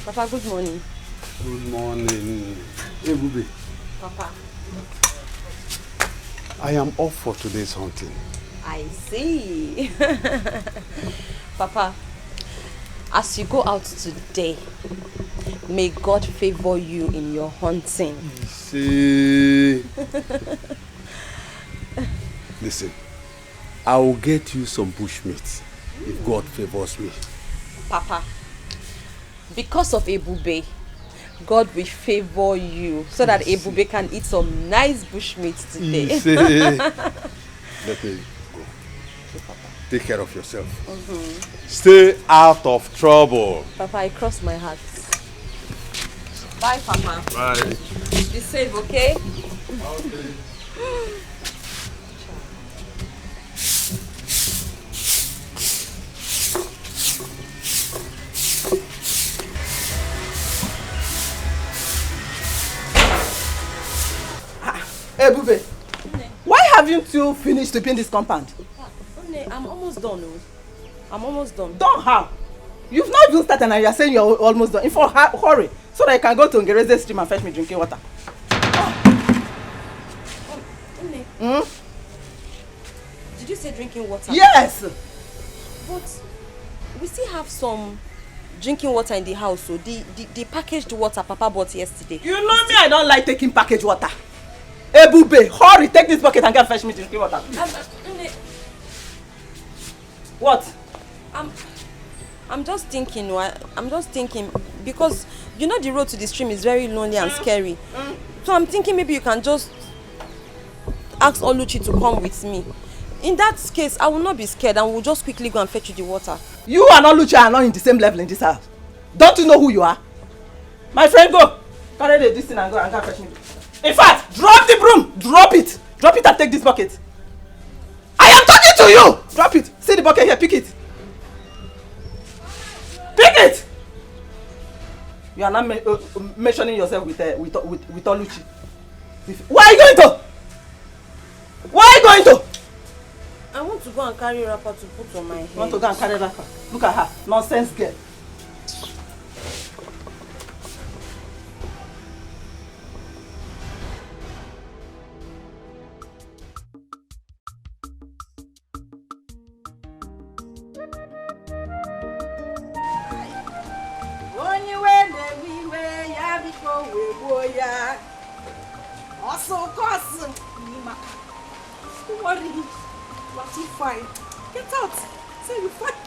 Papa, good morning. Good morning. Hey, Bubi. Papa. I am off for today's hunting. I see. Papa, as you go out today, may God favor you in your hunting. See. Listen, I will get you some bushmeat if God favors me. Papa, because of Ebube, God will favor you so that Ebube can eat some nice bushmeat today. Let me go. Take care of yourself. Stay out of trouble. Papa, I cross my heart. Bye, Papa. Bye. Be safe, okay? Okay. Hey, Bube, why haven't you finished sweeping this compound? I'm almost done. I'm almost done. Done how? You've not even started and you're saying you're almost done. In fact, hurry, so that I can go to Ngereze stream and fetch me drinking water. Did you say drinking water? Yes! But we still have some drinking water in the house, so the packaged water Papa bought yesterday. You know me, I don't like taking packaged water. Hey, Bube, hurry, take this bucket and go and fetch me drinking water. What? I'm just thinking, because you know the road to the stream is very lonely and scary. So I'm thinking maybe you can just ask Oluchi to come with me. In that case, I will not be scared and we'll just quickly go and fetch you the water. You and Oluchi are not in the same level in this house. Don't you know who you are? My friend, go. Carry this thing and go and fetch me. In fact, drop the broom. Drop it. Drop it and take this bucket. I am talking to you. Drop it. See the bucket here. Pick it. Pick it. You are not mentioning yourself with Oluchi. Where are you going to? Where are you going to? I want to go and carry wrapper to put on my head. You want to go and carry wrapper? Look at her. Nonsense girl. Don't worry, you are too fine. Get out. Say you fine.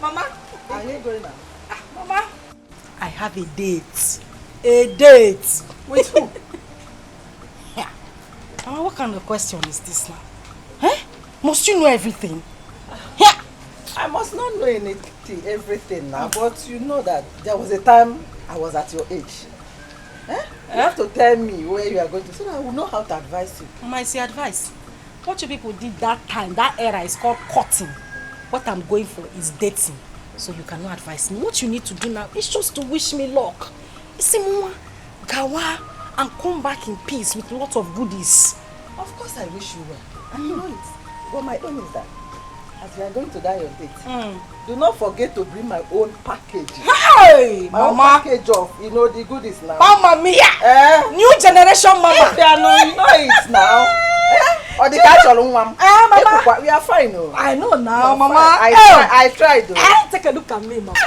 Mama. Are you going now? Mama. I have a date. A date. With who? Yeah. Mama, what kind of question is this now? Eh? Must you know everything? Yeah. I must not know everything now, but you know that there was a time I was at your age. Eh? You have to tell me where you are going to so that I will know how to advise you. Mama, I say advice. What you people did that time, that era is called courting. What I'm going for is dating. So you cannot advise me. What you need to do now is just to wish me luck. You see, Mama, Gawa, and come back in peace with a lot of goodies. Of course I wish you well. And you know it. But my own is that as we are going to die on date, do not forget to bring my own package. Hey, my Mama. own package of, you know, the goodies now. Mama Mia! New generation Mama! They are no, you know it now. Or the catch all one. Mama. We are fine, no. I know now, Mama. I tried though. Take a look at me, Mama.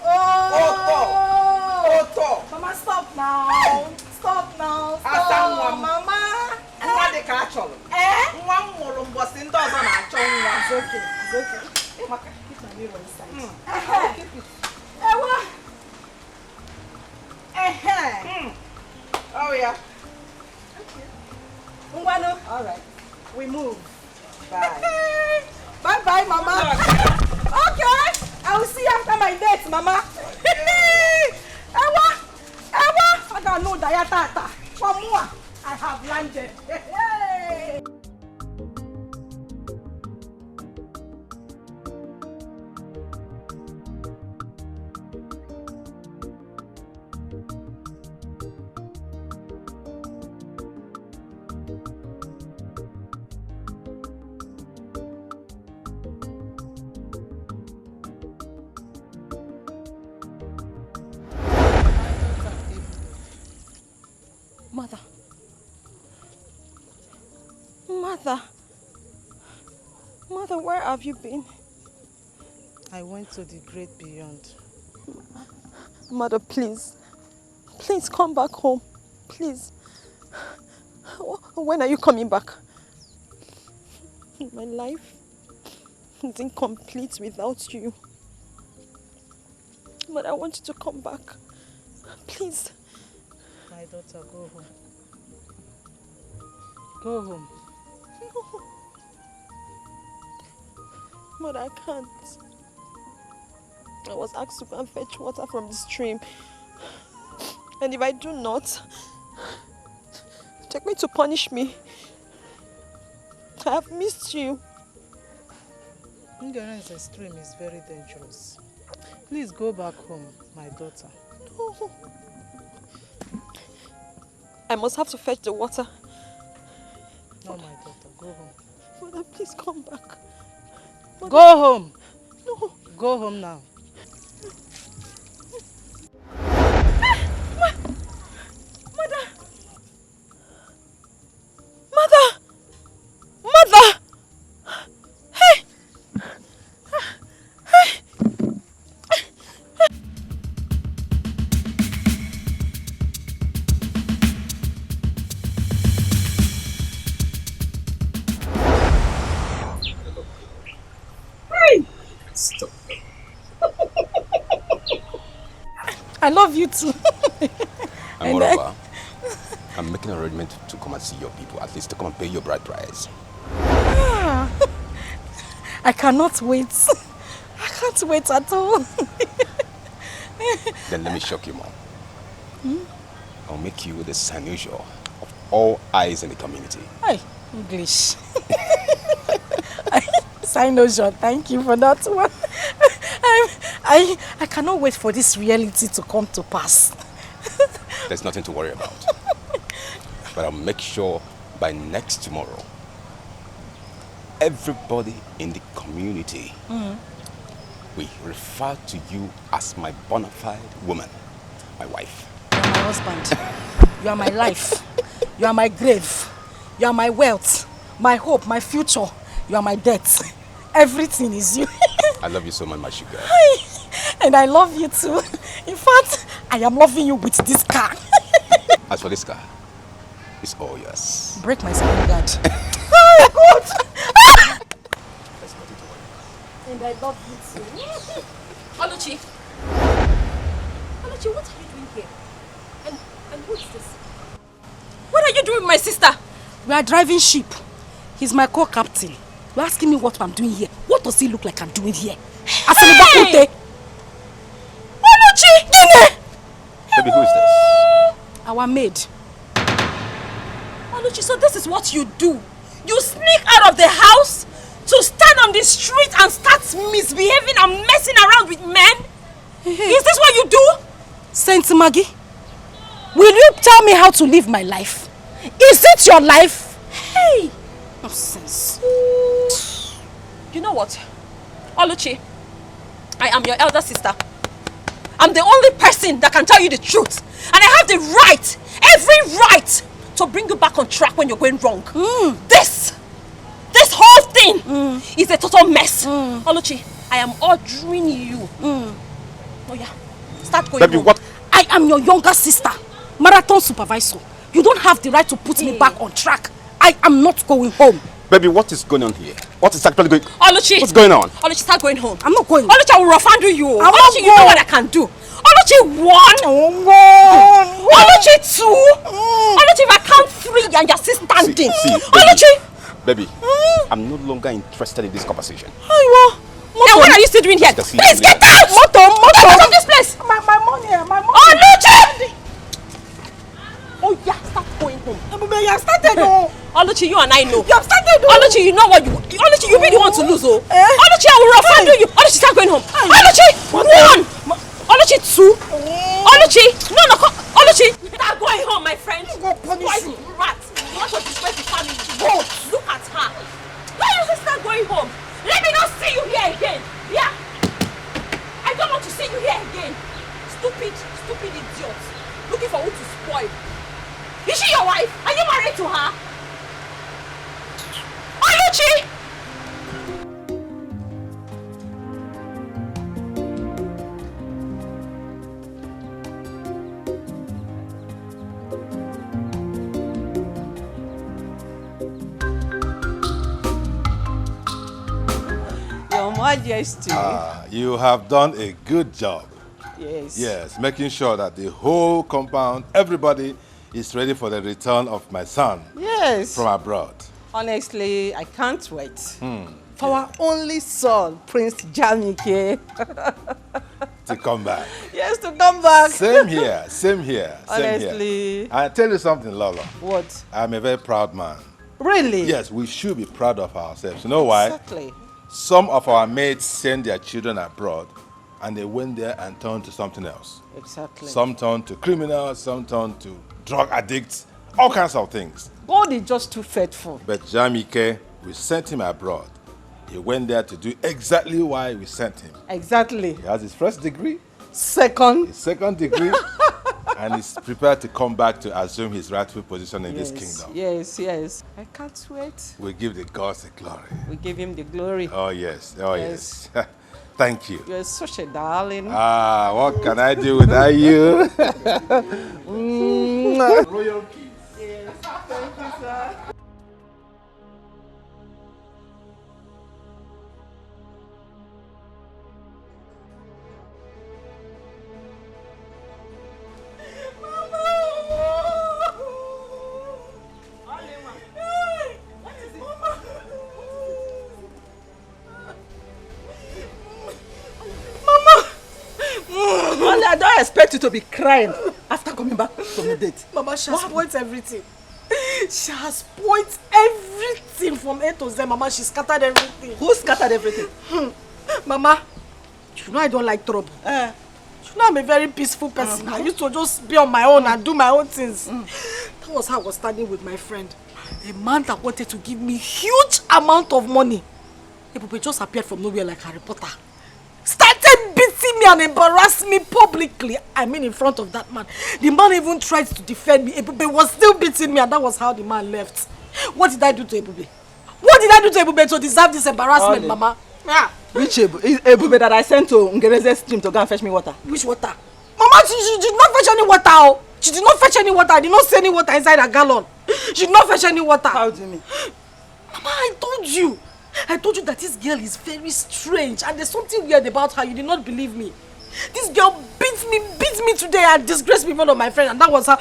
Oh, Mama, stop now. Stop now. Stop, Mama. What the catch all? One more was in those on our tongue. It's okay. It's okay. Keep my mirror inside. Keep it. Oh yeah. Okay. All right. We move. Bye. Bye, Mama. Okay. I will see you after my date, Mama. Ewa. I got no diatata. One more. I have landed. Hey. Mother. Mother, where have you been? I went to the great beyond. Mother, please. Please come back home. Please. When are you coming back? My life is incomplete without you. But I want you to come back. Please. My daughter, go home. Go home. No. Mother, I can't. I was asked to go and fetch water from the stream. And if I do not, they're going to punish me. I have missed you. Ignorance extreme is very dangerous. Please go back home, my daughter. No. I must have to fetch the water. No, my daughter, go home. Mother, please come back. Mother. Go home. No. Go home now. I love you too. And moreover, I'm making an arrangement to come and see your people, at least to come and pay your bride price. I cannot wait. I can't wait at all. Then let me shock you more. I'll make you the Sanujo of all eyes in the community. Hey, English. Sanujo, thank you for that one. I cannot wait for this reality to come to pass. There's nothing to worry about. But I'll make sure by next tomorrow, everybody in the community will refer to you as my bona fide woman, my wife. You are my husband. You are my life. You are my grave. You are my wealth, my hope, my future. You are my death. Everything is you. I love you so much, my sugar. And I love you too. In fact, I am loving you with this car. As for this car, it's all yours. Break my screen guard. There's nothing to worry about. And I love you too. Oluchi, what are you doing here? And who is this? What are you doing with my sister? We are driving ship. He's my co-captain. You're asking me what I'm doing here. What does he look like I'm doing here? Hey! Oluchi! Baby, who is this? Our maid. Oluchi, so this is what you do? You sneak out of the house to stand on the street and start misbehaving and messing around with men? Is this what you do? Saint Maggie, will you tell me how to live my life? Is it your life? Hey! Nonsense. You know what? Oluchi, I am your elder sister. I'm the only person that can tell you the truth. And I have the right, every right, to bring you back on track when you're going wrong. This whole thing is a total mess. Oluchi, I am ordering you. Oh yeah, start going Baby, home. what? I am your younger sister, marathon supervisor. You don't have the right to put me back on track. I am not going home. Baby, what is going on here? What is actually going on? Oluchi! What's going on? Oluchi, start going home. I'm not going. Oluchi, I will rough handle you. I won't Oluchi, you go. know what I can do. Oluchi, 1. Oluchi, 2. Oluchi, if I count 3 and you're still standing. See, Oluchi! Baby, I'm no longer interested in this conversation. Then what are you still doing here? Just Please leave get me. out! Get out of this place! My money, my money. Oluchi! Oh yeah, start going home. You have started. Oluchi, you and I know. You have started. Oluchi, you know what you... Oluchi, you really want to lose, oh? Oluchi, I will rough handle you. Oluchi, start going home. Oluchi, 1. Oluchi, 2. Oluchi, no, Oluchi, start going home, my friend. Go punish you. Rat. You want to disgrace the family. Go. Look at her. Why don't you start going home? Let me not see you here again. Yeah. I don't want to see you here again. Stupid idiot. Looking for who to spoil. Is she your wife? Are you married to her? Majesty. You have done a good job. Yes. Yes, making sure that the whole compound, everybody is ready for the return of my son. Yes. From abroad. Honestly, I can't wait. For our only son, Prince Jamike. To come back. Yes, to come back. Same here, same here. Honestly. I tell you something, Lolo. What? I'm a very proud man. Really? Yes, we should be proud of ourselves. You know why? Exactly. Some of our mates send their children abroad and they went there and turned to something else. Exactly. Some turned to criminals, some turned to drug addicts, all kinds of things. God is just too faithful. But Jamike, we sent him abroad. He went there to do exactly why we sent him. Exactly. He has his first degree, Second. his second degree, and he's prepared to come back to assume his rightful position in this kingdom. Yes, yes. I can't wait. We give the gods the glory. We give him the glory. Oh, yes. Oh, yes. Yes. Thank you. You're such a darling. What can I do without you? Royal kiss. Yes. Thank you, sir. I don't expect you to be crying after coming back from the date. Mama, she has spoiled everything. She has spoiled everything from A to Z, Mama. She scattered everything. Who scattered everything? Mama, you know I don't like trouble. You know I'm a very peaceful person. I used to just be on my own and do my own things. That was how I was standing with my friend. A man that wanted to give me huge amount of money. Ebube just appeared from nowhere like Harry Potter. Started beating me and embarrassing me publicly. I mean in front of that man. The man even tried to defend me. Ebube was still beating me and that was how the man left. What did I do to Ebube? What did I do to Ebube to deserve this embarrassment, Mama? Yeah. Which Ebube that I sent to Ngereze's stream to go and fetch me water? Which water? Mama, she did not fetch any water. Oh. She did not fetch any water. I did not see any water inside a gallon. She did not fetch any water. How do you mean? Mama, I told you that this girl is very strange and there's something weird about her. You did not believe me. This girl beat me today and disgraced me in front of my friend, and that was how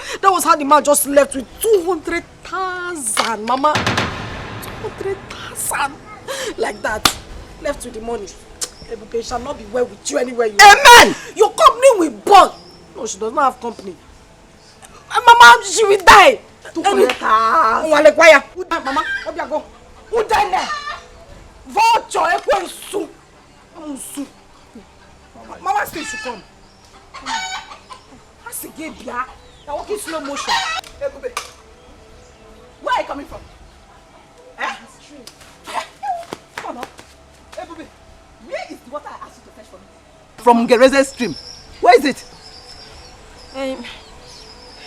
the man just left with 200,000, Mama. 200,000. Like that. Left with the money. Ebube shall not be well with you anywhere you Amen! Your company will burn. No, she does not have company. Mama, she will die. 200,000. Mama, what you go? Who died there? Vulture, Ekwensu. Mama said she come. That's a gay bia. You're walking slow motion. Ebube, where are you coming from? Come on up. Ebube, where is the water I asked you to fetch for me? From Ngereze's stream. Where is it?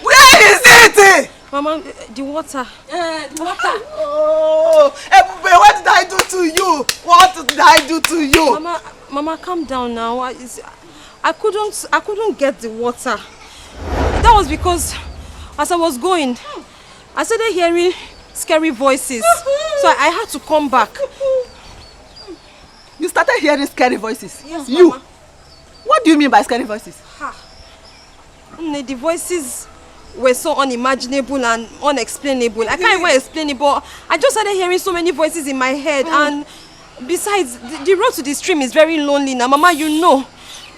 Where is it? Mama, the water. The water. Oh, Ebube, what did I do to you? What did I do to you? Mama, calm down now. I couldn't get the water. That was because as I was going, I started hearing scary voices. So I had to come back. You started hearing scary voices? Yes, you? Mama. What do you mean by scary voices? The voices were so unimaginable and unexplainable. I can't even explain it, but I just started hearing so many voices in my head. And besides, the road to the stream is very lonely now. Mama, you know,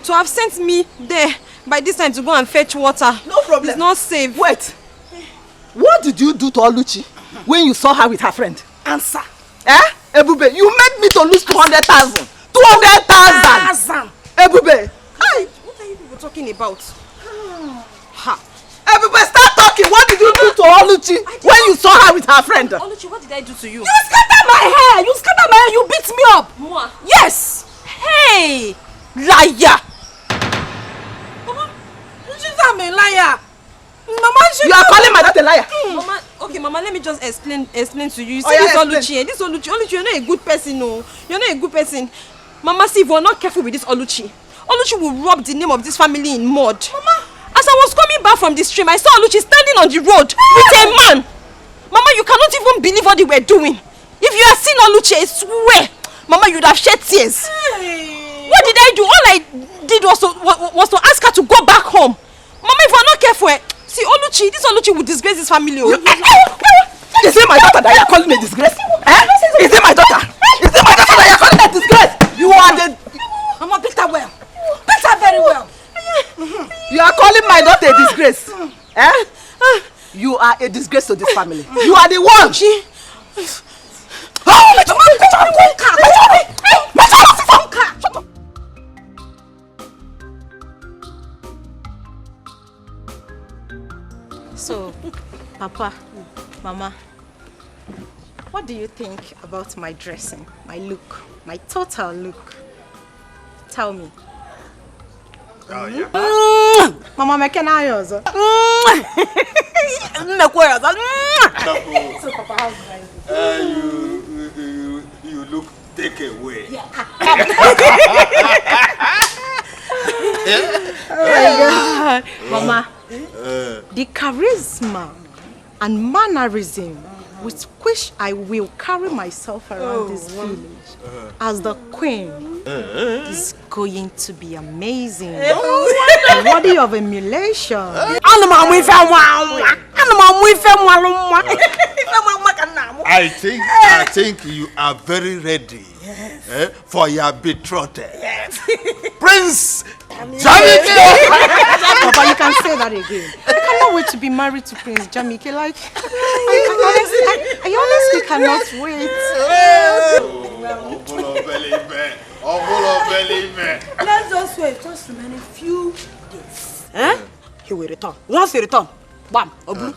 to have sent me there by this time to go and fetch water. No problem. It's not safe. Wait. What did you do to Oluchi when you saw her with her friend? Answer. Ebube, you made me to lose 200,000. 200,000. Ebube. Hi. What are you people talking about? Ebube, start talking. What did you do to Oluchi when you saw her with her friend? Oluchi, what did I do to you? You scattered my hair. You beat me up. Moi? Yes. Hey! Liar. Mama, she's a liar. Mama, You are calling my daughter a liar. Mama, okay, Mama, let me just explain to you. You see Oh, yeah, this explain. Oluchi, you're not a good person, no. You're not a good person. Mama, see, if we're not careful with this Oluchi will rub the name of this family in mud. Mama, as I was coming back from the stream, I saw Oluchi standing on the road with a man. Mama, you cannot even believe what they were doing. If you had seen Oluchi, I swear, Mama, you'd have shed tears. Hey. What did I do? All I did was to ask her to go back home. Mama, if we're not careful, see, this Oluchi will disgrace his family. Is it my daughter that you're calling a disgrace? Is it my daughter? Is it my daughter that you're calling a disgrace? You are the... Mama, beat her well. Beat her very well. You are calling my daughter a disgrace? You are a disgrace to this family. You are the one. So, Papa, Mama, what do you think about my dressing, my look, my total look? Tell me. Oh, yeah. Mama, make an eye also. So, Papa, how's You look take away. Yeah. Oh my God. Mama, the charisma and mannerism with which I will carry myself around this village as the queen is going to be amazing and worthy of emulation. I think you are very ready for your betrothed. Prince Jamike! Papa, you can say that again. I cannot wait to be married to Prince Jamike. Like, I honestly cannot wait. Let's just wait, just remain a few days. He will return. Once he return, bam, Oblu.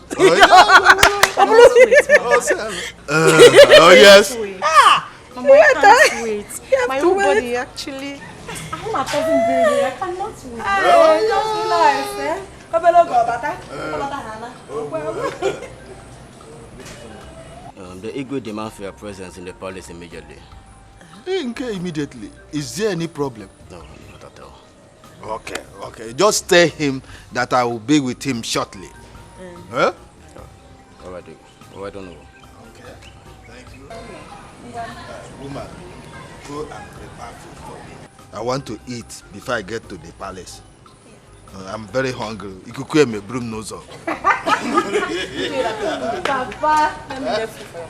Oh yes. Mama, I can't wait. My whole body actually. I'm my cousin baby. I cannot wait. The Igwe demand for your presence in the palace immediately. Immediately. Is there any problem? No, not at all. Okay. Just tell him that I will be with him shortly. Huh? All right, I don't know. Okay. Thank you. Woman, go and prepare food for me. I want to eat before I get to the palace. I'm very hungry. You could call me broom nose up. Papa, let me left you for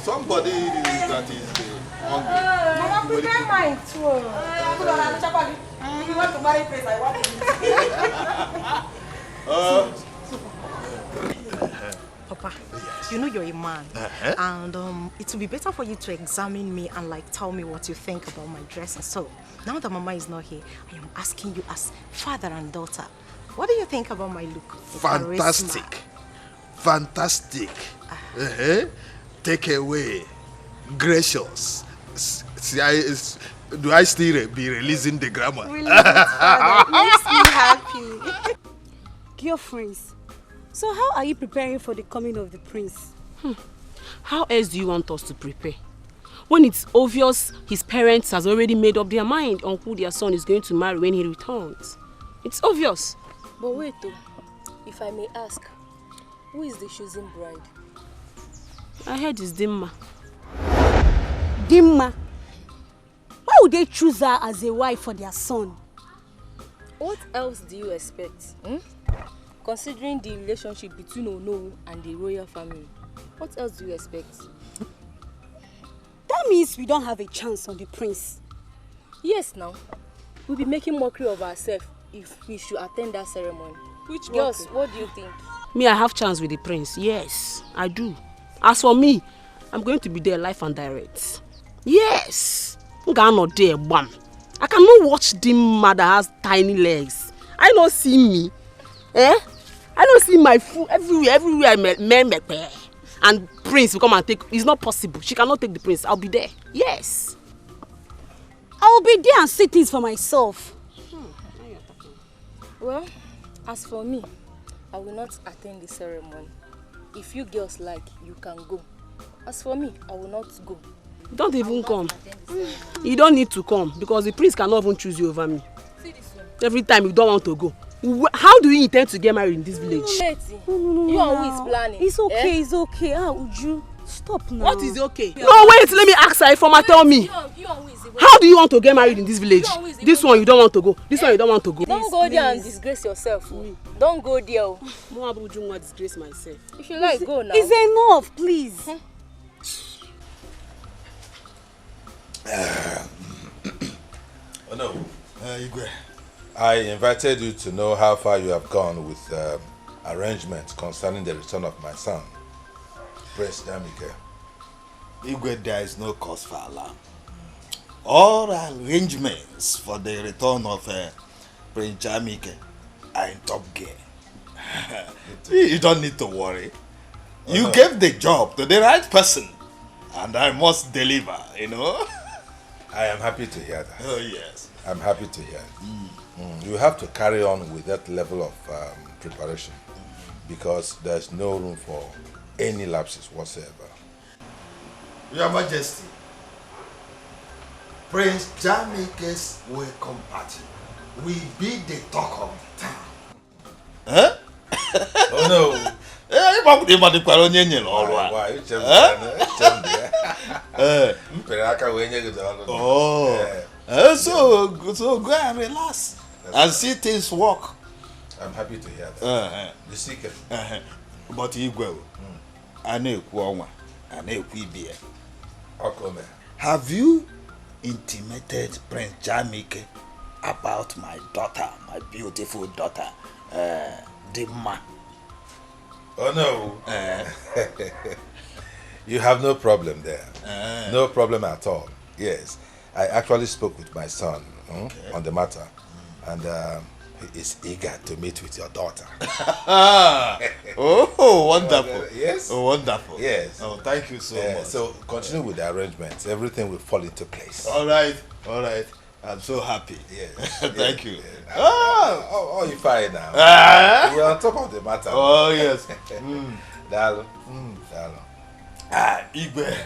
Somebody that is hungry. Mama, prepare mine too. If you want to marry Prince, I want to. Papa, you know you're a man, and it will be better for you to examine me and like tell me what you think about my dressing. So now that Mama is not here, I am asking you as father and daughter, what do you think about my look? Fantastic. Fantastic. Take away. Gracious. Do I still be releasing the grammar? Really, father, it makes me happy. Girlfriends, so how are you preparing for the coming of the prince? How else do you want us to prepare? When it's obvious his parents has already made up their mind on who their son is going to marry when he returns. It's obvious. But wait though, if I may ask, who is the chosen bride? I heard it's Dimma. Dimma? Why would they choose her as a wife for their son? What else do you expect? Considering the relationship between Ono and the royal family, what else do you expect? That means we don't have a chance on the prince. Yes, now. We'll be making mockery of ourselves if we should attend that ceremony. Which Girls, what do you think? Me, I have chance with the prince. Yes, I do. As for me, I'm going to be there live and direct. Yes. I'm not there, bam. I cannot watch Dimma that has tiny legs. I don't see me. I don't see my food everywhere men and prince will come and take. It's not possible. She cannot take the prince. I'll be there. Yes. I'll be there and see things for myself. Well, as for me, I will not attend the ceremony. If you girls like, you can go. As for me, I will not go. Don't even come. You don't need to come because the prince cannot even choose you over me. See this one. Every time you don't want to go. How do you intend to get married in this village? No, you are who is planning. It's okay, it's okay. How would you? Stop now. What is okay? No, wait, let me ask her. Ifeoma, tell me. How do you want to get married in this village? This one you don't want to go. This one you don't want to go. Don't go there and disgrace yourself. Don't go there. Mo abuju want disgrace myself. If you like, go now. It's enough, please. Oh no, Igwe. I invited you to know how far you have gone with arrangements concerning the return of my son, Prince Dikeh. Igwe, there is no cause for alarm. All arrangements for the return of Prince Dikeh are in top gear. You don't need to worry. You gave the job to the right person, and I must deliver, you know. I am happy to hear that. Oh yes. I'm happy to hear it. You have to carry on with that level of preparation because there's no room for any lapses whatsoever. Your Majesty, Prince Dikeh's welcome party will be the talk of the town. Huh? Oh no. Why? So go and relax and see things work. I'm happy to hear that. The secret. But Igwe, have you intimated Prince Dikeh about my daughter, my beautiful daughter, Dima? Oh no. You have no problem there. No problem at all. Yes. I actually spoke with my son on the matter, and he is eager to meet with your daughter. Oh, wonderful. Yes. Oh, wonderful. Yes. Oh, thank you so much. So continue with the arrangements. Everything will fall into place. All right. All right. I'm so happy. Yes. Thank you. Oh, you're fine now. You're on top of the matter. Oh, yes. Dalo. Igwe.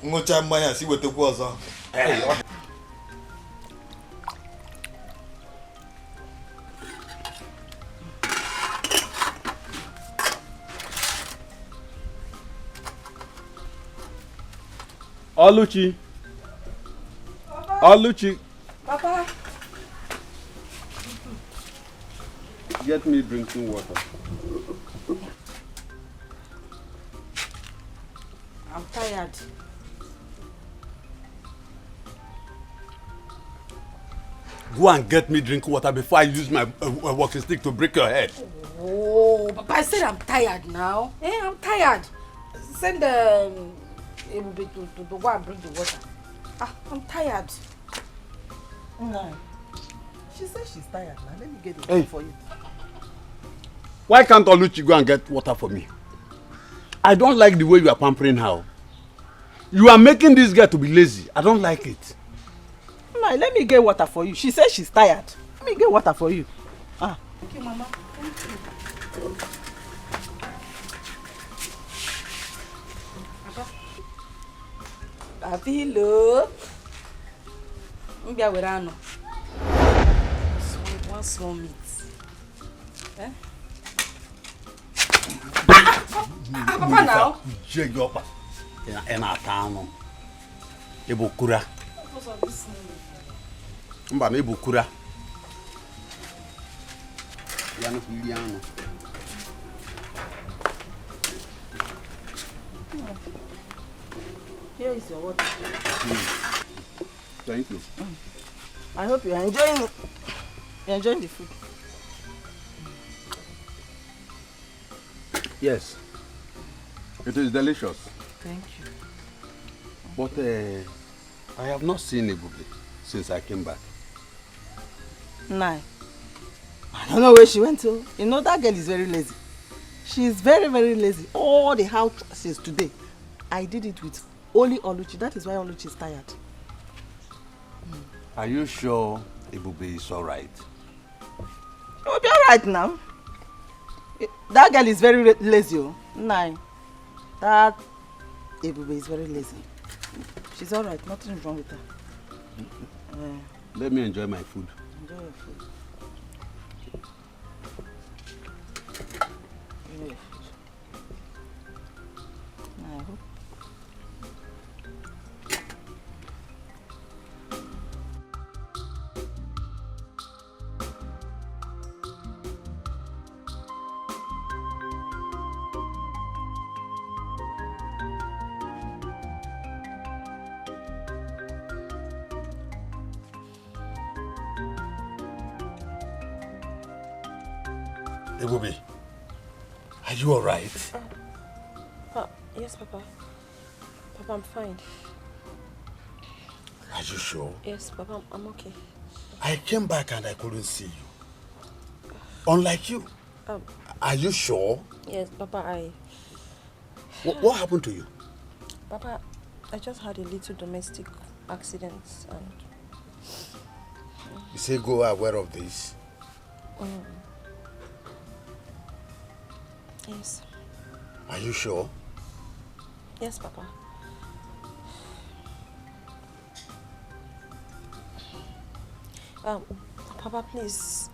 Ngocha mmanya si wetekwu ọzọ. Oluchi. Oluchi. Papa. Get me drinking water. I'm tired. Go and get me drinking water before I use my walking stick to break your head. Oh, Papa, I said I'm tired now. I'm tired. Send to go and bring the water. I'm tired. No. She said she's tired now. Let me get it for you. Why can't Oluchi go and get water for me? I don't like the way you are pampering her. You are making this girl to be lazy. I don't like it. No, let me get water for you. She says she's tired. Let me get water for you. Thank you, Mama. Thank you. Abilo. One small meat. Papa now. Ebukura. Mba na ebukura. Yano filiano. Here is your water. Thank you. I hope you are enjoying it. You're enjoying the food. Yes. It is delicious. Thank you. But I have not seen Ebube since I came back. Nah. I don't know where she went to. You know, that girl is very lazy. She is very, very lazy. All the house since today. I did it with only Oluchi. That is why Oluchi is tired. Are you sure Ebube is alright? She will be alright now. That girl is very lazy. Nah. That Ebube is very lazy. She's alright. Nothing is wrong with her. Let me enjoy my food. Enjoy your food. Enjoy your food. I hope Ebube, are you alright? Yes, Papa. Papa, I'm fine. Are you sure? Yes, Papa, I'm okay. I came back and I couldn't see you. Unlike you. Are you sure? Yes, Papa, What happened to you? Papa, I just had a little domestic accident and... You say go aware of this? Yes. Are you sure? Yes, Papa. Papa, please.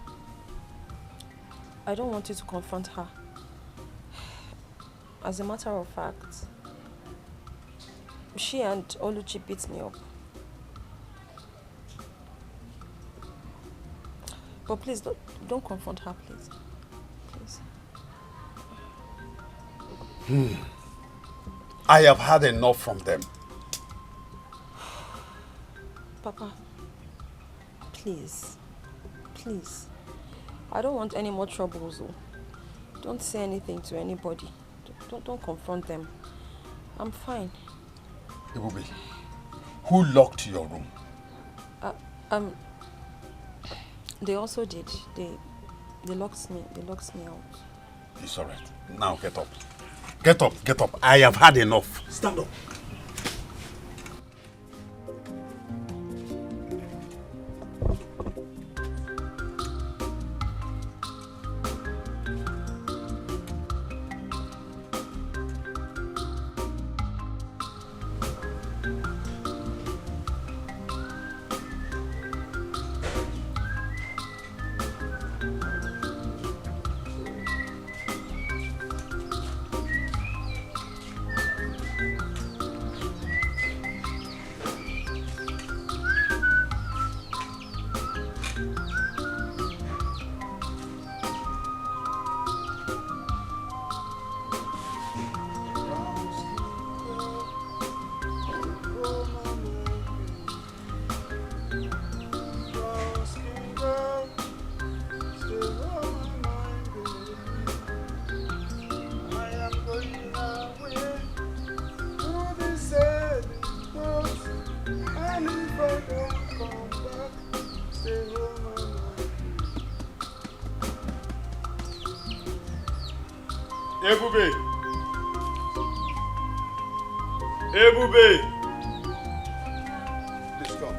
I don't want you to confront her. As a matter of fact, she and Oluchi beat me up. But please, don't confront her, please. Please. I have had enough from them. Papa, please. Please. I don't want any more troubles. Don't say anything to anybody. Don't confront them. I'm fine. Ebube, who locked your room? They also did. They locked me. They locked me out. It's alright. Now get up. Get up, get up. I have had enough. Stand up. Ebube! Ebube! Please come.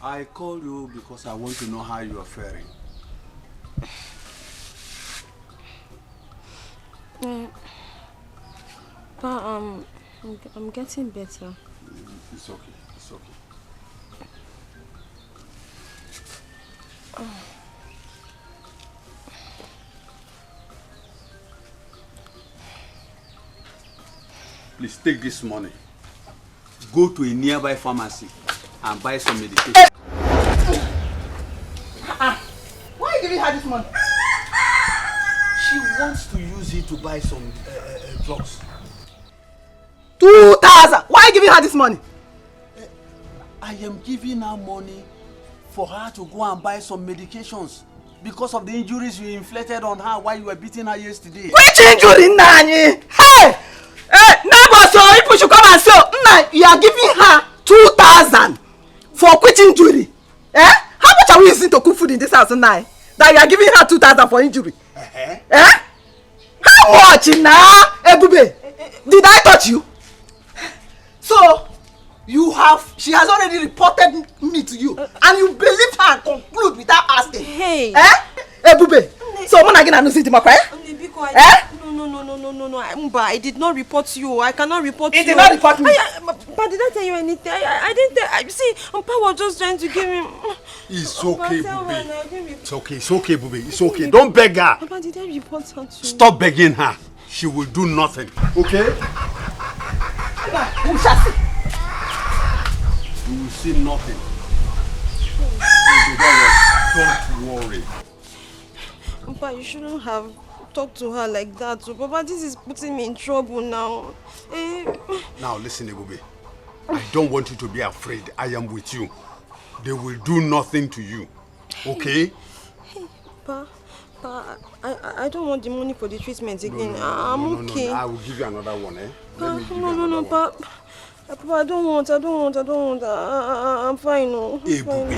I called you because I want to know how you are faring. But I'm getting better. It's okay. It's okay. Please take this money. Go to a nearby pharmacy and buy some medication. Why are you giving her this money? She wants to use it to buy some drugs. 2,000! Why are you giving her this money? I am giving her money for her to go and buy some medications because of the injuries you inflicted on her while you were beating her yesterday. Which injury, Nani? Hey! Neighbor, so people should come and say, you are giving her 2,000 for quit injury. Eh? How much are we using to cook food in this house now? That you are giving her 2,000 for injury? Eh? How much now, Ebube? Did I touch you? So, she has already reported me to you, and you believed her and conclude without asking. Hey! Ebube, so when I get a the makwa, No, Mba, I did not report you. I cannot report you. It did not report me. But did I tell you anything? I didn't tell. You see, Mpa was just trying to give him. It's okay, Bube. It's okay, Bube. It's okay. Don't beg her. But did I report her to? Stop begging her. She will do nothing. Okay? We shall see. You will see nothing. Don't worry. Mpa, you shouldn't have talk to her like that. So, Papa, this is putting me in trouble now. Now, listen, Ebube. I don't want you to be afraid. I am with you. They will do nothing to you. Okay? Hey, Pa, I don't want the money for the treatment again. I'm okay. No. I will give you another one, eh? No, Pa. Papa, I don't want. I'm fine, no. Ebube.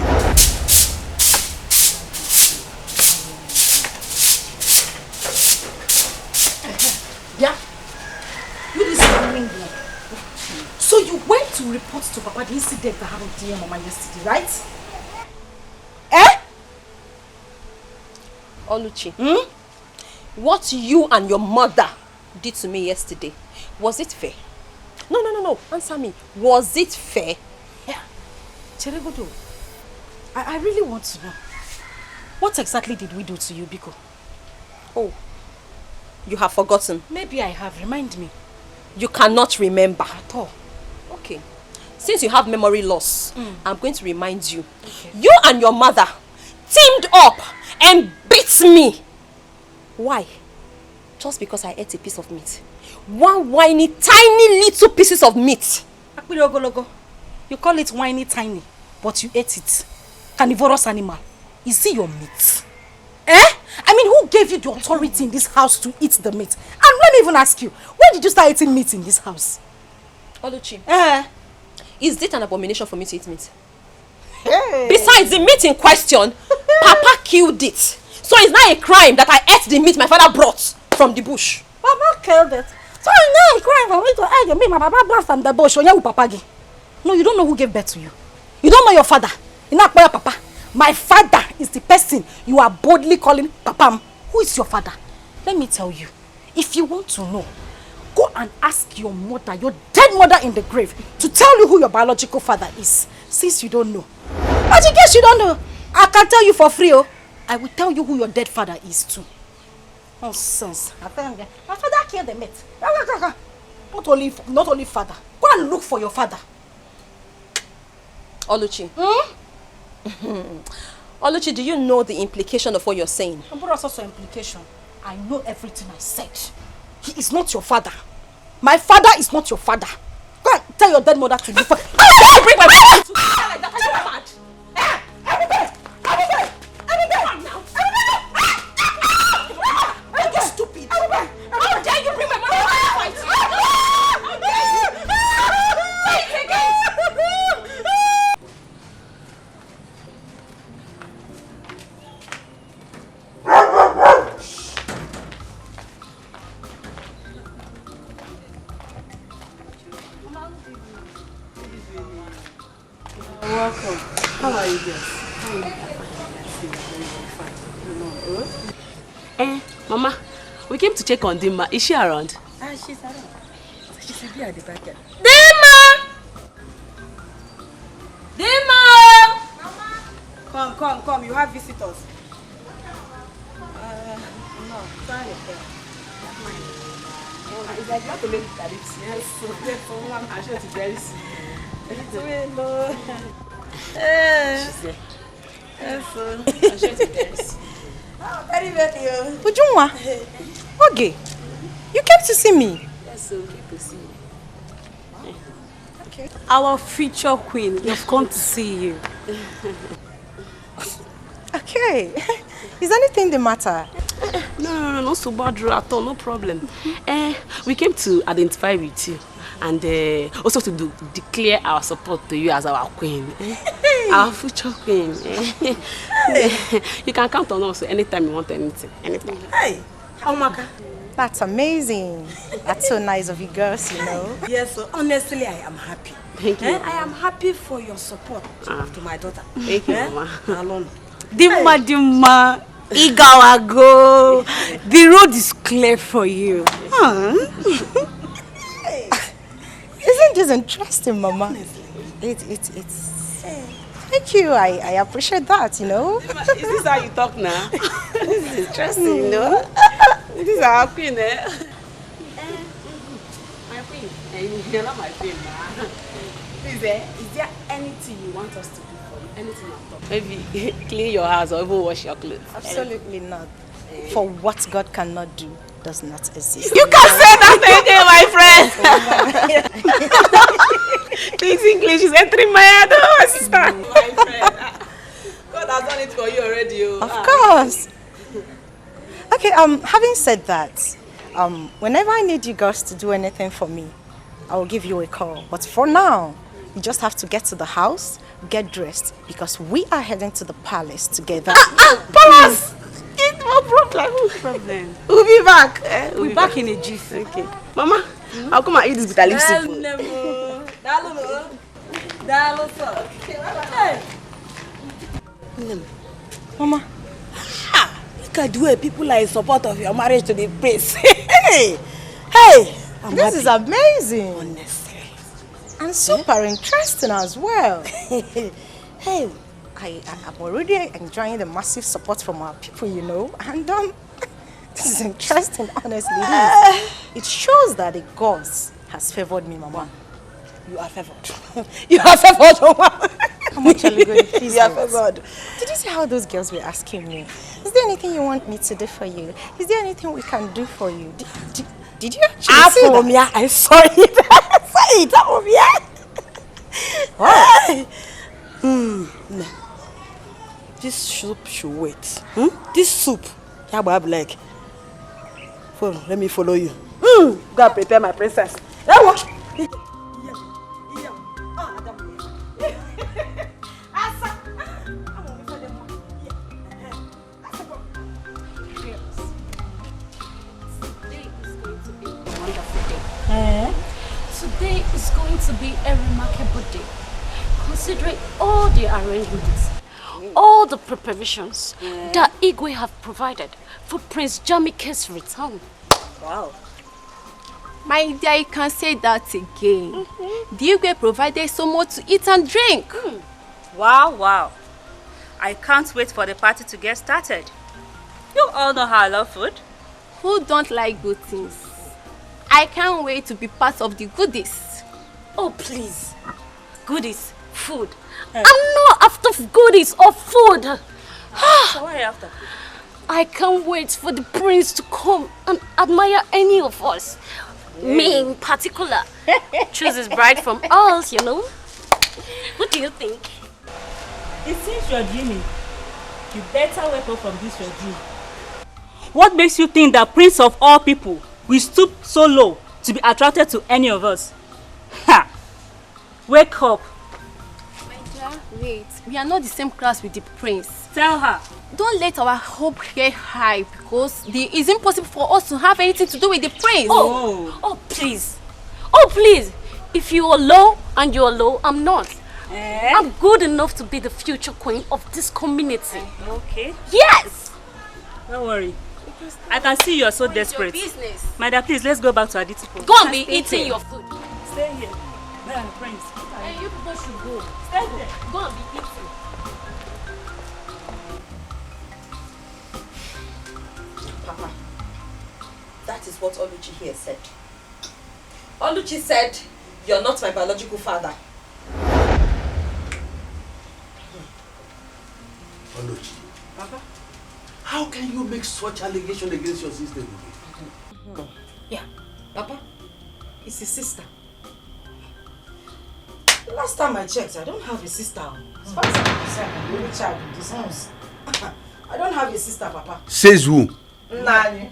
Yeah? You listen. So you went to report to Papa the incident that happened to your mama yesterday, right? Oluchi, what you and your mother did to me yesterday, was it fair? No. Answer me. Was it fair? Yeah. Cheregodo, I really want to know. What exactly did we do to you, Biko? Oh, you have forgotten. Maybe I have. Remind me. You cannot remember. At all. Okay. Since you have memory loss, I'm going to remind you. Okay. You and your mother teamed up and beat me. Why? Just because I ate a piece of meat. One whiny, tiny little pieces of meat. You call it whiny, tiny, but you ate it. Carnivorous animal. Is it your meat? I mean, who gave you the authority in this house to eat the meat? And let me even ask you, when did you start eating meat in this house? Oluchi, is it an abomination for me to eat meat? Hey. Besides the meat in question, Papa killed it. So it's not a crime that I ate the meat my father brought from the bush. Papa killed it. So it's not a crime for me to eat the meat my papa brought from the bush. No, you don't know who gave birth to you. You don't know your father. You're not your papa. My father is the person you are boldly calling Papa. Who is your father? Let me tell you. If you want to know, go and ask your mother, your dead mother in the grave, to tell you who your biological father is. Since you don't know. But in case you don't know, I can tell you for free. I will tell you who your dead father is too. Nonsense. My father killed the meat. Not only father. Go and look for your father. Oluchi. Oluchi, do you know the implication of what you're saying? But also implication. I know everything I said. He is not your father. My father is not your father. Go and tell your dead mother to look for. Bring my father to like that. Are you mad? Come now. Are you stupid? How dare you bring my mother to fight? How dare you? Say it again. Welcome. How are you guys? Mama, we came to check on Dima. Is she around? She's around. She should be at the back end. Dima! Mama! Come. You have visitors. No, sorry. It's like you have to make it at it. Yes, so therefore, I'm sure it's very soon. Hello. She's there. Yes, so. I'm sure it's very soon. Very well. Ujunwa. Okay. You came to see me. Yes, so we came to see you. Okay. Our future queen, we've come to see you. Okay. Is anything the matter? No, not so bad at all, no problem. We came to identify with you and also to declare our support to you as our queen. Our future queen. You can count on us anytime you want anything. Anything. Hey, how Maka? That's amazing. That's so nice of you girls, you know. Yes, so honestly, I am happy. Thank you. I am happy for your support to my daughter. Thank you, Mama. Alone. Dima, Igawago. The road is clear for you. Isn't this interesting, Mama? It's. Thank you. I appreciate that, you know. Is this how you talk now? This is interesting, you know. This is our queen, eh? My queen. You're not my queen, ma. Is there anything you want us to do for you? Anything at all? Maybe clean your house or even wash your clothes. Absolutely not. For what God cannot do does not exist. You can say that again, my friend. This English is entering my head, oh, sister. My friend. God has done it for you already. Of course. Okay, having said that, whenever I need you girls to do anything for me, I will give you a call. But for now, you just have to get to the house, get dressed, because we are heading to the palace together. Palace! No problem. No problem. We'll be back. We'll be back in a jiffy. Okay. Mama, I'll come and eat this bitter leaf soup. Mama. Look at the way people are in support of your marriage to the prince. Hey! This is amazing. Honestly. And super interesting as well. Hey, I'm already enjoying the massive support from our people, you know. And this is interesting, honestly. It shows that the gods has favored me, Mama. You are favored. You are favored, Mama. How much are we going to please? You are favored. Did you see how those girls were asking me? Is there anything you want me to do for you? Is there anything we can do for you? Did you actually see that? I saw it. I saw it. Wow. This soup should wait. This soup. Yeah, but I'm like, let me follow you. Go and prepare my princess. Today is going to be a remarkable day, considering all the arrangements, all the preparations that Igwe have provided for Prince Jamike's return. Wow. My dear, you can say that again. The Igwe provided so much to eat and drink. Wow. I can't wait for the party to get started. You all know how I love food. Who don't like good things? I can't wait to be part of the goodies. Oh, please. Goodies, food. I'm not after goodies or food. So what are you after? I can't wait for the prince to come and admire any of us. Me in particular. Choose his bride from us, you know. What do you think? It seems you're dreaming. You better wake up from this your dream. What makes you think that Prince of all people will stoop so low to be attracted to any of us? Ha! Wake up. My dear, wait. We are not the same class with the prince. Tell her. Don't let our hope get high because it's impossible for us to have anything to do with the prince. Oh, please. Oh, please. If you are low and you are low, I'm not. I'm good enough to be the future queen of this community. Okay. Yes. Don't worry. I can see you are so desperate. My dear, please, let's go back to Aditi. Go and be eating your food. Stay here. Prince. Hey, you people should go. Stay there. Go and be eating. Papa, that is what Oluchi here said. Oluchi said, you're not my biological father. Oluchi. Papa? How can you make such allegation against your sister? Yeah, Papa, it's his sister. The last time I checked, I don't have a sister. As far as I'm concerned, I'm the only child in this house. I don't have a sister, Papa. Says who? Nani.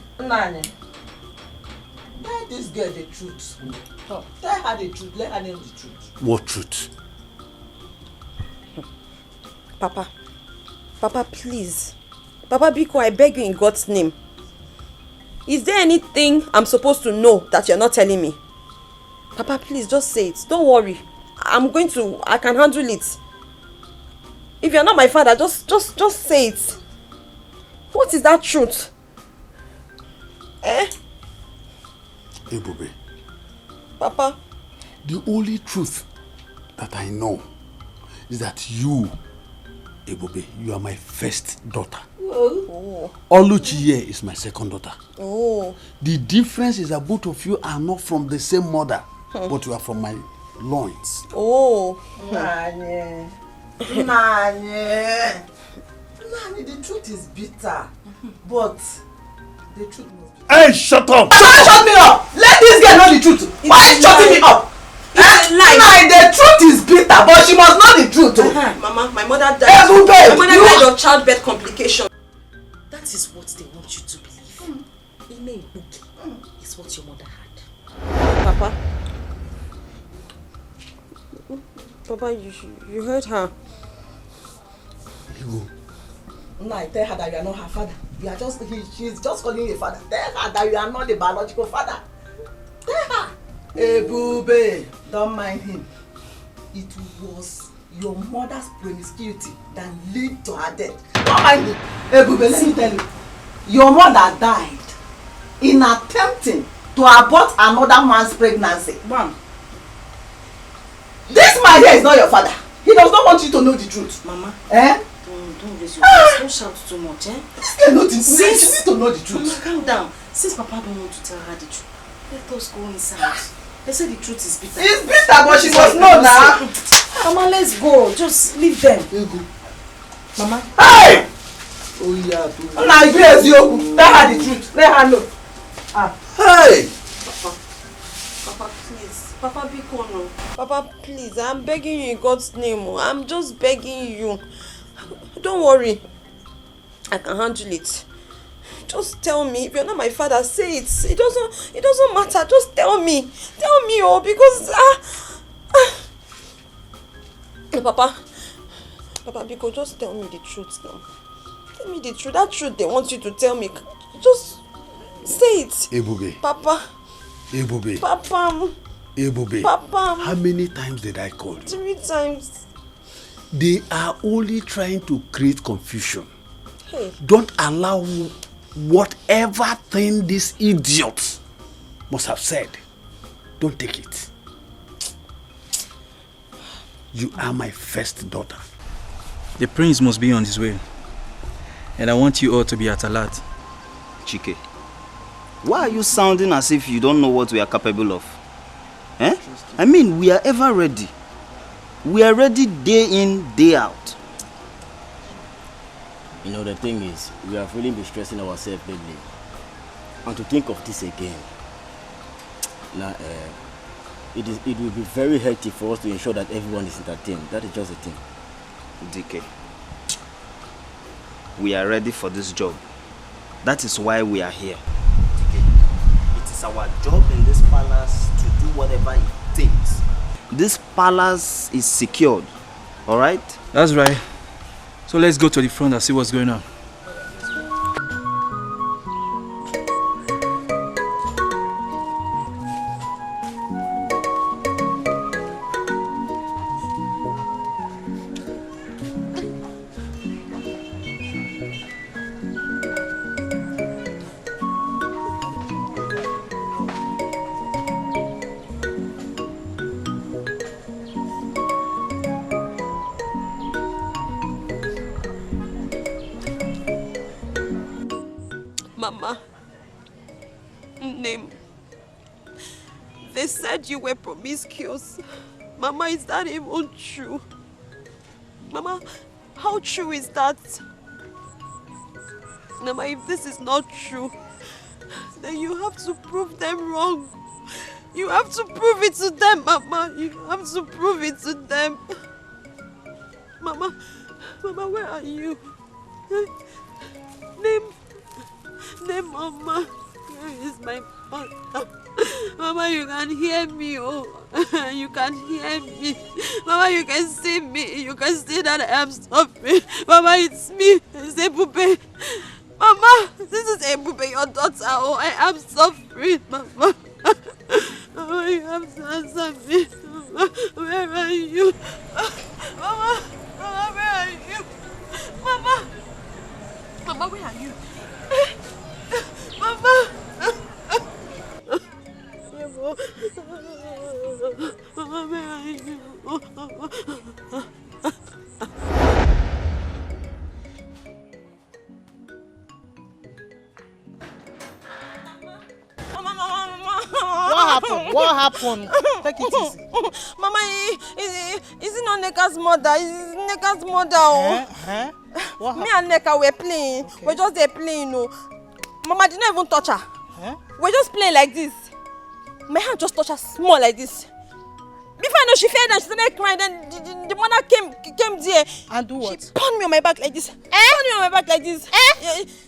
Tell this girl the truth. Tell her the truth. Let her know the truth. What truth? Papa, please. Papa Biko, I beg you in God's name. Is there anything I'm supposed to know that you're not telling me? Papa, please, just say it. Don't worry. I can handle it. If you're not my father, just say it. What is that truth? Ebube. Papa. The only truth that I know is that you, Ebube, you are my first daughter. Oh. Oluchi here is my second daughter. Oh. The difference is that both of you are not from the same mother, but you are from my loins. Oh. Nani, the truth is bitter, but The truth must be. Hey, shut up! Shut me up! Let this girl know the truth. Why are you shutting me up? Nah, the truth is bitter, but she must know the truth. Mama, my mother died. My mother died of childbirth complication. That is what they want you to believe. Ini Edo is what your mother had. Papa. Papa, you heard her. Nah, tell her that you are not her father. You are just she's just calling you a father. Tell her that you are not the biological father. Tell her. Ebube, don't mind him. It was your mother's promiscuity that led to her death. Don't mind him. Ebube, let me tell you. Your mother died in attempting to abort another man's pregnancy. Mom. This man here is not your father. He does not want you to know the truth. Mama. Eh? Don't raise your voice. Don't shout too much, eh? She needs to know the truth. Mama, calm down. Since Papa don't want to tell her the truth, let us go inside. They say the truth is bitter. It's bitter, but she must know now. Mama, let's go. Just leave them. Mama. Hey! Oh yeah. Now yes, you tell her the truth. Let her know. Hey! Papa, please. Papa, be cool now. Papa, please. I'm begging you in God's name. I'm just begging you. Don't worry. I can handle it. Just tell me. If you're not my father, say it. It doesn't matter. Just tell me. Tell me, because Papa, Biko, just tell me the truth now. Tell me the truth. That truth they want you to tell me. Just say it. Ebube. Papa. Ebube. Papa. Ebube. Papa. How many times did I call you? 3 times. They are only trying to create confusion. Hey. Don't allow whatever thing this idiot must have said. Don't take it. You are my first daughter. The prince must be on his way. And I want you all to be at alert. Chike, why are you sounding as if you don't know what we are capable of? Eh? I mean, we are ever ready. We are ready day in, day out. You know, the thing is, we have really been stressing ourselves lately. And to think of this again, now, it will be very hectic for us to ensure that everyone is entertained. That is just the thing. Dikeh, we are ready for this job. That is why we are here. Dikeh, it is our job in this palace to do whatever it takes. This palace is secured, all right? That's right. So let's go to the front and see what's going on. Mama, name. They said you were promiscuous. Mama, is that even true? Mama, how true is that? Mama, if this is not true, then you have to prove them wrong. You have to prove it to them, Mama. You have to prove it to them. Mama, where are you? Name, Mama. Where is my mother? Mama, you can hear me, oh. You can hear me. Mama, you can see me. You can see that I am suffering. Mama, it's me. It's Ebube. Mama, this is Ebube, your daughter. Oh, I am suffering, Mama. Mama, you have to answer me. Mama, where are you? Mama, where are you? Mama, where are you? Mama! Mama, where are you? What happened? Take it easy. Mama, is it not Neka's mother? Is Neka's mother? Oh. What Me and Neka were playing. Okay. We're just there playing. Oh. Mama did not even touch her. Huh? We're just playing like this. My hand just touched her small like this. Before I know, she fell and she started crying. Then the mother came there. And do what? She pounded me on my back like this. Pounded me on my back like this.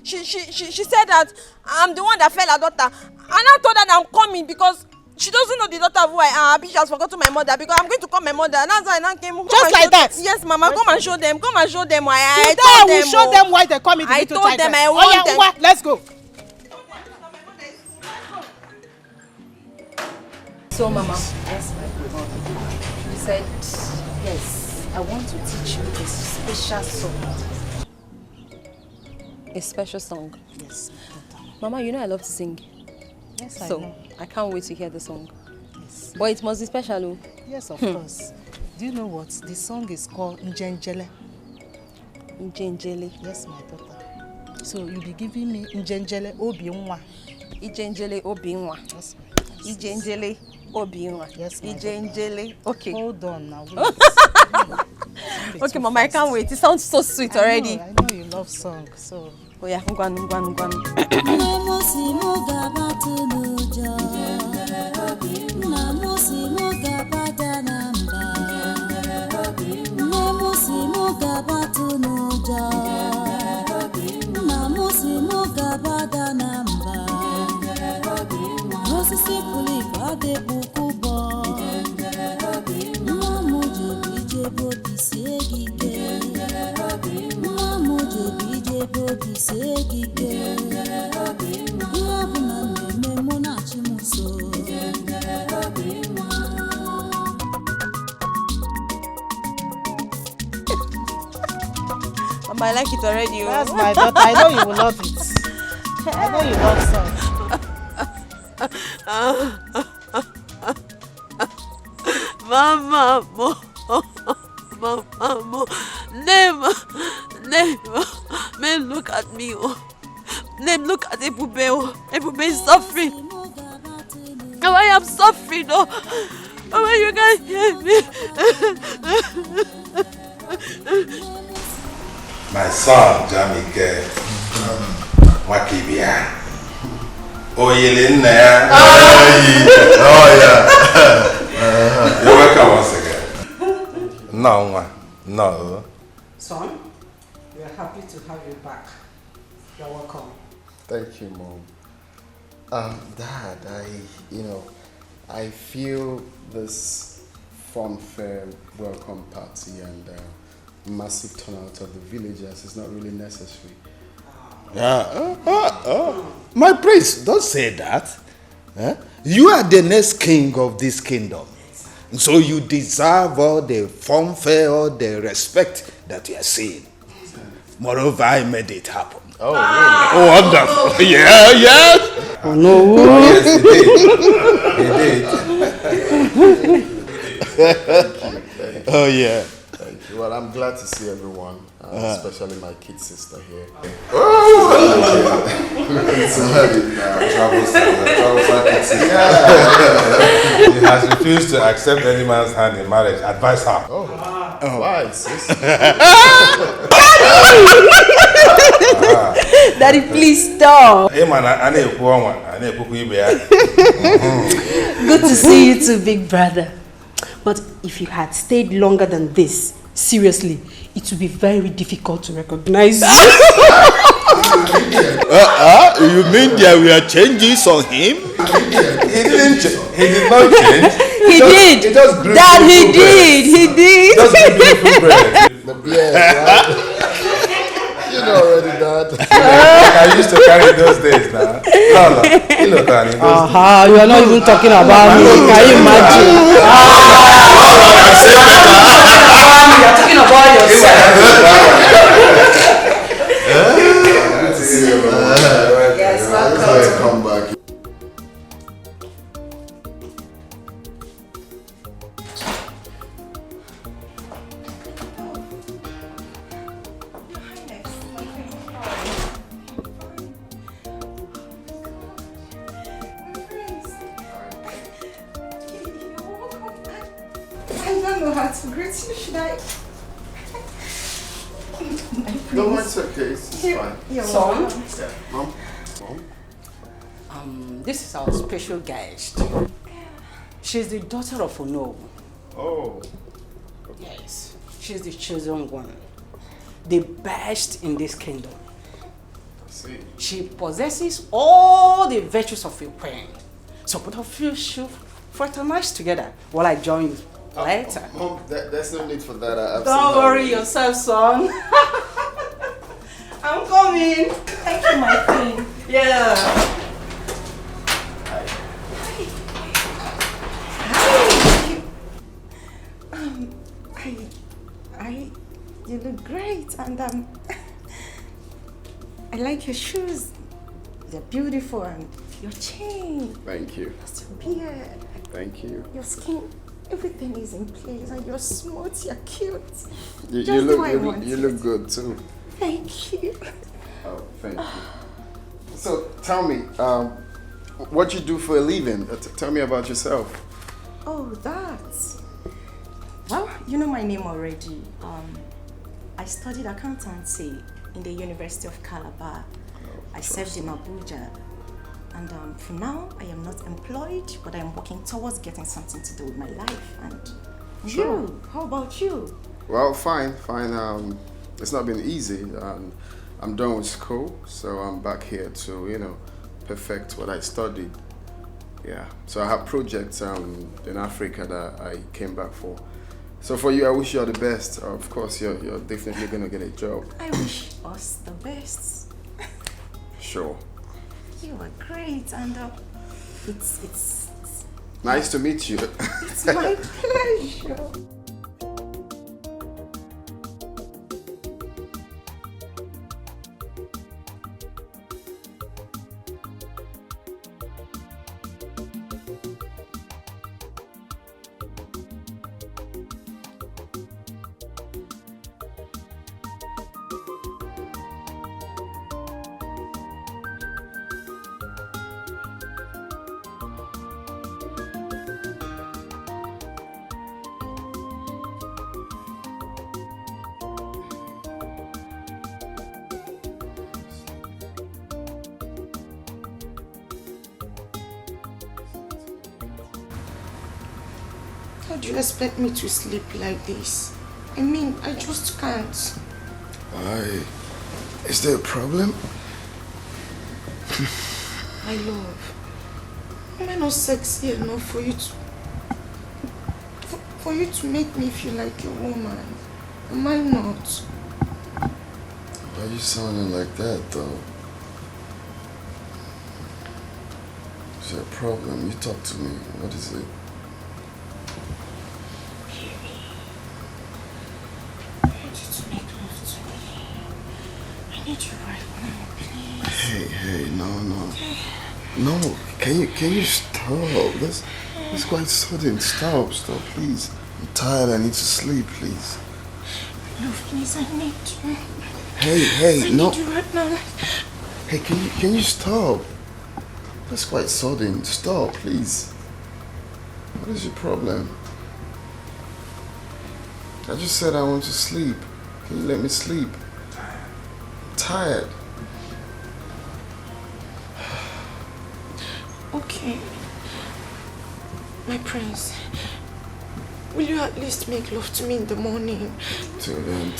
She said that I'm the one that fell her daughter. And I told her that I'm coming because she doesn't know the daughter of who I am. She has forgotten my mother because I'm going to call my mother. And that's why I came. Just like that? Yes, Mama. Come and show them. Come and show them why I told them. Show them why they come into I told them I want them. Let's go. So, Mama, yes, my God. You said, yes, I want to teach you a special song. A special song? Yes. Mama, you know I love to sing. Yes, I know. I can't wait to hear the song. Yes. But it must be special. Yes, of course. Do you know what? The song is called Njenjele. Njenjele? Yes, my daughter. So you'll be giving me Njenjele Obiunwa. Njenjele Obiunwa. Yes, Njenjele Obiunwa. Yes, Njenjele. Okay. Hold on now. Okay, Mama, I can't wait. It sounds so sweet already. I know you love songs, so. Oh yeah, ngwan. Mama, I like it already. That's my daughter. I know you will love it. I know you love songs. Mama, never, man, look at me. Name, look at Ebube. Ebube is suffering. Oh, I am suffering. Oh, you can't hear me. My son, Jamike, Wakibia. Oh, Yelena. Oh, yeah. You're welcome once again. No. Son, we are happy to have you back. You're welcome. Thank you, Mom. Dad, I feel this fanfare welcome party and massive turnout of the villagers is not really necessary. My prince, don't say that. You are the next king of this kingdom. So you deserve all the fanfare, all the respect that you are seeing. Moreover, I made it happen. Oh, really? Oh, wonderful. Yeah, yes. Oh, no. Oh, yes, he did. Oh, yeah. Thank you. Well, I'm glad to see everyone, especially my kid sister here. He has refused to accept any man's hand in marriage. Advise her. Why, sis? Daddy, please stop. Good to see you too, big brother. But if you had stayed longer than this, seriously, it would be very difficult to recognize you. You mean there were changes on him? He didn't change. He did not change. He did. Dad, he did. He did. Just beautiful bread. The beard, right? You know already, Dad. I used to carry those days now. No. You know, Danny. You are not even talking about me. Can you imagine? You are talking about yourself. Yes, welcome back. I don't know how to greet you. Should I? No, it's okay. It's fine. You're Son? welcome. Mom? This is our special guest. She's the daughter of Ono. Oh. Yes, she's the chosen one. The best in this kingdom. See. She possesses all the virtues of a queen. So both of you should fraternize together while I join you later. Mom, there's no need for that. Don't worry yourself, son. I'm coming. Thank you, my queen. Yeah. You look great, and I like your shoes. They're beautiful, and your chain. Thank you. Your beard. Thank you. Your skin. Everything is in place, and you're smooth. You're cute. You Just the way I look want you it. look good too. Thank you. Oh, thank you. So tell me, what you do for a living? Tell me about yourself. Oh, that. Well, you know my name already. I studied accountancy in the University of Calabar. I served in Abuja. And for now, I am not employed, but I'm working towards getting something to do with my life. And Sure. you, how about you? Well, fine. It's not been easy. I'm done with school, so I'm back here to, perfect what I studied. Yeah. So I have projects in Africa that I came back for. So for you, I wish you all the best. Of course, you're definitely gonna get a job. I wish us the best. Sure. You are great, and it's Nice to meet you. it's my pleasure. How do you expect me to sleep like this? I mean, I just can't. Why? Is there a problem? My love, am I not sexy enough for you to... For you to make me feel like a woman? Am I not? Why are you sounding like that, though? Is there a problem? You talk to me. What is it? Hey, no. No, can you stop? That's quite sudden. Stop, please. I'm tired, I need to sleep, please. No, please, I need you. Hey, no. I need you right now. Hey, can you stop? That's quite sudden. Stop, please. What is your problem? I just said I want to sleep. Can you let me sleep? I'm tired. Okay. My prince, will you at least make love to me in the morning? Till then.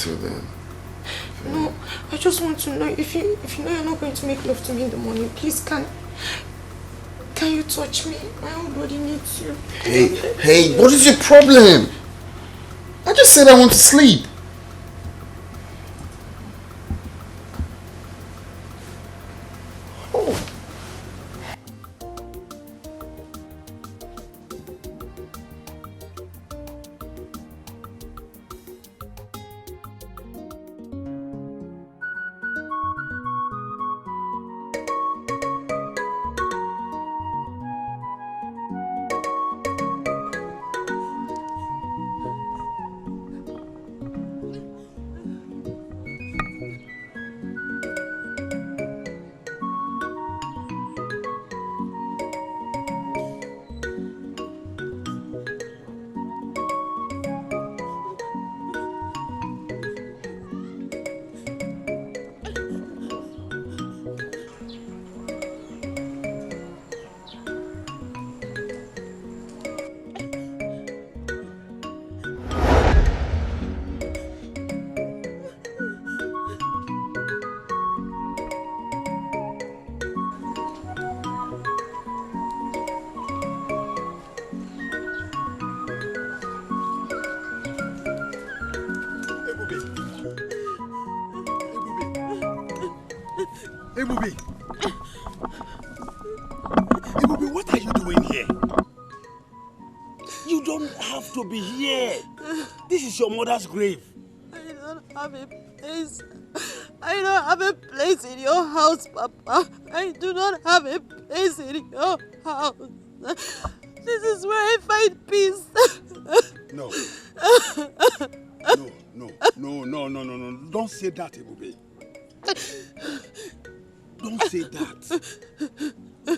No, I just want to know if you know you're not going to make love to me in the morning, please can you touch me? My whole body needs you. Hey, what is your problem? I just said I want to sleep. Ebubi! Ebubi, what are you doing here? You don't have to be here. This is your mother's grave. I don't have a place. I don't have a place in your house, Papa. I do not have a place in your house. This is where I find peace. No. No. Don't say that, Ebubi. Don't say that.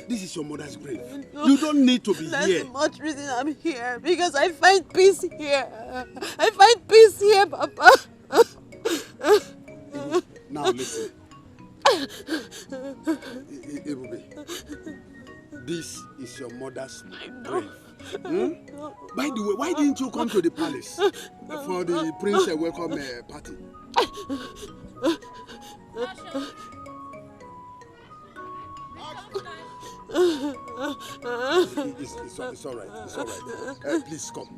This is your mother's grave. No, you don't need to be that's here. That's much reason I'm here. Because I find peace here. I find peace here, Papa. Now listen. Ebubi, this is your mother's grave. By the way, why didn't you come to the palace for the prince welcome party? It's all right. It's all right. Please come.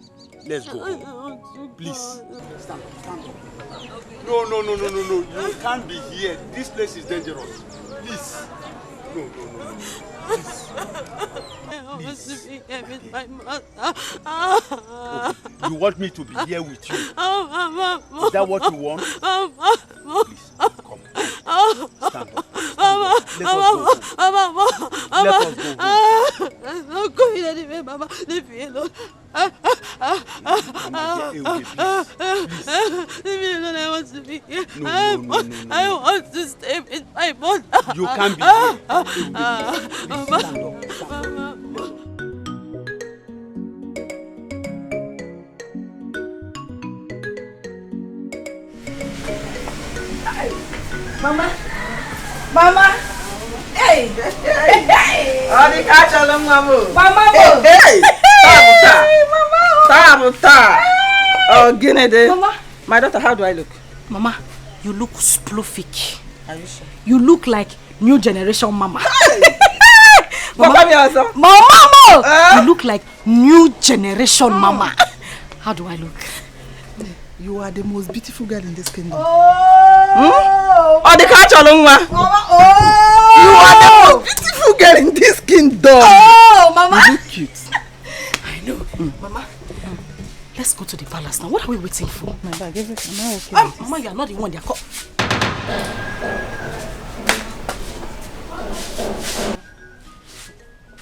Let's go home. Please. Stand up. No. You can't be here. This place is dangerous. Please. No. Please. I want to be here with my mother. Okay. You want me to be here with you? Mama. Is that what you want? Mama. Please, come. Stand up. Let us go home. I'm not going anywhere, Mama. Leave me alone. Leave me alone. I want to be here. I want to stay with my mother. You can't be here. Mama. Mama. Hey. Oh, the catch all of Mama. Hey. Tabuta. Oh, Guinea. Mama. My daughter, how do I look? Mama, you look splofik. Are you sure? You look like new generation mama. Mama, you look like new generation mama. How do I look? You are the most beautiful girl in this kingdom. Oh, the catch all of You are the most beautiful girl in this kingdom. Oh, Mama. You look cute. I know. Mama, let's go to the palace now. What are we waiting for? My bag, everything. Am I okay? Mama, you are not the one they are called.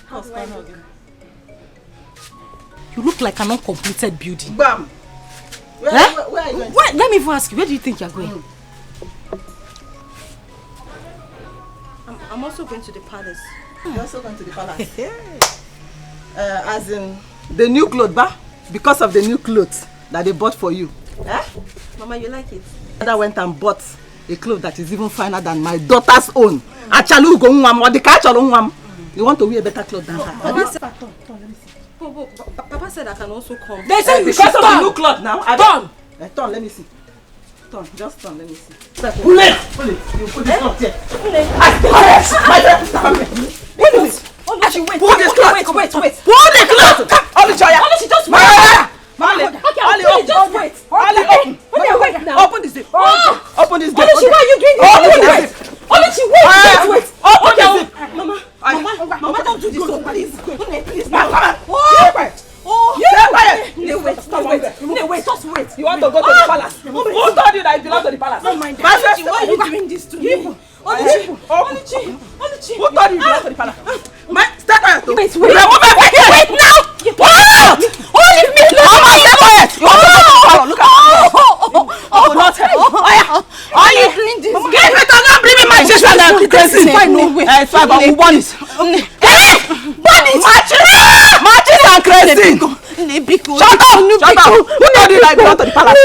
How's Pano again? You look like an uncompleted building. Bam! Where are you going? Let me even ask you, where do you think you are going? I'm also going to the palace. You're also going to the palace? As in, the new clothes, ba? Because of the new clothes that they bought for you. Eh? Mama, you like it? Mother went and bought a cloth that is even finer than my daughter's own. Achalu go nwam, or the catch nwam. You want to wear a better cloth than her. Papa said I can also come. They said because of the new cloth now. Turn! Turn, let me see. Turn, just turn, let me see. Pull it! You put this cloth here. Wait a minute. Wait. Pull this cloth. Wait. Pull the cloth. Only just wait. Only just wait. Open this gate. Open this gate. Why are you doing this? Open this gate. Wait. Open this gate. Mama, don't do this. Please. Wait, just wait. You want to go to the palace? Who told you that you belong to the palace? Don't mind that. Why are you doing this to me? Oluchi. Who told you you belong to the palace? Stay quiet. Wait. Wait now. What? Leave me alone. Stay quiet. You want to go to the palace? Look at you. Are you doing this? Get me to not bring me my children. It's fine, no way. It's fine, but we want this. Matches and crazy. Shut up! Who told you that I belong to the palace?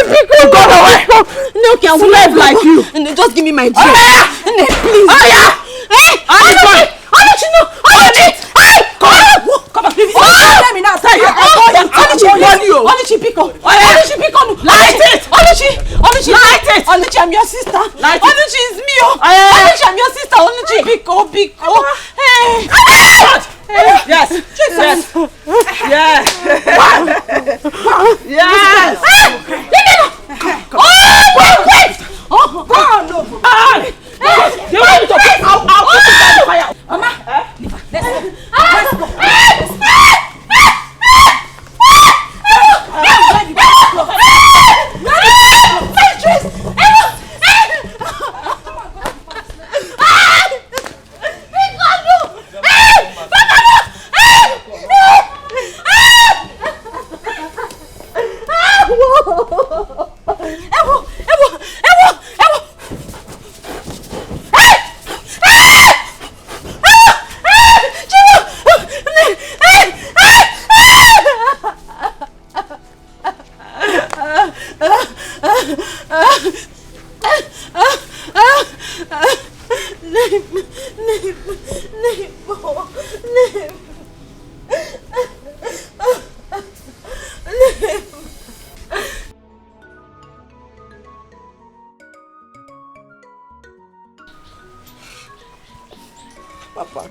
Go away! Slave like you! Just give me my dress. Please. Come on, please. Let me now. Light it! Oluchi, I'm your sister. Oluchi is me. Oluchi, I'm your sister. Oluchi, Biko. Hey. Yes. Wait! Papa,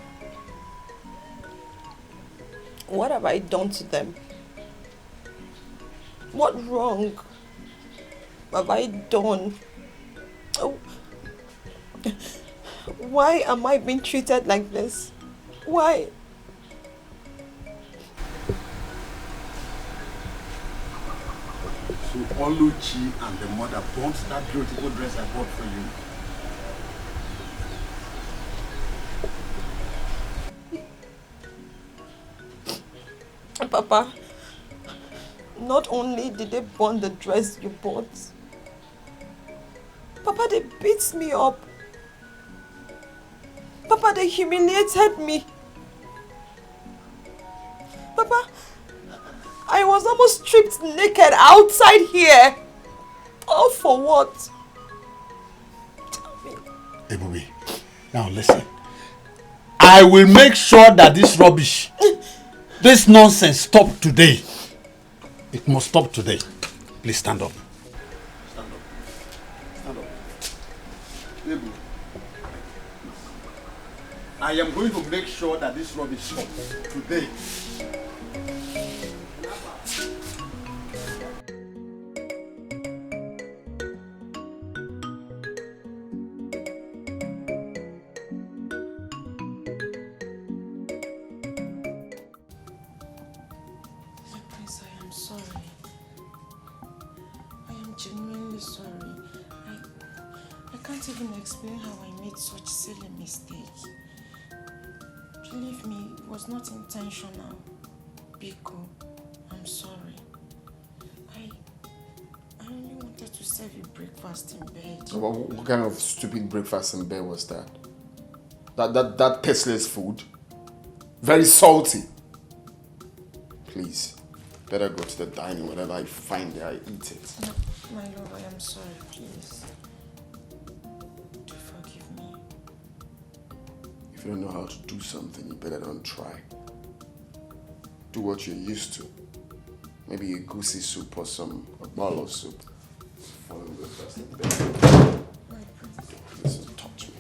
what have I done to them? What wrong have I done? Oh. Why am I being treated like this? Why? So Oluchi and the mother bought that beautiful dress I bought for you. Papa, not only did they burn the dress you bought, Papa, they beat me up. Papa, they humiliated me. Papa, I was almost stripped naked outside here. All for what? Ebube, now listen. I will make sure that this rubbish, this nonsense stop today. It must stop today. Please stand up. Stand up. Stand up. Ebube, I am going to make sure that this rubbish stops today. Explain how I made such silly mistake. Believe me, it was not intentional. Biko, I'm sorry. I only wanted to serve you breakfast in bed. What kind of stupid breakfast in bed was that? That tasteless food? Very salty. Please, better go to the dining. Whatever I find there, I eat it. No, my love, I am sorry, please. If you don't know how to do something, you better don't try. Do what you're used to. Maybe a goosey soup or some bottle soup. Follow the first in bed. Please don't touch me.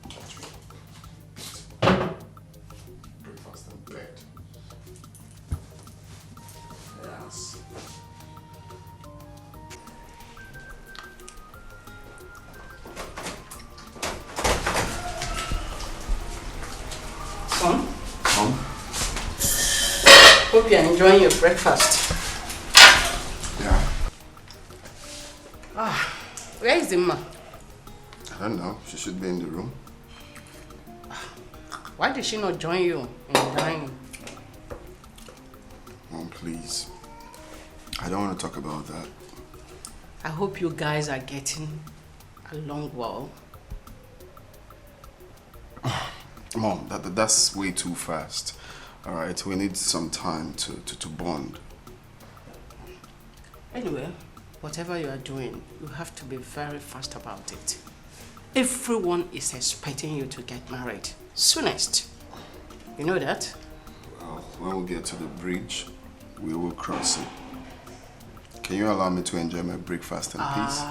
Don't touch me. Breakfast in bed. Yes. Son? Hope you're enjoying your breakfast. Yeah. Where is the ma? I don't know. She should be in the room. Why did she not join you in the dining? Mom, please. I don't want to talk about that. I hope you guys are getting along well. Mom, that's way too fast. All right, we need some time to bond. Anyway, whatever you are doing, you have to be very fast about it. Everyone is expecting you to get married soonest. You know that? Well, when we get to the bridge, we will cross it. Can you allow me to enjoy my breakfast in peace?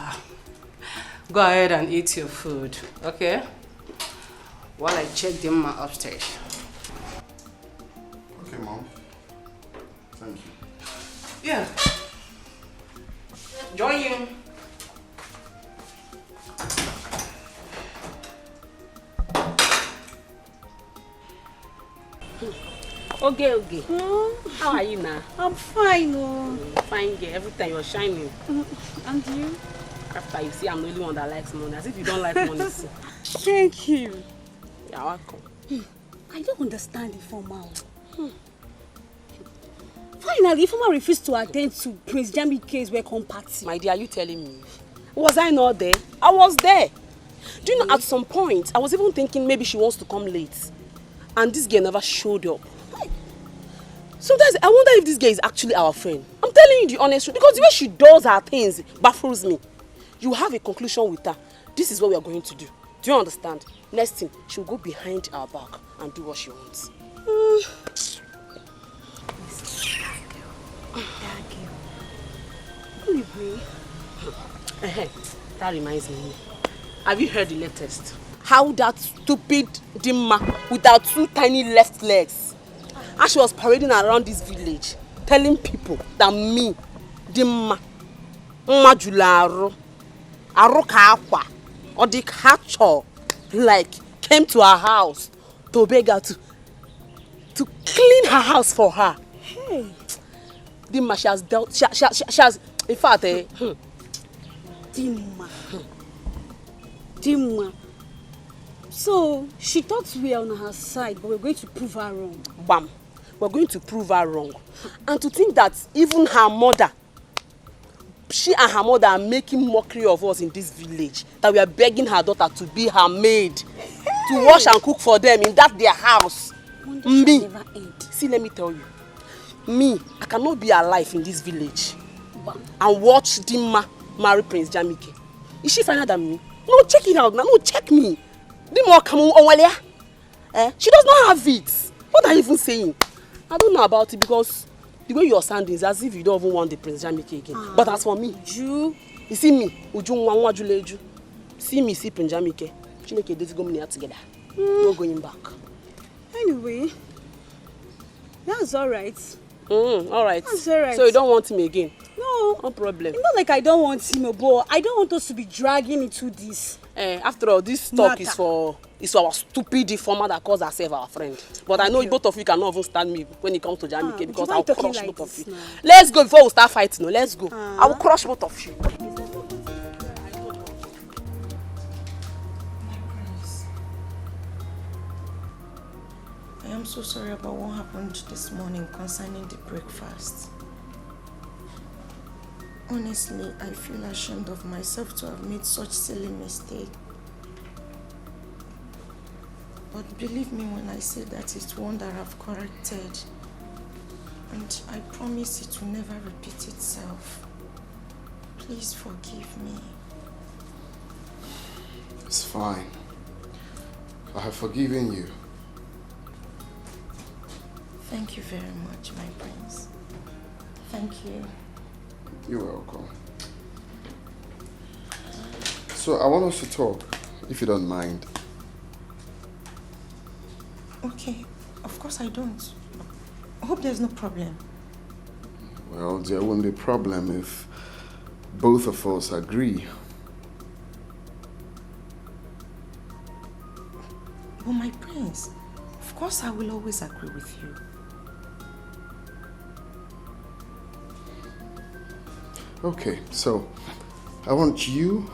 Go ahead and eat your food, okay? While I check the ma upstairs. Okay, Mom. Thank you. Yeah. Join you. Okay. How are you now? I'm fine. Oh. Fine girl. Every time you're shining. And you? After you see I'm the only one that likes money. As if you don't like money. Thank you. You're welcome. I don't understand the formal. Finally, Ifeoma refused to attend to Prince Jamike's welcome party. My dear, are you telling me? Was I not there? I was there. Do you know, at some point, I was even thinking maybe she wants to come late. And this girl never showed up. Sometimes I wonder if this girl is actually our friend. I'm telling you the honest truth. Because the way she does her things baffles me. You have a conclusion with her. This is what we are going to do. Do you understand? Next thing, she'll go behind our back and do what she wants. That girl, Anyway, that reminds me. Have you heard the latest? How that stupid Dimma with her 2 tiny left legs, and she was parading around this village, telling people that me, Dimma, Mmajularo, Arokakwa, or the catcher, like, came to her house to beg her to clean her house for her. Hey. Dimma, she has dealt, she has, in fact, Dimma. Dimma. So, she thought we were on her side, but we're going to prove her wrong. Bam. We're going to prove her wrong. And to think that even her mother, she and her mother are making mockery of us in this village, that we are begging her daughter to be her maid, to wash and cook for them in that their house. Me, see, let me tell you, me, I cannot be alive in this village and watch Dimma marry Prince Jamike. Is she finer than me? No, check it out now. No, check me. Dimma come on, she does not have it. What are you even saying? I don't know about it because the way you're sounding is as if you don't even want the Prince Jamike again. But as for me, you see me, Uju, see me, see Prince Jamike. Chineke, let's go together. No going back. Anyway, that's alright. Alright. That's alright. So you don't want him again? No. No problem. It's not like I don't want him, but I don't want us to be dragging into this. After all, this talk is for our stupid deformer that calls herself our friend. But I know both of you cannot even stand me when it comes to Jamike because I'll crush like both of you. Let's go before we start fighting. No, let's go. I will crush both of you. I am so sorry about what happened this morning concerning the breakfast. Honestly, I feel ashamed of myself to have made such silly mistake. But believe me when I say that it's one that I've corrected. And I promise it will never repeat itself. Please forgive me. It's fine. I have forgiven you. Thank you very much, my prince. Thank you. You're welcome. So I want us to talk, if you don't mind. Okay, of course I don't. I hope there's no problem. Well, there won't be a problem if both of us agree. But my prince, of course I will always agree with you. Okay, so I want you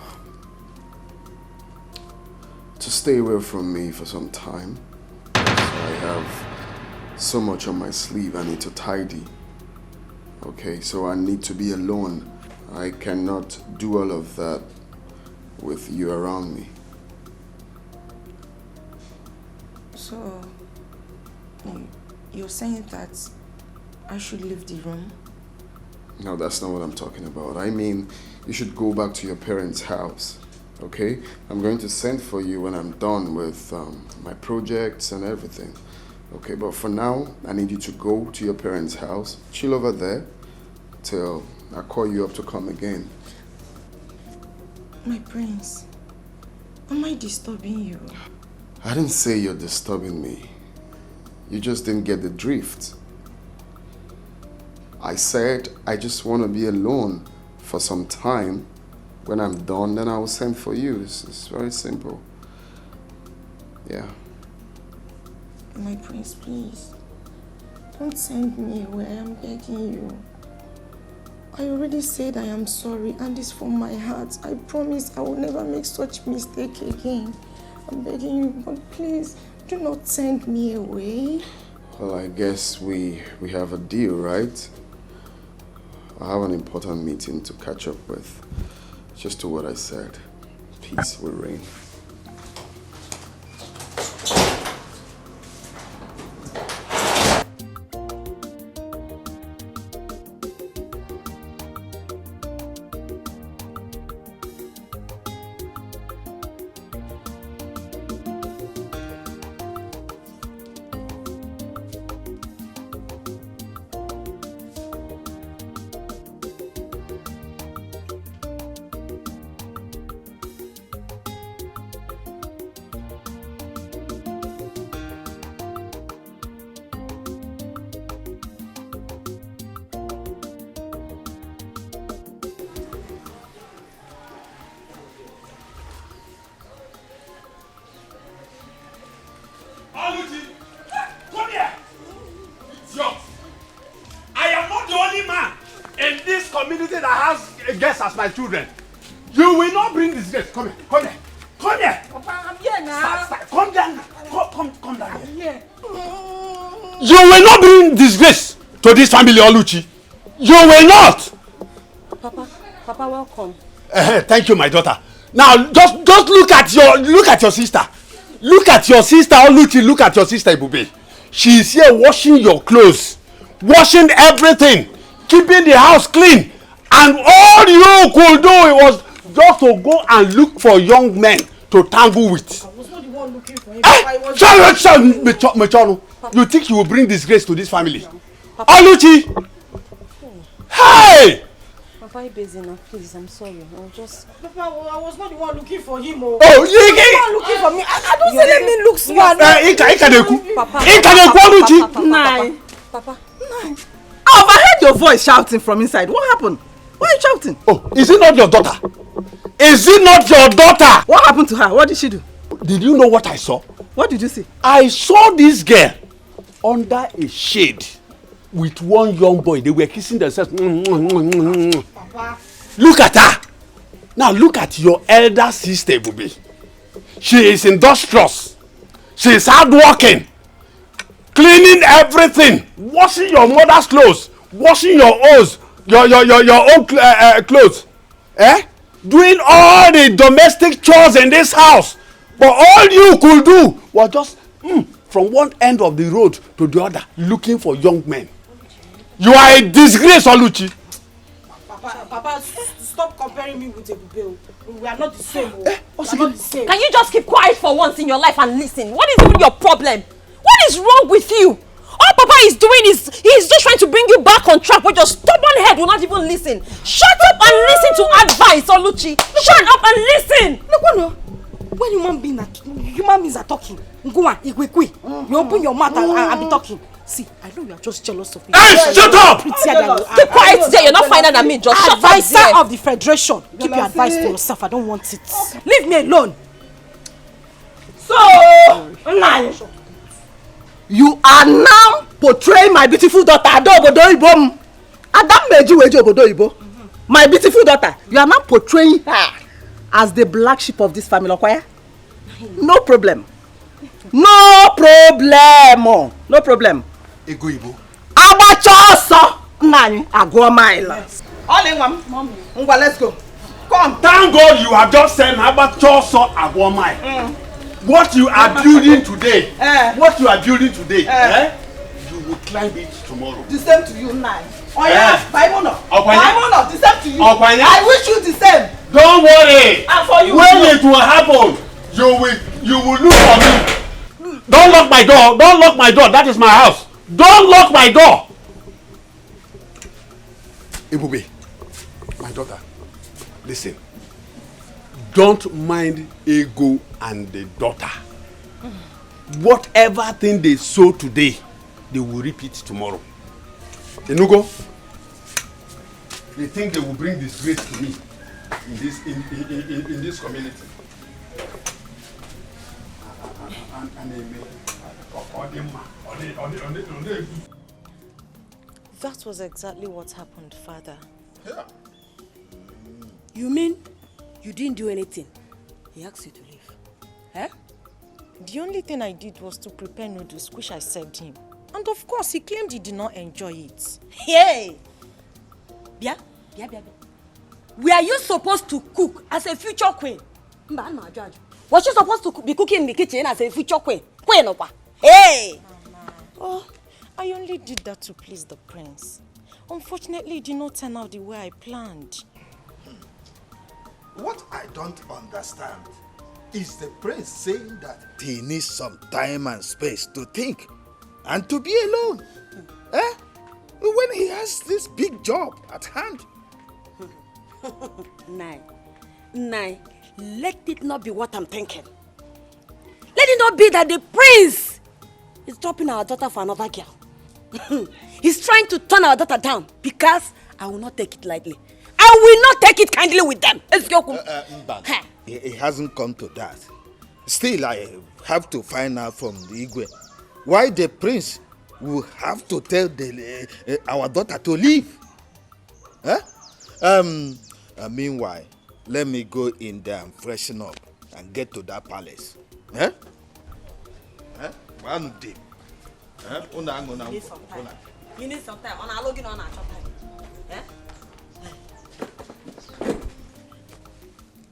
to stay away from me for some time. So I have so much on my sleeve I need to tidy. Okay, so I need to be alone. I cannot do all of that with you around me. So, you're saying that I should leave the room? No, that's not what I'm talking about. I mean, you should go back to your parents' house, okay? I'm going to send for you when I'm done with my projects and everything. Okay, but for now, I need you to go to your parents' house, chill over there, till I call you up to come again. My prince, am I disturbing you? I didn't say you're disturbing me. You just didn't get the drift. I said I just want to be alone for some time. When I'm done, then I will send for you. It's very simple. Yeah. My prince, please. Don't send me away. I am begging you. I already said I am sorry and it's from my heart. I promise I will never make such mistake again. I'm begging you, but please, do not send me away. Well, I guess we have a deal, right? I have an important meeting to catch up with. Just to what I said. Peace will reign. community that has guests as my children. You will not bring disgrace. Come here, come here, come here. Papa, I'm here now. Come down, come down here. You will not bring disgrace to this family, Oluchi. You will not. Papa, welcome. Thank you, my daughter. Now, just look at your sister. Look at your sister, Oluchi. Look at your sister, Ibube. She is here washing your clothes, washing everything, keeping the house clean, and all you could do was just to go and look for young men to tangle with. I was not the one looking for him. Mechonu. You think you will bring disgrace to this family? Oluchi! Hey! Papa, busy now, please. I'm sorry. I'll just. Papa, I was not the one looking for him. Oh, you the one looking for me. I don't say let me look smart. Papa. I overheard your voice shouting from inside. What happened? Why are you shouting? Oh, is it not your daughter? Is it not your daughter? What happened to her? What did she do? Did you know what I saw? What did you see? I saw this girl under a shade with one young boy. They were kissing themselves. Papa. Look at her. Now look at your elder sister, Bubi. She is industrious. She is hardworking. Cleaning everything. Washing your mother's clothes. Washing your own clothes. Doing all the domestic chores in this house. But all you could do was just from one end of the road to the other looking for young men. You are a disgrace, Oluchi. Papa, stop comparing me with Ebube. We are not the same. We are not the same. Can you just keep quiet for once in your life and listen? What is even your problem? What is wrong with you? All Papa is doing is he's just trying to bring you back on track, but your stubborn head will not even listen. Shut up and listen to advice, Oluchi. Shut up and listen. No. When human beings are talking, go on, you open your mouth and be talking. See, I know you are just jealous of me. Hey, shut up! Keep quiet there. You're not finer than me. Just shut up there. Advisor of the Federation. Keep your advice to yourself. I don't want it. Leave me alone. So, you are now portraying my beautiful daughter, my beautiful daughter. You are now portraying her as the black sheep of this family, okay? No problem. No problem. Ego Ibo. Abachoso nani agwomaila. All in one. Mommy. Ngwa, let's go. Come. Thank God you have just said Abachoso agwomai. What you are building today, you will climb it tomorrow. The same to you now. Oh yeah, Baimono, the same to you. I wish you the same. Don't worry. And for you. When it will happen, you will look for me. Don't lock my door. Don't lock my door. That is my house. Don't lock my door. Ibube, my daughter, listen. Don't mind Ego and the daughter. Whatever thing they sow today, they will reap it tomorrow. Enugo, they think they will bring disgrace to me in this community. That was exactly what happened, Father. Yeah. You mean you didn't do anything? He asked you to leave. Eh? The only thing I did was to prepare noodles, which I served him. And of course, he claimed he did not enjoy it. Hey! Bia. Were you supposed to cook as a future queen? Was you supposed to be cooking in the kitchen as a future queen? Hey! Oh, I only did that to please the prince. Unfortunately, it did not turn out the way I planned. What I don't understand is the prince saying that he needs some time and space to think and to be alone. When he has this big job at hand. Nai, let it not be what I'm thinking. Let it not be that the prince is dropping our daughter for another girl. He's trying to turn our daughter down because I will not take it lightly. I will not take it kindly with them. It hasn't come to that. Still, I have to find out from the Igwe why the prince will have to tell our daughter to leave. Meanwhile, let me go in there and freshen up and get to that palace. Eh? Eh? One day. Eh? You need some time. You need some time. On a login on a time. Eh?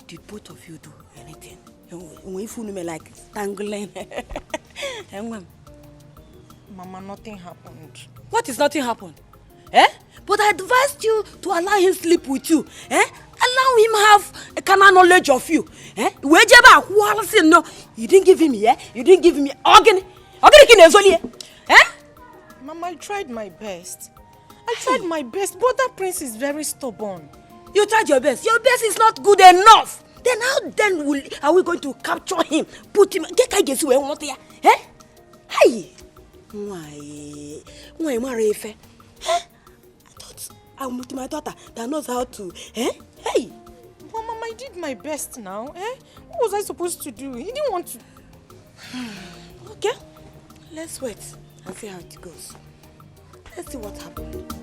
Did both of you do anything? When you fool me like tangling. Mama, nothing happened. What is nothing happened? Eh? But I advised you to allow him sleep with you. Eh? Allow him have a carnal knowledge of you. Eh? No, you didn't give him, yeah? You didn't give him organ. Eh? Mama, I tried my best. I tried my best, but that prince is very stubborn. You tried your best. Your best is not good enough. Then how are we going to capture him? Put him. Get I guess where we want here. Eh? Hey. Why Marife? Eh? I'm with my daughter that knows how to. Eh? Hey. Well, Mama, I did my best now. Eh? What was I supposed to do? He didn't want to. Okay. Let's wait and see how it goes. Let's see what happens.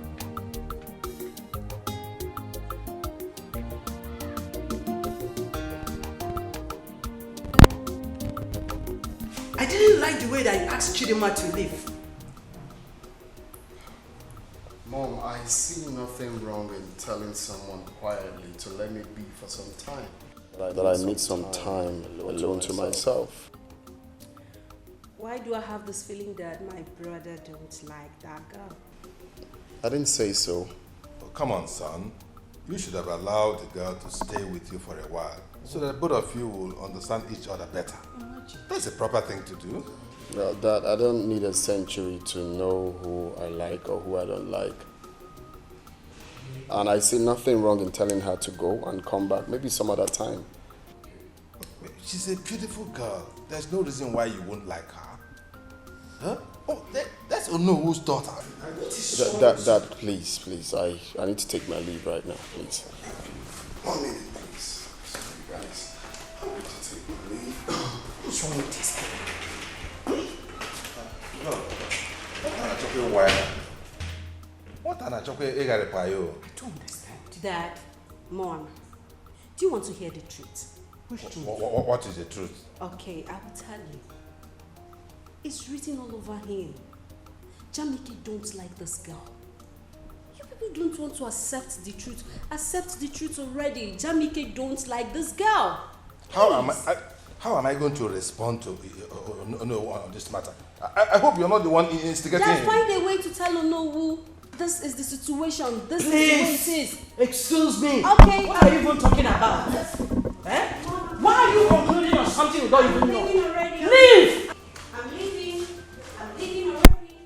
I didn't like the way that you asked Chidima to leave. Mom, I see nothing wrong in telling someone quietly to let me be for some time. That I need some time alone to myself. Why do I have this feeling that my brother don't like that girl? I didn't say so. Oh, come on, son. You should have allowed the girl to stay with you for a while so that both of you will understand each other better. That's a proper thing to do. Well, Dad, I don't need a century to know who I like or who I don't like. And I see nothing wrong in telling her to go and come back, maybe some other time. She's a beautiful girl. There's no reason why you won't like her. Huh? Oh, that's Onowo's daughter. Dad, please. I need to take my leave right now, please. 1 minute, please. Sorry, guys. I need to take my leave. What's wrong with this thing? What an achokwe egare payo. I don't understand. Dad, Mom, do you want to hear the truth? Which truth? What is the truth? Okay, I will tell you. It's written all over him. Jamike don't like this girl. You people don't want to accept the truth. Accept the truth already. Jamike don't like this girl. How am I going to respond to on this matter? I hope you're not the one instigating Dad, him. find a way to tell Onowu this is the situation. This is the way it is. Excuse me. Okay. What are you even talking about? Eh? Why are you concluding on something you don't even know? I'm leaving already. Leave! I'm leaving already.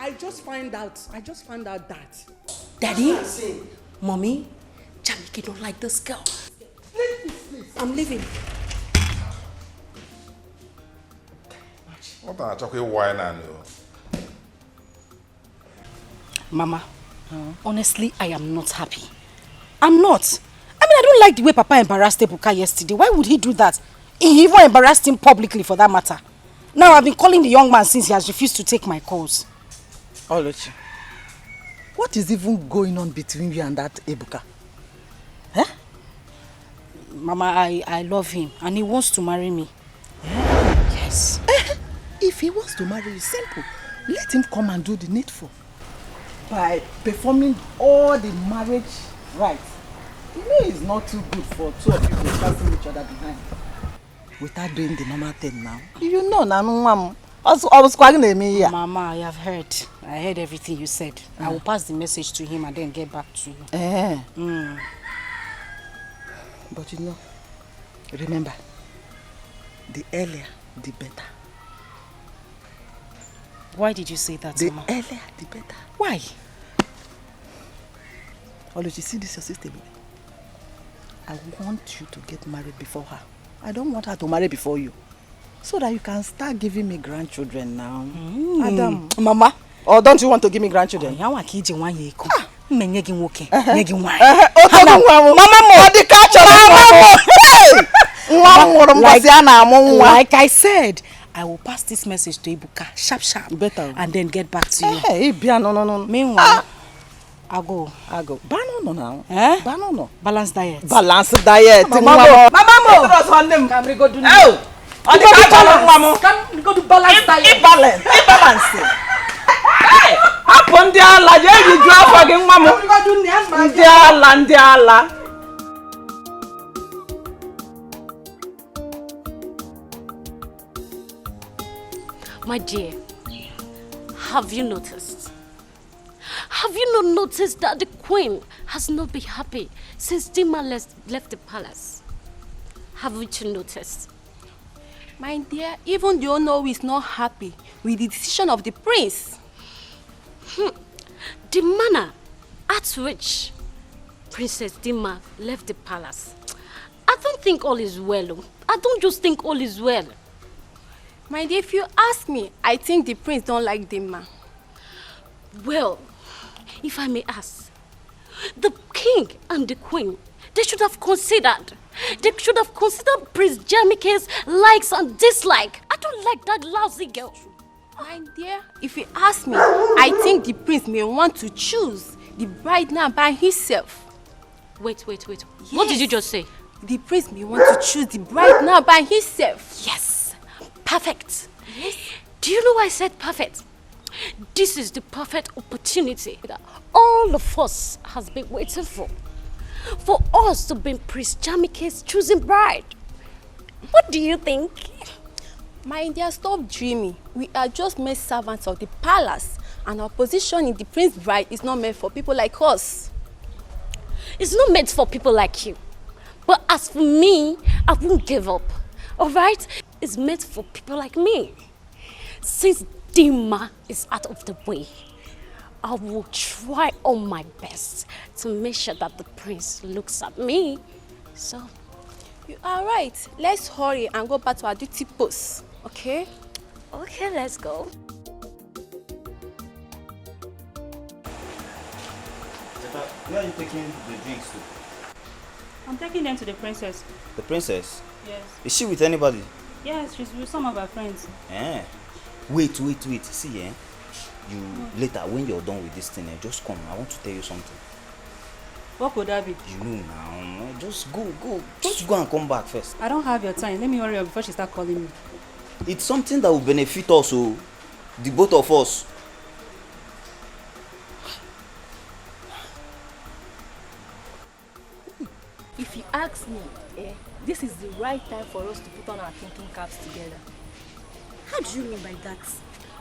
I just found out that. Daddy, Mommy, Jamike don't like this girl. I'm leaving. What an achokwe wine and you. Mama, honestly, I am not happy. I'm not. I mean, I don't like the way Papa embarrassed Ebuka yesterday. Why would he do that? He even embarrassed him publicly for that matter. Now I've been calling the young man since he has refused to take my calls. Oluchi, what is even going on between you and that Ebuka? Eh? Mama, I love him and he wants to marry me. Yes. If he wants to marry you, simple. Let him come and do the needful. By performing all the marriage rites. You know it's not too good for two of you to passing each other behind. Without doing the normal thing now. You know, I was calling me here. Mama, I have heard. I heard everything you said. I will pass the message to him and then get back to you. But you know, remember, the earlier, the better. Why did you say that, Mama? The earlier, the better. Why? Oluchi, see this your sister, baby. I want you to get married before her. I don't want her to marry before you. So that you can start giving me grandchildren now. Adam. Mama. Or don't you want to give me grandchildren? Mama, like I said, I will pass this message to Ibuka, sharp, better, and then get back to you. Hey, no. Meanwhile, I go. Banono now. Eh? Banono. Balance diet. Balance diet. Mama mo. Can we go do? Oh. Can we go do balance diet? Balance. Hey. Upon the Allah, you drop again, mama. Can we go do the Allah. My dear, have you noticed? Have you not noticed that the queen has not been happy since Dima left the palace? Haven't you noticed? My dear, even the owner is not happy with the decision of the prince. The manner at which Princess Dima left the palace, I don't think all is well. I don't just think all is well. My dear, if you ask me, I think the prince don't like Dima. Well, if I may ask, the king and the queen, they should have considered Prince Jamike's likes and dislikes. I don't like that lousy girl. My dear, if you ask me, I think the prince may want to choose the bride now by himself. Wait. Yes. What did you just say? The prince may want to choose the bride now by himself. Yes. Perfect. Yes. Do you know why I said perfect? This is the perfect opportunity that all of us has been waiting for us to be Prince Jamike's choosing bride. What do you think? My dear, stop dreaming. We are just mere servants of the palace, and our position in the prince's bride is not meant for people like us. It's not meant for people like you. But as for me, I won't give up. Alright? It's meant for people like me. Since Dima is out of the way, I will try all my best to make sure that the prince looks at me. So, you are right. Let's hurry and go back to our duty post, okay? Okay, let's go. Where are you taking the drinks to? I'm taking them to the princess. The princess? Yes. Is she with anybody? Yes, she's with some of her friends. Eh. Wait. See, you later, when you're done with this thing, just come. I want to tell you something. What could that be? You know now. Just go. Just go and come back first. I don't have your time. Let me hurry up before she starts calling me. It's something that will benefit us, the both of us. If you ask me, this is the right time for us to put on our thinking caps together. How do you mean by that?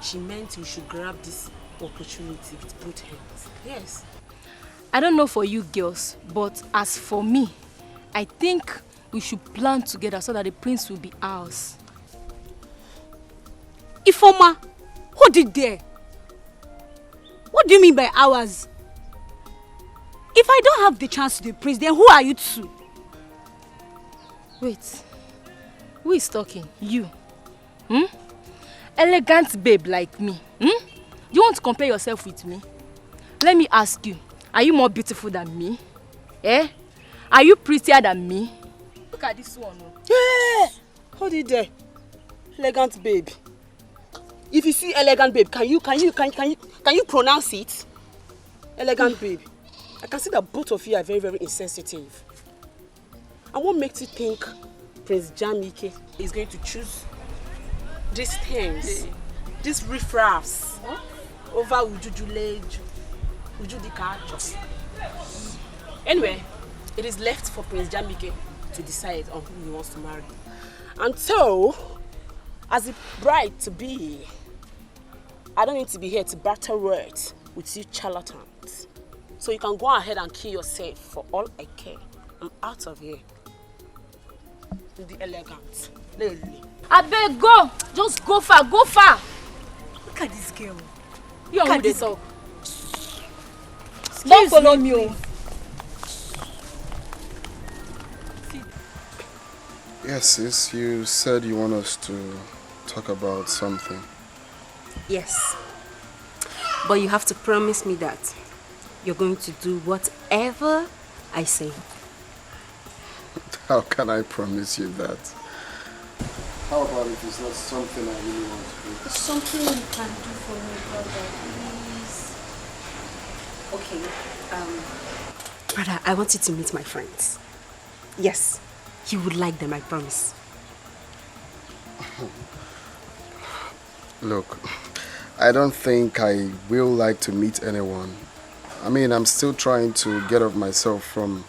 She meant you should grab this opportunity with both hands. Yes. I don't know for you girls, but as for me, I think we should plan together so that the prince will be ours. Ifoma, who did there? What do you mean by ours? If I don't have the chance to be prince, then who are you two? Wait, who is talking? You? Elegant babe like me. You want to compare yourself with me? Let me ask you, are you more beautiful than me? Are you prettier than me? Look at this one. Yeah. Hold it there. Elegant babe. If you see elegant babe, can you pronounce it? Elegant babe. I can see that both of you are very, very insensitive. And what makes you think Prince Jamike is going to choose these things, these riffraffs, over Dikeh? Anyway, it is left for Prince Jamike to decide on who he wants to marry. And so, as a bride to be, I don't need to be here to battle words with you charlatans. So you can go ahead and kill yourself for all I care. I'm out of here. The elegant. Lily. I beg, go. Just go far, go far. Look at this girl. You are who they talk. Don't follow me. Yes, sis, you said you want us to talk about something. Yes. But you have to promise me that you're going to do whatever I say. How can I promise you that? How about if it's not something I really want to do? It's something you can do for me, brother, please. Okay, brother, I want you to meet my friends. Yes, you would like them, I promise. Look, I don't think I will like to meet anyone. I mean, I'm still trying to get off myself from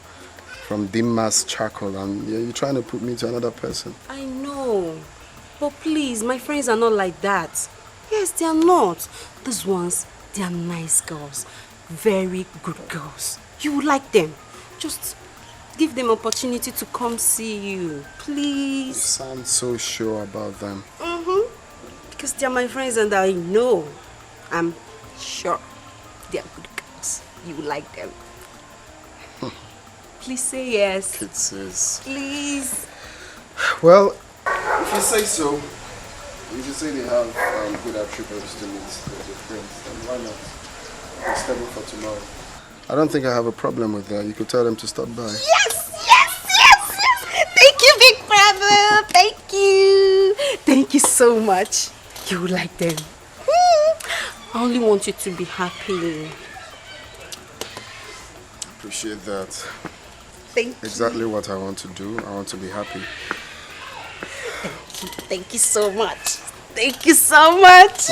Dimma's charcoal, and you're trying to put me to another person. I know, but please, my friends are not like that. Yes, they are not. These ones, they are nice girls. Very good girls. You would like them. Just give them opportunity to come see you, please. You sound so sure about them. Because they are my friends and I know. I'm sure they are good girls. You would like them. Please say yes. Kisses. Please. Well, if you say so, if you say they have good attributes to meet with your friends, then why not? It's scheduled for tomorrow. I don't think I have a problem with that. You could tell them to stop by. Yes! Thank you, big brother. Thank you. Thank you so much. You would like them. I only want you to be happy. Appreciate that. Thank you. Exactly what I want to do. I want to be happy. Thank you so much. Thank you so much.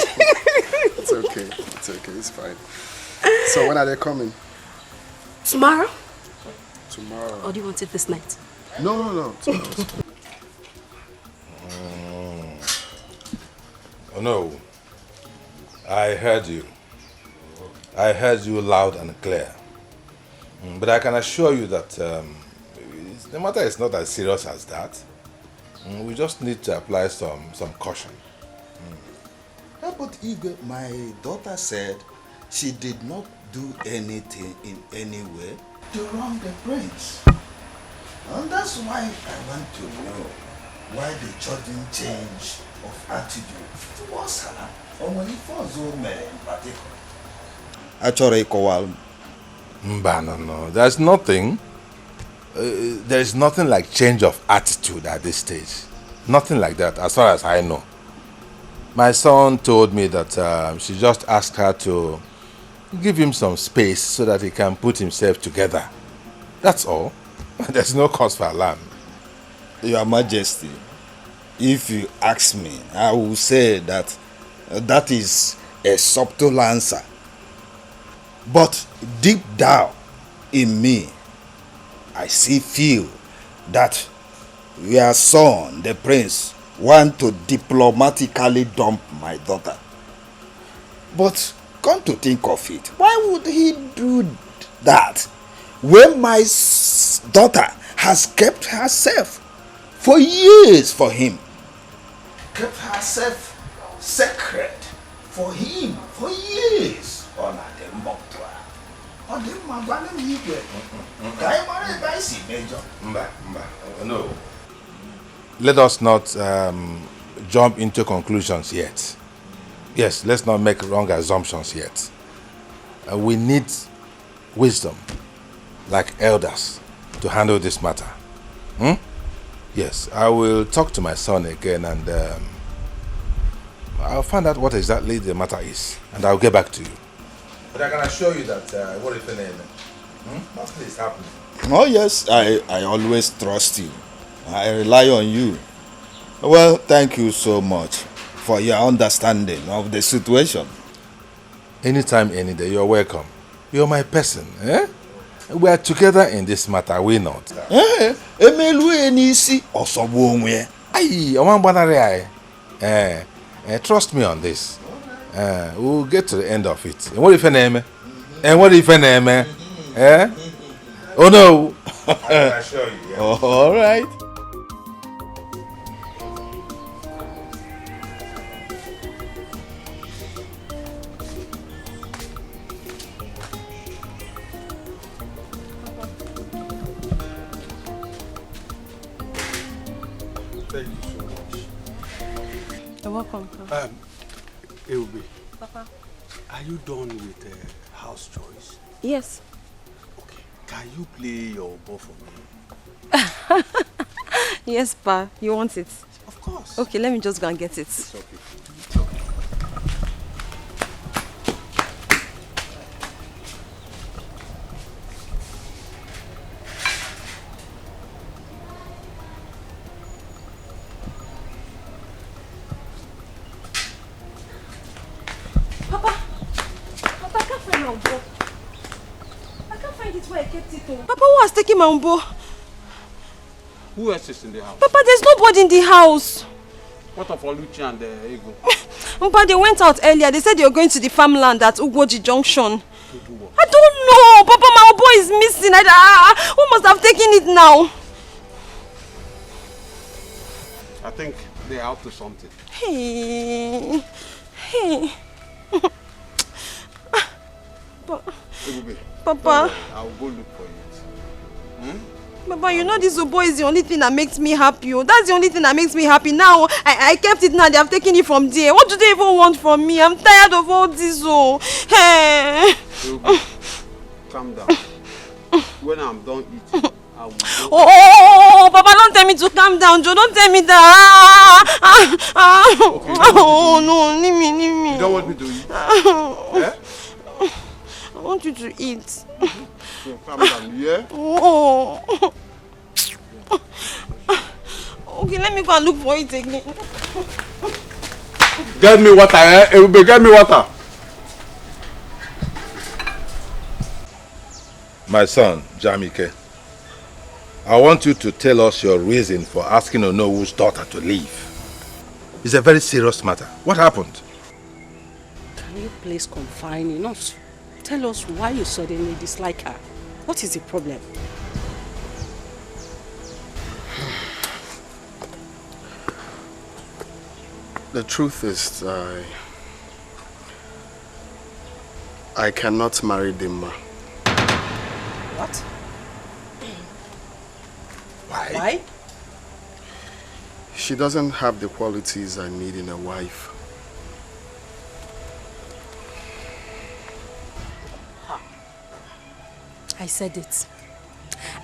It's okay. It's okay. It's fine. So when are they coming? Tomorrow? Tomorrow. Or do you want it this night? No. Tomorrow. Oh no. I heard you. I heard you loud and clear. But I can assure you that the matter is not as serious as that. We just need to apply some caution. But Igwe, my daughter said she did not do anything in any way to wrong the prince. And that's why I want to know why the sudden change of attitude towards her, or when it was women in particular. Actually, Kowal. No. There's nothing. There is nothing like change of attitude at this stage. Nothing like that, as far as I know. My son told me that she just asked her to give him some space so that he can put himself together. That's all. There's no cause for alarm. Your Majesty, if you ask me, I will say that that is a subtle answer. But deep down in me, I still feel that your son, the prince, want to diplomatically dump my daughter. But come to think of it, why would he do that when my daughter has kept herself for years for him? Kept herself sacred for him for years. No. Let us not jump into conclusions yet. Yes, let's not make wrong assumptions yet. We need wisdom, like elders, to handle this matter. Yes, I will talk to my son again and I'll find out what exactly the matter is and I'll get back to you. But I can assure you that what if nothing is happening. Oh yes, I always trust you. I rely on you. Well, thank you so much for your understanding of the situation. Anytime, any day, you're welcome. You're my person, eh? We are together in this matter, are we not? Trust me on this. We'll get to the end of it. And what if an name? And what if an name? Eh? Oh no! I can assure you. Yeah. All right. Thank you so much. You're welcome. Eube, Papa. are you done with house chores? Yes. Okay. Can you play your ball for me? Yes, Pa. You want it? Of course. Okay, let me just go and get it. It's okay. Papa, who has taken my umbo? Who else is in the house? Papa, there's nobody in the house. What of Oluchi and Ego? Papa, they went out earlier. They said they were going to the farmland at Ugwoji Junction. I don't know. Papa, my umbo is missing. Who must have taken it now? I think they're out to something. Hey. Papa. I'll go look for it. Papa, you know this Ubo is the only thing that makes me happy. That's the only thing that makes me happy. Now, I kept it now. They have taken it from there. What do they even want from me? I'm tired of all this. Hey. Calm down. When I'm done eating, I will go. Oh, Papa, don't tell me to calm down, Joe. Don't tell me that. Okay, oh, no. Leave me. You don't want me to eat? Yeah? I want you to eat. So calm down, yeah? Oh. Okay, let me go and look for it again. Get me water, eh? Ebube, get me water. My son, Jamike, I want you to tell us your reason for asking Onowu's daughter to leave. It's a very serious matter. What happened? Can you please confine enough? Tell us why you suddenly dislike her. What is the problem? The truth is, I cannot marry Dimma. What? Why? She doesn't have the qualities I need in a wife. I said it.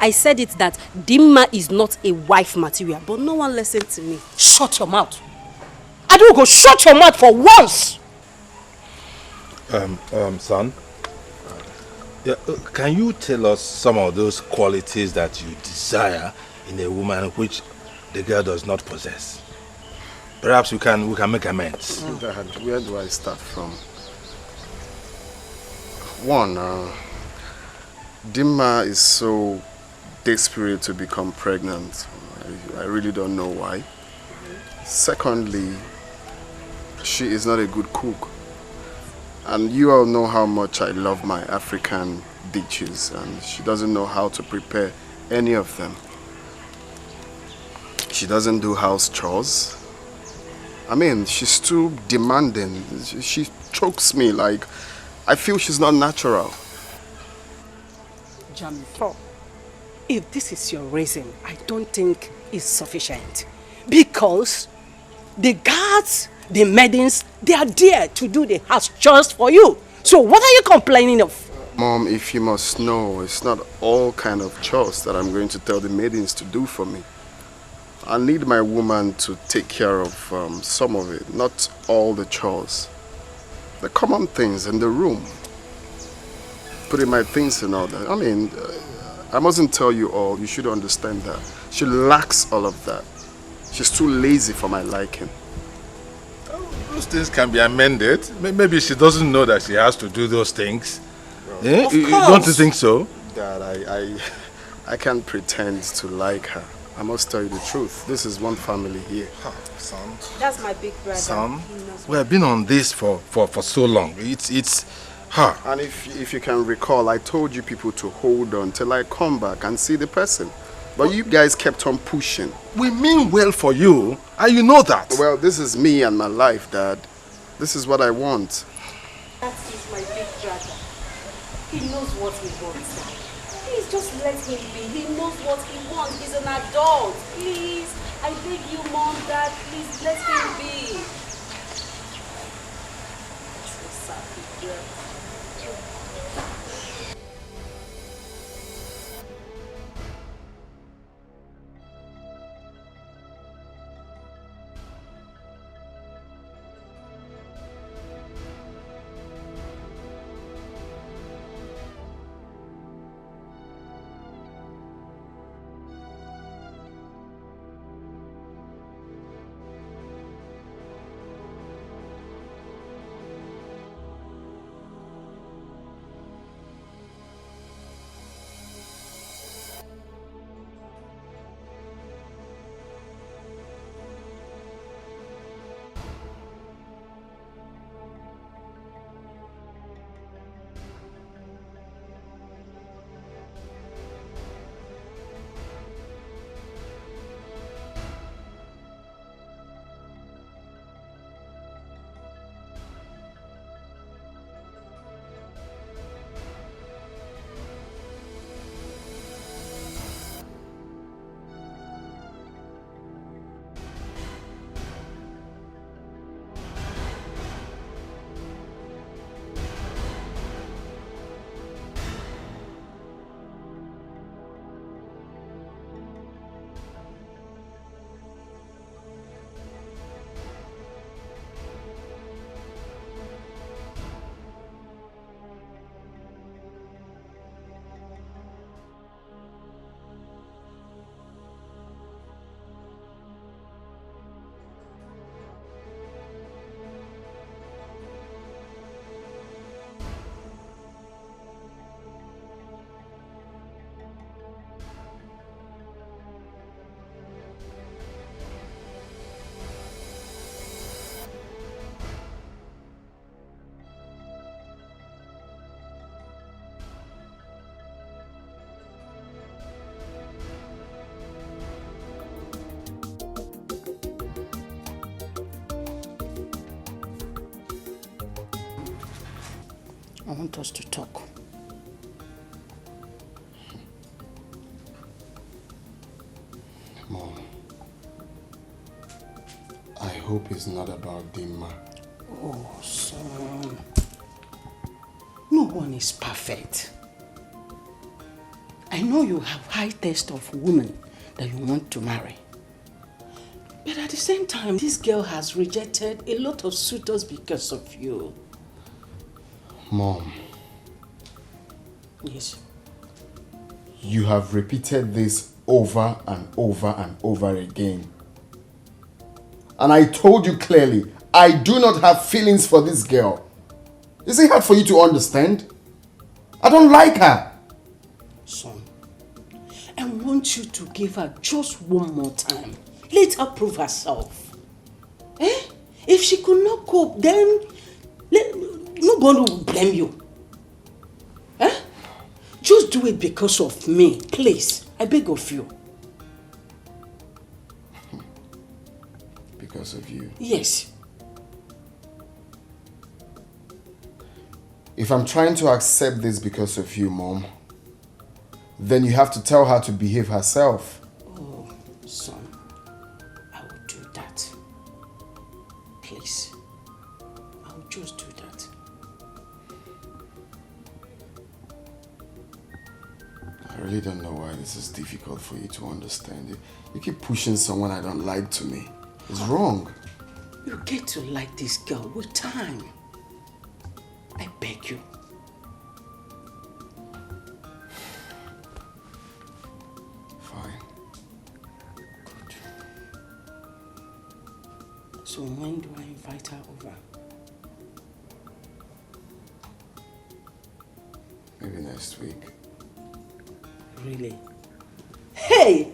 I said it that Dimma is not a wife material, but no one listened to me. Shut your mouth. Adugo, shut your mouth for once! Son, yeah, can you tell us some of those qualities that you desire in a woman which the girl does not possess? Perhaps we can make amends. Dad, where do I start from? One, Dimma is so desperate to become pregnant. I really don't know why. Secondly, she is not a good cook. And you all know how much I love my African dishes, and she doesn't know how to prepare any of them. She doesn't do house chores. I mean, she's too demanding. She chokes me like I feel she's not natural. Jamiko, if this is your reason, I don't think it's sufficient. Because the guards, the maidens, they are there to do the house chores for you. So what are you complaining of? Mom, if you must know, it's not all kind of chores that I'm going to tell the maidens to do for me. I need my woman to take care of some of it, not all the chores. The common things in the room. Putting my things in order. I mean, I mustn't tell you all, you should understand that. She lacks all of that. She's too lazy for my liking. Those things can be amended. Maybe she doesn't know that she has to do those things. Eh? Of course. Don't you think so? Dad, I can't pretend to like her. I must tell you the truth. This is one family here. Son. That's my big brother. Son, we have been on this for so long. It's her. And if you can recall, I told you people to hold on till I come back and see the person. But you guys kept on pushing. We mean well for you, and you know that. Well, this is me and my life, Dad. This is what I want. That is my big brother. He knows what he wants. Please just let him be. He knows what he wants. He's an adult. Please, I beg you, Mom, Dad, please let him be. So sad, yeah. I want us to talk. Mom, I hope it's not about Dimma. Oh, son. No one is perfect. I know you have high taste of women that you want to marry. But at the same time, this girl has rejected a lot of suitors because of you. Mom. Yes. You have repeated this over and over and over again. And I told you clearly, I do not have feelings for this girl. Is it hard for you to understand? I don't like her. Son, I want you to give her just one more time. Let her prove herself. Eh? If she could not cope, then nobody will blame you. Eh? Just do it because of me, please. I beg of you. Because of you? Yes. If I'm trying to accept this because of you, Mom, then you have to tell her to behave herself. Oh, son, I will do that. Please. I will just do that. I really don't know why this is difficult for you to understand. You keep pushing someone I don't like to me. It's wrong. You get to like this girl with time. I beg you. Fine. Good. So when do I invite her over? Maybe next week. Really? Hey!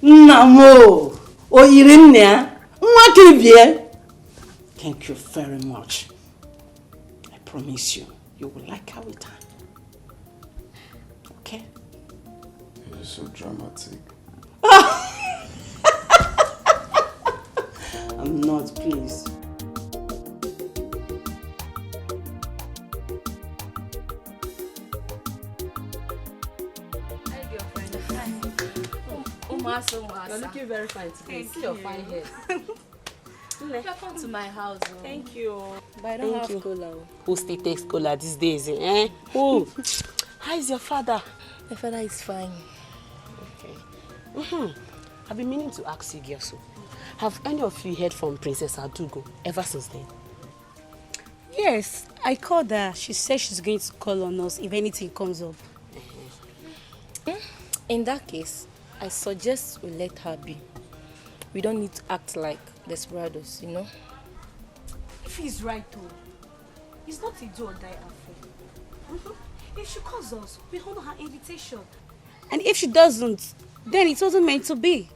Namo! Oyirinne! Mwakibie! Thank you very much. I promise you, you will like her with time. Okay? You're so dramatic. I'm not, please. You're looking very fine today. See your fine hair. Welcome to my house. Oh. Thank you. But I don't have cola. Who still takes cola these days? Eh? Who? How is your father? My father is fine. Okay. I've been meaning to ask you, Gyoso. Have any of you heard from Princess Adugo ever since then? Yes, I called her. She said she's going to call on us if anything comes up. In that case, I suggest we let her be. We don't need to act like desperados, you know? If he's right though, it's not a do or die affair. If she calls us, we honor her invitation. And if she doesn't, then it wasn't meant to be.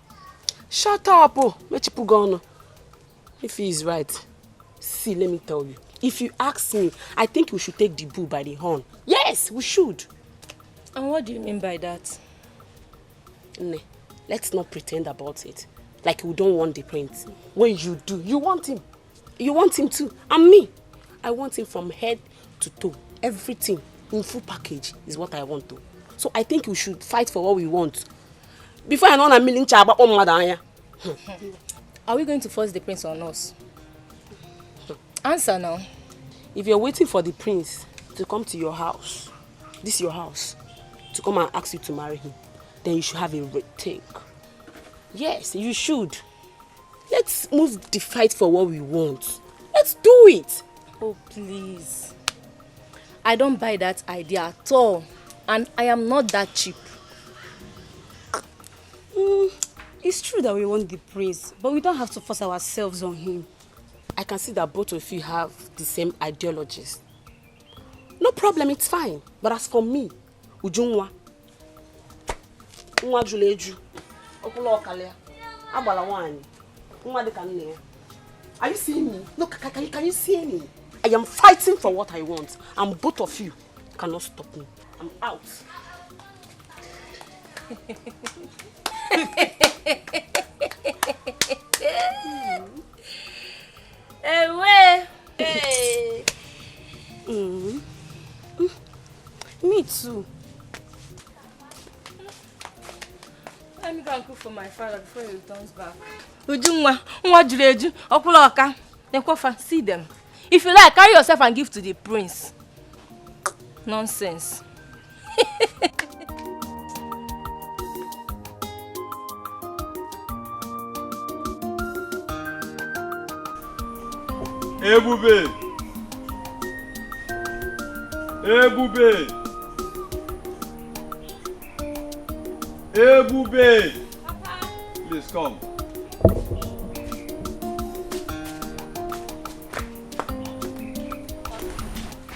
Shut up, oh. Mechipugono. If he is right, see, let me tell you. If you ask me, I think we should take the bull by the horn. Yes, we should. And what do you mean by that? Ne, let's not pretend about it. Like we don't want the prince. When you do, you want him. You want him too. And me, I want him from head to toe. Everything in full package is what I want to. So I think we should fight for what we want. Before I know I'm million chaba on madanya. Are we going to force the prince on us? Answer now. If you're waiting for the prince to come to your house, this is your house, to come and ask you to marry him, then you should have a rethink. Yes, you should. Let's move the fight for what we want. Let's do it. Oh, please. I don't buy that idea at all. And I am not that cheap. It's true that we want the prince, but we don't have to force ourselves on him. I can see that both of you have the same ideologies. No problem, it's fine. But as for me, Ujunwa, Nwa Juleju, Okulo Okalia, Abala Wani, Nwa Dekane. Are you seeing me? Look, can you see me? I am fighting for what I want, and both of you cannot stop me. I'm out. Hey. Me too. Let me go and cook for my father before he returns back. Ujunwa, nwa juleju, okula oka. Then kofa, see them. If you like, carry yourself and give to the prince. Nonsense. Ebube! Ebube! Ebube! Papa. Please come.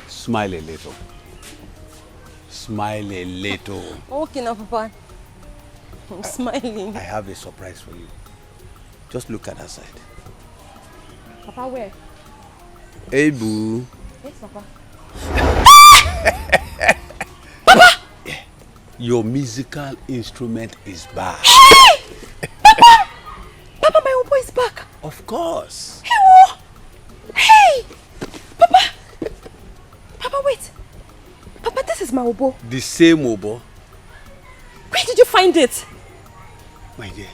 Smile a little. Smile a little. Okay now, Papa. I'm smiling. I have a surprise for you. Just look at that side. Papa, where? Hey, boo. Yes, Papa. Papa! Yeah. Your musical instrument is back. Hey! Papa! Papa, my obo is back. Of course. Hey! Papa! Papa, wait. Papa, this is my obo. The same obo. Where did you find it? My dear,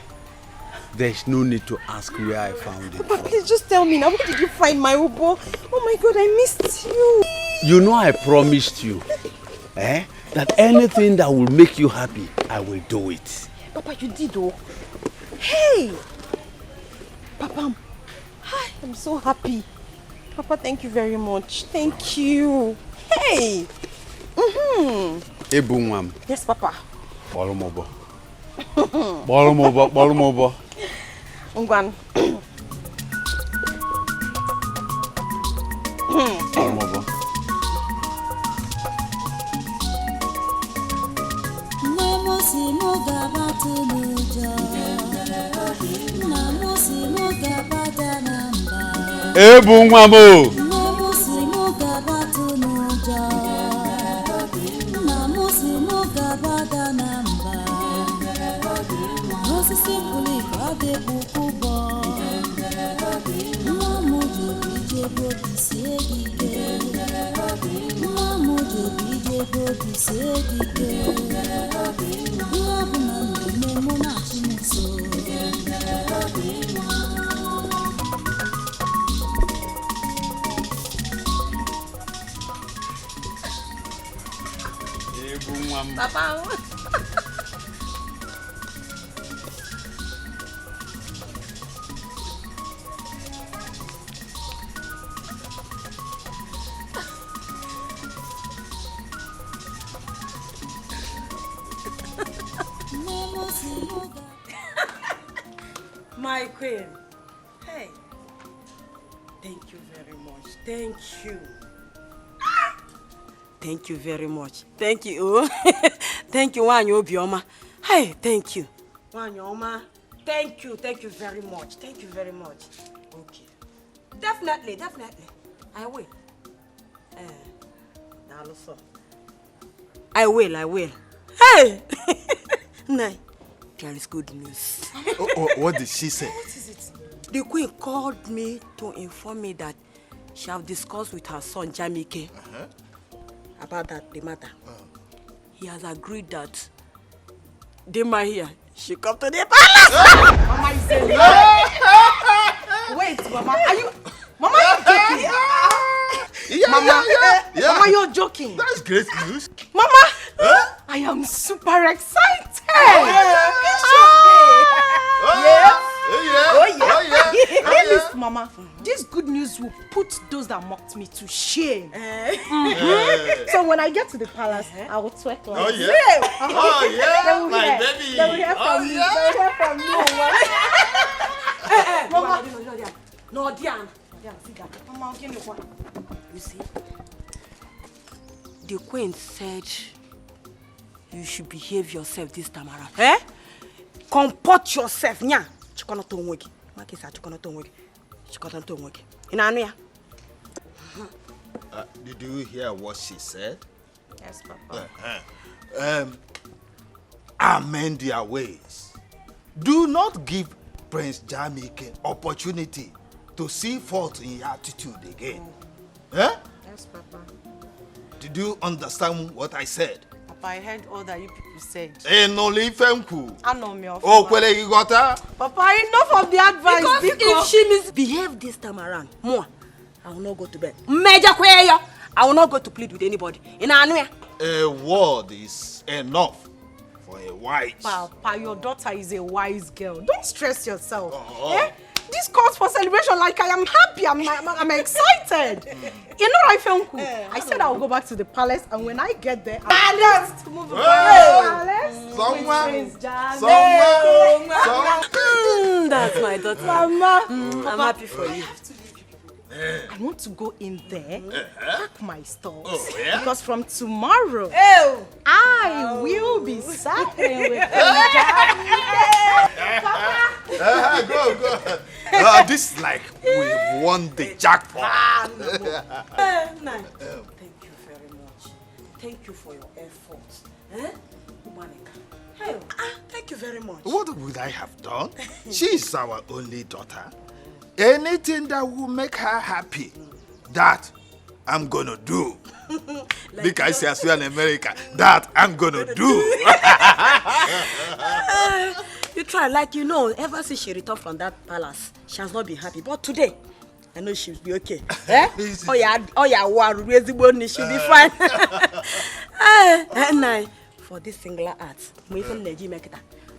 there's no need to ask where I found it. Papa, please just tell me now. Where did you find my obo? Oh my God, I missed you. You know I promised you, that anything that will make you happy, I will do it. Papa, you did, oh. Hey! Papa, hi, I'm so happy. Papa, thank you very much. Thank you. Hey! Ebu nwam. Yes, Papa. Bolomobo. Bolomobo, bolomobo. Ngwan. Bolomobo. Ebu nwam o. Papa. My queen. Hey. Thank you very much. Thank you. Thank you very much. Thank you. Thank you, Wanyo Bioma. Hey, thank you. Wanyoma. Thank you. Thank you very much. Thank you very much. Okay. Definitely. I will. I will. Hey! Nay, there is good news. What did she say? What is it? The queen called me to inform me that she have discussed with her son, Jamike, about the matter. He has agreed that Dima here, she come to the palace. Mama is saying wait, Mama, are you joking? Mama, you're joking. That's great news. Mama, I am super excited. Yes, Mama. This good news will put those that mocked me to shame. So when I get to the palace, I will twerk like They will hear from me. Mama. No, Diana. See that. Mama, give me one. You see, the queen said you should behave yourself this time around. Comport yourself, nya. Chikono to nwegi. Makisa chikono to nwegi. Chikono to nwegi. Inanu ya? Did you hear what she said? Yes, Papa. Amend their ways. Do not give Prince Jamike opportunity to see fault in your attitude again. Yes, Papa. Did you understand what I said? Papa, I heard all that you people said. Enoli Femku. I know me. Oh, Kwele, you got her? Papa, enough of the advice. Because if she misbehave this time around, more, I will not go to bed. Major Kweya, I will not go to plead with anybody. In Anwea. A word is enough for a wise. Papa, your daughter is a wise girl. Don't stress yourself. Eh? This calls for celebration. Like I am happy. I'm excited. You know, I felt cool. I said I will go back to the palace, and when I get there, I'll just move to the palace. That's my daughter. Mama, I'm happy for you. I want to go in there, pack my stores. Oh, yeah? Because from tomorrow, I will be suffering with Go. This is like we've won the jackpot. Thank you very much. Thank you for your efforts. Thank you very much. What would I have done? She is our only daughter. Anything that will make her happy, that I'm gonna do. Like I say, as well in America, that I'm gonna do. You try, like you know, ever since she returned from that palace, she has not been happy. But today, I know she'll be okay. Eh? She'll be fine. And for this singular art,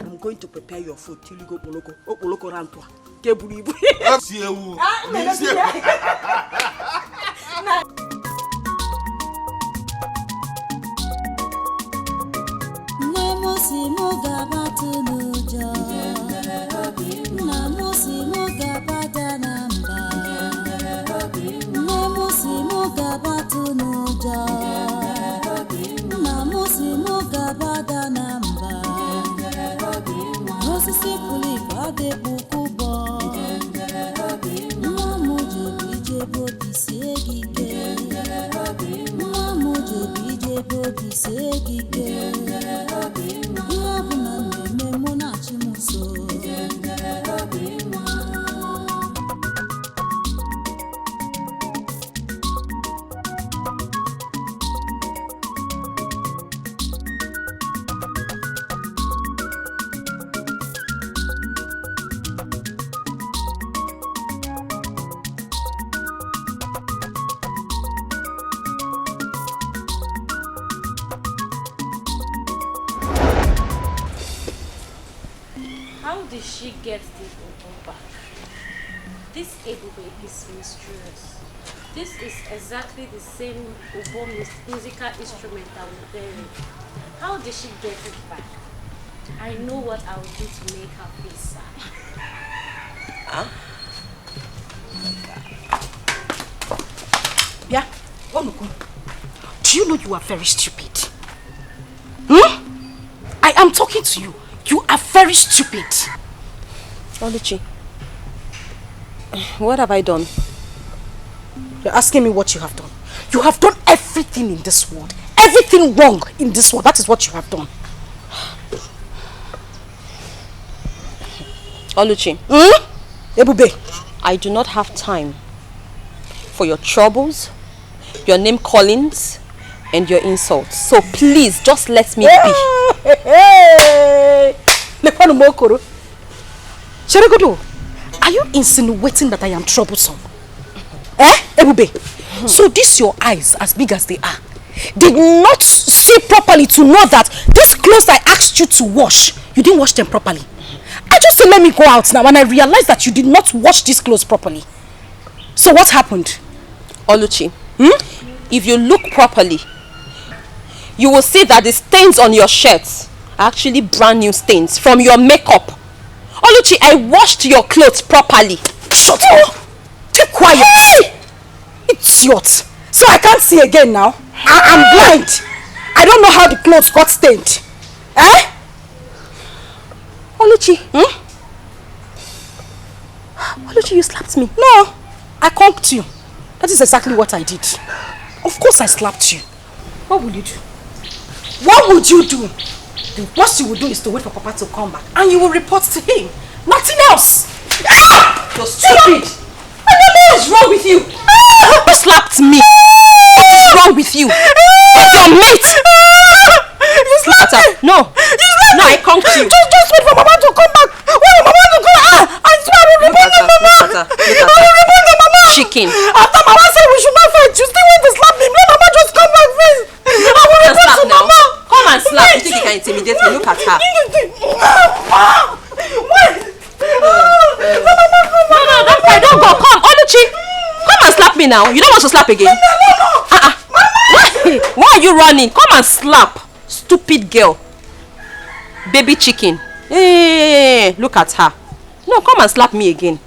I'm going to prepare your food till you go Poloko Rantua. How did she get this Obo back? This Ebube is mysterious. This is exactly the same Obo musical instrument that was buried. How did she get it back? I know what I will do to make her feel sad. Huh? Yeah? Do you know you are very stupid? I am talking to you. You are very stupid. Oluchi, what have I done? You're asking me what you have done. You have done everything in this world. Everything wrong in this world. That is what you have done. Oluchi. Ebube. I do not have time for your troubles, your name callings, and your insults. So please, just let me be. Cheregodo, are you insinuating that I am troublesome? Ebube? So these your eyes, as big as they are, did not see properly to know that these clothes I asked you to wash, you didn't wash them properly. I just said let me go out now and I realized that you did not wash these clothes properly. So what happened? Oluchi, if you look properly, you will see that the stains on your shirts are actually brand new stains from your makeup. Oluchi, I washed your clothes properly. Shut up! Keep quiet! Hey! Idiot! So I can't see again now? I'm blind! I don't know how the clothes got stained. Eh? Oluchi, Oluchi, you slapped me. No, I conked you. That is exactly what I did. Of course I slapped you. What will you do? What would you do? The worst you will do is to wait for Papa to come back and you will report to him. Nothing else. Ah! You're stupid. What is wrong with you? You slapped me. What is wrong with you? Where's your mate? You slapped me! No. You slapped me! No, I conked you. Just wait for Mama to come back. Wait for Mama to come back. I swear I will report the Mama. I will report the Mama. Chicken. After Mama said we should not fight, you still want to slap me. Let Mama just come back first. I will report to Mama. Come and slap. You think you can intimidate me? Look at her. Wait. No, don't cry. Don't go. Come, Oluchi. Come and slap me now. You don't want to slap again? No. Why are you running? Come and slap. Stupid girl. Baby chicken. Hey, look at her. No, come and slap me again.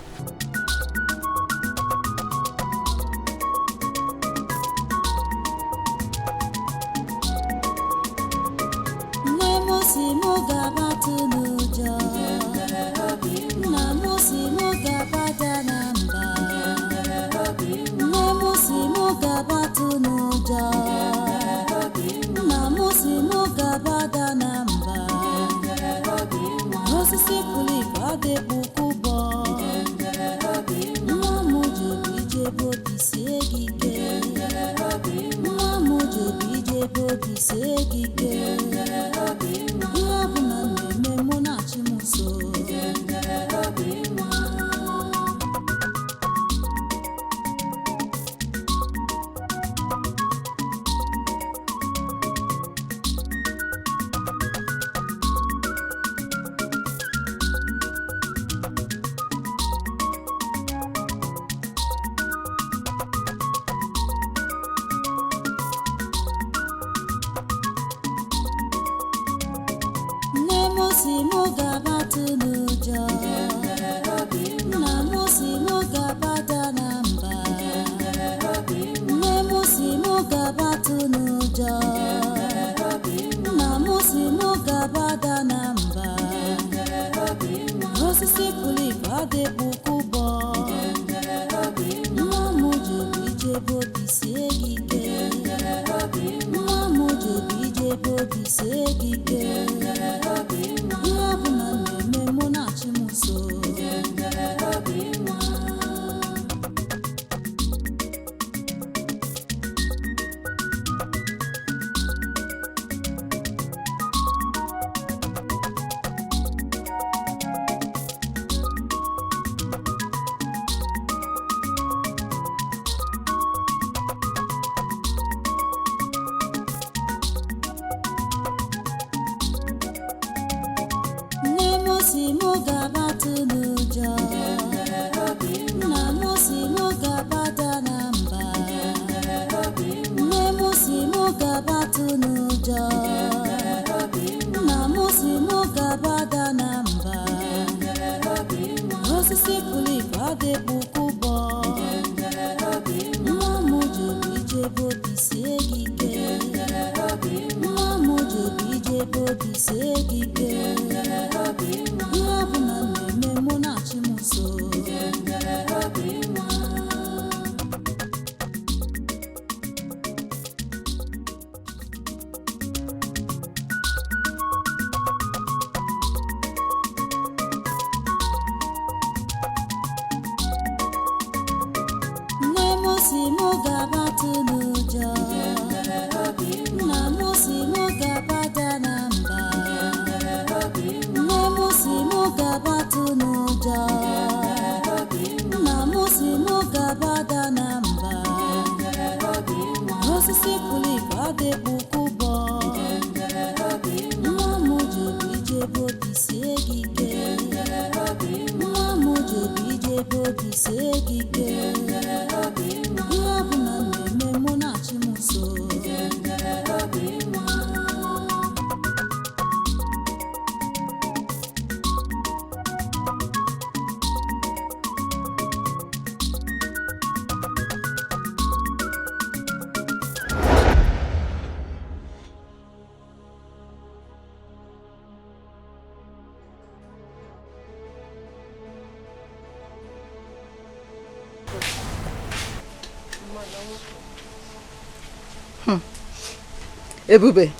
Ebube,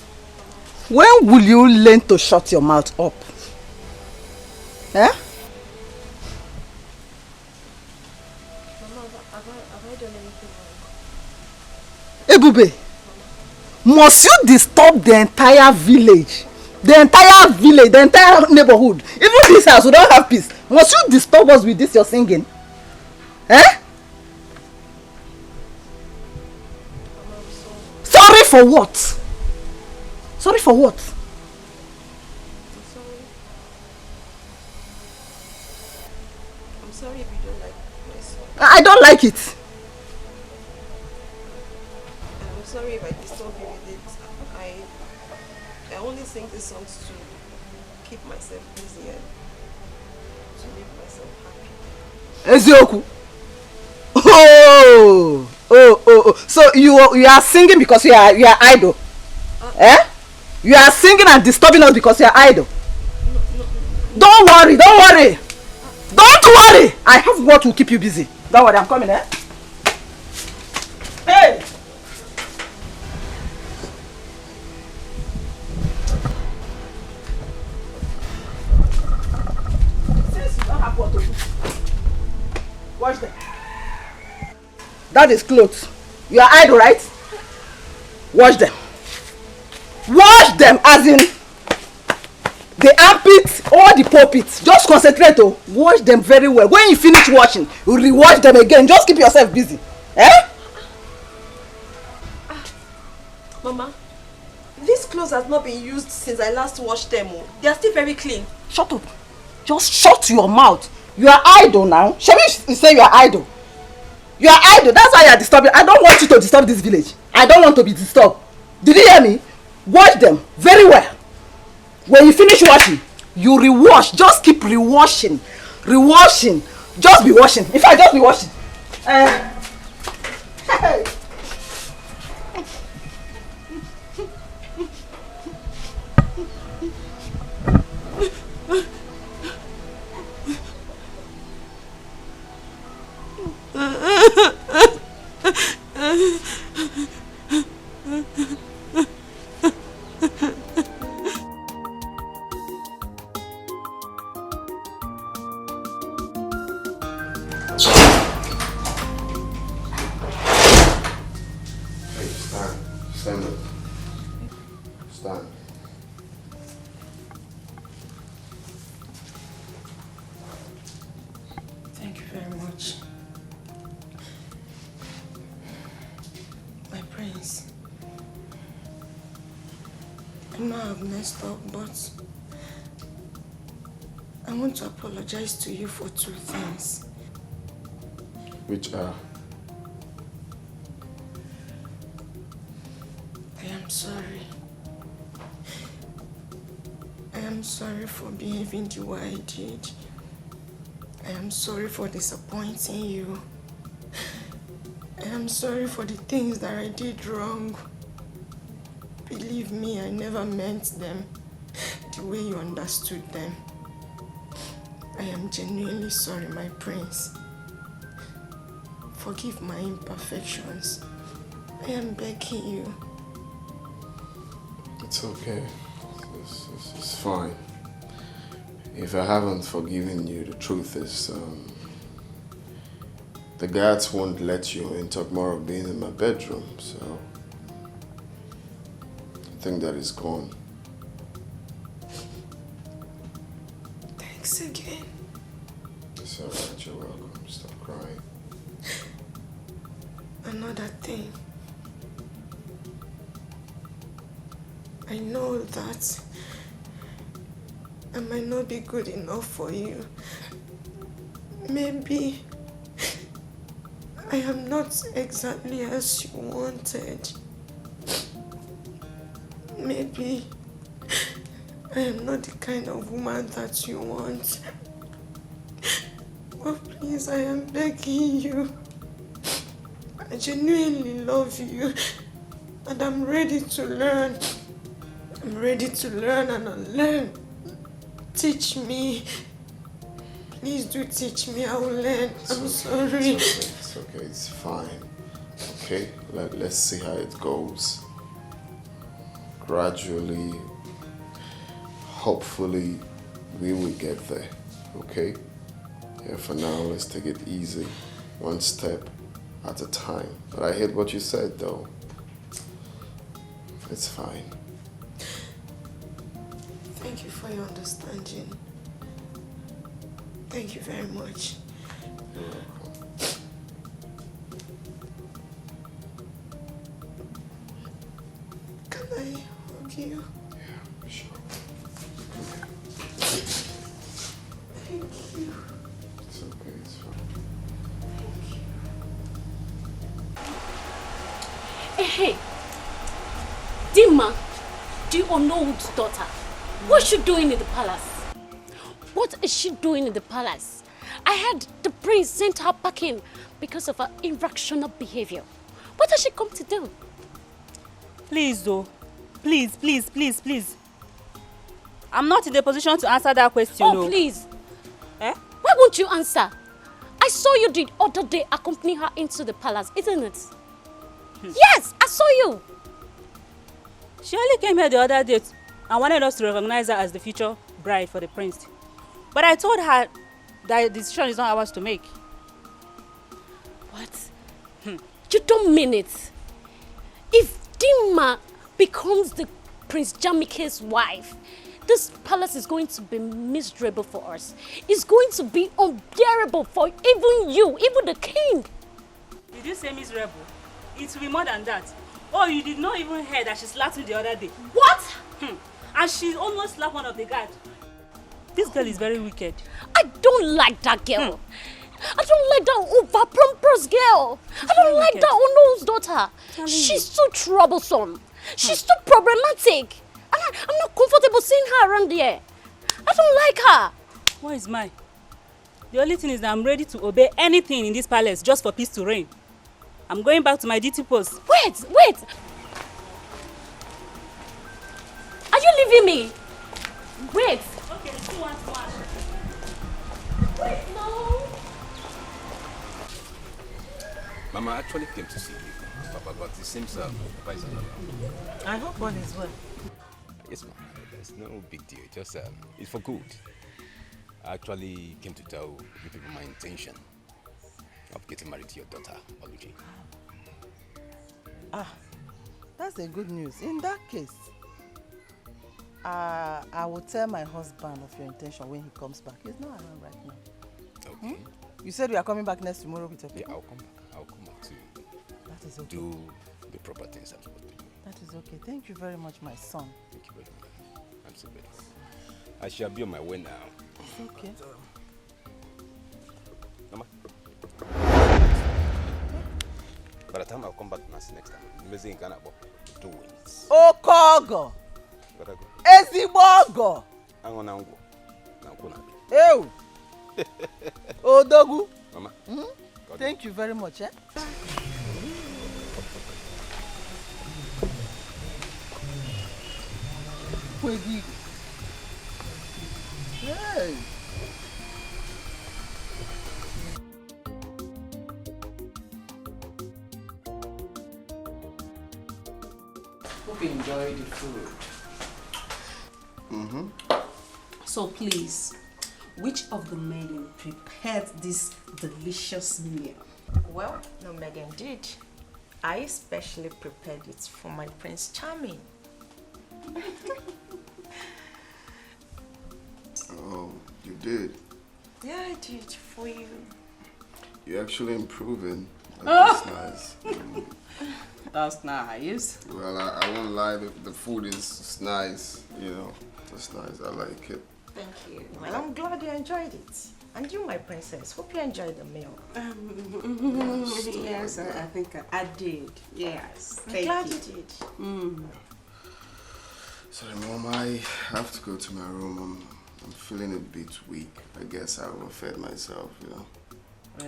when will you learn to shut your mouth up? Eh? Mama, have I done anything wrong? Ebube, Must you disturb the entire village? The entire village, the entire neighborhood. Even this house, we don't have peace. Must you disturb us with this your singing? Eh? Sorry for what? Sorry for what? I'm sorry if you don't like my song. I don't like it. I'm sorry if I disturb you with it. I only sing these songs to keep myself busy and to make myself happy. Ezioku. Oh. So you are singing because you are idle. Eh? You are singing and disturbing us because you are idle. Don't worry. Don't worry. I have what will keep you busy. Don't worry, I'm coming, eh? Hey! Since you don't have what to do, wash them. That is clothes. You are idle, right? Wash them. Wash them as in the armpits or the pulpits. Just concentrate. Wash them very well. When you finish washing, you re-wash them again. Just keep yourself busy. Eh? Mama, these clothes have not been used since I last washed them. They are still very clean. Shut up. Just shut your mouth. You are idle now. Shall we say you are idle? You are idle. That's why you are disturbing. I don't want you to disturb this village. I don't want to be disturbed. Did you hear me? Wash them very well. When you finish washing, you re-wash. Just keep re-washing. Re-washing. Just be washing. In fact, just be washing. Hey. Stand up. Stand. Thank you very much. My prince. I know I've messed up, but I want to apologize to you for 2 things. Which are? I am sorry. I am sorry for behaving the way I did. I am sorry for disappointing you. I am sorry for the things that I did wrong. Believe me, I never meant them the way you understood them. I am genuinely sorry, my prince. Forgive my imperfections. I am begging you. It's okay. It's fine. If I haven't forgiven you, the truth is, the guards won't let you in tomorrow being in my bedroom, so I think that is gone. Thanks again. It's alright, you're welcome. Stop crying. Another thing. I know that I might not be good enough for you. Maybe I am not exactly as you wanted. Maybe I am not the kind of woman that you want. But please, I am begging you. I genuinely love you and I'm ready to learn. I'm ready to learn and unlearn. Teach me. Please do teach me. I will learn. I'm sorry. It's okay. It's fine. Okay? Let's see how it goes. Gradually, hopefully, we will get there. Okay? Yeah, for now, let's take it easy. One step at a time. But I heard what you said, though. It's fine. Thank you for your understanding. Thank you very much. You're welcome. Can I hug you? Yeah, sure. Thank you. It's okay, it's fine. Hey, Dima, the Onwood's daughter, what's she doing in the palace? What is she doing in the palace? I heard the prince sent her packing because of her irrational behavior. What has she come to do? Please, though. Please, please, please, please. I'm not in the position to answer that question. Oh, please. Eh? Why won't you answer? I saw you the other day accompany her into the palace, isn't it? Yes, I saw you. She only came here the other day and wanted us to recognize her as the future bride for the prince. But I told her that the decision is not ours to make. What? You don't mean it. If Dima becomes the Prince Jamike's wife, this palace is going to be miserable for us. It's going to be unbearable for even you, even the king. Did you say miserable? It will be more than that. Oh, you did not even hear that she slapped me the other day. What? And she almost slapped one of the guards. This girl is very wicked. I don't like that girl. I don't like that over-pompous girl. I don't like that Ono's daughter. She's too troublesome. She's too problematic. And I'm not comfortable seeing her around here. I don't like her. What is mine? The only thing is that I'm ready to obey anything in this palace just for peace to reign. I'm going back to my duty post. Wait! Are you leaving me? Wait! Okay, let's do one. Wait, no! Mama actually came to see you, Papa, but it seems Papa is not around. I hope all is well. Yes, ma'am. There's no big deal. Just it's for good. I actually came to tell you people my intention of getting married to your daughter, Oluchi. That's a good news. In that case, I will tell my husband of your intention when he comes back. He's not around right now. Okay. You said we are coming back next tomorrow with your people? Yeah, I'll come back. I'll come back to That is okay. do the proper things I'm supposed to do. That is okay. Thank you very much, my son. Thank you very much. I'm so ready. I shall be on my way now. It's okay. Mama. By the time I'll come back next time, amazing kind of doings. Okogo! Gotta go. Ezigbogo! Ew! Odogu! Mama. Thank you very much, eh? Hey! Hope you enjoy the food. So please, which of the men prepared this delicious meal? Well, no, Megan did. I especially prepared it for my Prince Charming. Oh, you did? Yeah, I did for you. You're actually improving. That's nice. That's nice. Well, I won't lie, the food is nice, you know. It's nice, I like it. Thank you. Well, I'm glad you enjoyed it. And you, my princess, hope you enjoyed the meal. Yes, I think I did. Yes. I'm glad you did. Sorry, Mom, I have to go to my room. I'm feeling a bit weak. I guess I overfed myself, you know.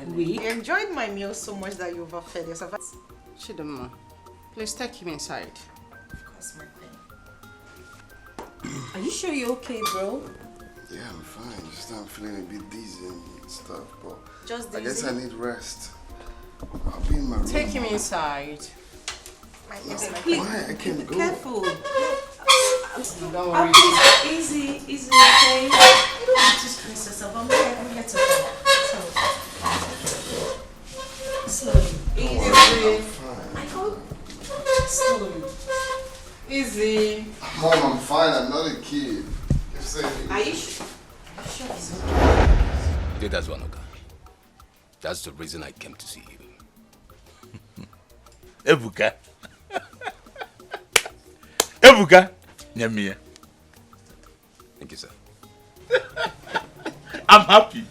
Really? You enjoyed my meal so much that you overfed yourself. Chidama, please take him inside. Of course, my queen. Are you sure you're okay, bro? Yeah, I'm fine. Just I'm feeling a bit dizzy and stuff, but Just I guess dizzy? I need rest. I'll be in my room. Take him inside. Why? I can't go. Careful. Don't worry. worry. Easy, okay? You don't have to stress yourself. I'm here to help. Slowly. Easy. I'm fine. I hope. Slowly. Easy. easy. Mom, I'm fine. I'm not a kid. Are you sure? Yeah, that's one, okay. That's the reason I came to see you. Ebuka. Ebuka. Nyamiya. Thank you, sir. I'm happy.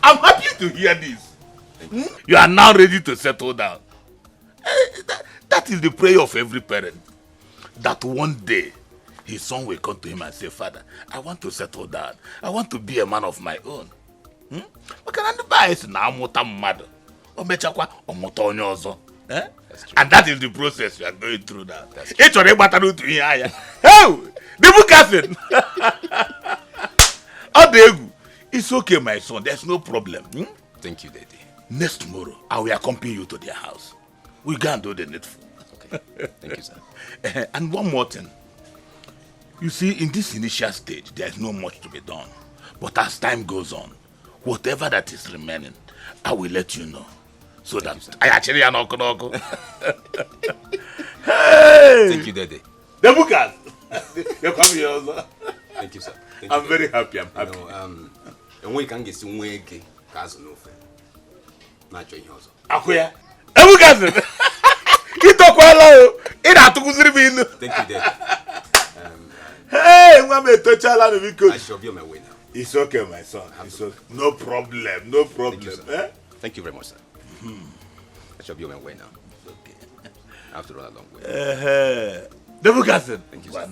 I'm happy to hear this. You are now ready to settle down. That is the prayer of every parent. That one day, his son will come to him and say, Father, I want to settle down. I want to be a man of my own. And that is the process you are going through now. It's okay, my son. There's no problem. Thank you, Daddy. Next tomorrow, I will accompany you to their house. We go and do the needful. Okay. Thank you, sir. And one more thing. You see, in this initial stage, there's no much to be done. But as time goes on, whatever that is remaining, I will let you know. So that I actually am not Hey! Thank you, Daddy. The bookers! You come here also. Thank you, sir. Thank I'm you, very Daddy. happy. I'm happy. And when you can get some way, cause no friend. Not join you also. Akuya. The bookers! Ito kwa lao. Ina tukuziri binu. Thank you, Daddy. Hey, mama, touch ala no because I shall be on my way now. It's okay, my son. It's okay. No problem. No problem. Thank you very much, sir. I shall be on my way now. Okay. I have to run a long way. The bookers. Thank you, sir.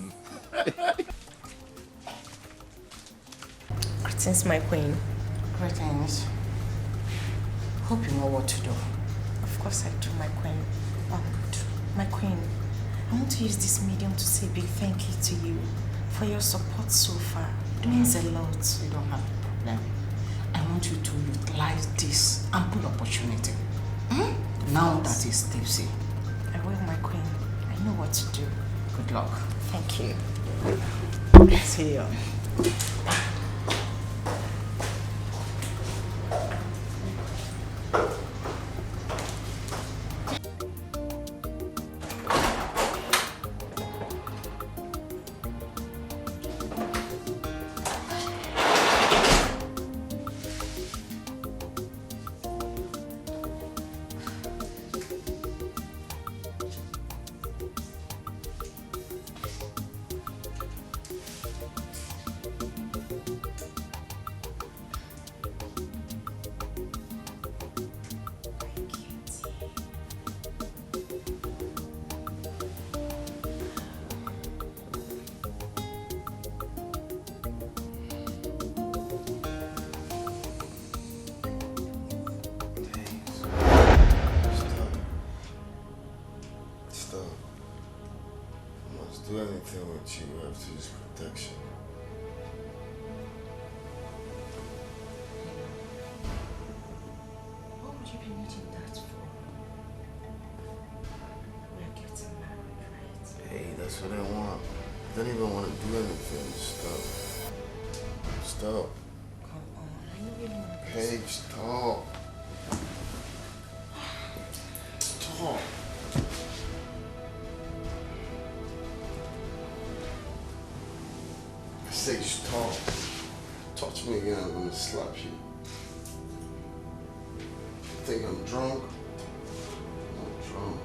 Greetings, my queen. Greetings. Hope you know what to do. Of course I do, my queen. My queen, I want to use this medium to say a big thank you to you for your support so far. It means a lot. You don't have a problem. I want you to utilize this ample opportunity. Now that it's tipsy. I will, my queen. I know what to do. Good luck. Thank you. See you. Do anything with you, I have to use protection. What would you be needing that for? We're getting married, right? Hey, that's what I want. I don't even want to do anything. Stop. Stop. Come on, I know you want to. Hey, stop. Stop. Say stop. Touch me again, I'm gonna slap you. You think I'm drunk? I'm drunk.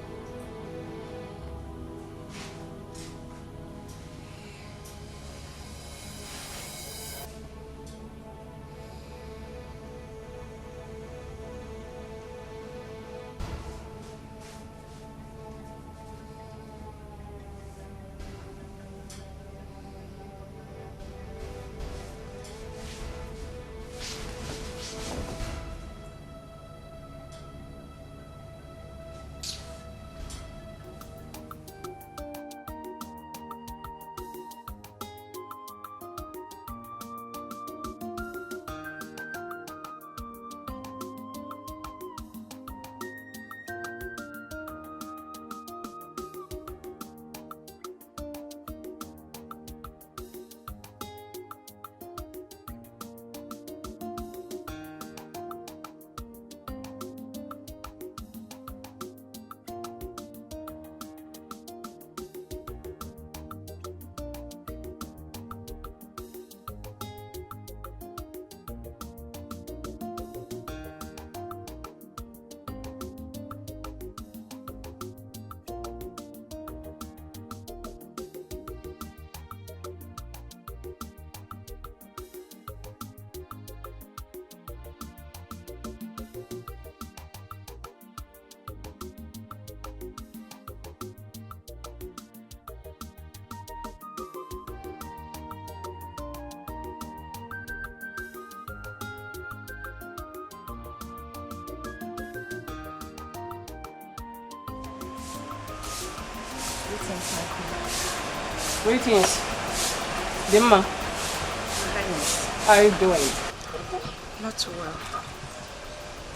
Greetings, my queen. Greetings. Dimma. How are you doing? Not too well.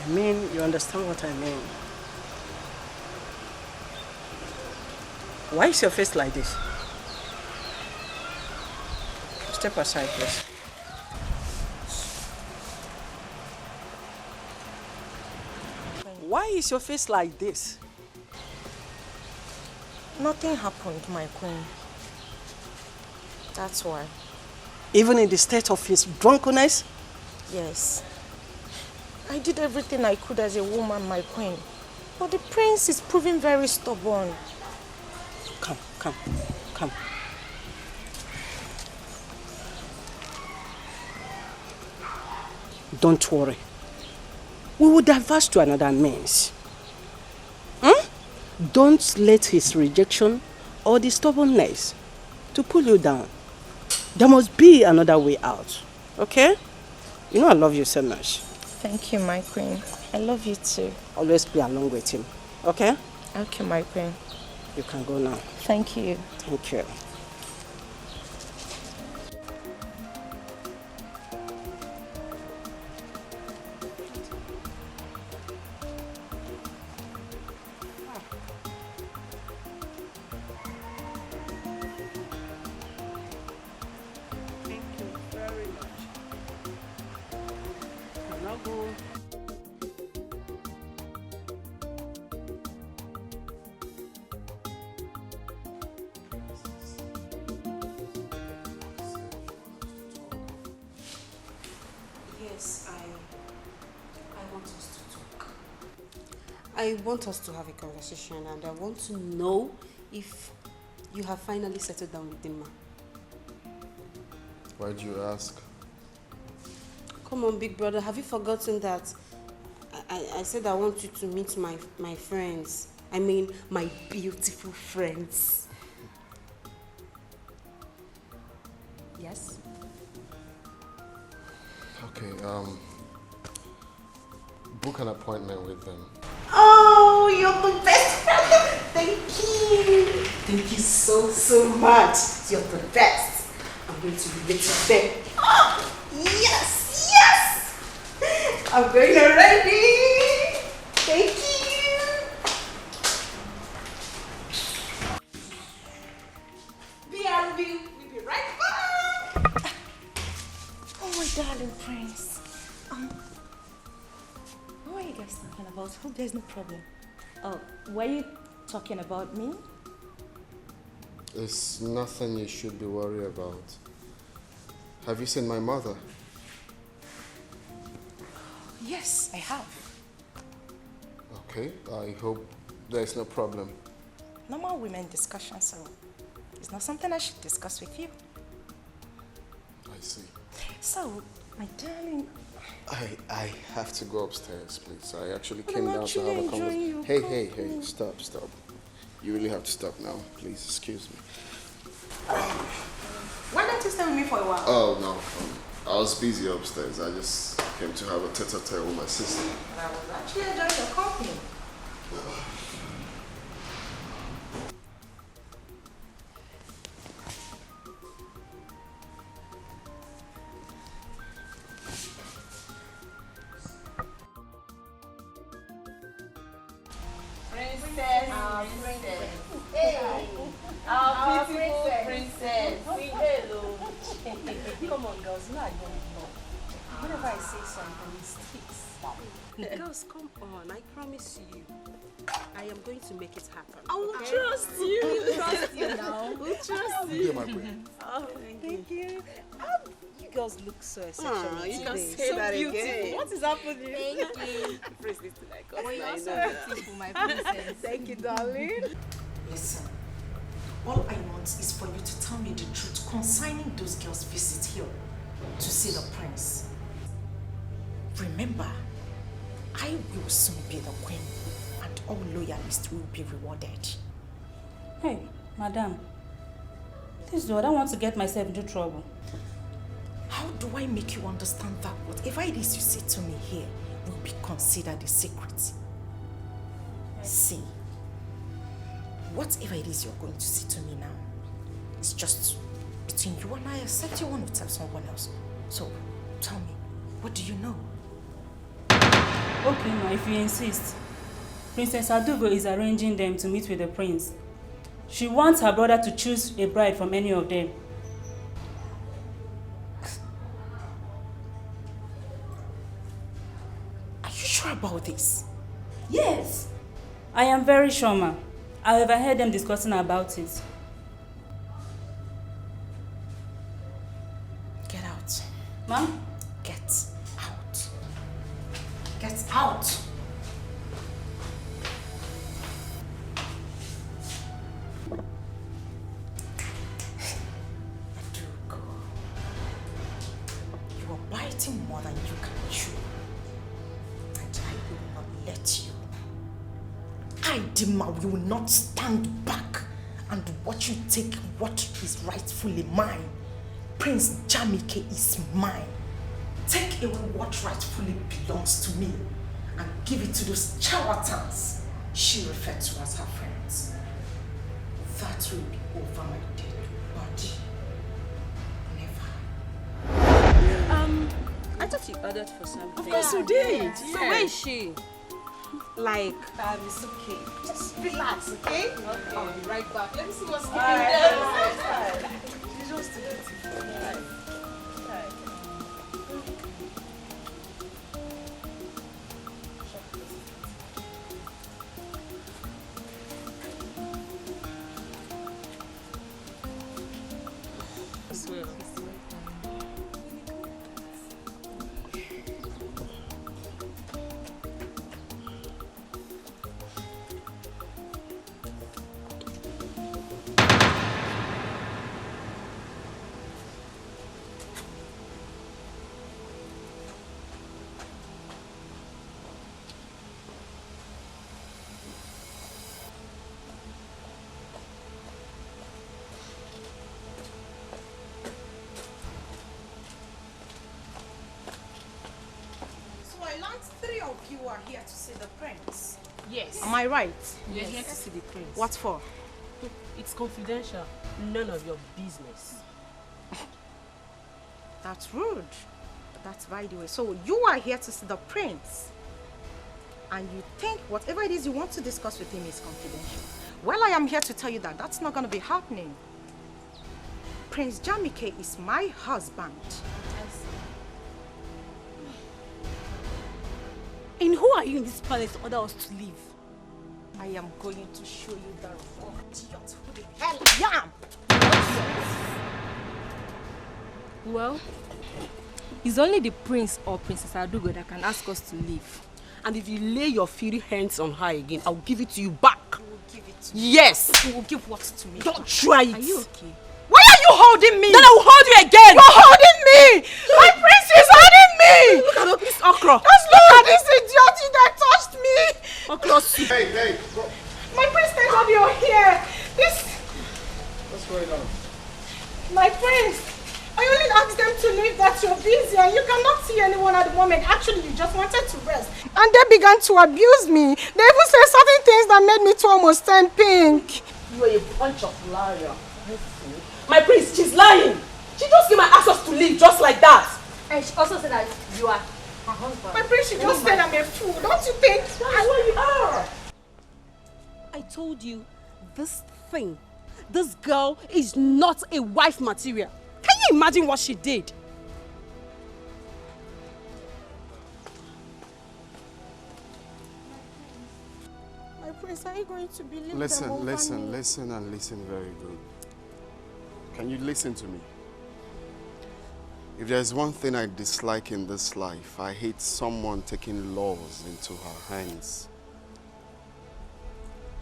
I mean, you understand what I mean. Why is your face like this? Step aside, please. Why is your face like this? Nothing happened, my queen. That's why. Even in the state of his drunkenness? Yes. I did everything I could as a woman, my queen. But the prince is proving very stubborn. Come. Don't worry. We will diverge to another means. Don't let his rejection or the stubbornness to pull you down. There must be another way out. Okay? You know I love you so much. Thank you, my queen. I love you too. Always be along with him. Okay? Okay, my queen. You can go now. Thank you. Thank you. I want us to have a conversation, and I want to know if you have finally settled down with Dimma. Why'd you ask? Come on, big brother, have you forgotten that I said I want you to meet my friends? I mean, my beautiful friends. Yes? Okay, book an appointment with them. Oh, you're the best friend. Thank you. Thank you so much. You're the best. I'm going to be with them. Oh, yes. I'm going already. Thank you. BRB, we'll be right back. Oh, my darling prince. What are you guys talking about? Hope there's no problem. Oh, were you talking about me? It's nothing you should be worried about. Have you seen my mother? Yes, I have. Okay, I hope there's no problem. Normal women discussion, so it's not something I should discuss with you. I see. So, my darling... I have to go upstairs, please. I actually But came I'm down to actually have a enjoying conversation. your Hey, company. stop. You really have to stop now. Please, excuse me. Why don't you stay with me for a while? Oh, no. I was busy upstairs. I just came to have a tete-a-tete with my sister. But I was actually enjoying your company. Our beautiful princess. Hello. Come on, girls. No, I don't know. Whenever I say something, it sticks. Girls, come on. I promise you. I am going to make it happen. I will okay? trust you. We trust you now. We'll trust Yeah, you. my queen. Oh, thank you. You girls look so exceptional. You can today. say So that beautiful. again. What is happening? Thank you. Praise this to like us. Well, you're I so know. beautiful, my princess. Thank you, darling. Listen, all I want is for you to tell me the truth concerning those girls' visit here to see the prince. Remember, I will soon be the queen, and all loyalists will be rewarded. Hey, madam. Please do. I don't want to get myself into trouble. How do I make you understand that whatever it is you say to me here will be considered a secret? See, whatever it is you're going to say to me now, it's just between you and I, except you want to tell someone else. So, tell me, what do you know? Okay, ma, if you insist. Princess Adugo is arranging them to meet with the prince. She wants her brother to choose a bride from any of them. Are you sure about this? Yes. I am very sure, ma. I overheard them discussing about it. Get out. Ma'am? Get out. Get out. You are biting more than you can chew. And I will not let you. I, Dima, will not stand back and watch you take what is rightfully mine. Prince Jamike is mine. Take away what rightfully belongs to me and give it to those charlatans she referred to as her friends. That will be over my dead body. Never. I thought you ordered for something. Of course you did. Yeah. So where is she? Like, it's okay. Just relax, okay? Okay. I'll be right back. Let me see what's All right. there. She's just too beautiful. All right. You are here to see the prince. yes. Am I right? You're here to see the prince. What for? It's confidential. None of your business. That's rude. That's by the way. So you are here to see the prince. And you think whatever it is you want to discuss with him is confidential. Well, I am here to tell you that that's not going to be happening. Prince Jamike is my husband. And who are you in this palace to order us to leave? I am going to show you the raw idiot who the hell I am. Well, it's only the prince or Princess Adugo that can ask us to leave. And if you lay your filthy hands on her again, I'll give it to you back. You will give it to me. Yes. You will give what to me? Don't try it. Are you okay? Why are you holding me? Then I will hold you again. You're holding me. My prince is holding me. Look at this okra. Just look at this idiot that touched me. Okra soup. Hey, My prince, thank God you're here. What's going on? My prince, I only asked them to leave that you're busy and you cannot see anyone at the moment. Actually, you just wanted to rest. And they began to abuse me. They even said certain things that made me to almost turn pink. You are a bunch of liars. My prince, she's lying. She just came and asked us to leave just like that. And she also said that you are her husband. My prince, she just said I'm a fool. Don't you think? That's what you are. I told you, this girl is not a wife material. Can you imagine what she did? My prince, are you going to believe them Listen over me? and listen very good. Can you listen to me? If there's one thing I dislike in this life, I hate someone taking laws into her hands.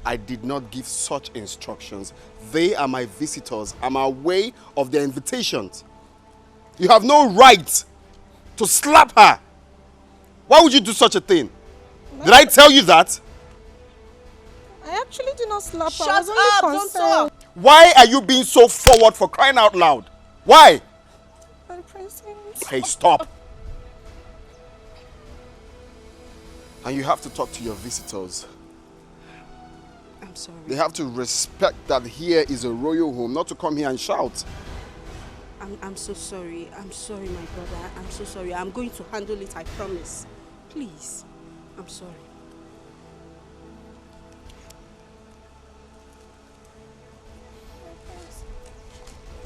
I did not give such instructions. They are my visitors. I'm aware of their invitations. You have no right to slap her. Why would you do such a thing? Did I tell you that? I actually did not slap her. Shut I was only up, concerned. Why are you being so forward, for crying out loud? Why? My prince, Hey, stop. And you have to talk to your visitors. I'm sorry. They have to respect that here is a royal home, not to come here and shout. I'm so sorry. I'm sorry, my brother. I'm so sorry. I'm going to handle it, I promise. Please. I'm sorry.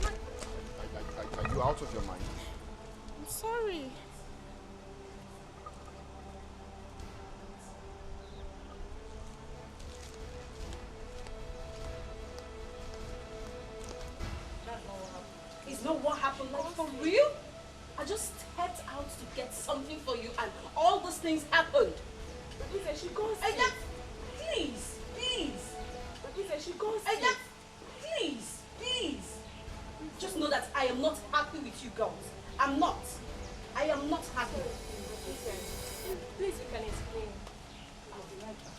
Are you out of your mind? I'm sorry. Is not what happened, like for real? I just stepped out to get something for you and all those things happened. She goes please, please. She goes please, please. Just know that I am not happy with you girls. I'm not. I am not happy. Please, you can explain. I'll be right back.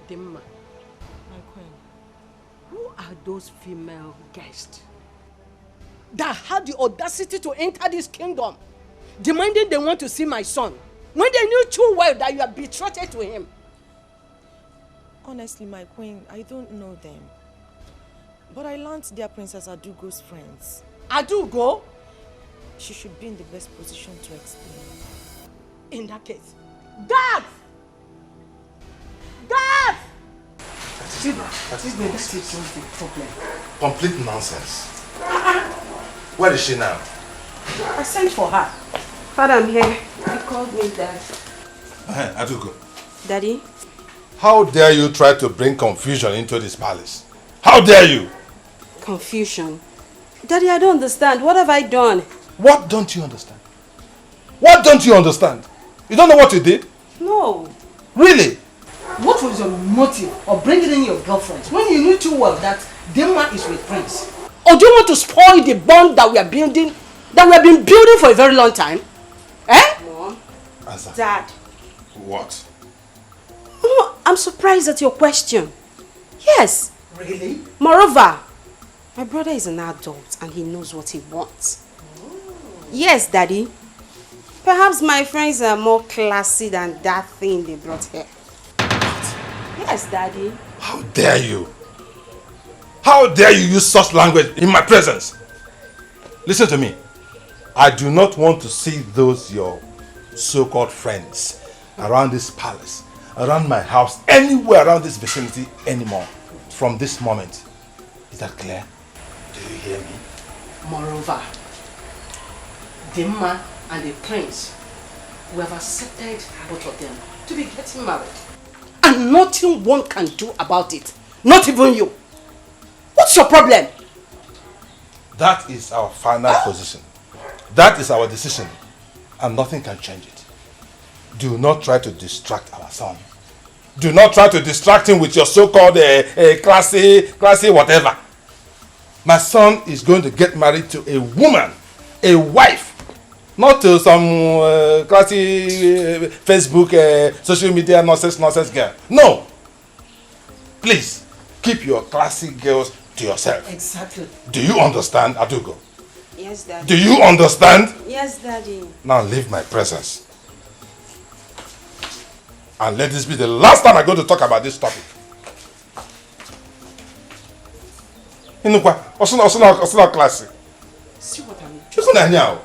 Dimma, My queen. who are those female guests that had the audacity to enter this kingdom, demanding they want to see my son, when they knew too well that you are betrothed to him? Honestly, my queen, I don't know them. But I learned they are Princess Adugo's friends. Adugo? She should be in the best position to explain. In that case, Dad! Dad! That is the problem. Complete nonsense. Where is she now? I sent for her. Father, I'm here. You called me, Dad. Adugo. Daddy? How dare you try to bring confusion into this palace? How dare you? Confusion. Daddy, I don't understand. What have I done? What don't you understand? What don't you understand? You don't know what you did? No. Really? What was your motive of bringing in your girlfriends when you knew too well that Dimma is with Prince? Or do you want to spoil the bond that we are building, that we have been building for a very long time? Eh? Mom. Answer. Dad. What? Oh, I'm surprised at your question. Yes. Really? Moreover, my brother is an adult and he knows what he wants. Yes, Daddy. Perhaps my friends are more classy than that thing they brought here. Yes, Daddy. How dare you? How dare you use such language in my presence? Listen to me. I do not want to see those your so-called friends around this palace, around my house, anywhere around this vicinity anymore from this moment. Is that clear? Do you hear me? Moreover, Dimma and the prince, we have accepted both of them to be getting married. And nothing one can do about it. Not even you. What's your problem? That is our final position. That is our decision. And nothing can change it. Do not try to distract our son. Do not try to distract him with your so-called classy whatever. My son is going to get married to a woman, a wife. Not to some classy Facebook, social media nonsense girl. No. Please, keep your classy girls to yourself. Exactly. Do you understand, Adugo? Yes, Daddy. Do you understand? Yes, Daddy. Now leave my presence. And let this be the last time I go to talk about this topic. Inukwa, osuna classy. See what I mean? Choose na nyao.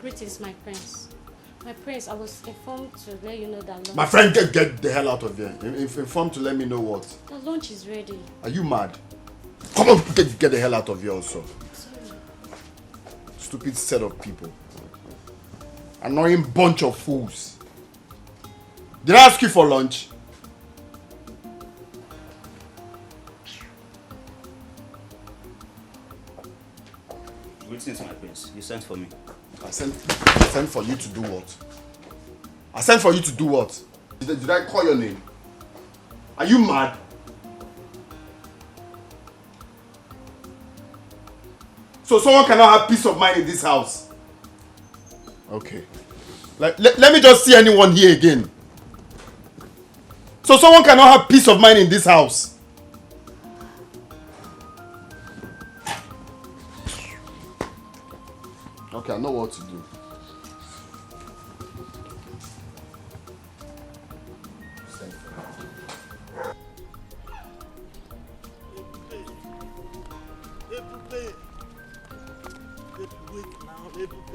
Greetings, my prince. My prince, I was informed to let you know that lunch... My friend, get the hell out of here. Informed to let me know what? The lunch is ready. Are you mad? Come on, get the hell out of here also. Sorry. Stupid set of people. Annoying bunch of fools. Did I ask you for lunch? Greetings, my prince. You sent for me. I sent for you to do what? I sent for you to do what? Did I call your name? Are you mad? So someone cannot have peace of mind in this house? Okay. Let me just see anyone here again. So someone cannot have peace of mind in this house? Okay, I know what to do.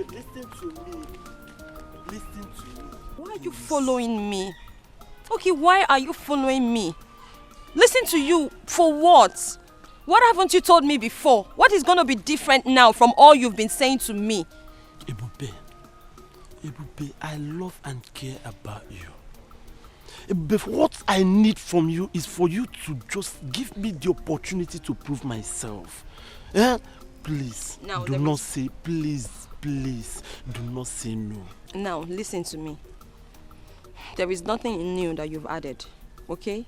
Listen to me. Listen to me. Why are you following me? Okay, why are you following me? Listen to you for what? What haven't you told me before? What is going to be different now from all you've been saying to me? Ebube, I love and care about you. Ebube, what I need from you is for you to just give me the opportunity to prove myself. Eh? Please, Now, do not say, please, do not say no. Now, listen to me. There is nothing new that you've added, okay?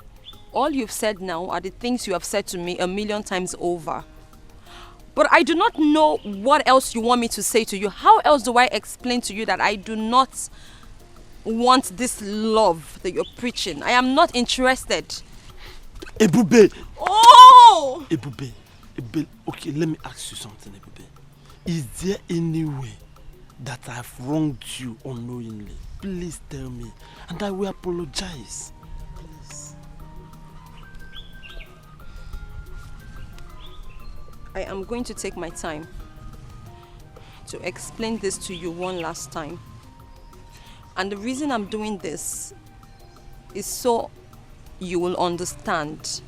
All you've said now are the things you have said to me 1,000,000 times over. But I do not know what else you want me to say to you. How else do I explain to you that I do not want this love that you're preaching? I am not interested. Ebube! Oh! Ebube, okay, let me ask you something, Ebube. Is there any way that I've wronged you unknowingly? Please tell me, and I will apologize. Please. I am going to take my time to explain this to you one last time. And the reason I'm doing this is so you will understand.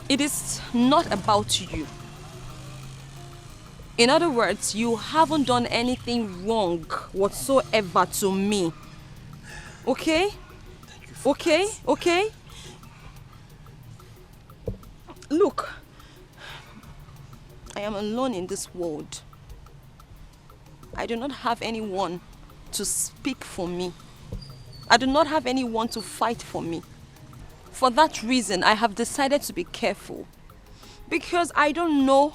It is not about you. In other words, you haven't done anything wrong whatsoever to me. Okay? Okay? Okay? Look, I am alone in this world. I do not have anyone to speak for me. I do not have anyone to fight for me. For that reason, I have decided to be careful. Because I don't know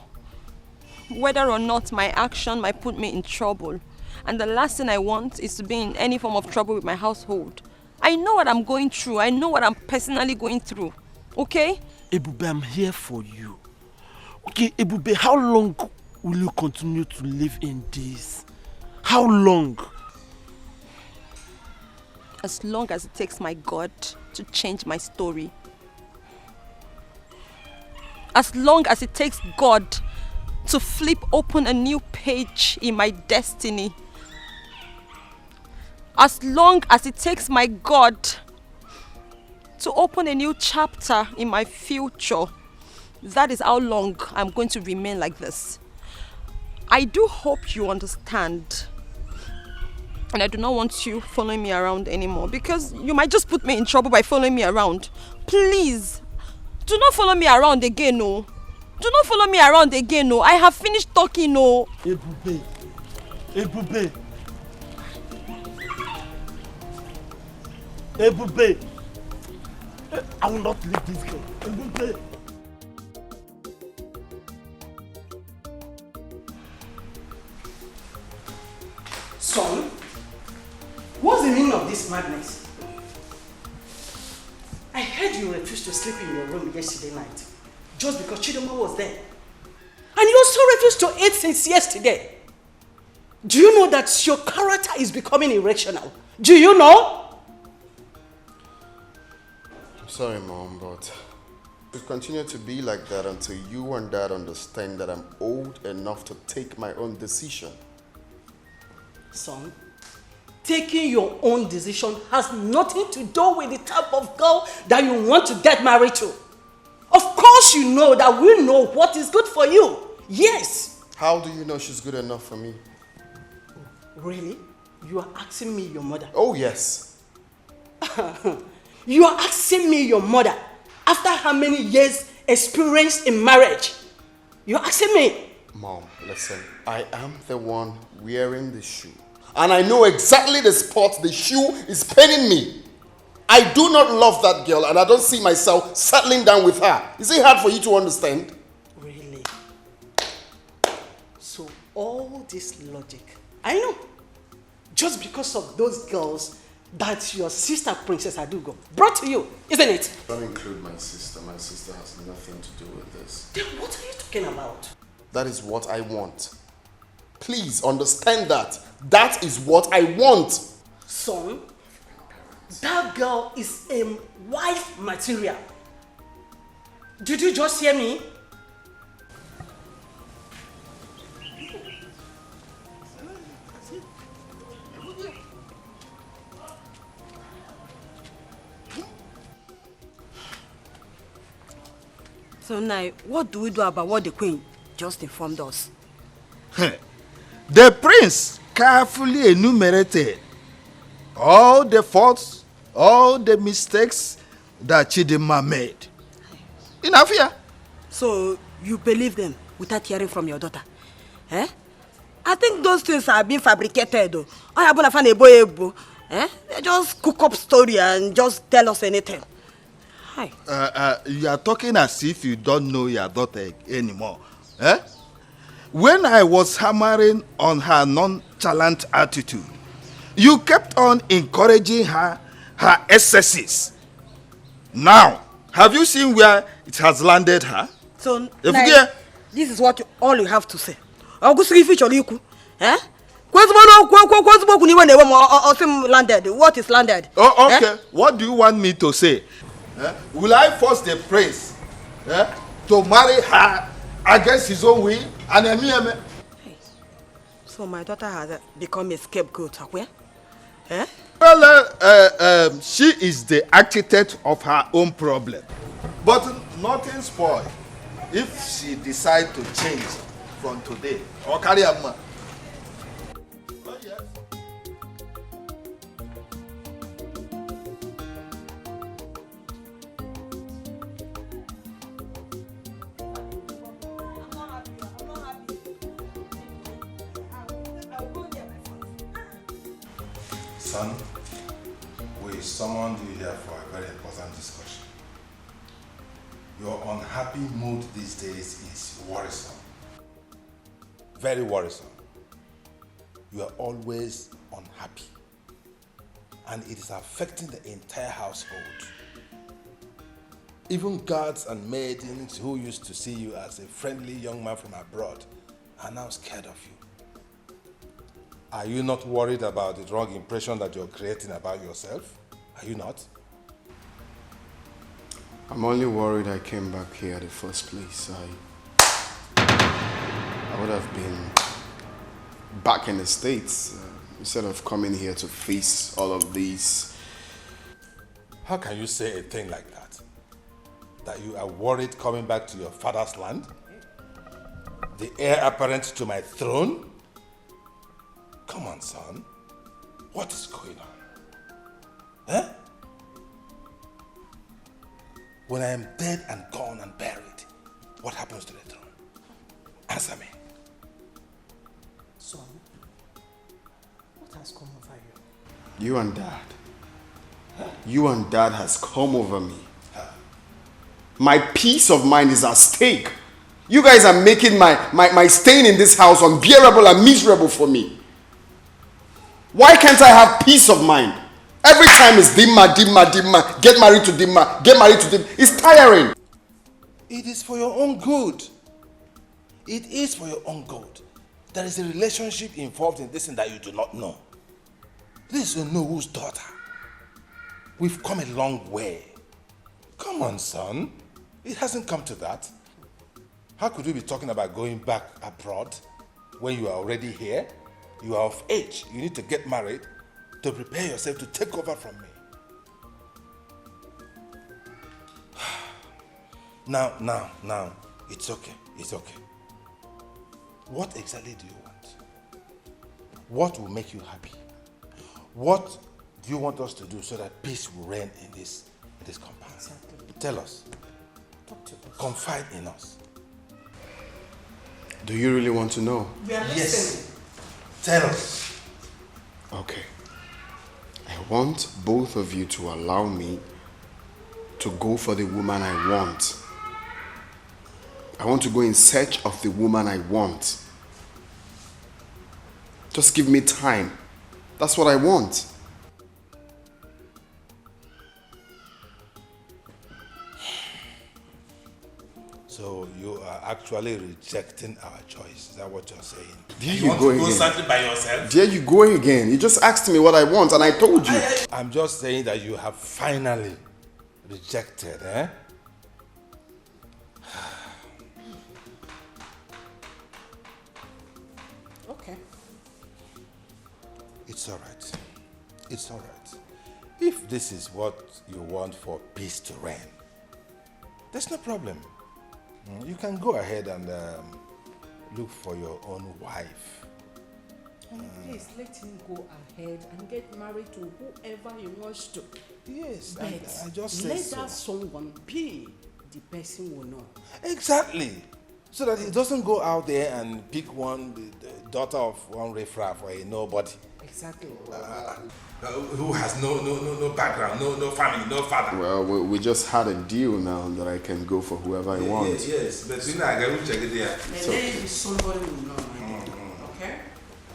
whether or not my action might put me in trouble. And the last thing I want is to be in any form of trouble with my household. I know what I'm going through. I know what I'm personally going through. Okay? Ebube, I'm here for you. Okay, Ebube, how long will you continue to live in this? How long? As long as it takes my God to change my story. As long as it takes God to flip open a new page in my destiny. As long as it takes my God to open a new chapter in my future. That is how long I'm going to remain like this. I do hope you understand. And I do not want you following me around anymore, because you might just put me in trouble by following me around. Please, do not follow me around again, no. Do not follow me around again, no. I have finished talking, no. Ebube. Ebube. Ebube. I will not leave this girl. Ebube. Son, what's the meaning of this madness? I heard you refused to sleep in your room yesterday night just because Chidoma was there. And you also refused to eat since yesterday. Do you know that your character is becoming irrational? Do you know? I'm sorry, Mom, but it will continue to be like that until you and Dad understand that I'm old enough to take my own decision. Son, taking your own decision has nothing to do with the type of girl that you want to get married to. Of course you know that we know what is good for you. Yes. How do you know she's good enough for me? Really? You are asking me your mother? Oh, yes. You are asking me your mother after how many years experience in marriage? You are asking me? Mom, listen. I am the one wearing the shoe. And I know exactly the spot the shoe is paining me. I do not love that girl and I don't see myself settling down with her. Is it hard for you to understand? Really? So all this logic, I know. Just because of those girls that your sister Princess Adugo brought to you, isn't it? Don't include my sister. My sister has nothing to do with this. Then what are you talking about? That is what I want. Please understand that. That is what I want. Son, that girl is a wife material. Did you just hear me? So now, what do we do about what the queen just informed us? The prince carefully enumerated all the faults, all the mistakes that Chidinma made. Enough here. So you believe them without hearing from your daughter? Eh? I think those things are being fabricated though. They just cook up story and just tell us anything. Hi. You are talking as if you don't know your daughter anymore. Eh? When I was hammering on her nonchalant attitude, you kept on encouraging her excesses. Now, have you seen where it has landed her? So, like, this is what all you have to say. Eh? Landed. What is landed? Oh, okay. Eh? What do you want me to say? Will I force the prince to marry her against his own will? And so my daughter has become a scapegoat, eh? Well, she is the architect of her own problem. But nothing spoiled if she decides to change from today or carry a man. Son, we summoned you here for a very important discussion. Your unhappy mood these days is worrisome. Very worrisome. You are always unhappy. And it is affecting the entire household. Even guards and maidens who used to see you as a friendly young man from abroad are now scared of you. Are you not worried about the wrong impression that you're creating about yourself? Are you not? I'm only worried I came back here in the first place. I would have been back in the States instead of coming here to face all of these. How can you say a thing like that? That you are worried coming back to your father's land? The heir apparent to my throne? Come on, son. What is going on? Eh? When I am dead and gone and buried, what happens to the throne? Answer me. Son, what has come over you? You and Dad. You and Dad has come over me. My peace of mind is at stake. You guys are making my staying in this house unbearable and miserable for me. Why can't I have peace of mind? Every time it's Dimma. Get married to Dimma. Get married to Dimma. It's tiring. It is for your own good. It is for your own good. There is a relationship involved in this thing that you do not know. This is Onowo's daughter. We've come a long way. Come on, son. It hasn't come to that. How could we be talking about going back abroad when you are already here? You are of age. You need to get married to prepare yourself to take over from me. Now, it's okay. It's okay. What exactly do you want? What will make you happy? What do you want us to do so that peace will reign in this compound? Exactly. Tell us. Talk to us. Confide in us. Do you really want to know? Yes. Tell us. Okay. I want both of you to allow me to go for the woman I want. I want to go in search of the woman I want. Just give me time. That's what I want. So you are actually rejecting our choice. Is that what you're saying? There you want go to go again. something by yourself? There you go again. You just asked me what I want and I told you. I'm just saying that you have finally rejected, eh? Okay. It's all right. It's all right. If this is what you want for peace to reign, there's no problem. You can go ahead and look for your own wife. Please let him go ahead and get married to whoever he wants to. Yes, but I just said let so. that someone be the person we know. Exactly. So that he doesn't go out there and pick the daughter of one riffraff or a nobody. Exactly. Who has no background, no family, no father. Well, we just had a deal now that I can go for whoever I want. Yes, but you know, I got to check it there. And then if somebody will know, okay?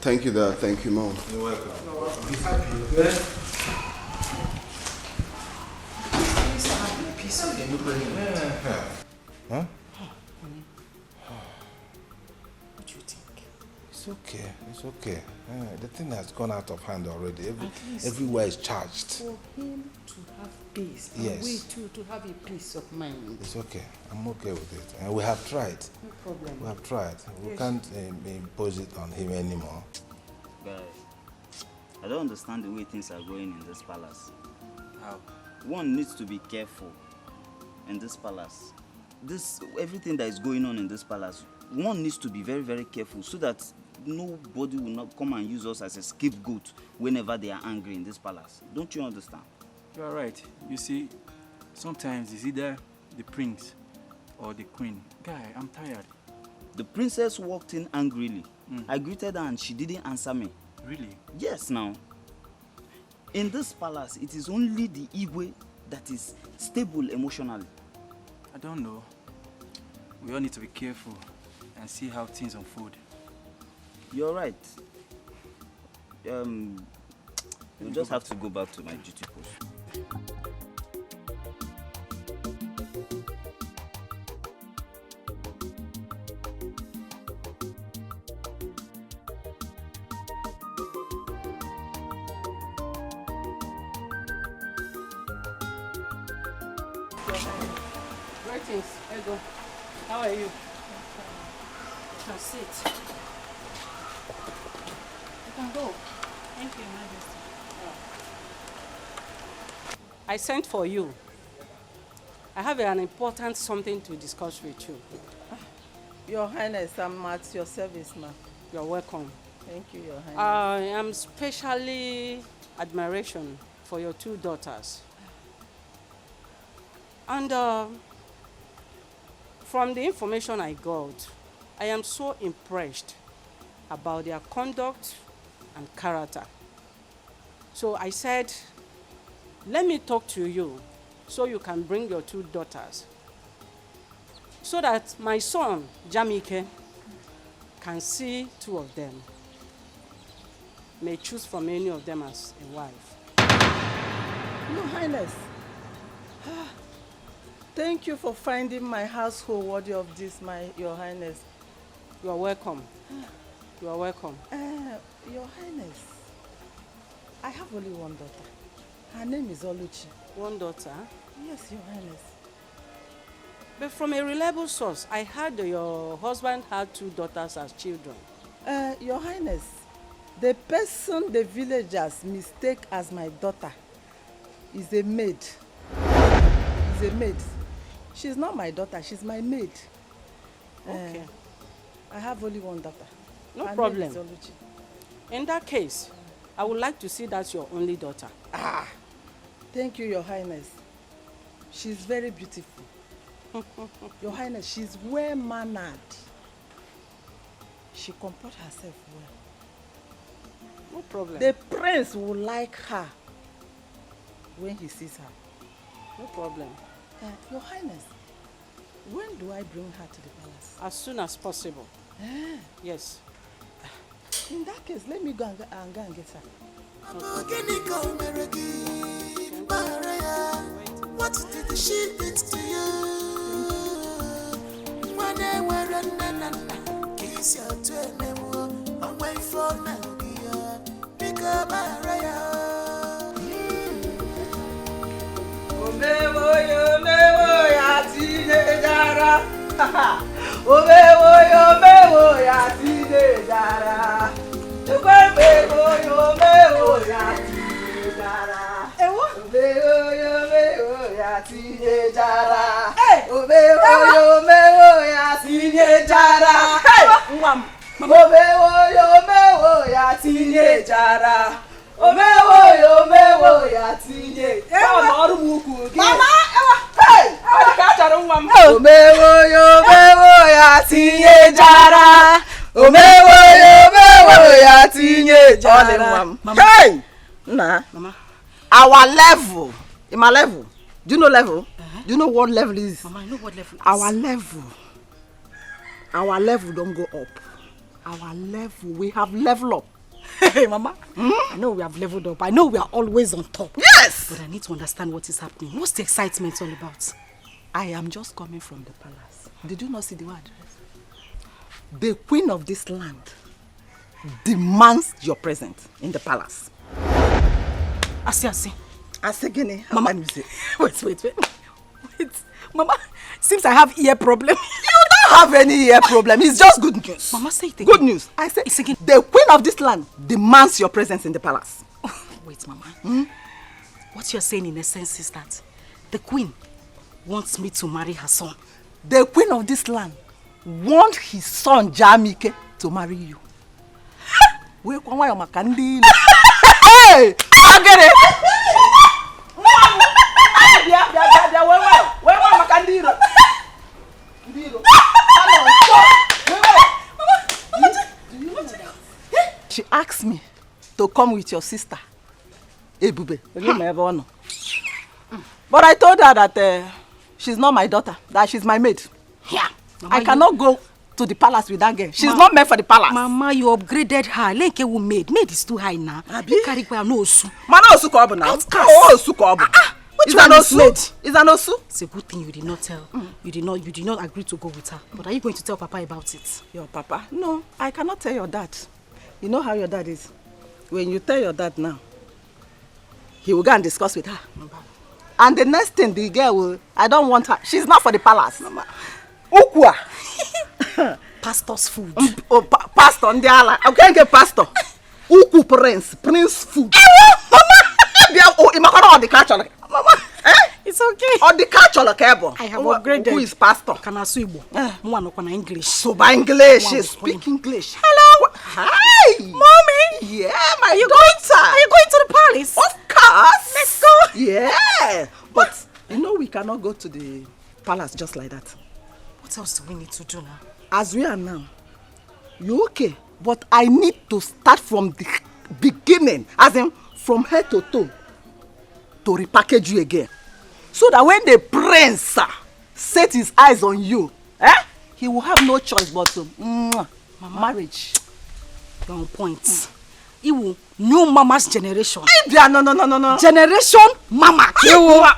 Thank you, Dad. Thank you, Mom. You're welcome. You're welcome. Be happy, okay? Please have a piece of it. Huh? What do you think? It's okay. It's okay. The thing has gone out of hand already. Everywhere is charged. For him to have peace, Yes. and we too to have a peace of mind. It's okay. I'm okay with it. And we have tried. No problem. We have tried. We Yes. can't impose it on him anymore. Guy, I don't understand the way things are going in this palace. How? One needs to be careful in this palace. Everything that is going on in this palace, one needs to be very, very careful so that nobody will not come and use us as a scapegoat whenever they are angry in this palace. Don't you understand? You are right. You see, sometimes it's either the prince or the queen. Guy, I'm tired. The princess walked in angrily. I greeted her and she didn't answer me. Really? Yes, now. In this palace, it is only the Igwe that is stable emotionally. I don't know. We all need to be careful and see how things unfold. You're right. We'll just have to go back to my duty post. Greetings, Ego. How are you? You can sit. You can go. Thank you, Majesty. I sent for you. I have an important something to discuss with you. Your Highness, I'm at your service, ma'am. You're welcome. Thank you, Your Highness. I am specially admiration for your two daughters. And from the information I got, I am so impressed about their conduct and character. So I said, let me talk to you so you can bring your two daughters so that my son, Jamike, can see two of them. May choose from any of them as a wife. Your Highness, thank you for finding my household worthy of this, Your Highness. You are welcome. You are welcome. Your Highness, I have only one daughter. Her name is Oluchi. One daughter? Yes, Your Highness. But from a reliable source, I heard your husband had two daughters as children. Your Highness, the person the villagers mistake as my daughter is a maid. Is a maid. She's not my daughter, she's my maid. Okay. I have only one daughter. No Her problem. name is Oluchi. In that case, I would like to see that's your only daughter. Ah, thank you, Your Highness. She's very beautiful. Your Highness, she's well-mannered. She comports herself well. No problem. The prince will like her when he sees her. No problem. Your Highness, when do I bring her to the palace? As soon as possible. Yes. In that case, let me go and get her. What did she do to you? When they were running, kiss your twin, and wait for Nadia. Pick up Maria. Omewo ya teenagera. Omewo ya teenagera. Omewo ya teenagera. Omewo ya teenagera. Omewo ya teenagera. Mwam. Omewo ya teenagera. Omewo ya teenagera. Mama, hey! Omewo ya teenagera. Omewo ya teenagera. Hey! Nah. Mama. Our level. In my level. Do you know level? Do you know what level is? Mama, I know what level is. Our level don't go up. Our level, we have level up. Hey, Mama. I know we have leveled up. I know we are always on top. Yes! But I need to understand what is happening. What's the excitement all about? I am just coming from the palace. Did you not see the word? The queen of this land demands your presence in the palace. I see. Asegene, Mama, wait. Mama, seems I have ear problem. You don't have any ear problem. It's just good news. Mama, say it again. Good news. I say it's again. The queen of this land demands your presence in the palace. Oh, wait, Mama. What you're saying in essence is that the queen wants me to marry her son. The queen of this land wants his son Jamike to marry you. Hey! I get it! She asked me to come with your sister, Ebube. But I told her that she's not my daughter, that she's my maid. Yeah. Mama, I cannot go to the palace with that girl. She's not meant for the palace. Mama, you upgraded her. Lenke will maid. Maid is too high now. You carry no osu. Mana osu ko obu now. Oh, osu ko obu. Which one is maid? Is an osu? It's a good thing you did not tell. You did not agree to go with her. But are you going to tell Papa about it? Your Papa? No, I cannot tell your dad. You know how your dad is. When you tell your dad now, he will go and discuss with her. And the next thing, the girl will, I don't want her. She's not for the palace. Mama. Ukwa. Pastor's food. Pastor, ndiala. I can't get pastor. Uku prince food. Mama. It's okay. On the culture, cable. I have upgraded. Who is pastor? Can I speak English? So by English, she speak English. Hello. Hi. Mommy. Yeah, my daughter. Are you going to the palace? Of course. Let's go. Yeah. But you know we cannot go to the palace just like that. What else do we need to do now? As we are now, you okay? But I need to start from the beginning, as in from head to toe, to repackage you again. So that when the prince set his eyes on you, he will have no choice but to marriage. You're on point. He will new mama's generation. No. Generation mama. Mama.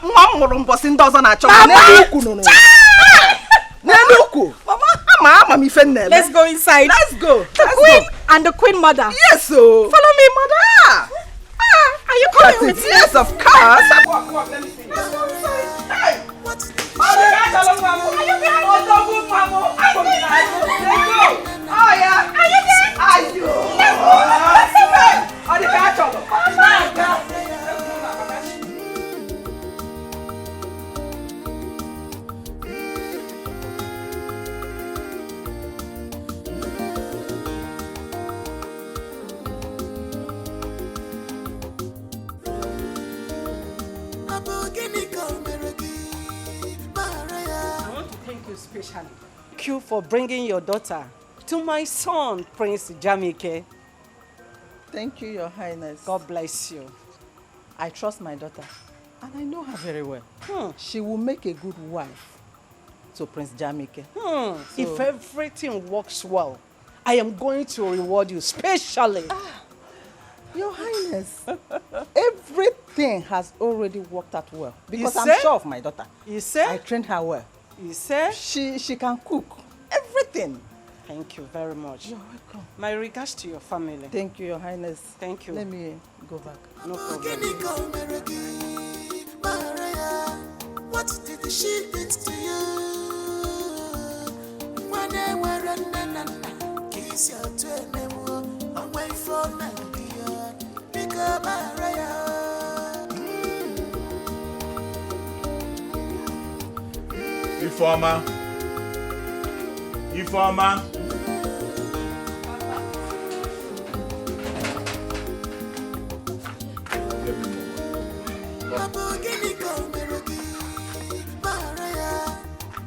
Let's go inside. Let's go. The queen and the queen mother. Yes, so. Follow me, mother. Are you coming with me? Yes, of course. Walk, let me see. Let's go inside. Hey. Are you behind? Oh, yeah. Are you there? Are you? Let's go. specially. Thank you for bringing your daughter to my son, Prince Jamike. Thank you, Your Highness. God bless you. I trust my daughter, and I know her very well. She will make a good wife to Prince Jamike. If everything works well, I am going to reward you specially. Your Highness, everything has already worked out well because You I'm say? sure of my daughter. You say? I trained her well. You say? She can cook. Everything. Thank you very much. You're welcome. My regards to your family. Thank you, Your Highness. Thank you. Let me go back. No problem. What did she did to you? When they were running, kiss your twin, away from Nigeria, pick up Ifeoma. Ifeoma.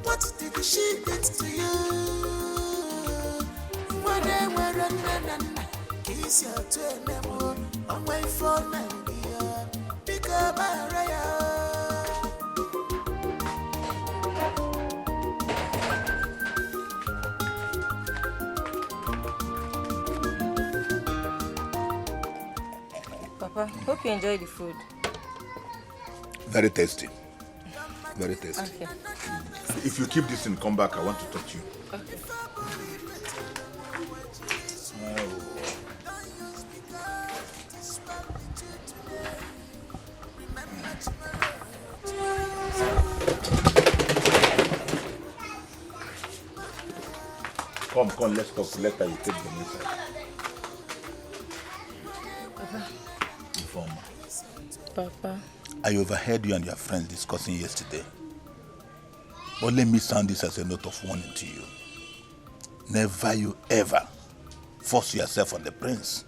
What did she did to you? When they were running, kiss your twin, away from Nigeria, pick up Papa, hope you enjoy the food. Very tasty. Very tasty. Okay. If you keep this and come back, I want to touch you. Okay. Come, let's talk. Later you take them inside. Papa. Informer. Papa. I overheard you and your friends discussing yesterday. But let me sound this as a note of warning to you. Never you ever force yourself on the prince.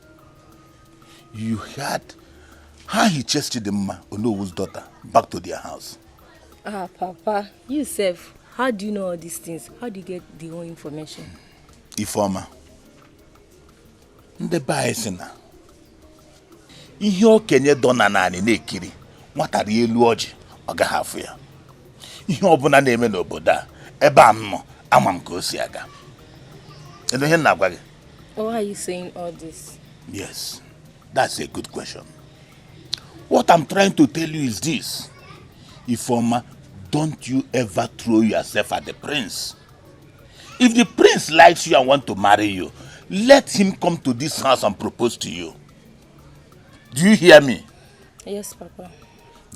You heard how he chased Chidimma, Onowu's daughter, back to their house. Ah, Papa, you self, how do you know all these things? How do you get the whole information? Ifeoma, ndị be anyị sị na ihe okenye dọ na naanị na-ekiri nwata rie elu ọjị ọ gaghị afụ ya. Ihe ọbụla na-eme n'obodo a ebe a m nọ ama m ka o si aga. Kedu ihe na-agwa gị? Why are you saying all this? Yes, that's a good question. What I'm trying to tell you is this. Ifeoma, don't you ever throw yourself at the prince. If the prince likes you and wants to marry you, let him come to this house and propose to you. Do you hear me? Yes, Papa.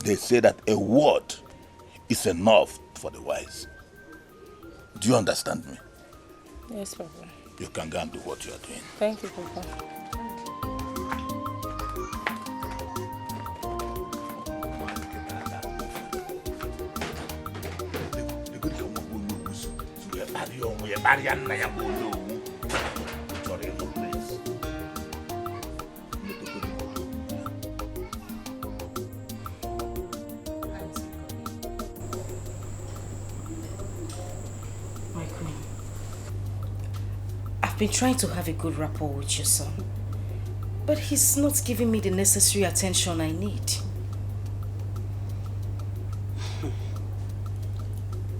They say that a word is enough for the wise. Do you understand me? Yes, Papa. You can go and do what you are doing. Thank you, Papa. My queen, I've been trying to have a good rapport with your son, but he's not giving me the necessary attention I need.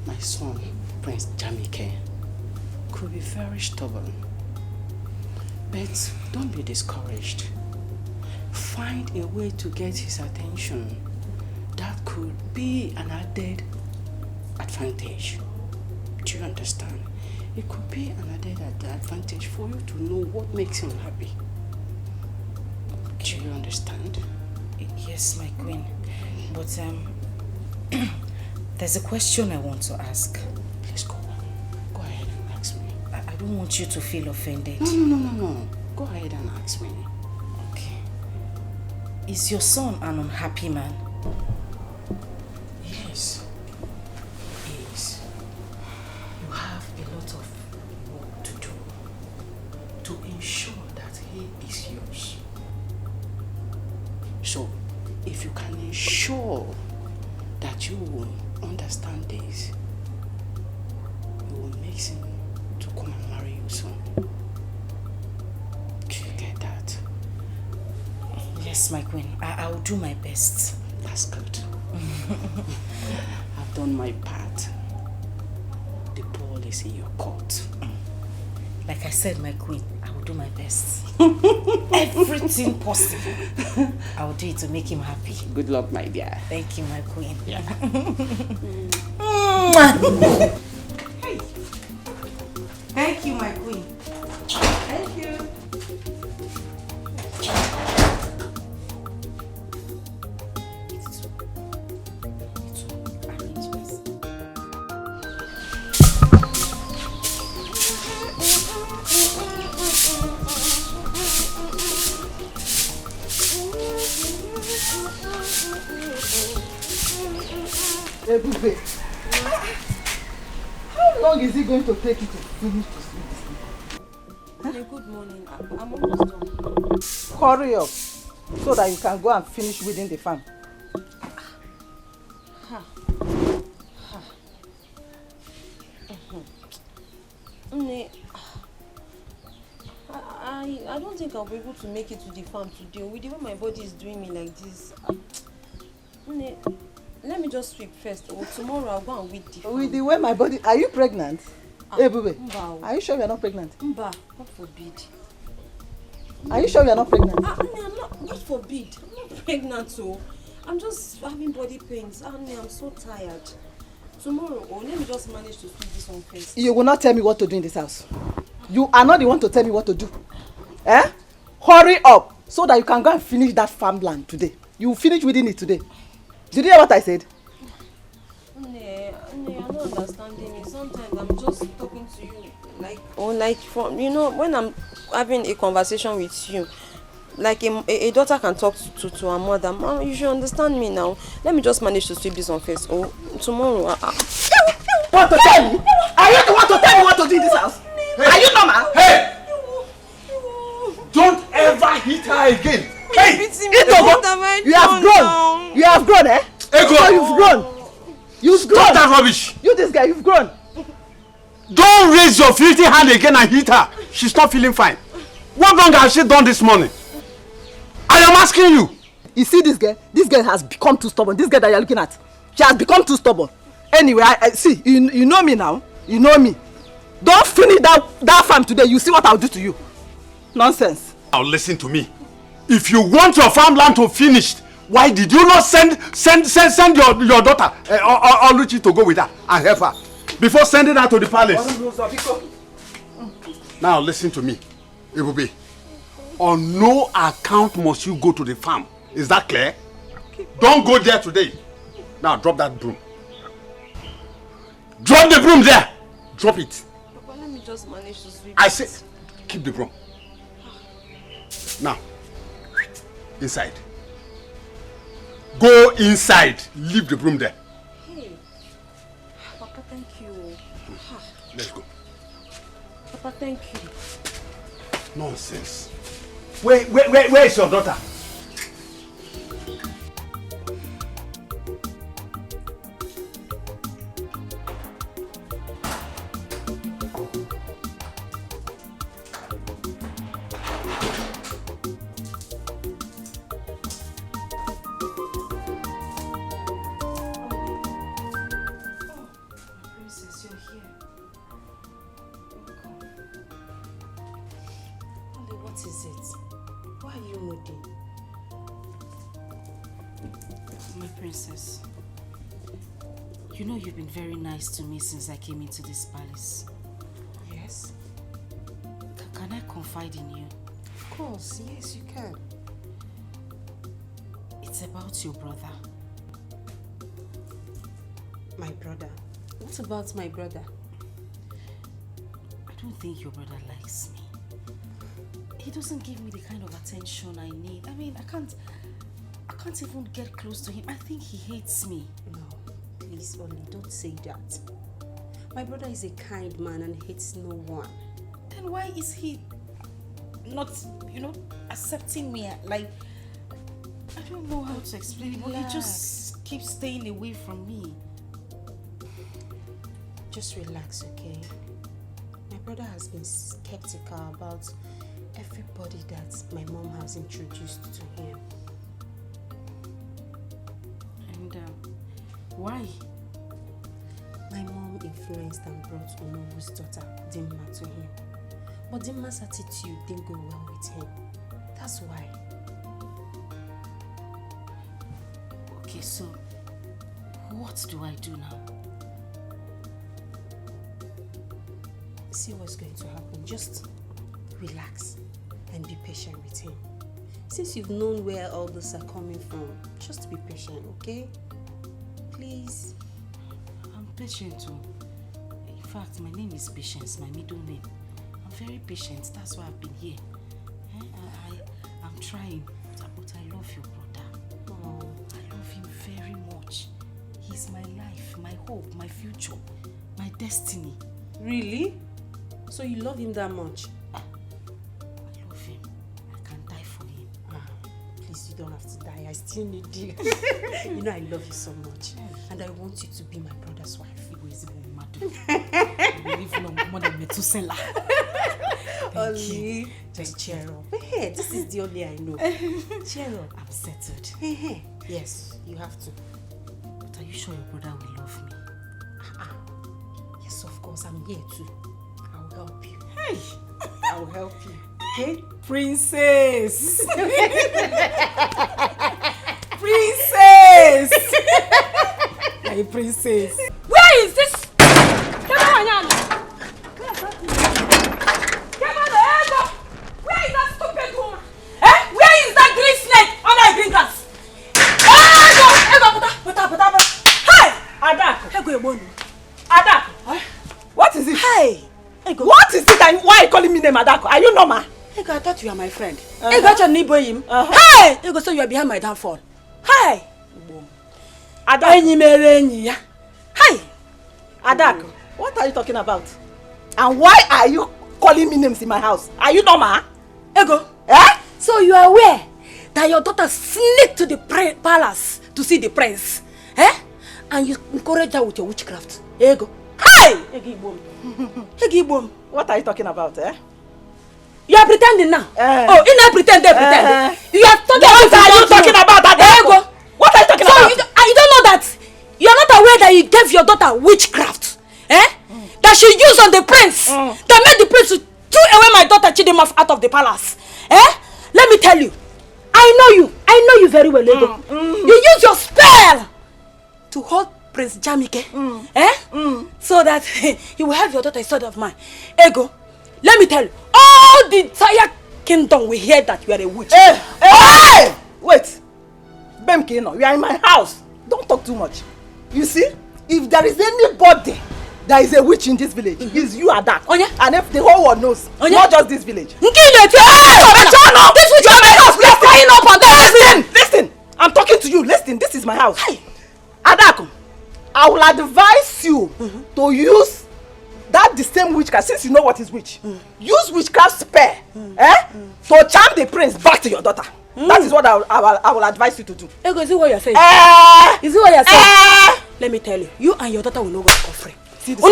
My son, Prince Jamike, could be very stubborn. But don't be discouraged. Find a way to get his attention. That could be an added advantage. Do you understand? It could be an added advantage for you to know what makes him happy. Do you understand? Yes, my queen. But there's a question I want to ask. Please go on. Go ahead and ask me. I don't want you to feel offended. No. Go ahead and ask me. Okay. Is your son an unhappy man? Yes. He is. You have a lot of work to do to ensure that he is yours. So, if you can ensure that you will understand this, Yes, my queen. I will do my best. That's good. I've done my part. The ball is in your court. Like I said, my queen, I will do my best. Everything possible. I will do it to make him happy. Good luck, my dear. Thank you, my queen. Yeah. Hey. Thank you, my queen. Thank you. Ebube, how long is it going to take you to finish this sleep? Hey, good morning. I'm almost done. Hurry up so that you can go and finish weeding the farm. I don't think I'll be able to make it to the farm today. With the way my body is doing me like this. Let me just sweep first. Or tomorrow I'll go and weed the farm. With the way my body... Are you pregnant? Ebube, Mba. are you sure you're not pregnant? Mba, God forbid. Are you sure you're not pregnant? I'm not, God forbid. I'm not pregnant, so I'm just having body pains. I'm so tired. Tomorrow, let me just manage to sweep this one first. You will not tell me what to do in this house. You are not the one to tell me what to do. Eh? Hurry up so that you can go and finish that farmland today. You will finish weeding it today. Did you hear what I said? You're not understanding me. Sometimes I'm just talking to you like from when I'm having a conversation with you, like a daughter can talk to her mother. Mom, you should understand me now. Let me just manage to sweep this one first. Tomorrow. Want to tell me? Are you the one to tell me what to do in this house? Hey. Are you normal? Hey! Don't ever hit her again. Hey! You have grown. You have grown, eh? Ego! So you've grown. You've grown. Stop that rubbish. You, this guy, you've grown. Don't raise your filthy hand again and hit her. She's not feeling fine. What wrong has she done this morning? I am asking you. You see this girl? This girl has become too stubborn. This girl that you're looking at, she has become too stubborn. Anyway, I see. You know me now. You know me. Don't finish that farm today. You see what I'll do to you. Nonsense. Now listen to me. If you want your farmland to finish, why did you not send your daughter Oluchi to go with her and help her before sending her to the palace? Now listen to me, Ebube. On no account must you go to the farm. Is that clear? Okay. Don't go there today. Now drop that broom. Drop the broom there. Drop it. Papa, let me just manage to sweep. I say, keep the broom. Now, inside. Go inside. Leave the broom there. Hey, Papa, thank you. Let's go. Papa, thank you. Nonsense. Where is your daughter? Very nice to me since I came into this palace. Yes? Can I confide in you? Of course, yes you can. It's about your brother. My brother? What about my brother? I don't think your brother likes me. He doesn't give me the kind of attention I need. I mean, I can't even get close to him. I think he hates me. No. Please, Oli, don't say that. My brother is a kind man and hates no one. Then why is he not, accepting me? Like, I don't know how to explain it, but he just keeps staying away from me. Just relax, okay? My brother has been skeptical about everybody that my mom has introduced to him. Why? My mom influenced and brought Onobu's daughter, Dimma, to him. But Dimma's attitude didn't go well with him. That's why. Okay, so what do I do now? See what's going to happen. Just relax and be patient with him. Since you've known where all this are coming from, just be patient, okay? Please. I'm patient too. In fact, my name is Patience, my middle name. I'm very patient, that's why I've been here. I'm trying, but I love your brother. Oh, I love him very much. He's my life, my hope, my future, my destiny. Really? So you love him that much? I love him. I can die for him. Please, you don't have to die. I still need you. You know I love you so much. And I want you to be my brother's wife. Thank you. Just cheer up. Hey, this is the only I know. Cheer up. I'm settled. Yes, you have to. But are you sure your brother will love me? Yes, of course. I'm here too. I'll help you. Hey! I'll help you. Okay? Princess! Princess! My princess. Where is this? Where is that stupid woman? Where is that green snake under the green grass? Hey! Adako! What is it? Hey! What is it and why are you calling me name Adako? Are you normal? I thought you are my friend. I got your neighbor him. Hey! So you are behind my downfall. Hey! Adako! Hey! Adako, what are you talking about? And why are you calling me names in my house? Are you normal? Ego. So you are aware that your daughter sneaked to the palace to see the prince? And you encourage her with your witchcraft? Ego. Hey! What are you talking about, You are pretending now. Oh, you not pretend, they pretend. You are talking what are you talking about? Ego. What are you talking about? You don't know that you are not aware that you gave your daughter witchcraft, that she used on the prince, that made the prince to throw away my daughter Chidimma out of the palace. Let me tell you, I know you very well, Ego. You use your spell to hold Prince Jamike, so that you will have your daughter instead of mine. Ego, let me tell you, all the entire kingdom will hear that you are a witch. Hey! Wait. Bemkino, you are in my house. Don't talk too much. You see, if there is anybody that is a witch in this village, it's you, Adak. And if the whole world knows, not just this village. This witch you are my house. We are flying up and down. Listen. I'm talking to you. Listen, this is my house. Adak, I will advise you to use that the same witchcraft, since you know what is witch. Use witchcraft spell to charm the prince back to your daughter. That is what I will advise you to do. Ego, is it what you are saying? Is it what you are saying? Let me tell you, you and your daughter will not go to free. See, come on,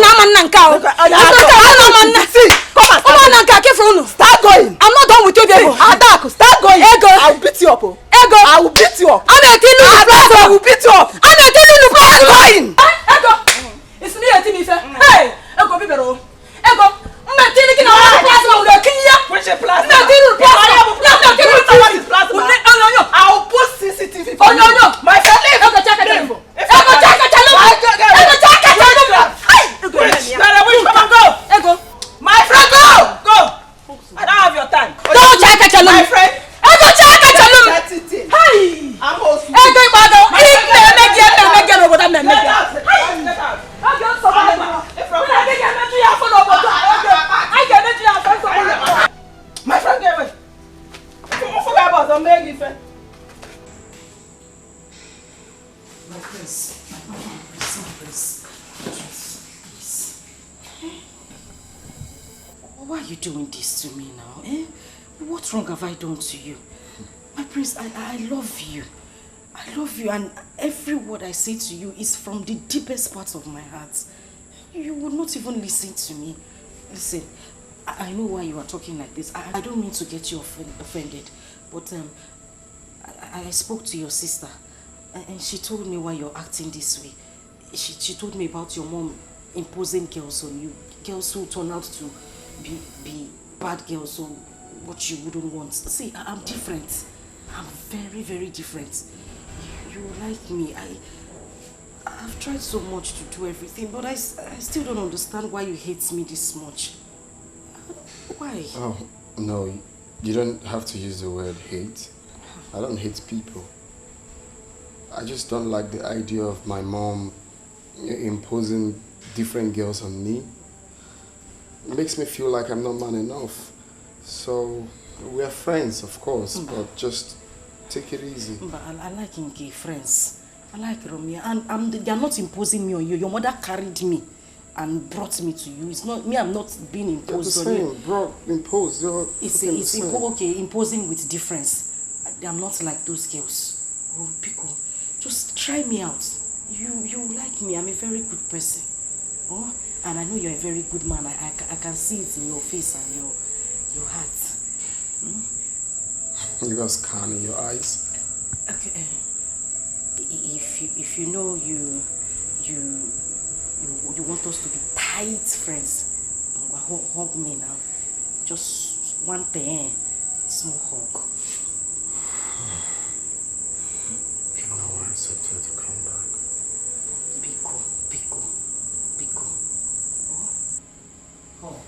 start going. I'm not done with you, Ego. Adak, start going. Ego, I will beat you up. Ego, I will beat you up. I'm a teen. I will beat you up. I'm a teen. Start going. Ego, it's me a teen. Hey, Ego, be better. Ego, I'm a teen. Can I plasma with a key? Which plasma? I'm a teen. Plasma. I will put CCTV. Oh no. My friend, leave. Ego, check it. Ego, check it. Ego, my friend, go. I don't have your time. Don't check it. My friend. Ego, check it. Hey. I'm hosting. Ego, Ibado. My friend, get away. Forget about the Maggie. My prince. Why are you doing this to me now? What wrong have I done to you? My prince, I love you. I love you, and every word I say to you is from the deepest parts of my heart. You will not even listen to me. Listen, I know why you are talking like this. I don't mean to get you offended, but I spoke to your sister, and she told me why you're acting this way. she told me about your mom imposing girls on you. Girls who turn out to be bad girls or what you wouldn't want. See, I'm different. I'm very, very different. You like me. I've tried so much to do everything, but I still don't understand why you hate me this much. Why? Oh, no. You don't have to use the word hate. I don't hate people. I just don't like the idea of my mom imposing different girls on me. It makes me feel like I'm not man enough. So, we're friends, of course, but just take it easy. But I like Nke friends. I like Romeo. And they are not imposing me on you. Your mother carried me and brought me to you. It's not me, I'm not being imposed on you. Imposed. It's okay, imposing with difference. I'm not like those girls. Oh, Pico, just try me out. You like me. I'm a very good person. Oh, and I know you're a very good man. I can see it in your face and your heart. You got scan in your eyes. Okay. If you know you want us to be tight friends, hug me now. Just one thing, small hug. I accepted to come back. Biko. Oh. Hug.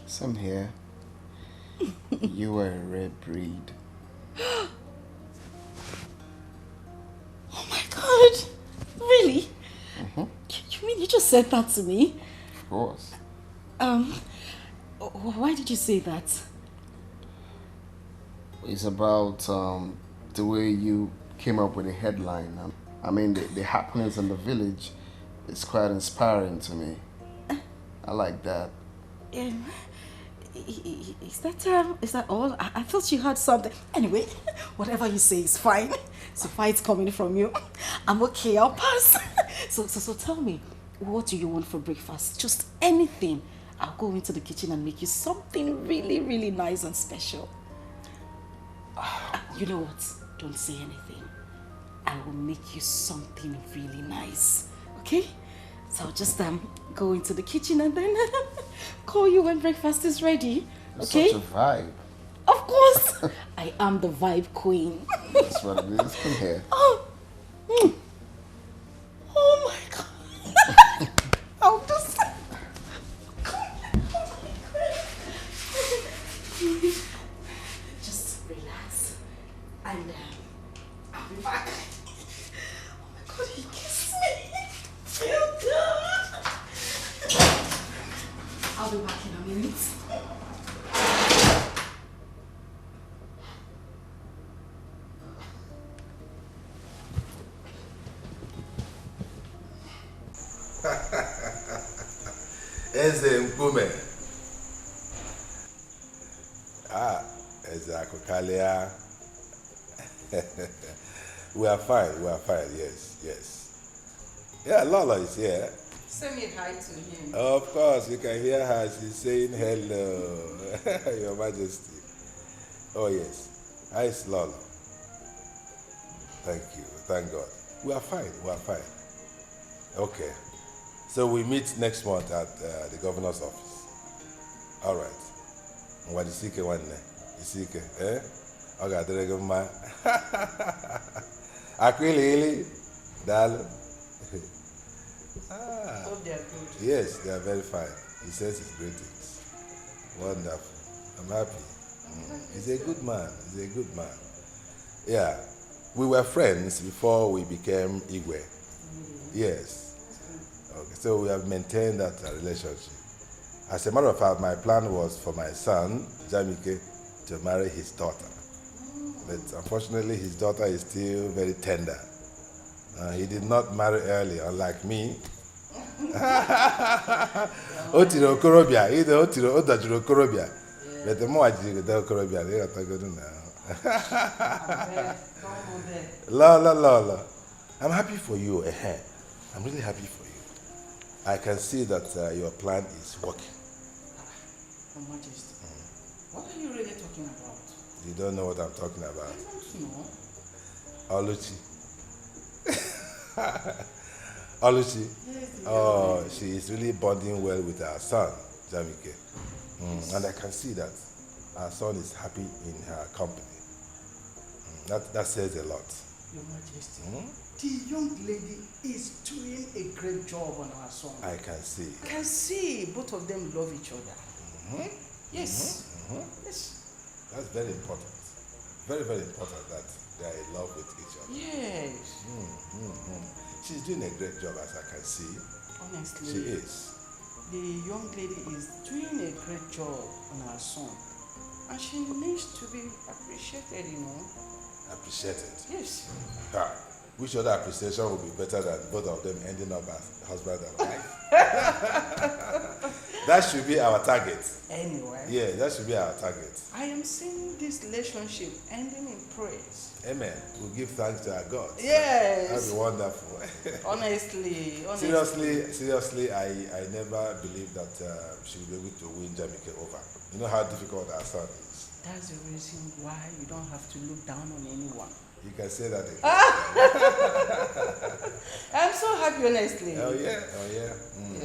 Some here. You were a rare breed. Oh my God! Really? You mean you just said that to me? Of course. Why did you say that? It's about the way you came up with a headline. I mean, the happenings in the village is quite inspiring to me. I like that. Is that all? I thought you had something. Anyway, whatever you say is fine. So far it's coming from you. I'm okay, I'll pass. So tell me, what do you want for breakfast? Just anything. I'll go into the kitchen and make you something really, really nice and special. You know what? Don't say anything. I will make you something really nice. Okay? So I'll just go into the kitchen and then call you when breakfast is ready. Okay? Such a vibe. Of course. I am the vibe queen. That's what it is. Come here. Oh my God. I'll just... Just relax. And I'll be back. Oh my God, he kissed me. Feel good. I'll be back in a minute. Eze Mkume. Eze Akokalia. We are fine, yes. Yeah, Lola is here. Say me hi to him. Of course, you can hear her. She's saying hello, Your Majesty. Oh yes, hi, it's Lola. Thank you, thank God. We are fine. Okay, so we meet next month at the governor's office. All right. What is it? Isike, eh? Okay, there you go, ma. Akwili, Dal. Hope they are good. Yes, they are very fine. He says his greetings. Wonderful. I'm happy. He's a good man. Yeah. We were friends before we became Igwe. Yes. Okay, so we have maintained that relationship. As a matter of fact, my plan was for my son, Jamike, to marry his daughter. But unfortunately, his daughter is still very tender. He did not marry early, unlike me. Otiro Korobia, either Otiro Okorobia. But the more I did the Okorobia, they are going now. La. I'm happy for you. I'm really happy for you. I can see that your plan is working. Your Majesty, what are you really talking about? You don't know what I'm talking about. I don't know. Oluchi. Oluchi. Yes, she is really bonding well with our son, Jamike. And I can see that our son is happy in her company. That says a lot. Your Majesty, the young lady is doing a great job on our son. I can see. I can see both of them love each other. Yes. Yes. That's very important. Very, very important that they are in love with each other. Yes. She's doing a great job, as I can see. Honestly. She is. The young lady is doing a great job on our son. And she needs to be appreciated, you know. Appreciated? Yes. Which other appreciation would be better than both of them ending up as husband and wife? That should be our target. Anyway. Yeah, that should be our target. I am seeing this relationship ending in praise. Amen. We'll give thanks to our God. Yes. That'd be wonderful. Honestly. Seriously, I never believed that she would be able to win Jamike over. You know how difficult our son is. That's the reason why you don't have to look down on anyone. You can say that again. I'm so happy, honestly. Oh yeah.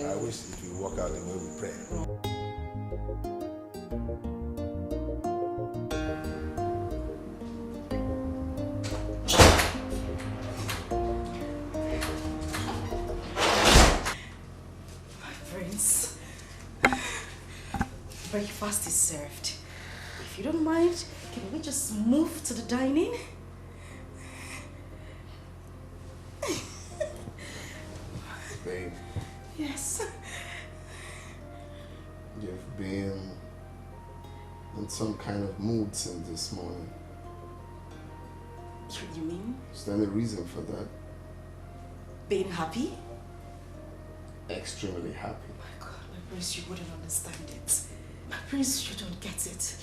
I wish it would work out the way we pray. My friends, breakfast is served. If you don't mind, can we just move to the dining? Babe, Yes. you've been in some kind of mood since this morning. What do you mean? Is there any reason for that? Being happy? Extremely happy. My God, my prince, you wouldn't understand it. My prince, you don't get it.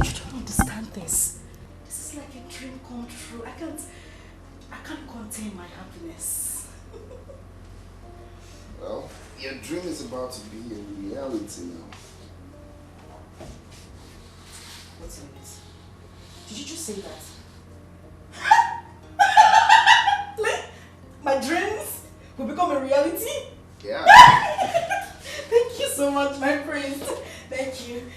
You don't understand this. This is like a dream come true. I can't contain my happiness. Well, your dream is about to be a reality now. What's in it? Did you just say that? My dreams will become a reality? Yeah. Thank you so much, my prince. Thank you.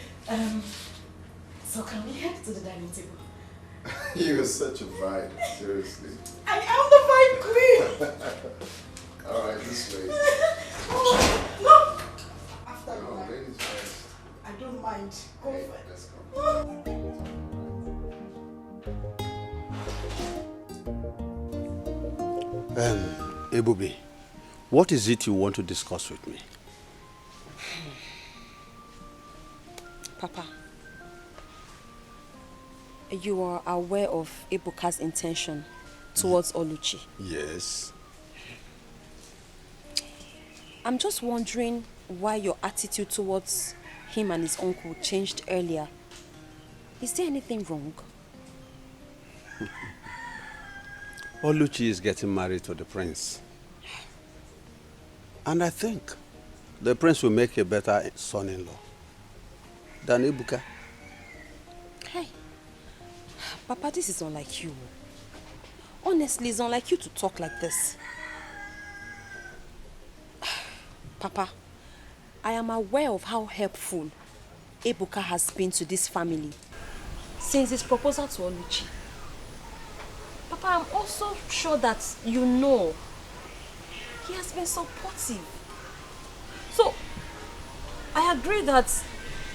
So can we head to the dining table? You're such a vibe, seriously. I am the vibe queen. Alright, this way. No! After No, that. ladies first. I don't mind. Go Hey, for it. let's go. Ebubi, what is it you want to discuss with me? Papa, you are aware of Ebuka's intention towards Oluchi. Yes. I'm just wondering why your attitude towards him and his uncle changed earlier. Is there anything wrong? Oluchi is getting married to the prince. And I think the prince will make a better son-in-law than Ebuka. Hey, Papa, this is unlike you. Honestly, it's unlike you to talk like this. Papa, I am aware of how helpful Ebuka has been to this family since his proposal to Oluchi. Papa, I'm also sure that you know he has been supportive. So, I agree that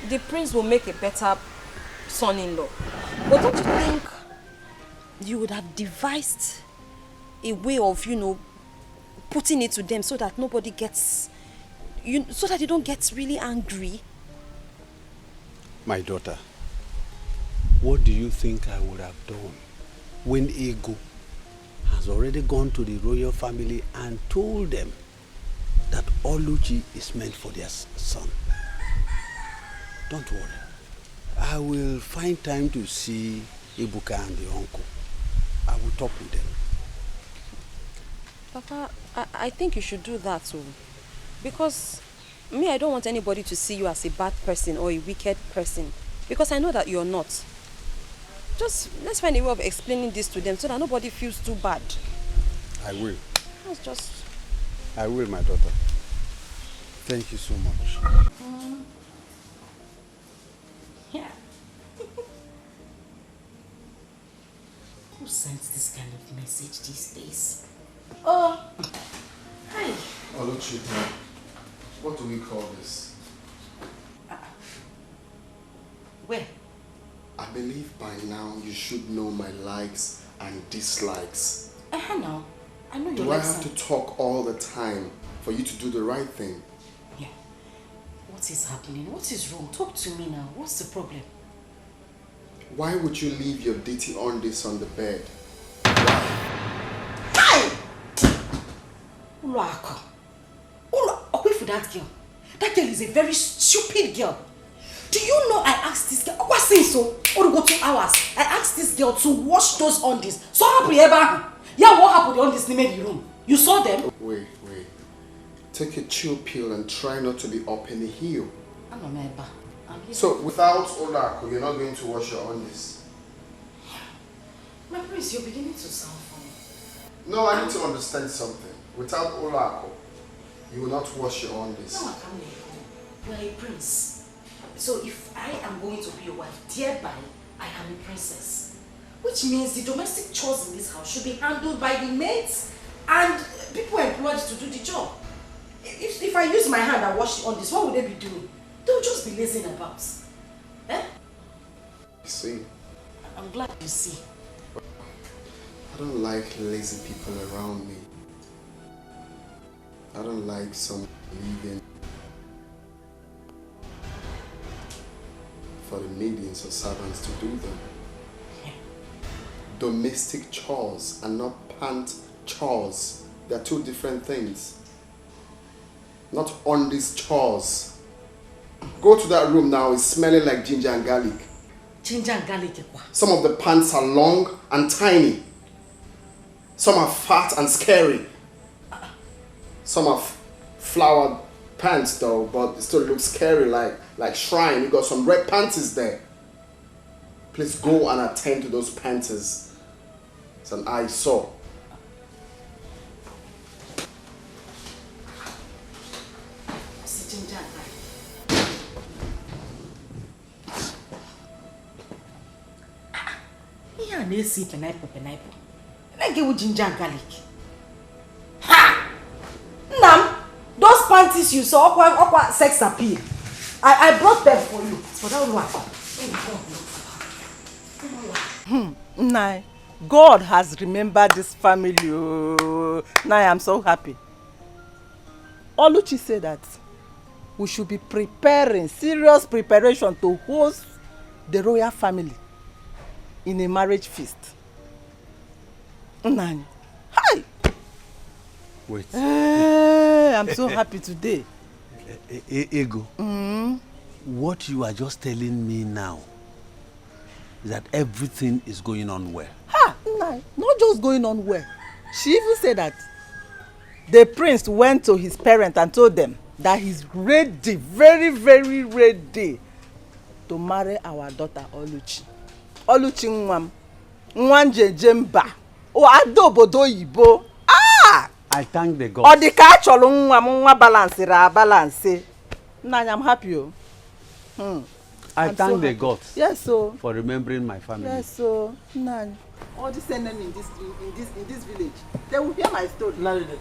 the prince will make a better son-in-law. But don't you think you would have devised a way of, putting it to them so that nobody gets, so that they don't get really angry? My daughter, what do you think I would have done when Ego has already gone to the royal family and told them that Oluchi is meant for their son? Don't worry. I will find time to see Ibuka and the uncle. I will talk with them. Papa, I think you should do that too. Because me, I don't want anybody to see you as a bad person or a wicked person. Because I know that you're not. Just let's find a way of explaining this to them so that nobody feels too bad. I will. That's just... I will, my daughter. Thank you so much. Yeah. Who sends this kind of message these days? Oh, hi. Oluchi, what do we call this? Where? I believe by now you should know my likes and dislikes. No. I know your Do I likes have to talk all the time for you to do the right thing? Yeah. What is happening? What is wrong? Talk to me now. What's the problem? Why would you leave your dirty undies on the bed? Uluako. Away for that girl. That girl is a very stupid girl. Do you know I asked this girl, what since so? Or go 2 hours. I asked this girl to wash those undies. So happy ever. Yeah, what happened on this in the room? You saw them? Wait. Take a chill pill and try not to be up in the heel. I'm a member. So without Olako, you're not going to wash your undies? My prince, you're beginning to sound funny. No, I need to understand something. Without Olako, you will not wash your undies. No, I can't let you. You're a prince. So if I am going to be your wife, thereby I am a princess. Which means the domestic chores in this house should be handled by the maids and people employed to do the job. If I use my hand and wash on this, what would they be doing? They'll just be lazing about. Eh? I see. I'm glad you see. I don't like lazy people around me. I don't like someone leaving for the maidens or servants to do them. Domestic chores and not pant chores. They're 2 different things. Not on these chores. Go to that room now, it's smelling like ginger and garlic. Ginger and garlic? Some of the pants are long and tiny. Some are fat and scary. Some are flowered pants though, but it still looks scary like shrine. You got some red panties there. Please go and attend to those panties. It's an eyesore. Ginger and garlic. Yeah, they see pineapple. Like it with ginger and garlic. Ha! Nam, those panties you saw, aqua sex appeal. I brought them for you. For that one. Nah, God has remembered this family. Oh. Now I'm so happy. Oluchi said that we should be preparing, serious preparation to host the royal family in a marriage feast. Nani? Hi! Wait. I'm so happy today. Ego, what you are just telling me now is that everything is going on well. Ha! Nah, not just going on well. She even said that the prince went to his parents and told them that he's ready, very, very ready to marry our daughter Oluchi. Oluchi Nwam. Nwanje Jemba. O adobodo Yibo. Ah! I thank the gods. Odika cholo nwa balance. Nanya, I'm happy. I thank the gods. Yes, so. For remembering my family. Yes, so. Nanya. All these enemy in this village, they will hear my story. Greeting.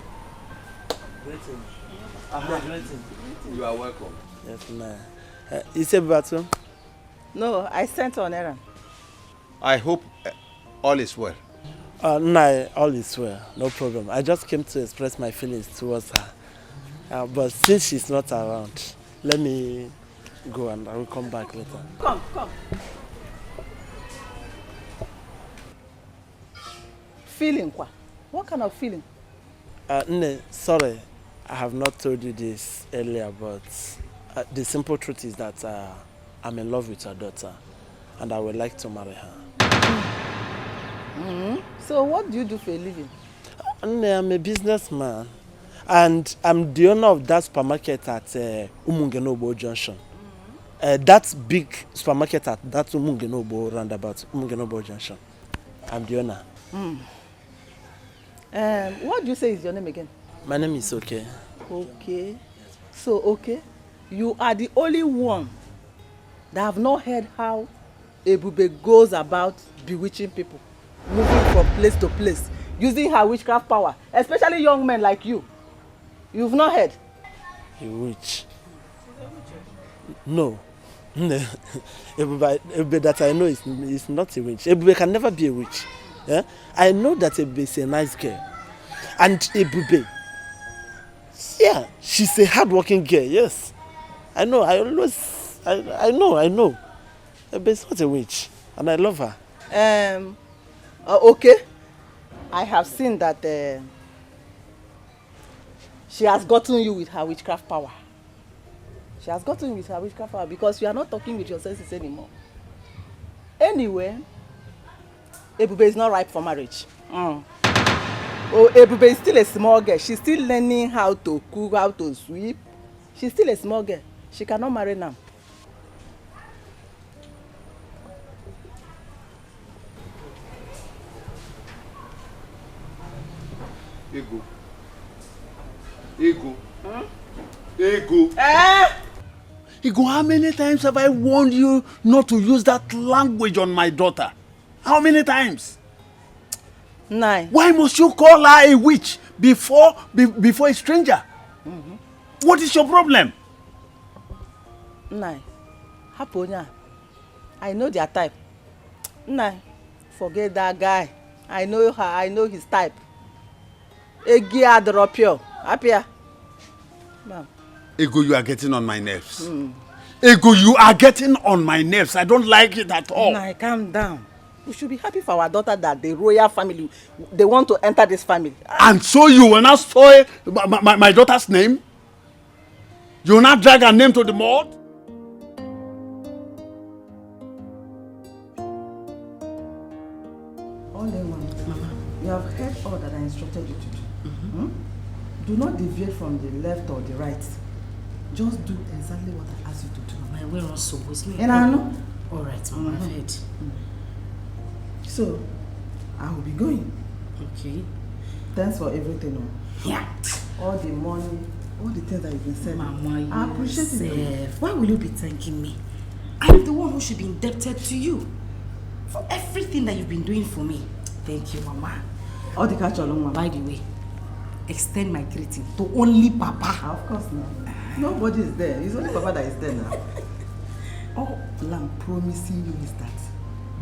Greeting. You are welcome. Yes, ma'am. You said Batu? No, I sent on errand. I hope all is well. No, all is well. No problem. I just came to express my feelings towards her. But since she's not around, let me go and I will come back later. Come. Feeling quoi? What kind of feeling? Nne, sorry, I have not told you this earlier, but the simple truth is that I'm in love with your daughter. and I would like to marry her. So what do you do for a living? I'm a businessman, and I'm the owner of that supermarket at Umungenobo Junction. That big supermarket at that Umungenobo roundabout, Umungenobo Junction. I'm the owner. What do you say is your name again? My name is Okay. Okay. So, okay, you are the only one that have not heard how Ebube goes about bewitching people, moving from place to place, using her witchcraft power, especially young men like you. You've not heard? A witch? No. Ebube that I know is not a witch. Ebube can never be a witch. Yeah? I know that Ebube is a nice girl. And Ebube, yeah, she's a hard-working girl, yes. I know, I know. Ebube is not a witch. And I love her. Okay. I have seen that she has gotten you with her witchcraft power. She has gotten you with her witchcraft power because you are not talking with your senses anymore. Anyway, Ebube is not ripe for marriage. Oh, Ebube is still a small girl. She's still learning how to cook, how to sweep. She's still a small girl. She cannot marry now. Ego. Ego. Ego. Ego, how many times have I warned you not to use that language on my daughter? How many times? 9. Why must you call her a witch before a stranger? What is your problem? 9. Haponya. I know their type. 9. Forget that guy. I know her. I know his type. Egia Adropio. Apia. Ma'am. Ego, you are getting on my nerves. Ego, you are getting on my nerves. I don't like it at all. Nah, calm down. We should be happy for our daughter that the royal family, they want to enter this family. And so you will not spoil my daughter's name? You will not drag her name to the mud? Mama, you have heard all that I instructed you to do. Do not deviate from the left or the right. Just do exactly what I asked you to do. My way also was me. And I know. All right, Mama, I've heard. So, I will be going. Okay. Thanks for everything. Yeah. All the money, all the things that you've been saying. Mama, I appreciate it. Why will you be thanking me? I'm the one who should be indebted to you for everything that you've been doing for me. Thank you, Mama. All the catch along, Mama. By the way, extend my greeting to only Papa. Of course not. Nobody is there. It's only Papa that is there now. All I'm promising you is that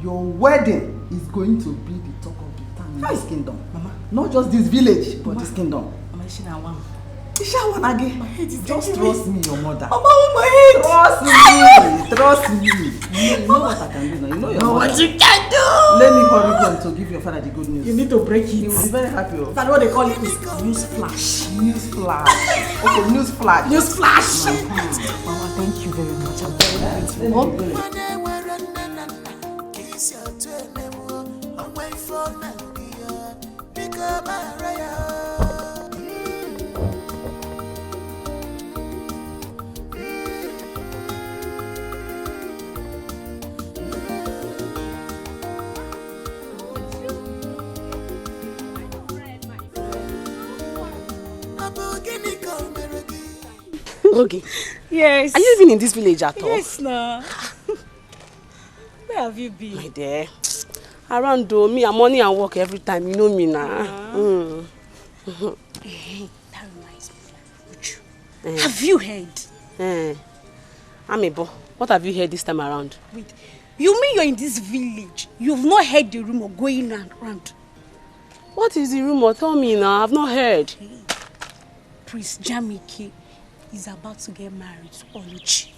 your wedding is going to be the talk of the town in this kingdom. Mama. Not just this village, but this kingdom. Mama, Just trust me, your mother. Mama, my head. Trust me. You know what I can do now. You know your mother. What you can do. Let me hurry go to give your father the good news. You need to break it. He will be very happy. That's what they call it is news flash. News flash. Okay, news flash. News flash. Mama, thank you very much. I'm very grateful. Okay. Yes. Are you even in this village at all? Yes, no. Where have you been? My dear. Around though, me and money and work every time. You know me now. That reminds me. Have you heard? Amebo, what have you heard this time around? Wait, you mean you're in this village? You've not heard the rumor going around? What is the rumor? Tell me now. I've not heard. Prince Jamike is about to get married to Oluchi.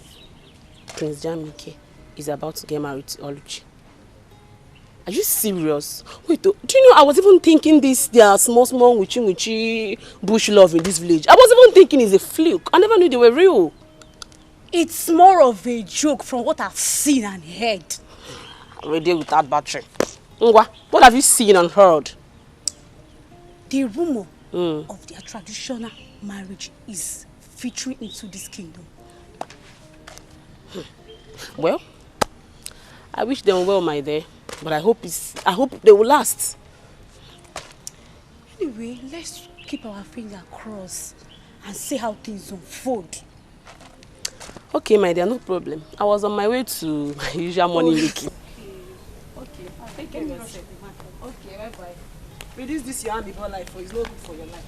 Prince Jamike is about to get married to Oluchi. Are you serious? Wait, do you know I was even thinking their small witchy bush love in this village. I was even thinking it's a fluke. I never knew they were real. It's more of a joke from what I've seen and heard. Radio without battery. Ngwa, what have you seen and heard? The rumor of their traditional marriage is featuring into this kingdom. Well, I wish them well, my dear, but I hope they will last. Anyway, let's keep our fingers crossed and see how things unfold. Okay, my dear, no problem. I was on my way to my usual morning making. Okay, I'll take care of yourself. Okay, bye-bye. Reduce this your hand before life, for it's not good for your life.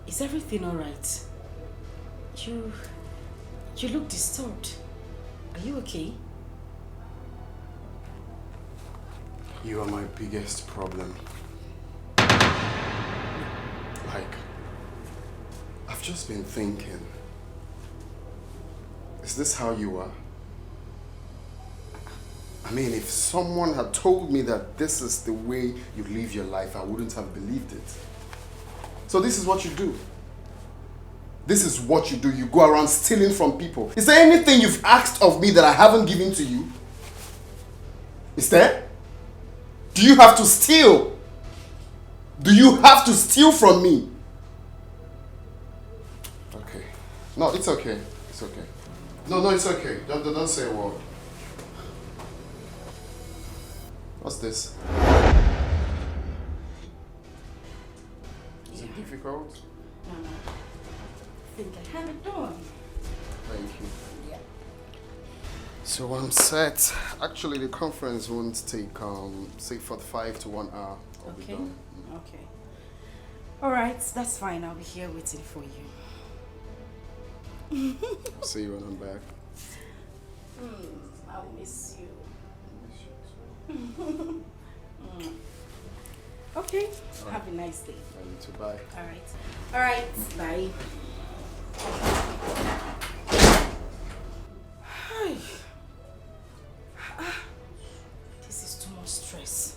Is everything all right? You look disturbed. Are you okay? You are my biggest problem. Like, I've just been thinking, is this how you are? I mean, if someone had told me that this is the way you live your life, I wouldn't have believed it. So this is what you do. This is what you do. You go around stealing from people. Is there anything you've asked of me that I haven't given to you? Is there? Do you have to steal? Do you have to steal from me? Okay. No, it's okay. It's okay. No, it's okay. Don't say a word. What's this? Is it difficult? No. I think I have it done. Thank you. Yeah. So I'm set. Actually, the conference won't take, say, 45 to 1 hour. I'll be done. Okay. All right, that's fine. I'll be here waiting for you. I'll see you when I'm back. I'll miss you. Okay. All right. Have a nice day. I need to buy. All right. Bye. Hi. This is too much stress.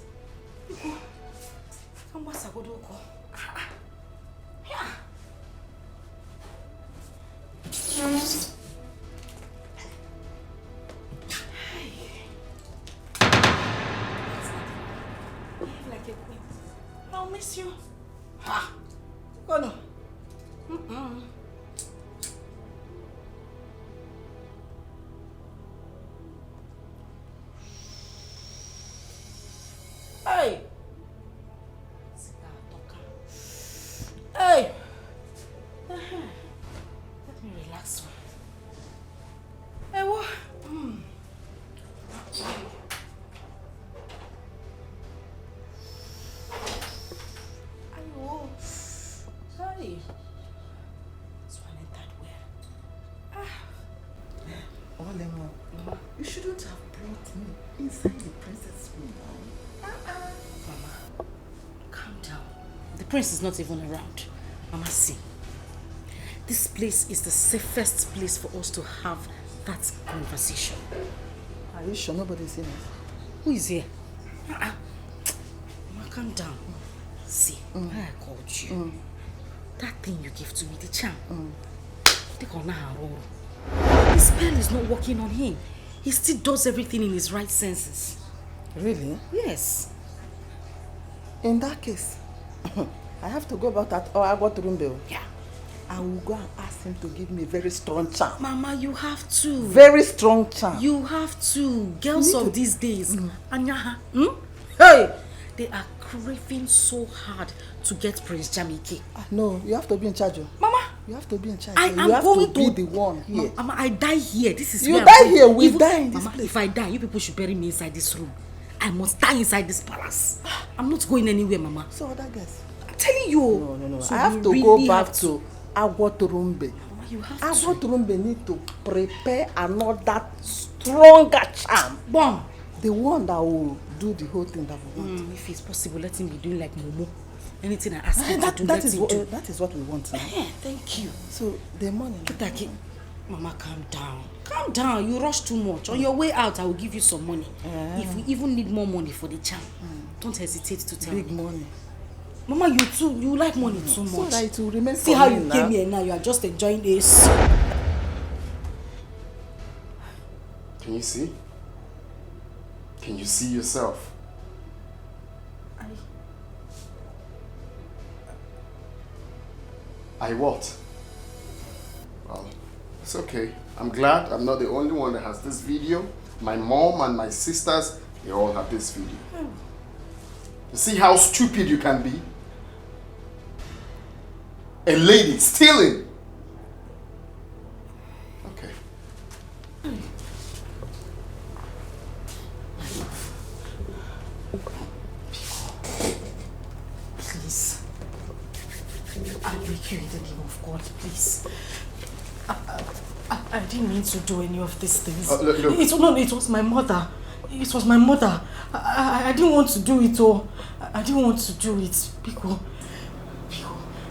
Like a queen. I'll miss you. Ha! Oh no. Hey! Hey! Let me relax. Hey, what? Hey. This one ain't that well. Olemo, you shouldn't have brought me inside the princess room. Mama, calm down. The prince is not even around. Mama, see. This place is the safest place for us to have that conversation. Are you sure nobody's seen us? Who is here? Mama, calm down. See, why I called you. That thing you gave to me, the charm. The spell is not working on him. He still does everything in his right senses. Really? Yes. In that case, I have to go about that or I got to room bill. Yeah. I will go and ask him to give me a very strong charm. Mama, you have to. Very strong charm. You have to. Girls of these days. Anyaha. Hey! They are craving so hard to get Prince Jamike. No, you have to be in charge. Mama, you have to be in charge. I You am have going to be the one here. Mama, I die here. This is You where die I'm going. here, we Even- die in this Mama, place. if I die, you people should bury me inside this room. I must die inside this palace. I'm not going anywhere, Mama. So other guys. I'm telling you. No. So I have you to really go back have to Agwoturumbe. You have Agwoturumbe need to prepare another stronger charm. Bomb. The one that will do the whole thing that we want. If it's possible, let him be doing like Momo. Anything I ask him to do, let him do. That is what we want now. Thank you. So the money. Dikeh, Mama, calm down. Calm down. You rush too much. On your way out, I will give you some money. If we even need more money for the charm, don't hesitate to tell Big me. money. Mama, you like money too much. So that it will remain See for how me you now. came here now. You are just enjoying this. Can you see? Can you see yourself? I what? Well, it's okay. I'm glad I'm not the only one that has this video. My mom and my sisters, they all have this video. You see how stupid you can be? A lady stealing. Okay. Please. I beg you in the name of God, please. I didn't mean to do any of these things. Look. It was my mother. It was my mother. I didn't want to do it, oh. I didn't want to do it. Biko.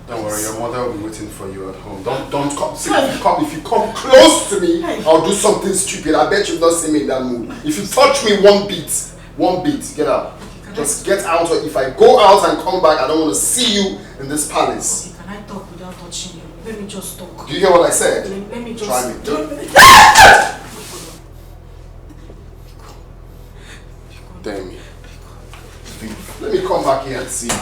Don't worry, your mother will be waiting for you at home. Don't come. See, if you come close to me, I'll do something stupid. I bet you've not seen me in that mood. If you touch me one beat, get out. Just get out. Or if I go out and come back, I don't want to see you in this palace. Can I talk without touching you? Let me just talk. Do you hear what I said? Let me just... Try me. Damn me. Let me come back here and see you.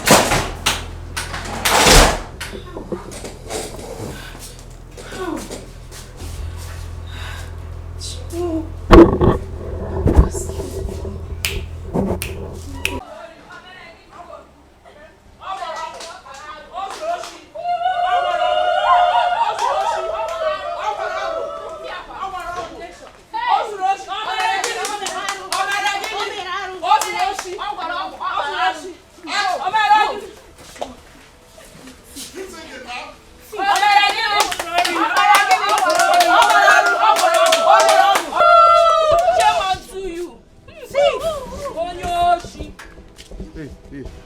Hey,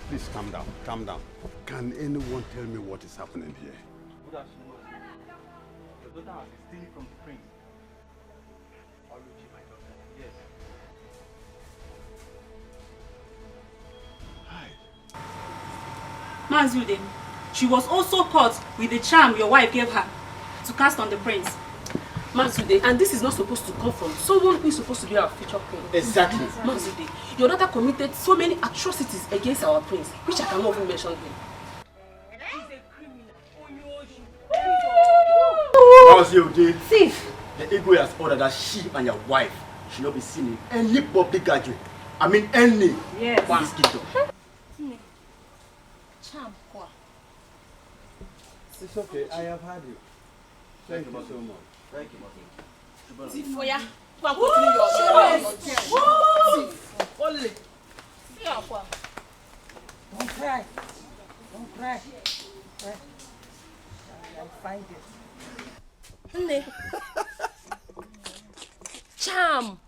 please calm down. Can anyone tell me what is happening here? Good afternoon. Your daughter has been stealing from the prince. Oluchi, my daughter. Yes. Mazude, she was also caught with the charm your wife gave her to cast on the prince. Mazude, and this is not supposed to come from someone who is supposed to be our future queen. Exactly. Mazude, your daughter committed so many atrocities against our prince, which I cannot even mention here. How's your day? Thief! The ego has ordered that she and your wife should not be seen in any public gathering. I mean any. Yes. In this kingdom. It's okay, I have had you. Thank you so much. Thank you, Mother. Thief for ya. Don't cry. Don't cry. I'll find it. Nne. Charm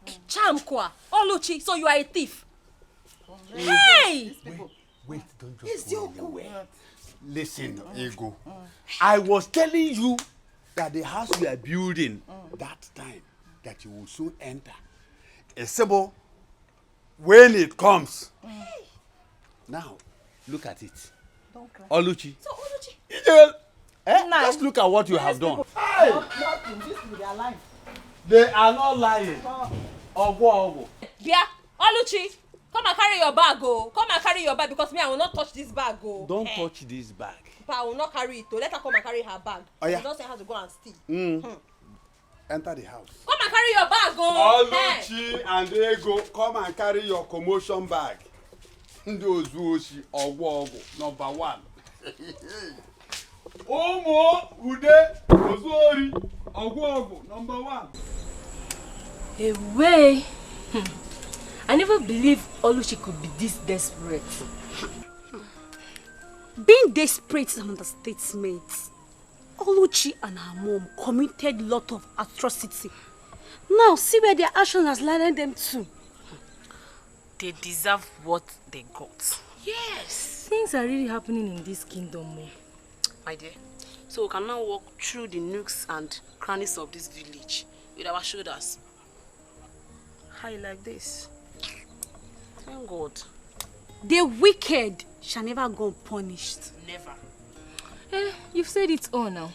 kwa. Oluchi, so you are a thief. Hey! Wait, don't just go anywhere. Listen, Ego. I was telling you that the house we are building that time, that you will soon enter. A symbol, when it comes. Now, look at it. Don't cry. Oluchi. So Oluchi. Just look at what you have done. Hey! Nothing. This will be alive. They are not lying. Ogo. Bia, Oluchi, come and carry your bag, oh. Come and carry your bag because me, I will not touch this bag, oh. Don't touch this bag. But I will not carry it, oh. Let her come and carry her bag. Oh, yeah. You don't say how to go and steal. Enter the house. Come and carry your bag, oh. Oluchi and Ego, come and carry your commotion bag. Those who she number 1. Omo Ude Ozori Ogwogo number 1. Away. I never believed Oluchi could be this desperate. Being desperate is an understatement. Oluchi and her mom committed a lot of atrocity. Now see where their action has led them to. They deserve what they got. Yes. Things are really happening in this kingdom. My dear, so we can now walk through the nooks and crannies of this village with our shoulders high like this. Thank God. The wicked shall never go unpunished. Never. You've said it all now.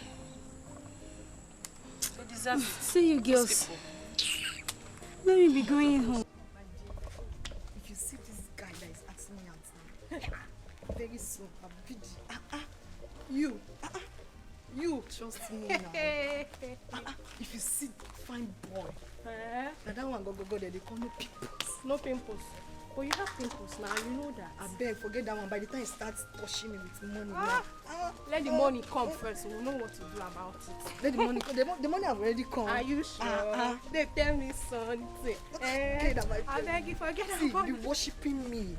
They deserve it. See you girls. Let me be going home. If you see this guy that is asking me out now, very soon I'll be you. You trust me now. If you see fine boy, now that one go there, they call me pimples. No pimples. But you have pimples now, you know that. I beg, forget that one. By the time he starts touching me with money, let the money come first. We'll know what to do about it. Let the money come. The money have already come. Are you sure? They tell me something. Okay, that my I beg you, forget see, about you be worshipping me.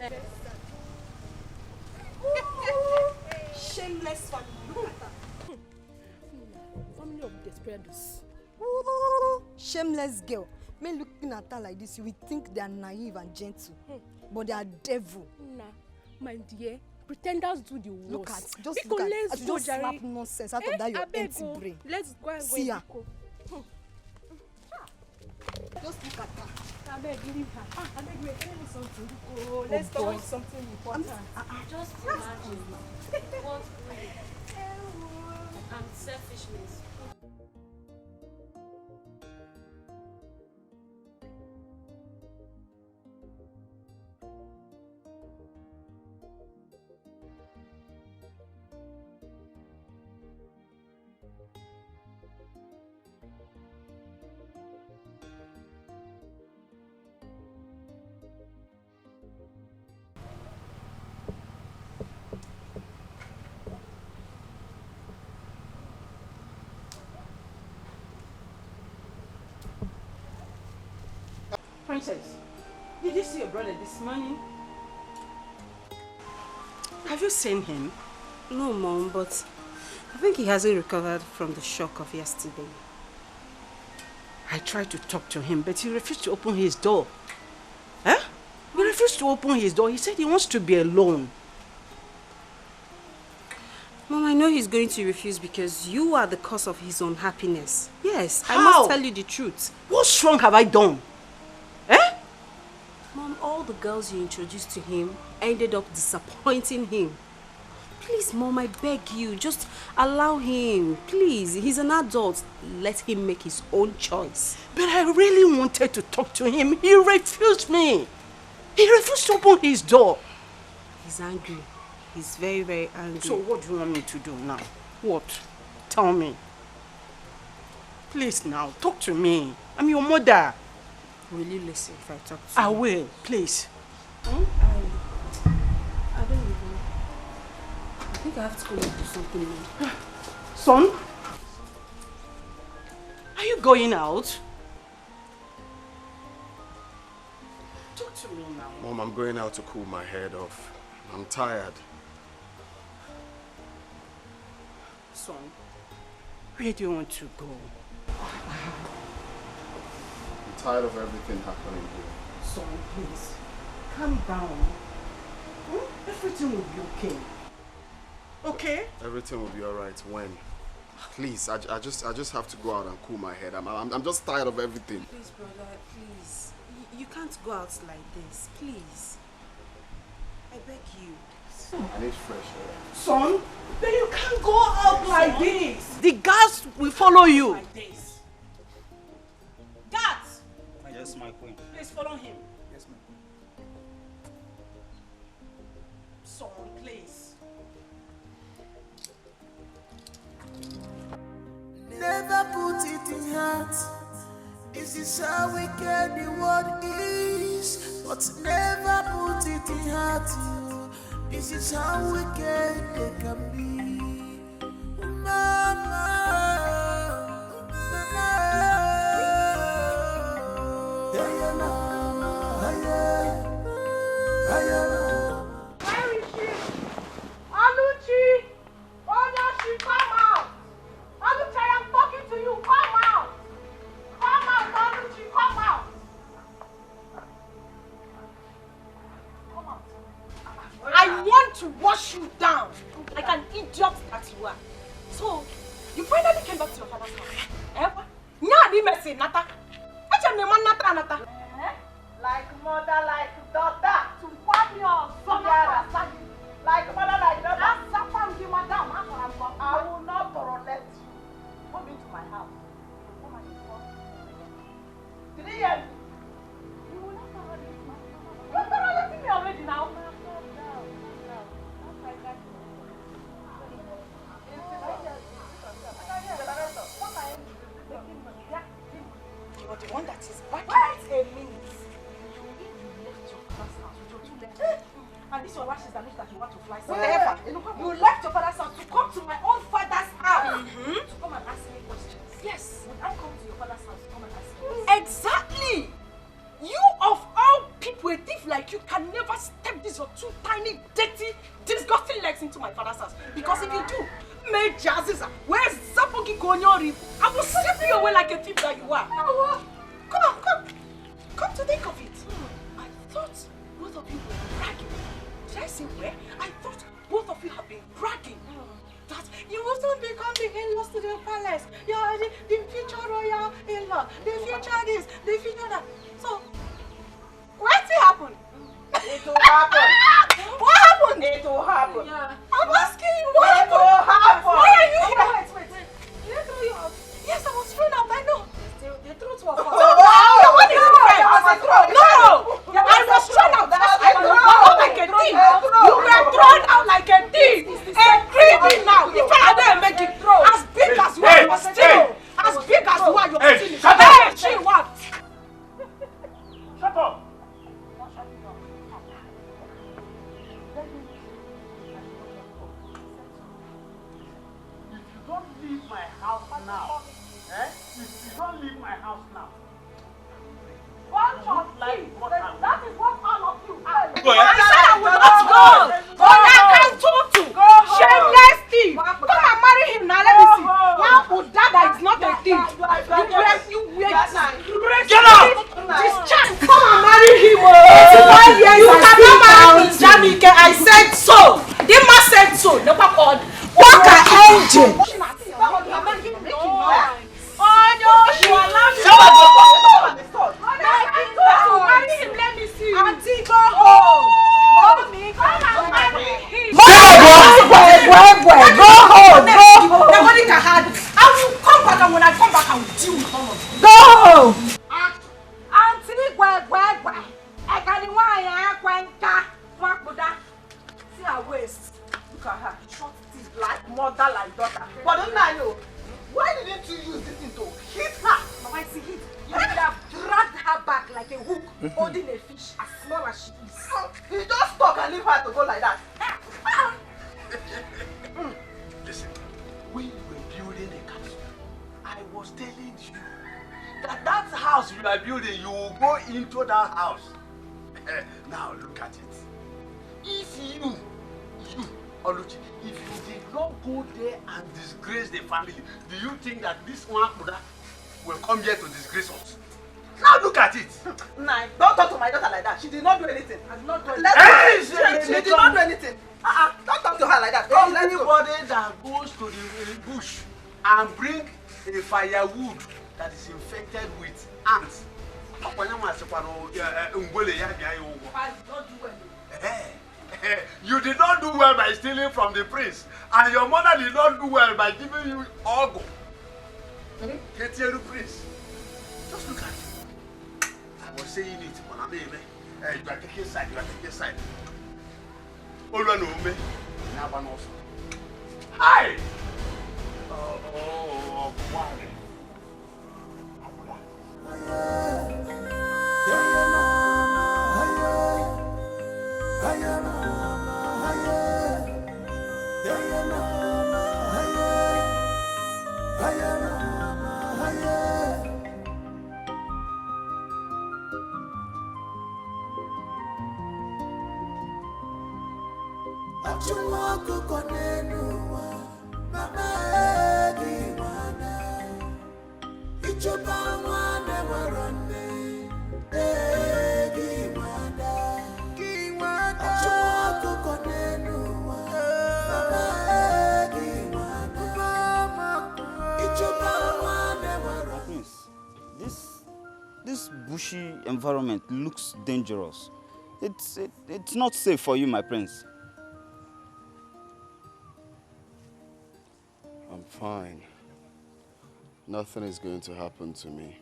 Shameless family. Look at that. Family of desperados. Shameless girl. Men looking at her like this, you will think they are naive and gentle, but they are devil. Nah, my dear, pretenders do the worst. Look at, just slap nonsense out of that your empty brain. Let's go and see her. Just look at her. I beg, leave her. I beg, wait, tell me something. Oh, let's talk about something important. Just imagine what greed and selfishness. Princess, did you see your brother this morning? Have you seen him? No, Mom, but I think he hasn't recovered from the shock of yesterday. I tried to talk to him, but he refused to open his door. Huh? He refused to open his door. He said he wants to be alone. Mom, I know he's going to refuse because you are the cause of his unhappiness. Yes, How? I must tell you the truth. What wrong have I done? Mom, all the girls you introduced to him ended up disappointing him. Please, Mom, I beg you, just allow him. Please, he's an adult. Let him make his own choice. But I really wanted to talk to him. He refused me. He refused to open his door. He's angry. He's very, very angry. So what do you want me to do now? What? Tell me. Please now, talk to me. I'm your mother. Will you listen if I talk to you? I will, please. I don't even know. I think I have to go and do something now. Son? Are you going out? Talk to me now. Mom, I'm going out to cool my head off. I'm tired. Son, where do you want to go? I'm tired of everything happening here. Son, please, calm down. Everything will be okay. Okay? Everything will be alright when? Please, I just have to go out and cool my head. I'm just tired of everything. Please, brother, please. You can't go out like this, please. I beg you. I need fresh air. Son, then you can't go out like this. The guards will follow you. Like this. Guards! Yes, my queen. Please follow him. Yes, ma'am. Son, please. Never put it in heart. This is how wicked the world is. but never put it in heart. This is how wicked they can be. Mama, where is she? Aluchi! Oh, no, she come out! Aluchi, I am talking to you. Come out! Come out, Aluchi, come out! Come out. I want to wash you down like an idiot that you are. So, you finally came back to your father's house. Eh? Nya di messy nata. Acha me man nata. Like mother, like daughter. To warn your son. Like mother, like daughter. That's Sapam, madam. I will not tolerate you. Come into my house. Come and inform me. Did you hear me? You will not tolerate me. You're tolerating me already now. You're the one that is back. Wait a minute. You left your father's house with your 2 daughters. And this your lashes that looks like you want to fly somewhere. You left your father's house to come to my own father's house. To come and ask me questions. Yes. Would I come to your father's house to come and ask you? Exactly. You of all people, a thief like you can never step these your 2 tiny, dirty, disgusting legs into my father's house. Because if you do, where's Zapogi Konyori? I will slap you away like a thief that you are. Come to think of it. I thought both of you were bragging. Did I say where? I thought both of you have been bragging. That you will soon become the in-laws to the palace. You are the future royal in-law. The future this, the future that. So, what's it happen? It will happen. What happened? It will happen. Yeah. I'm asking you what happened? It will happen. Why are you here? Wait. Did they throw you out? Yes, I was thrown out. I know. They threw to a father. What is it? No! I was thrown out. I was thrown like a thief. You were thrown out like a thief. A creepy now. If I didn't make it throw, as big as you are, you're still. As big as you are, you're still. Shut up! She what? Shut up! Now, if you don't leave my house now, bunch of thieves. That is what all of you are. Go ahead. I said I will not go. Go down, Tutu. Shameless thief. Come and marry him now. Let me see. Now, Udada is not a thief. You wait. Get out. This child, come and marry him. You cannot marry Jamike. I said so. The man said so. Never called. What an engine. Oh no, she allowed me to go. Marry him, let me see. Auntie, go home. Mommy, come and marry him. Go home. Nobody can hide. I will come back, and when I come back, I will deal with all of you. Go home. Auntie, I can't see her waist. Look at her. Short teeth like mother, like daughter. But don't I know? Why didn't you use this thing to hit her? Mama, it's a hit. You would have dragged her back like a hook, holding a fish as small as she is. You just talk and leave her to go like that. Listen, when you were building the castle, I was telling you that house you are building, you will go into that house. Now look at it. If you, Oluchi, if you did not go there and disgrace the family, do you think that this one will come here to disgrace us? Now look at it. Nah, don't talk to my daughter like that. She did not do anything. I did not do anything. She did not do anything. Don't talk to her like that. Anybody that goes to the bush and bring a firewood that is infected with ants, you did not do well by stealing from the prince, and your mother did not do well by giving you ogo. Get here, prince. Just look at you. I was saying it, but I'm you are taking side. You are taking side. All you know me. Now one also. Hi. Oh, wow. This bushy environment looks dangerous. It's not safe for you, my prince. I'm fine. Nothing is going to happen to me.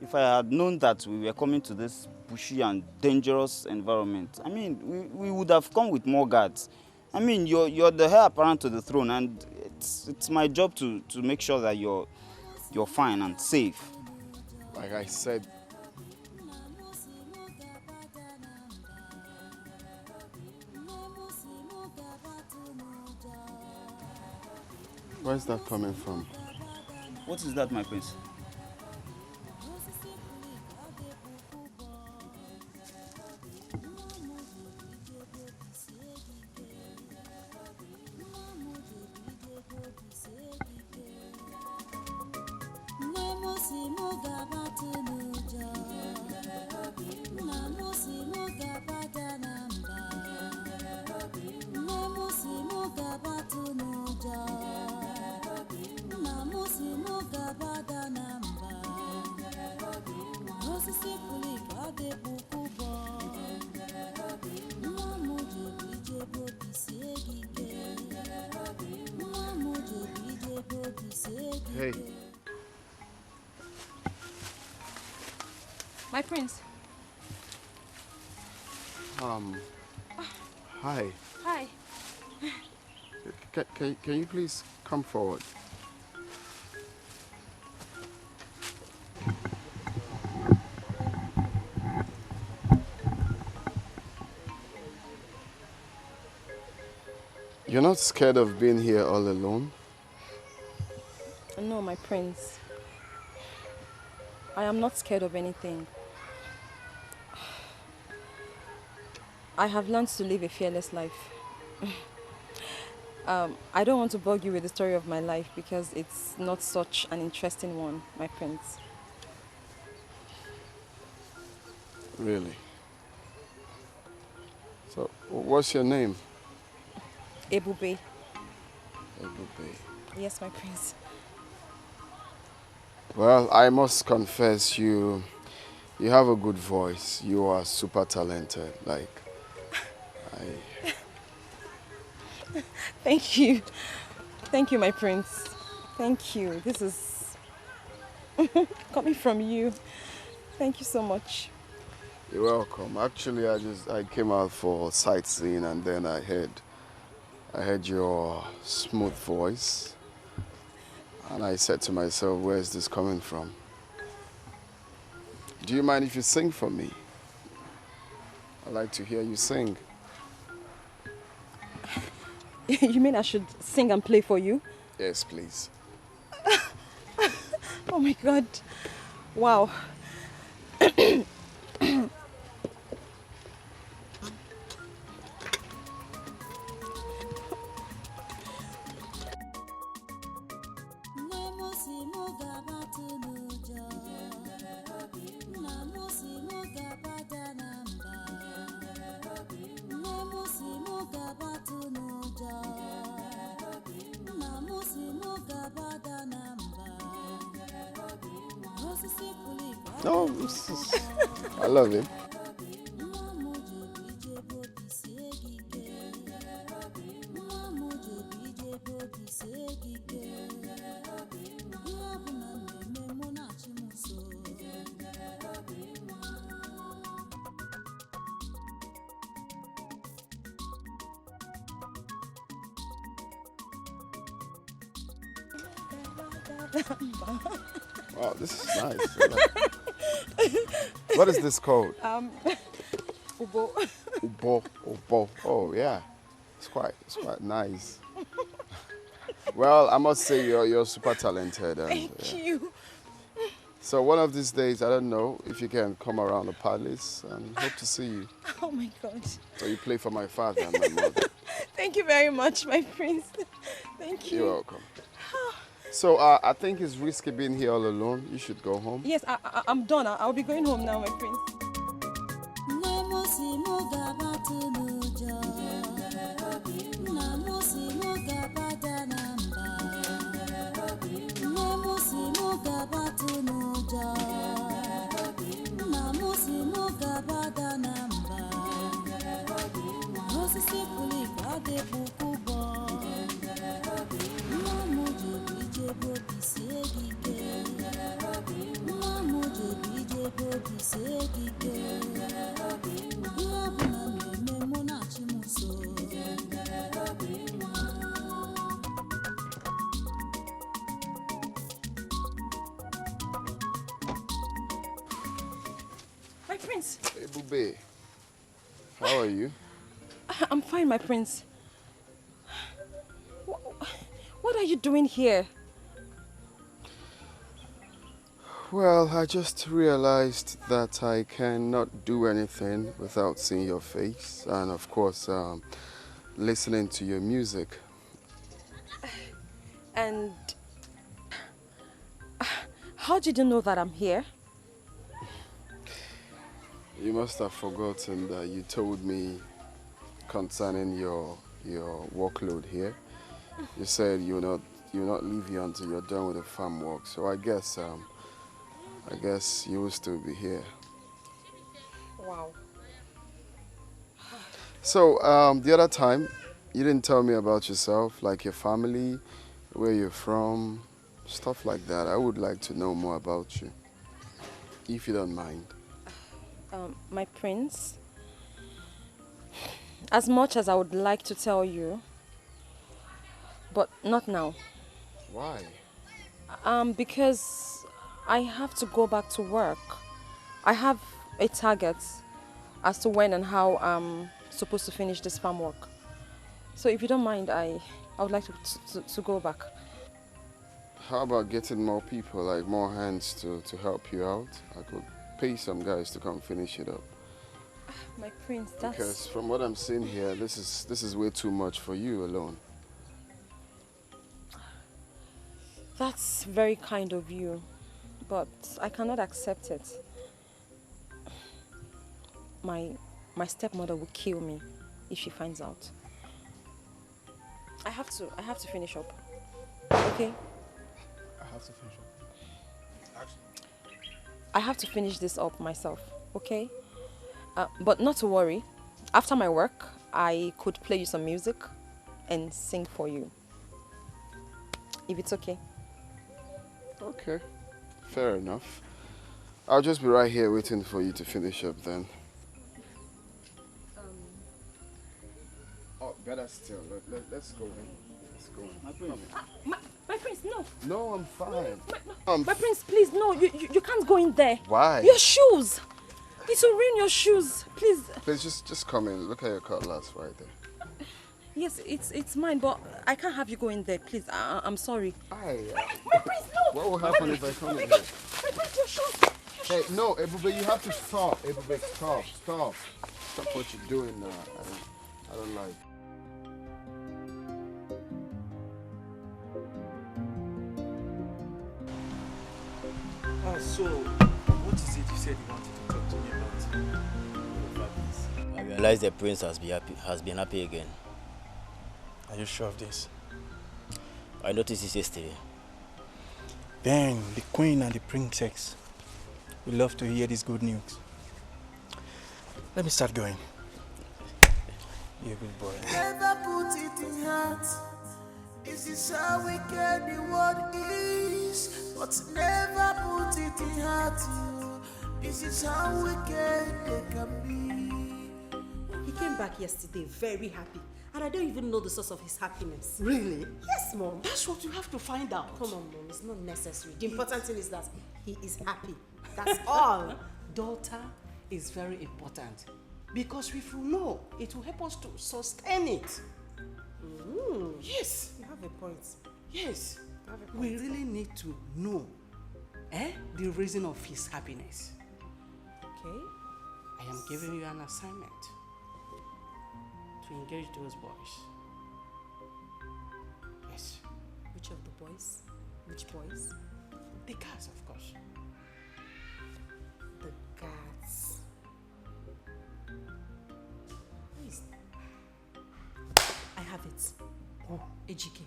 If I had known that we were coming to this bushy and dangerous environment, I mean, we would have come with more guards. I mean, you're the heir apparent to the throne, and it's my job to make sure that you're fine and safe. Like I said, where's that coming from? What is that, my prince? Hey. My prince. Hi. Hi. Can you please come forward? You're not scared of being here all alone? No, my prince. I am not scared of anything. I have learned to live a fearless life. I don't want to bug you with the story of my life because it's not such an interesting one, my prince. Really? So, what's your name? Ebube. Ebube. Yes, my prince. Well, I must confess, you have a good voice. You are super talented. Like, Thank you. Thank you, my prince. Thank you. This is coming from you. Thank you so much. You're welcome. Actually, I came out for sightseeing and then I heard your smooth voice. And I said to myself, where is this coming from? Do you mind if you sing for me? I'd like to hear you sing. You mean I should sing and play for you? Yes, please. Oh my God. Wow. No, I love it. Wow, this is nice. What is this called? Ubo. Ubo. Oh yeah, it's quite nice. Well, I must say you're super talented. And, Thank you. So one of these days, I don't know if you can come around the palace and hope to see you. Oh my God. So you play for my father and my mother. Thank you very much, my prince. Thank you. You're welcome. So I think it's risky being here all alone. You should go home. Yes, I'm done. I'll be going home now, my prince. My prince. Hey, Bube. How are you? I'm fine, my prince. What are you doing here? Well, I just realized that I cannot do anything without seeing your face and, of course, listening to your music. And how did you know that I'm here? You must have forgotten that you told me concerning your workload here. You said you'll not leave here until you're done with the farm work. So I guess you will still be here. Wow. So the other time, you didn't tell me about yourself, like your family, where you're from, stuff like that. I would like to know more about you, if you don't mind. My prince, as much as I would like to tell you, but not now. Why? Because I have to go back to work. I have a target as to when and how I'm supposed to finish this farm work. So if you don't mind, I would like to go back. How about getting more people, like more hands to help you out? I could pay some guys to come finish it up. My prince, that's... Because from what I'm seeing here, this is way too much for you alone. That's very kind of you, but I cannot accept it. My stepmother will kill me if she finds out. I have to finish up. Okay? I have to finish up. I have to finish this up myself, okay? But not to worry. After my work, I could play you some music and sing for you. If it's okay. Okay, fair enough. I'll just be right here waiting for you to finish up then. Oh, better still. Let's go then. Let's go. My prince, no. No, I'm fine. My prince, please, no. You can't go in there. Why? Your shoes. It will ruin your shoes. Please. Please, just come in. Look at your cutlass right there. Yes, it's mine, but I can't have you go in there. Please, I'm sorry. My prince, no. What will happen if I come in here? My prince, your shoes. Hey, no, Ebube, you have to stop. Ebube, stop. Stop what you're doing now. I don't like. So, what is it you said you wanted to talk to me about? I realize the prince has been happy again. Are you sure of this? I noticed this yesterday. Then the queen and the princess will love to hear this good news. Let me start going. You're a good boy. Never put it in heart. This is how wicked the world is. But never put it in heart. This is how wicked they can be. He came back yesterday very happy. And I don't even know the source of his happiness. Really? Yes, Mom. That's what you have to find out. Come on, Mom. It's not necessary. The important thing is that he is happy. That's all. Daughter is very important. Because if you know, it will help us to sustain it. Yes. You have a point. Yes. We really need to know the reason of his happiness. Okay. I am giving you an assignment to engage those boys. Yes. Which of the boys? Which boys? The cats, of course. The cats. Please. I have it. Oh. Ejike.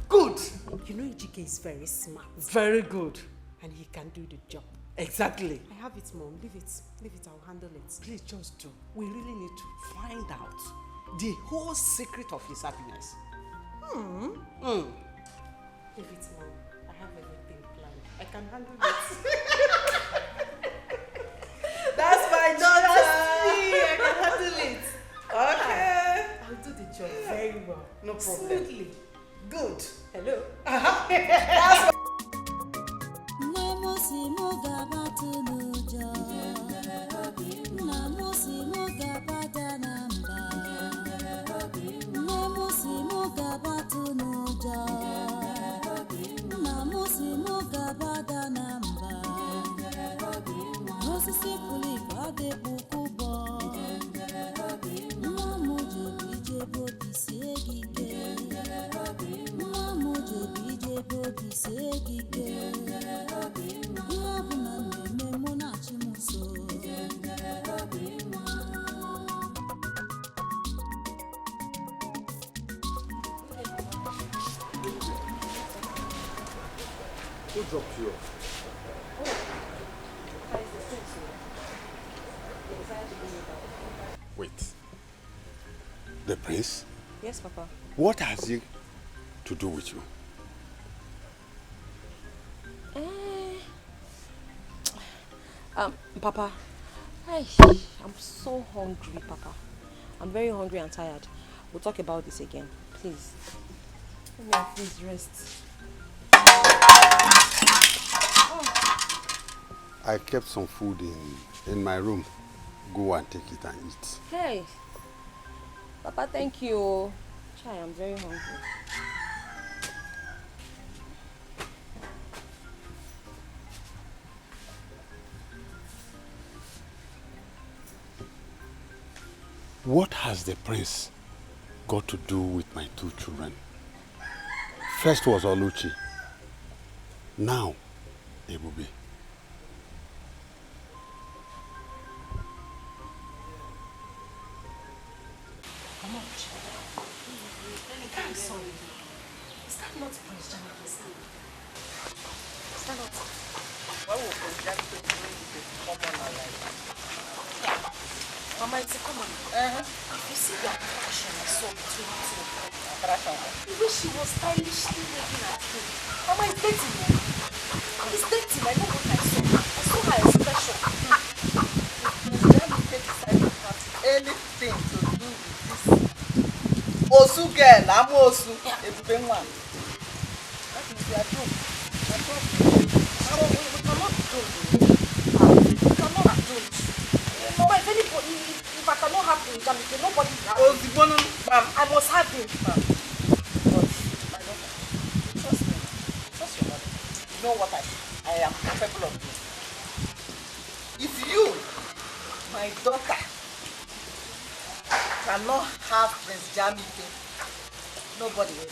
Good. You know Ejike is very smart. Very good. And he can do the job. Exactly. I have it, Mom. Leave it. Leave it. I'll handle it. Please just do. We really need to find out the whole secret of his happiness. Leave it, Mom. I have everything planned. I can handle it. That's my daughter. I can handle it. Okay. I'll do the job very well. No problem. Smoothly. Good. Hello. That's Who dropped you off? Wait. The prince? Yes, Papa. What has he to do with you? Papa, I'm so hungry, Papa. I'm very hungry and tired. We'll talk about this again, please. Let me please rest. I kept some food in my room. Go and take it and eat. Hey, Papa, thank you. Chai, I'm very hungry. What has the prince got to do with my two children? First was Oluchi. Now, Ebube. I'm sorry. Is that not Prince Jamike's son? Is that not? Why would Prince Jamike bring the common alive? Yeah. Mama, it's a common. If you see the attraction I saw between the two of them, the way she was stylishly looking at him. Mama, it's dating, man. It's dating. I know what I saw. I saw her expression. Prince Jamike decided to have anything to do with this Osu girl, I'm Osu. Ebube one. That is their job. Their job. We cannot do it. We cannot do it. Mama, if anybody, if I cannot have him, nobody will have him. I must have him. But my daughter, trust me. Trust your mother. You know what I am capable of doing. If you, my daughter, cannot have Prince Jamike, nobody will.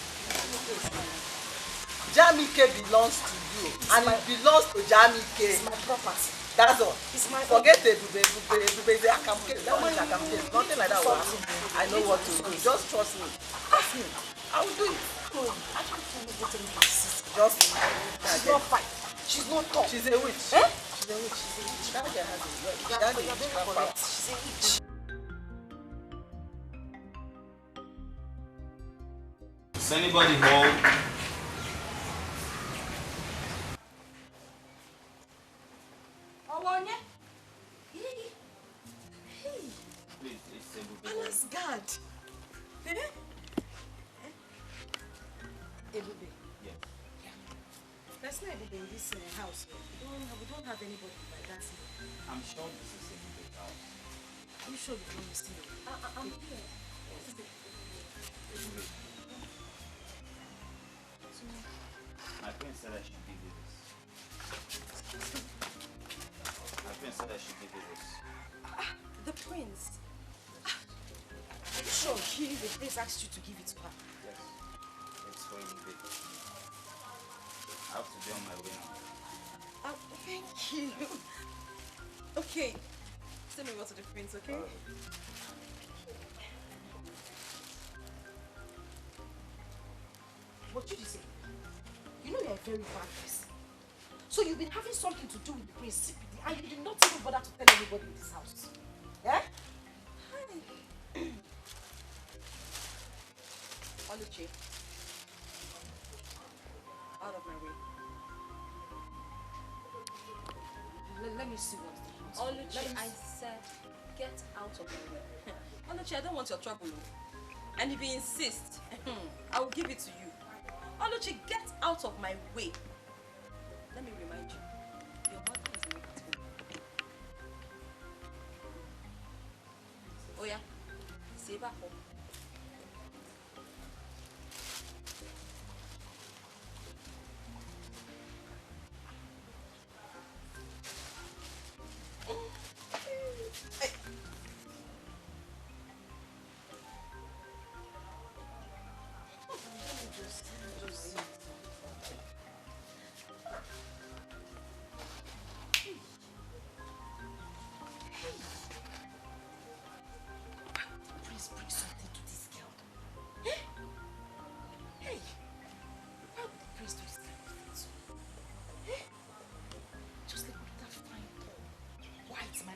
Jamike belongs to you, and it belongs to Jamike. It's my property. That's all. It's my Forget Ebube. That one is Akamke. Nothing like that will happen. I know what to do. Just trust me. Trust me. I will do it. I can't tell you what to do. Just she's not fine. She's not tall. She's a witch. Eh? She's a witch. She's a witch. That girl has a witch. You're very correct. She's a witch. Is anybody home? Please, it's Ebube. Palace guard. Ebube. Yes. There's no Ebube in this house. We don't have anybody like that here. I'm sure this is Ebube's house. Are you sure you don't understand? I'm here. Ebube. My friend said I should give you this. My friend said I should give you this. The prince. Are you sure the prince asked you to give it to her? Yes. It's for you, babe. I have to be on my way now. Thank you. Okay. Send me over to the prince, okay? What did you say? You know you're a very bad person. So you've been having something to do with the prince secretly and you did not even bother to tell anybody in this house. Yeah? Oluchi. Out of my way. Let me see what's the house. Oluchi, I said, get out of my way. Oluchi, I don't want your trouble. And if you insist, I will give it to you. Oluchi, get out of my way. Let me remind you, your mother is not at home. Oh yeah, see you back home.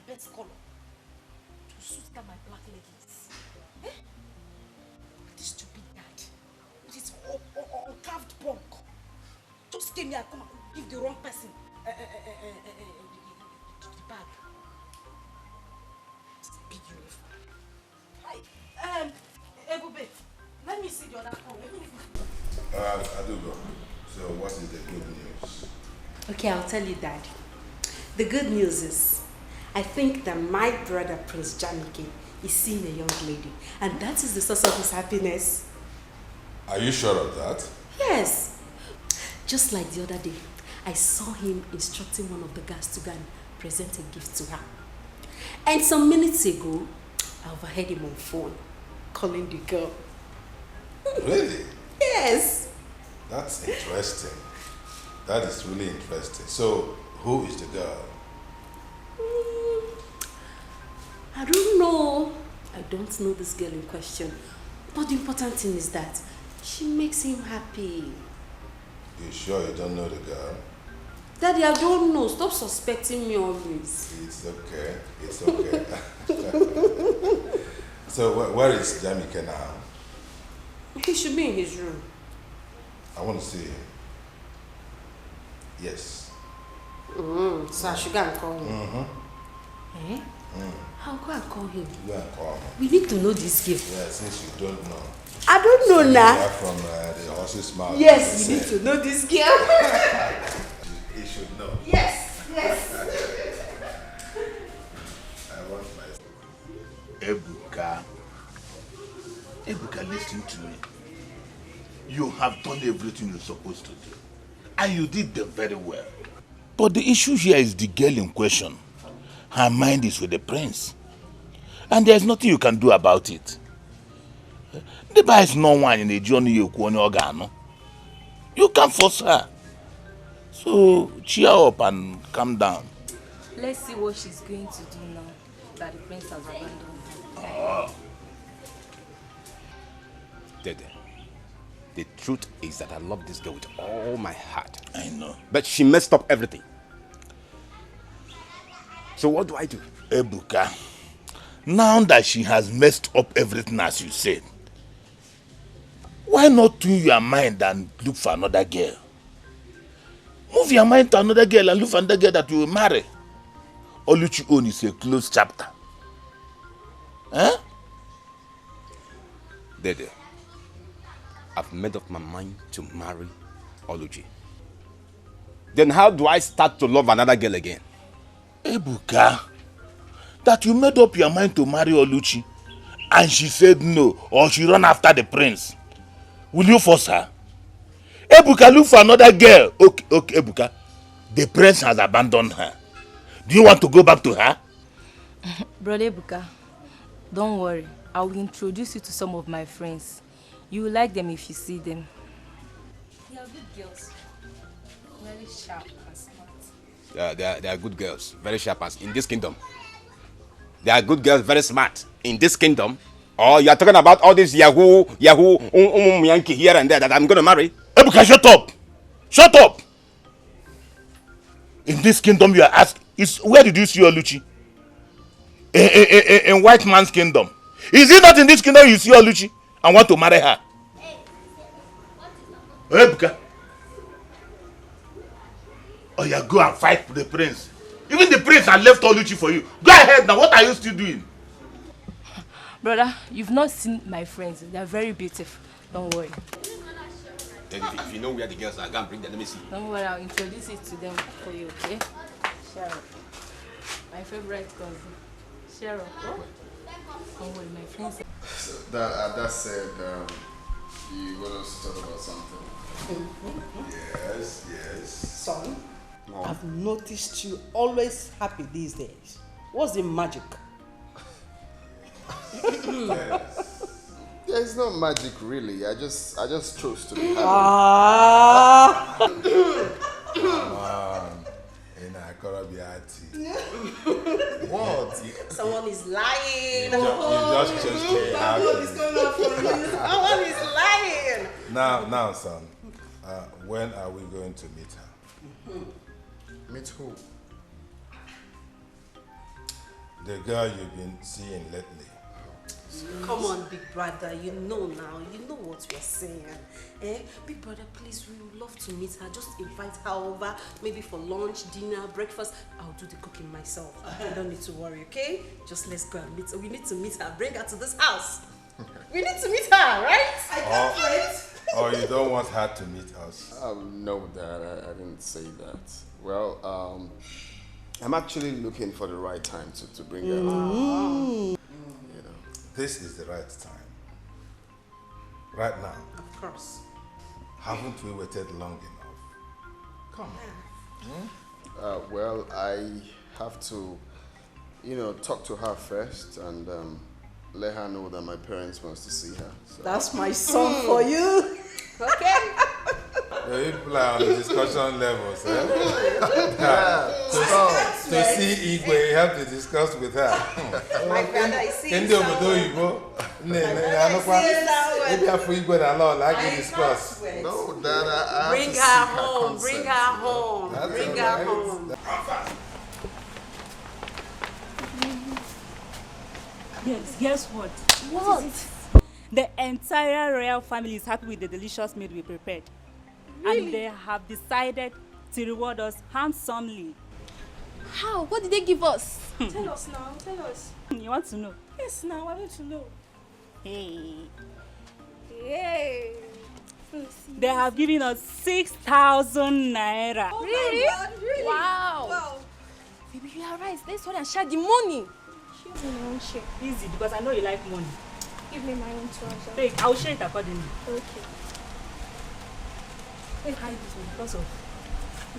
Best color to suit that my black leggings. This stupid dad with his carved punk just came here and come and give the wrong person the bag. It's a big uniform. Hi, Ebube, let me see the other one. I do go. So what is the good news? Okay, I'll tell you, Dad. The good news is, I think that my brother, Prince Jamike, is seeing a young lady, and that is the source of his happiness. Are you sure of that? Yes. Just like the other day, I saw him instructing one of the guards to go and present a gift to her. And some minutes ago, I overheard him on phone, calling the girl. Really? Yes. That's interesting. That is really interesting. So, who is the girl? I don't know. I don't know this girl in question. But the important thing is that she makes him happy. You sure you don't know the girl? Daddy, I don't know. Stop suspecting me always. It's okay. It's okay. So, where is Jamike now? He should be in his room. I want to see him. Yes. So I should go and call him. Mm-hmm. Eh? I'll go and call him. Go and call him. We need to know this gift. Yeah, since you don't know. I don't know now. Nah. From the horse's mouth. Yes, we need to know this girl. He should know. Yes, yes. I want my... Ebuka, listen to me. You have done everything you're supposed to do. And you did them very well. But the issue here is the girl in question. Her mind is with the prince. And there's nothing you can do about it. The boy is no one in the journey you can't force her. So cheer up and calm down. Let's see what she's going to do now that the prince has abandoned her. Oh. Dede, the truth is that I love this girl with all my heart. I know. But she messed up everything. So what do I do? Ebuka, now that she has messed up everything as you said, why not tune your mind and look for another girl? Move your mind to another girl and look for another girl that you will marry. Oluchi own is a closed chapter. Huh? Dede, I've made up my mind to marry Oluchi. Then how do I start to love another girl again? Ebuka, that you made up your mind to marry Oluchi and she said no, or she run after the prince. Will you force her? Ebuka, look for another girl. Okay, Ebuka. the prince has abandoned her. Do you want to go back to her? Brother Ebuka, don't worry. I will introduce you to some of my friends. You will like them if you see them. They are good girls. Very sharp and smart. They are good girls, very sharp as in this kingdom. They are good girls, very smart in this kingdom. Or you are talking about all this Yahoo, Yankee here and there that I'm going to marry? Ebuka, shut up! Shut up! In this kingdom, you are asked, where did you see Oluchi? In white man's kingdom. Is it not in this kingdom you see Oluchi and want to marry her? Ebuka. Oh yeah, go and fight the prince. Even the prince had left Oluchi for you. Go ahead now, what are you still doing? Brother, you've not seen my friends. They are very beautiful. Don't worry. If you know where the girls are, go and bring them. Let me see. Don't worry, I'll introduce it to them for you, okay? Cheryl. My favorite cousin. Cheryl. Oh? Don't worry, my friends. So that said, you want us to talk about something? Yes, yes. Son, Mom. I've noticed you always happy these days. What's the magic? There's no magic really. I just chose to be happy. Come on. What? Someone is lying. You just chose to be happy. What is going on for you? Someone is lying. Now, son. When are we going to meet her? Meet who? The girl you've been seeing lately. Come on, big brother, you know now, you know what we're saying. Big brother, please, we would love to meet her. Just invite her over, maybe for lunch, dinner, breakfast. I'll do the cooking myself. You don't need to worry, okay? Just let's go and meet her. We need to meet her. Bring her to this house. We need to meet her, right? I can't wait. Or you don't want her to meet us? No, Dad, I didn't say that. Well, I'm actually looking for the right time to bring her out. This is the right time. Right now. Of course. Haven't we waited long enough? Come on. Well, I have to, talk to her first and let her know that my parents want to see her. So. That's my son for you. Okay. You play on the discussion levels, eh? To see Igwe, you have to discuss with her. My brother is seeing Maybe after Igwe and all, like to discuss. No, Dad, I Bring have to her seek home, consent. bring her home, That's bring all her right. home. Yes, guess what? What? The entire royal family is happy with the delicious meal we prepared. Really? And they have decided to reward us handsomely. How? What did they give us? Tell us now. Tell us. You want to know? Yes, now I want to know. Hey. Yay. They have given us 6,000 naira. Oh really? God, really? Wow. Baby, you are right. Let's go and share the money. Share my own share. Easy, because I know you like money. Give me my own treasure. Take, I will share it accordingly. Okay. Hey, hide this one because of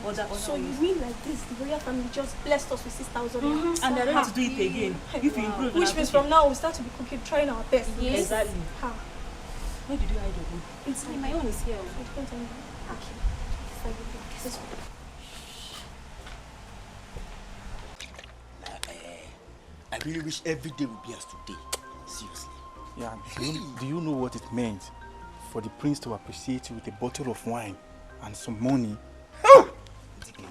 other So you ways. mean like this, the royal family just blessed us with 6,000 And they're ready to do it again. If you improve, Which means from now we start to be cooking, trying our best. Yes. Exactly. How? Where did you hide your own? Inside my own is here. I don't know. Okay. It's like this one. I really wish every day would be as today. Seriously. Yeah, do you know what it meant for the prince to appreciate you with a bottle of wine and some money?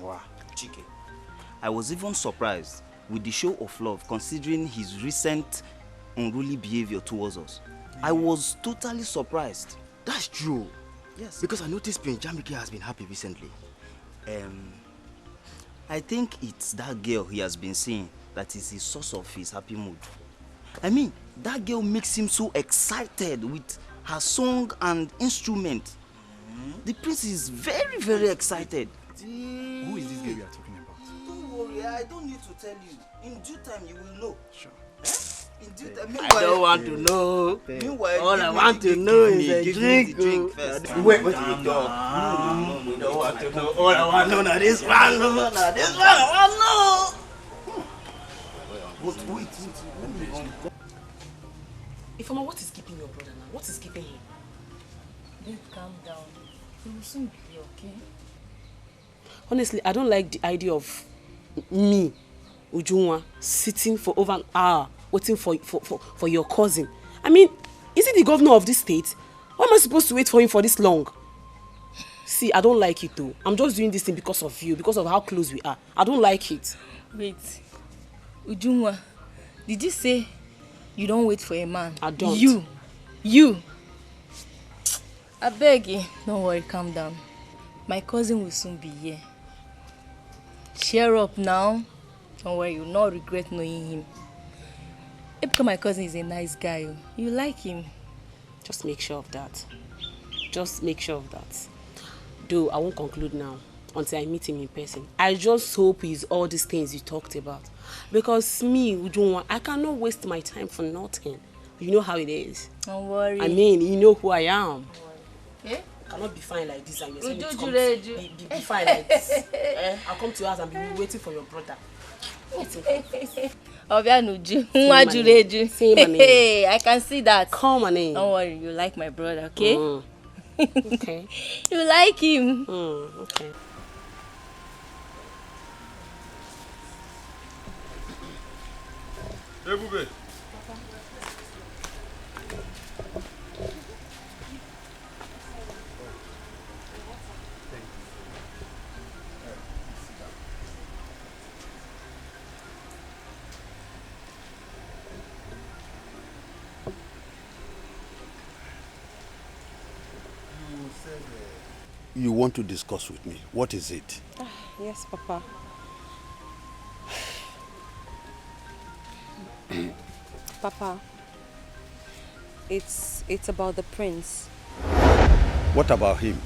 Wow. Dikeh, I was even surprised with the show of love considering his recent unruly behavior towards us. I was totally surprised. That's true. Yes. Because I noticed Prince Jamike has been happy recently. I think it's that girl he has been seeing that is the source of his happy mood. I mean, that girl makes him so excited with her song and instrument. The prince is very, very excited. Who is this girl you are talking about? Don't worry, I don't need to tell you. In due time, you will know. Sure. In I don't want to know. All I want to know is a drink. Wait, what you talk? We don't want to know. All I want to know now this one. Now this one, I want to know. Wait. Ifeoma, what is keeping your brother now? What is keeping him? Babe, calm down. He will soon be here, okay? Honestly, I don't like the idea of me, Ujunwa, sitting for over an hour waiting for your cousin. I mean, is he the governor of this state? Why am I supposed to wait for him for this long? See, I don't like it though. I'm just doing this thing because of you, because of how close we are. I don't like it. Wait. Ujunwa, did you say you don't wait for a man? I don't. You. I beg you. Don't worry, calm down. My cousin will soon be here. Cheer up now. Don't worry, you'll not regret knowing him. Because my cousin is a nice guy. You like him. Just make sure of that. Just make sure of that. Though I won't conclude now until I meet him in person. I just hope he's all these things you talked about. Because me, Ujunwa, I cannot waste my time for nothing. You know how it is. Don't worry. I mean, you know who I am. Eh? I cannot be fine like this and you're saying be fine like this. I'll come to your house and be waiting for your brother. Hey, I can see that. Call my name. Don't worry, you like my brother, okay? Okay. You like him. Okay. Hey, Bube. You want to discuss with me. What is it? Yes, Papa. Papa, it's about the prince. What about him?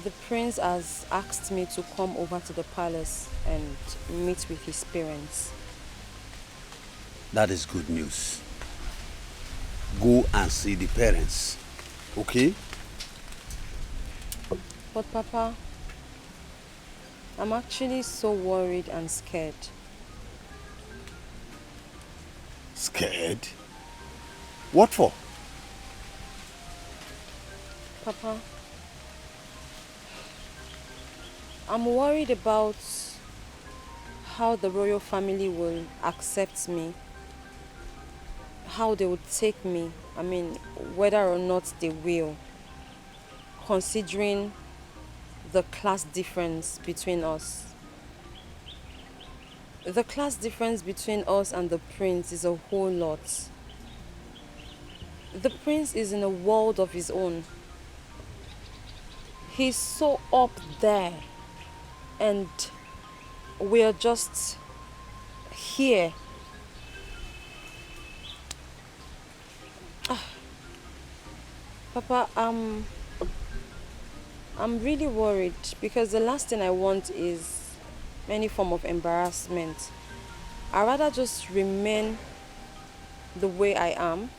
The prince has asked me to come over to the palace and meet with his parents. That is good news. Go and see the parents, okay? But Papa, I'm actually so worried and scared. Scared? What for? Papa, I'm worried about how the royal family will accept me, how they would take me, I mean, whether or not they will, considering the class difference between us. The class difference between us and the prince is a whole lot. The prince is in a world of his own. He's so up there, and we're just here. Papa, I'm really worried because the last thing I want is any form of embarrassment. I'd rather just remain the way I am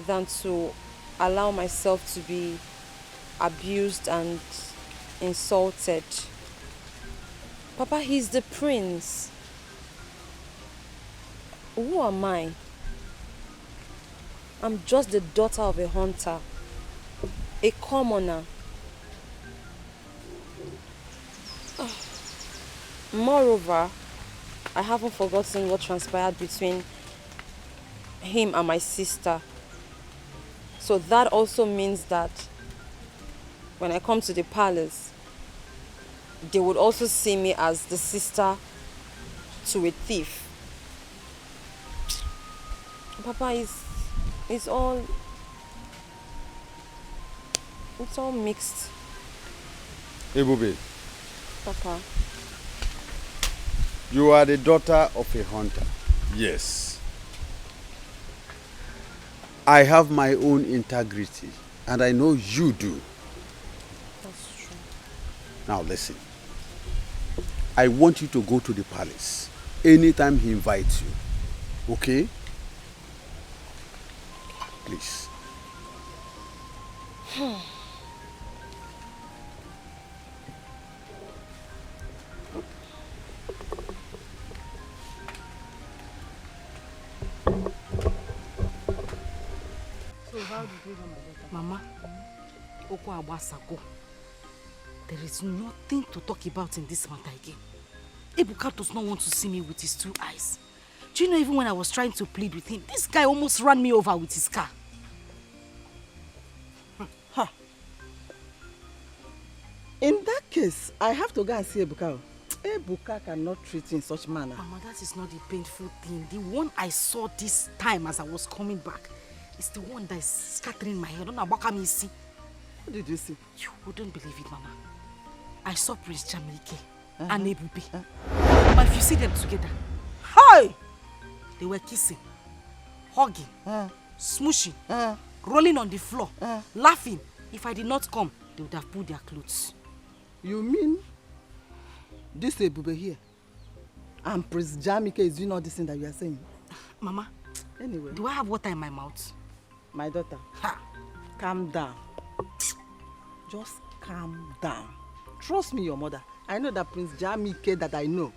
than to allow myself to be abused and insulted. Papa, he's the prince. Who am I? I'm just the daughter of a hunter, a commoner. Moreover, I haven't forgotten what transpired between him and my sister. So that also means that when I come to the palace, they would also see me as the sister to a thief. Papa, it's all mixed. Hey, Bube. Papa. You are the daughter of a hunter. Yes. I have my own integrity, and I know you do. That's true. Now listen. I want you to go to the palace anytime he invites you. Okay? Please. So how did you know my daughter? Mama, Oko Abasago. There is nothing to talk about in this matter again. Ebuka does not want to see me with his 2 eyes. Do you know, even when I was trying to plead with him, this guy almost ran me over with his car. Huh. In that case, I have to go and see Ebuka. Ebuka cannot treat in such manner. Mama, that is not the painful thing. The one I saw this time as I was coming back is the one that is scattering my head. What did you see? You wouldn't believe it, Mama. I saw Prince Jamilike and Ebube. But if you see them together, hi! They were kissing, hugging, smooshing, rolling on the floor, laughing. If I did not come, they would have pulled their clothes. You mean this Ebube here and Prince Jamilike is doing all this thing that you are saying? Mama, anyway, do I have water in my mouth? My daughter, calm down. Just calm down. Trust me, your mother. I know that Prince Jamilike that I know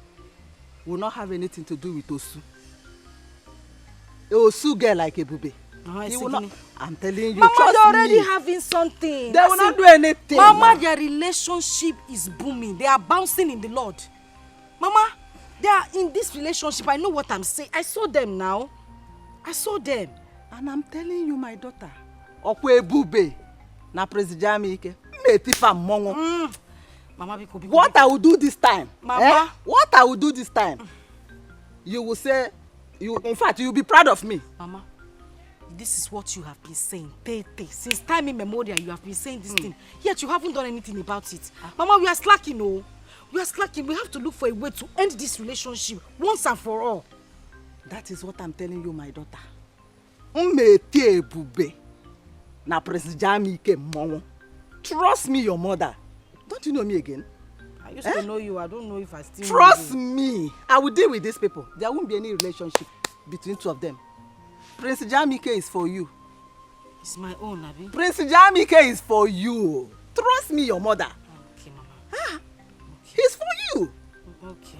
will not have anything to do with Osu. A Osu girl like Ebube. He will not. I'm telling you, Mama, trust they're already me. having something. They will not do anything. Mama, their relationship is booming. They are bouncing in the Lord. Mama, they are in this relationship. I know what I'm saying. I saw them now. I saw them. And I'm telling you, my daughter, Okwe Ebube na Prince Jamilike. Mama, what I will do this time? Mama, what I will do this time? You will say, in fact, you will be proud of me. Mama, this is what you have been saying, since time immemorial. You have been saying this thing, yet you haven't done anything about it. Mama, we are slacking, oh. We are slacking. We have to look for a way to end this relationship once and for all. That is what I'm telling you, my daughter. Umete Ebube na Prince Jamilike Momo. Trust me, your mother. Don't you know me again? I used to know you. I don't know if I still Trust know you. me. I will deal with these people. There won't be any relationship between two of them. Prince Jamilike is for you. It's my own, Abi. Prince Jamilike is for you. Trust me, your mother. Okay, Mama. Okay. He's for you. Okay.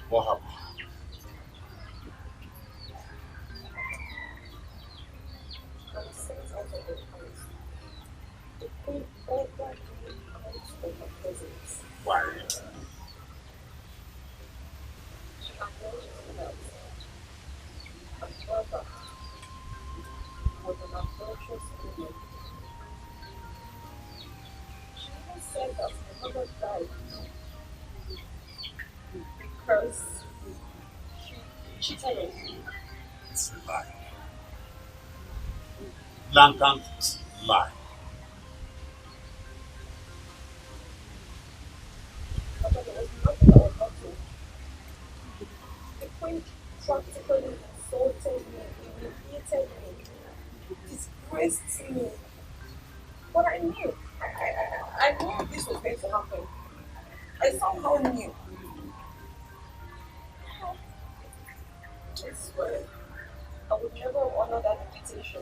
What happened? Why? Because she cheated on me. It's a lie. Blatant lie. But there was nothing that was not told. The queen practically insulted me, humiliated me, disgraced me. But I knew. I knew this was going to happen. I somehow knew. I swear, I would never honor that invitation.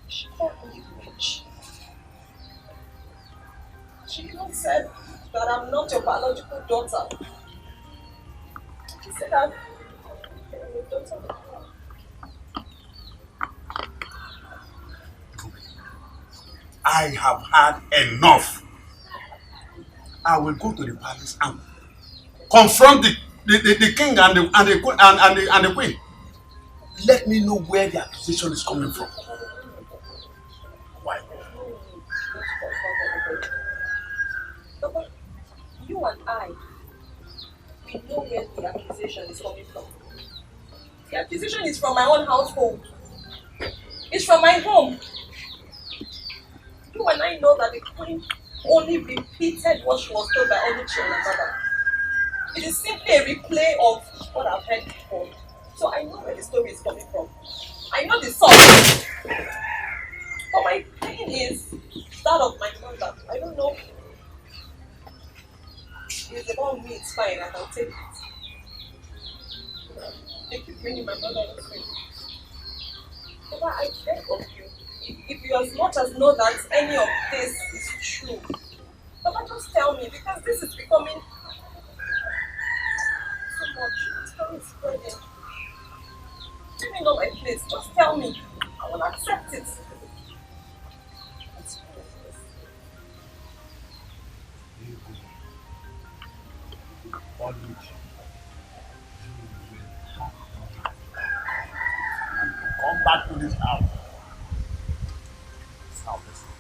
She called me rich. She even said that I'm not your biological daughter. She said that I'm your daughter. I have had enough. I will go to the palace and confront the king and the queen. Let me know where the accusation is coming from. Why? Papa, you and I, we know where the accusation is coming from. The accusation is from my own household. It's from my home. You and I know that the queen only repeated what she was told by Oluchi and her mother. It is simply a replay of what I've heard before. So I know where the story is coming from. I know the source. But my pain is that of my mother. I don't know. It's about me, it's fine, I can take it. They keep bringing my mother into it. Papa, I beg of you. If you as much as know that any of this is true, Papa, just tell me, because this is becoming too much. It's becoming spreading. Give me not my place. Just tell me. I will accept it. Come back to this house. Now listen.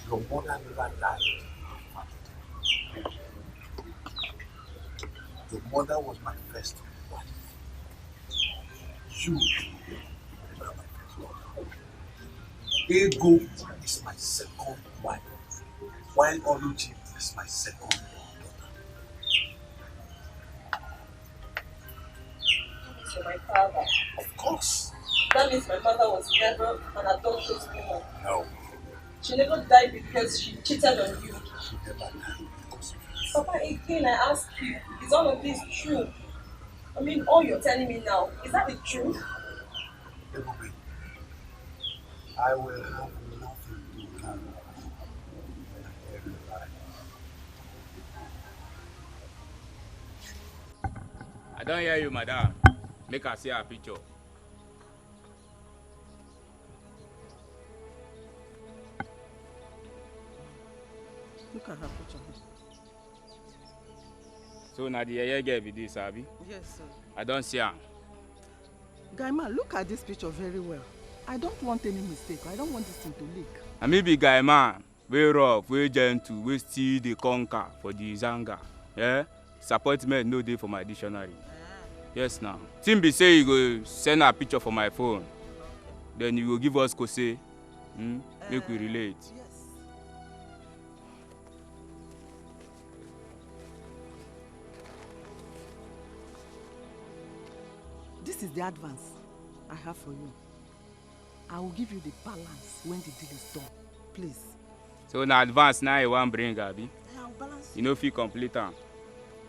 Your mother never died. Your mother was my first wife. You are my first wife. Ego is my second wife, while Oluchi is my second daughter. So my father. Of course. That means my mother was never an adulterous woman. No. She never died because she cheated on you. She never died because of you. Papa, again, I ask you, is all of this true? I mean, all you're telling me now, is that the truth? Everybody, I will have nothing to do when I hear you lie. I don't hear you, madam. Make her see her picture. Look at her picture. So now the yeye girl be this, Abi? Yes, sir. I don't see her. Guy man, look at this picture very well. I don't want any mistake. I don't want this thing to leak. I may be guy man, very rough, very gentle, we still the conquer for the zanga. Yeah? Disappointment no day for my dictionary. Yes now. Timbi say you go send a picture for my phone. Then you will give us kose. Make we relate. Yes. This is the advance I have for you. I will give you the balance when the deal is done. Please. So now advance now you want bring Abi. I'll balance. You know if you complete am.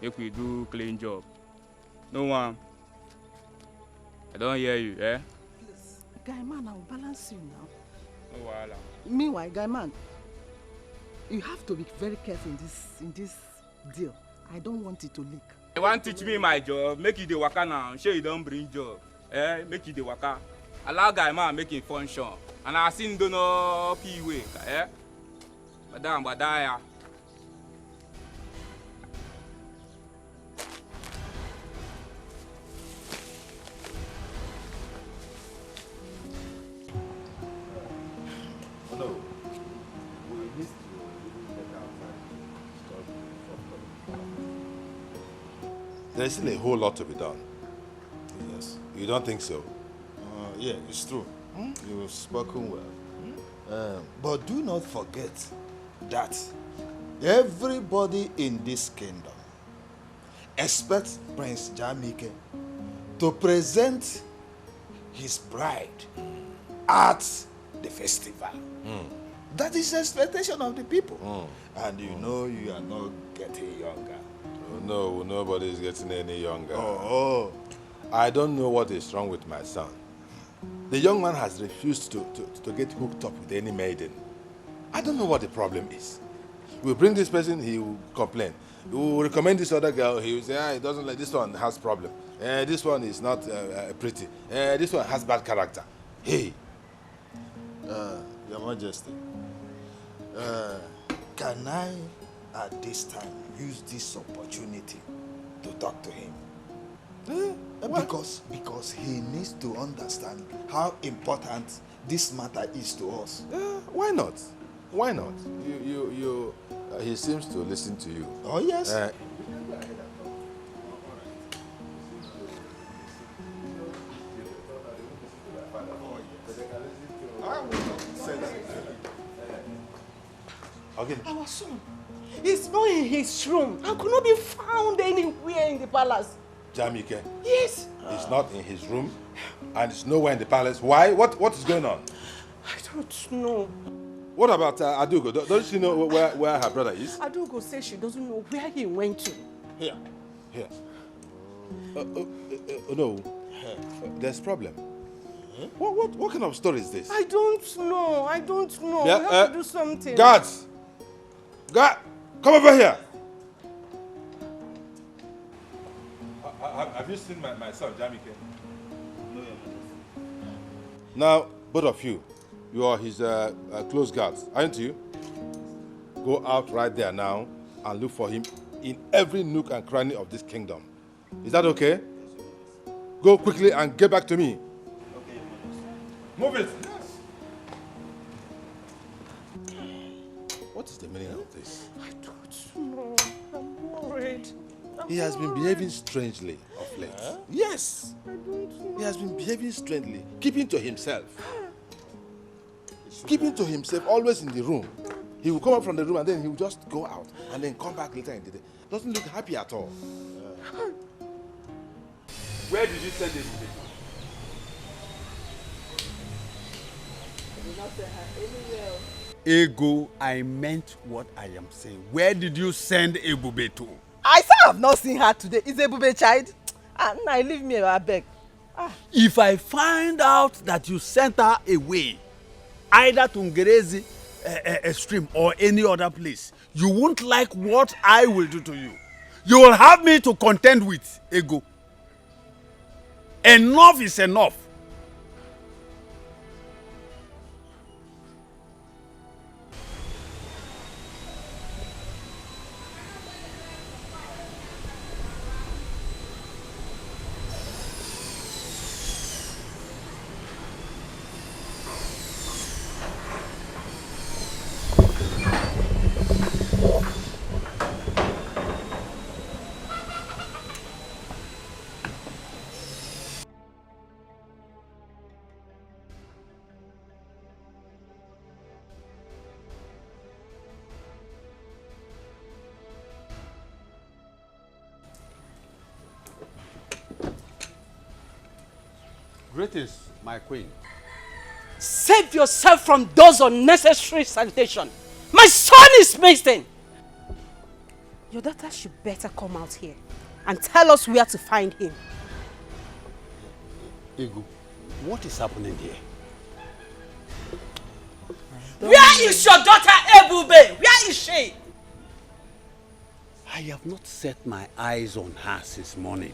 Make we do clean job. No one. I don't hear you, eh? Please. Guy man, I will balance you now. No wahala. Meanwhile, guy man, you have to be very careful in this deal. I don't want it to leak. You want to teach me my job? Make you the waka now. Sure you don't bring job. Eh? Make you the waka. Allow guy man make it function. And I seen do no P way. Eh? Madam, badaya. No. There's still a whole lot to be done. Yes. You don't think so? Yeah, it's true. You've spoken well. But do not forget that everybody in this kingdom expects Prince Jamike to present his bride at the festival. That is the expectation of the people. And you know you are not getting younger. No, nobody is getting any younger. Oh. I don't know what is wrong with my son. The young man has refused to get hooked up with any maiden. I don't know what the problem is. We'll bring this person, he will complain. We will recommend this other girl, he will say, he doesn't like, this one has problem. This one is not pretty. This one has bad character. Hey. Your Majesty, can I, at this time, use this opportunity to talk to him? Because he needs to understand how important this matter is to us. Why not? Why not? He seems to listen to you. Oh, yes. Okay. Our son is not in his room and could not be found anywhere in the palace. Jamike? Yes. He's not in his room and he's nowhere in the palace. Why? What is going on? I don't know. What about Adugo? Don't she know where her brother is? Adugo says she doesn't know where he went to. Here. No. There's problem. What kind of story is this? I don't know. Yeah, we have to do something. Guards! Guard! Come over here! Have you seen my son, Jamike? No, Now, both of you, you are his close guards, aren't you? Go out right there now and look for him in every nook and cranny of this kingdom. Is that okay? Go quickly and get back to me. Okay, Move it! What is the meaning of this? I don't know. I'm worried. He has been behaving strangely of late. Yes! I don't know. He has been behaving strangely, keeping to himself. Keeping to himself, always in the room. He will come up from the room and then he will just go out and then come back later in the day. Doesn't look happy at all. Where did you send it? I did not send her anywhere. Ego, I meant what I am saying. Where did you send Ebube to? I say I have not seen her today. Is Ebube child? Now leave me, I beg. If I find out that you sent her away, either to Ngerezi stream or any other place, you won't like what I will do to you. You will have me to contend with, Ego. Enough is enough. Greetings, my queen. Save yourself from those unnecessary salutations. My son is missing. Your daughter should better come out here and tell us where to find him. Ego, what is happening here? Where is your daughter Ebube? Where is she? I have not set my eyes on her since morning.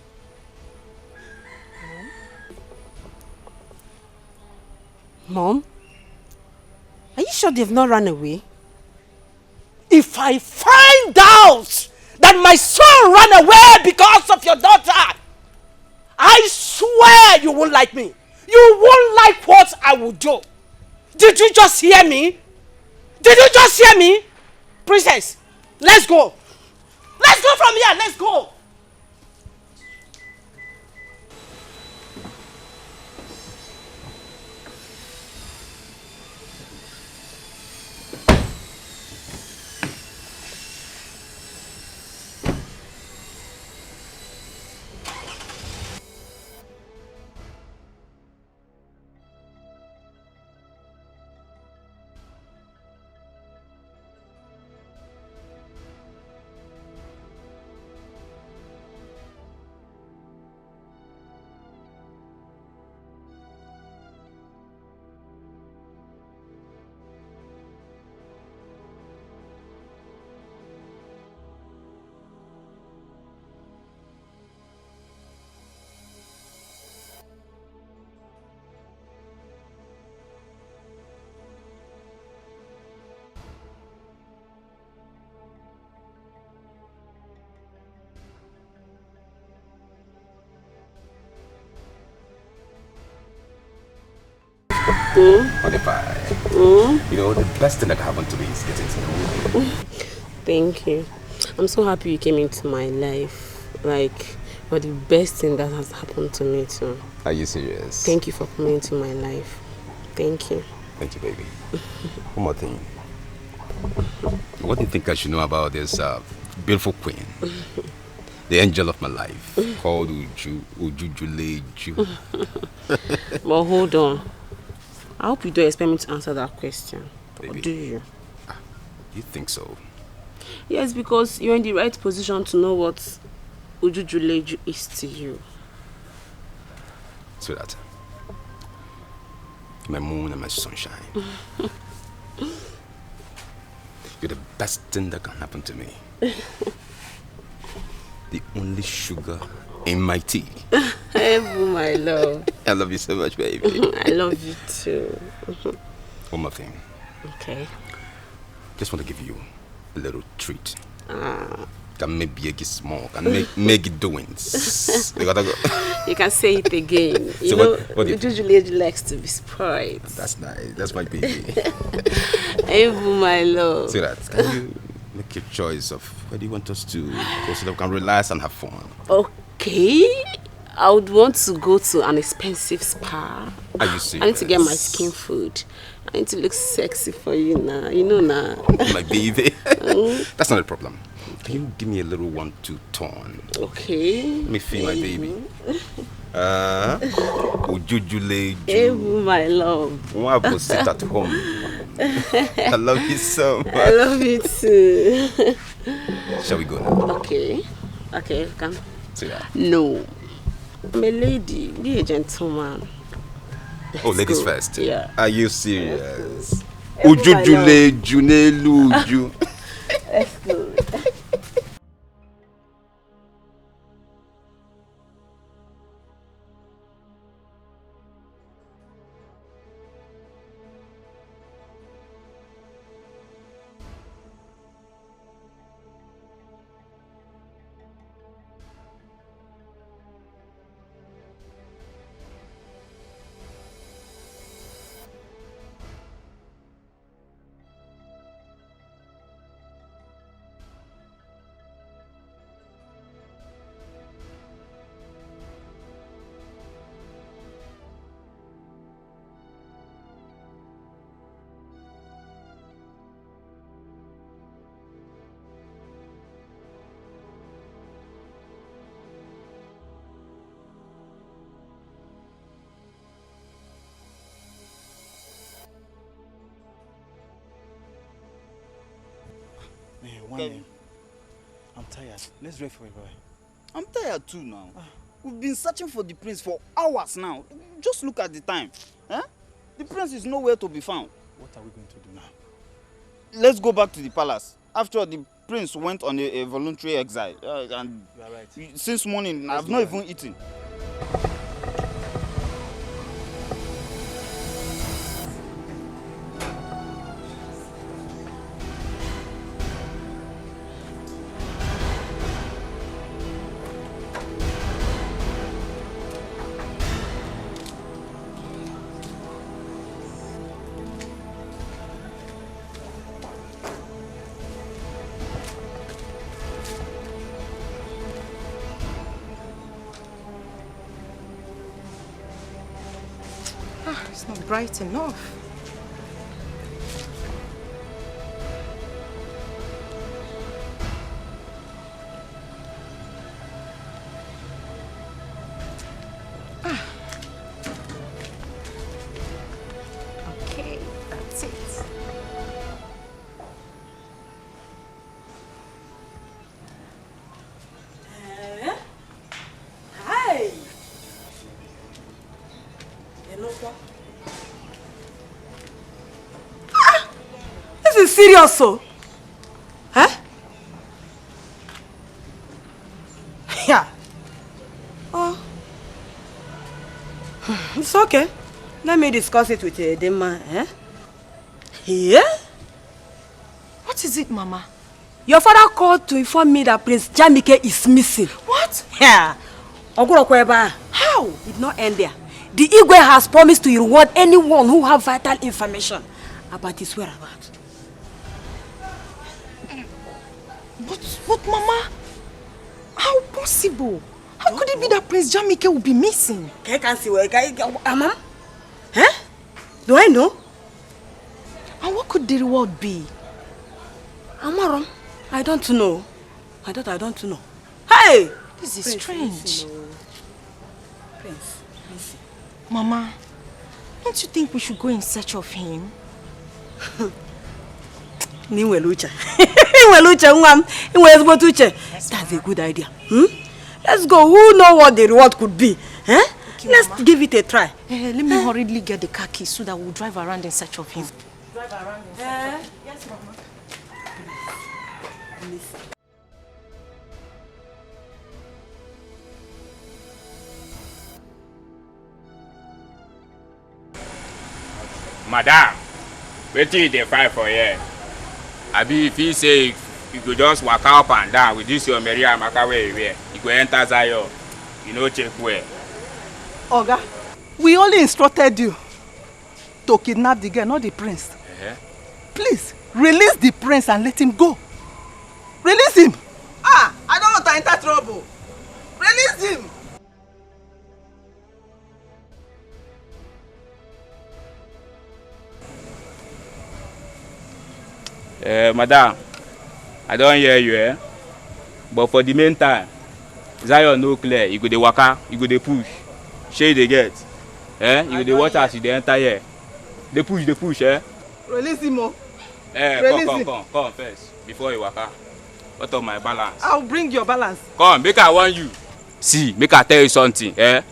Mom? Are you sure they've not run away? If I find out that my son ran away because of your daughter, I swear you won't like me. You won't like what I will do. Did you just hear me? Did you just hear me? Princess, let's go. Let's go from here. Let's go. You know, the best thing that can happen to me is getting to know you. Thank you. I'm so happy you came into my life. Like, you're the best thing that has happened to me too. Are you serious? Thank you for coming into my life. Thank you. Thank you, baby. One more thing. What do you think I should know about this beautiful queen? The angel of my life, called Ujujuleju. But hold on. I hope you don't expect me to answer that question. Baby. Or do you? You think so? Yes, because you're in the right position to know what Ujujuleju is to you. Sweetheart, my moon and my sunshine. You're the best thing that can happen to me. The only sugar in my tea. Oh, my love. I love you so much, baby. I love you too. One more thing. Okay. Just want to give you a little treat. Can make it small. Can make it doings. You gotta go. You can say it again. You know, what usually likes to be spoiled. That's nice. That's my baby. Hey, my love. See that? Can you make your choice of where do you want us to go so that we can relax and have fun? Okay. I would want to go to an expensive spa. Are you serious? I need to get my skin food. I need to look sexy for you now. You know now. My baby. That's not a problem. Can you give me a little 1-2 turn? Okay. Let me feel my baby. Ujujuleju. Hey, my love. I will sit at home. I love you so much. I love you too. Shall we go now? Okay. Okay, come. See that? No. I'm a lady. Be a gentleman. Oh, ladies first? Yeah. Are you serious? Ujujuleju neluju. Let's go. I'm tired. Let's wait for a boy. I'm tired too now. We've been searching for the prince for hours now. Just look at the time. Eh? The prince is nowhere to be found. What are we going to do now? Let's go back to the palace. After all, the prince went on a voluntary exile. And you are right. Since morning, I've not even eaten. It's not bright enough. Okay, that's it. Hi. Hello, This is serious, so. Huh? Yeah. Oh. It's okay. Let me discuss it with the man, eh? Yeah? What is it, Mama? Your father called to inform me that Prince Jamike is missing. What? Yeah. How? It did not end there. The Igwe has promised to reward anyone who have vital information about his whereabouts. But Mama, how possible? How could it be that Prince Jamike will be missing? Mama? Huh? Do I know? And what could the reward be? Amaram, I don't know. I don't know. Hey! This is Prince, strange. listen, Prince, listen. Mama, don't you think we should go in search of him? That's a good idea. Let's go. Who knows what the reward could be? Eh? Okay, let's give it a try. Let me hurriedly get the car keys so that we'll drive around in search of him. Drive around in search. Yes, Mama. Listen. Madam, wetin you dey find for here? Abi if you say you go just waka up and down with this your Maria Amaka wey you wear, you go enter Zion, you no check well. Oga, we only instructed you to kidnap the girl, not the prince. Please, release the prince and let him go. Release him! I don't want to enter trouble. Release him! Madam, I don't hear you, eh? But for the meantime, Zion no clear. You go dey waka, you go dey push. Shey dey get. You go dey watch as you dey enter here. Dey push, eh? Release him, oh. Come first, before you waka. What of my balance? I'll bring your balance. Come, make I warn you. See, make I tell you something, eh?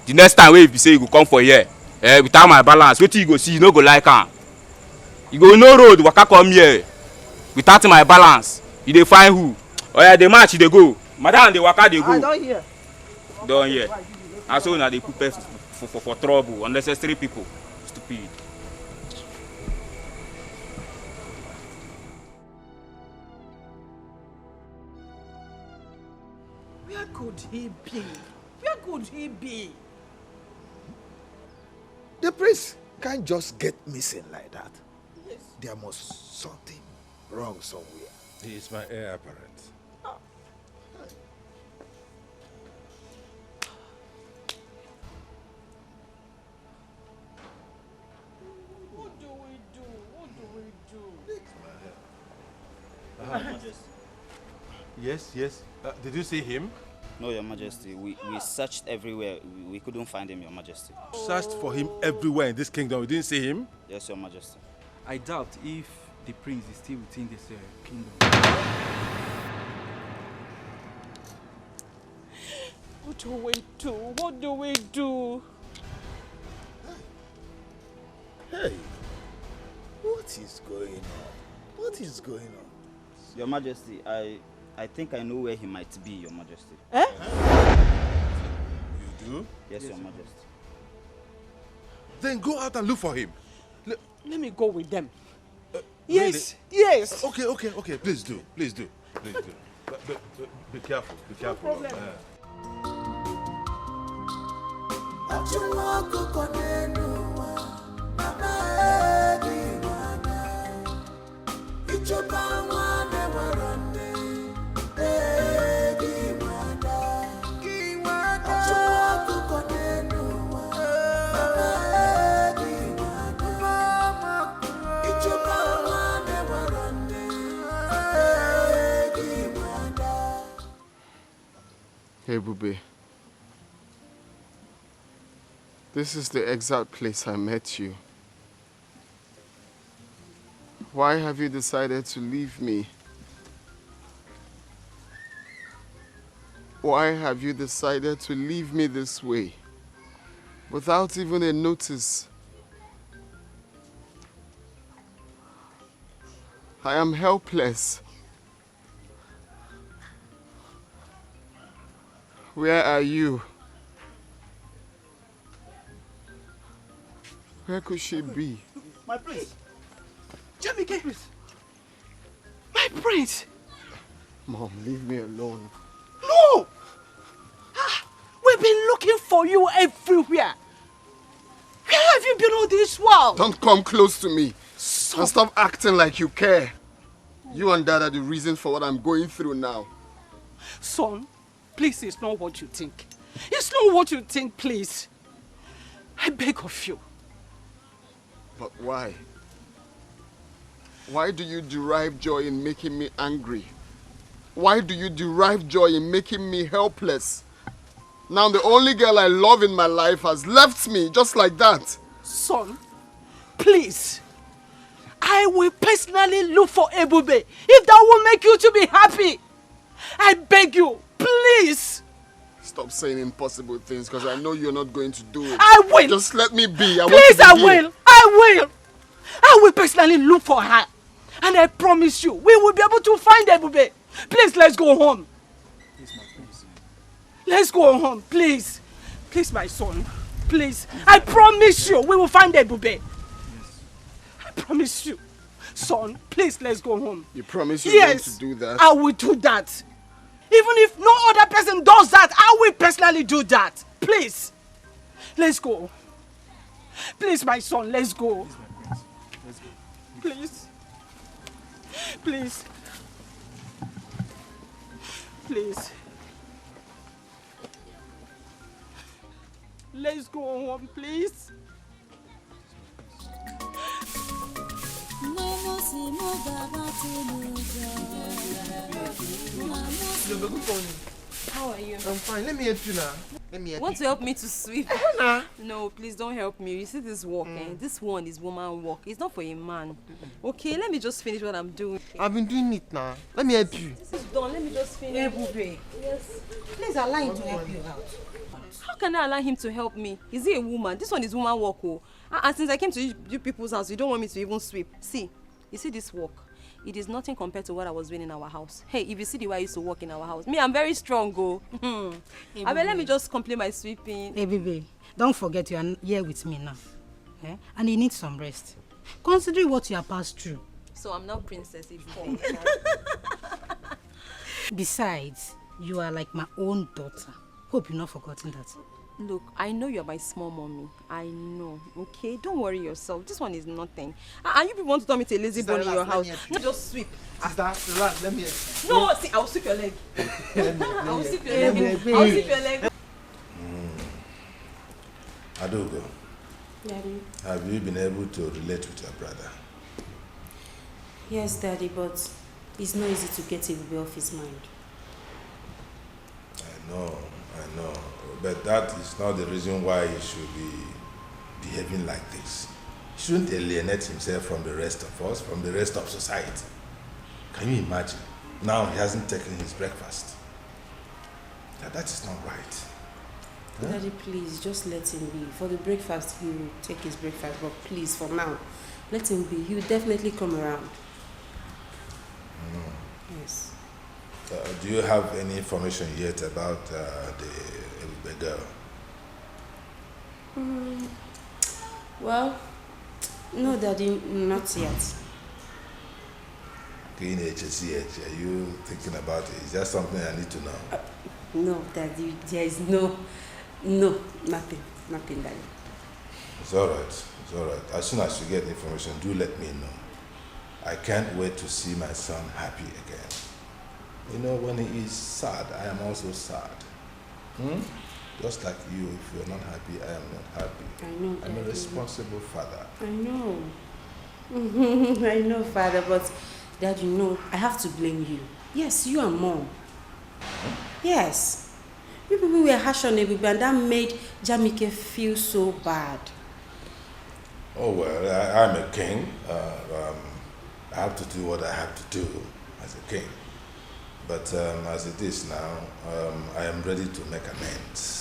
The next time wey you say you go come for here, without my balance, wetin you go see, you no go like am. You go no road, waka come here. Without my balance, you dey find who? Oya, the match you dey go. Madam, dey waka dey go. I don't hear. Don't hear. And so now they put person for trouble, unnecessary people. Stupid. Where could he be? Where could he be? The prince can't just get missing like that. Yes. There must something wrong somewhere. He is my heir apparent. What do we do? What do we do? Majesty. Yes. Did you see him? No, Your Majesty. We searched everywhere. We couldn't find him, Your Majesty. Searched for him everywhere in this kingdom. We didn't see him? Yes, Your Majesty. I doubt if the prince is still within this kingdom. What do we do? What do we do? Hey, what is going on? What is going on? Your Majesty, I think I know where he might be, Your Majesty. You do? Yes, Your Majesty. Then go out and look for him. Let me go with them. Yes, really? Yes. Okay. Please do. Be careful. No problem. Hey, Bube. This is the exact place I met you. Why have you decided to leave me? Why have you decided to leave me this way? Without even a notice. I am helpless. Where are you? Where could she be? My prince! Jamike! My prince! Mom, leave me alone. No! We've been looking for you everywhere. have you been on this world? Don't come close to me. And stop acting like you care. You and Dad are the reason for what I'm going through now. Son, please, it's not what you think. It's not what you think, please. I beg of you. But why? Why do you derive joy in making me angry? Why do you derive joy in making me helpless? Now the only girl I love in my life has left me just like that. Son, please. I will personally look for Ebube if that will make you to be happy. I beg you, please. Stop saying impossible things because I know you're not going to do it. I will. Just let me be. Please, I will. I will. I will personally look for her. And I promise you, we will be able to find Ebube. Please, let's go home. Let's go home, please. Please, my son. Please. I promise you, we will find Ebube. I promise you. Son, please, let's go home. You promise you're going to do that? I will do that. Even if no other person does that, I will personally do that. Please. Let's go. Please, my son, let's go. Please. Please. Please. Let's go home, please. How are you? I'm fine. Let me help you now. Let me help Want you. to help me to sweep? Nah. No, please don't help me. You see this work, this one is woman work. It's not for a man. Okay, let me just finish what I'm doing. I've been doing it now. Let me help you. This is done. Let me just finish. Ebube. Yes. Please allow him to help you out. How can I allow him to help me? Is he a woman? This one is woman work. Oh. And since I came to you people's house, you don't want me to even sweep. See, you see this work? It is nothing compared to what I was doing in our house. Hey, if you see the way I used to work in our house, me, I'm very strong, go. I mean, let me just complete my sweeping. Hey, baby, don't forget you are here with me now. Eh? And you need some rest. Considering what you have passed through. So I'm not princess anymore. Besides, you are like my own daughter. Hope you've not forgotten that. Look, I know you're my small mommy. I know, okay? Don't worry yourself. This one is nothing. And you people want to tell me to a lazy bone in your house. Not just sweep. Sister, relax. Let me help you. No, see, I'll sweep your leg. I'll sweep your leg. I'll sweep your leg. Adogo, Daddy. have you been able to relate with your brother? Yes, Daddy, but it's not easy to get Ebube off his mind. I know. But that is not the reason why he should be behaving like this. He shouldn't alienate himself from the rest of us, from the rest of society. Can you imagine? Now he hasn't taken his breakfast. That is not right. Huh? Daddy, please, just let him be. For the breakfast, he will take his breakfast, but please, for now, let him be. He will definitely come around. Yes. Do you have any information yet about the girl? Well, no, Daddy, not yet. Are you thinking about it? Is that something I need to know? No, Daddy, there is nothing, Daddy. It's all right. As soon as you get information, do let me know. I can't wait to see my son happy again. You know, when he is sad, I am also sad. Just like you, if you're not happy, I am not happy. I know, I'm a Daddy. responsible father. I know. I know, Father, but Dad, you know, I have to blame you. Yes, you and Mom. Yes. You people were harsh on Ebube and that made Jamike feel so bad. Oh, well, I'm a king. I have to do what I have to do as a king. But as it is now, I am ready to make amends.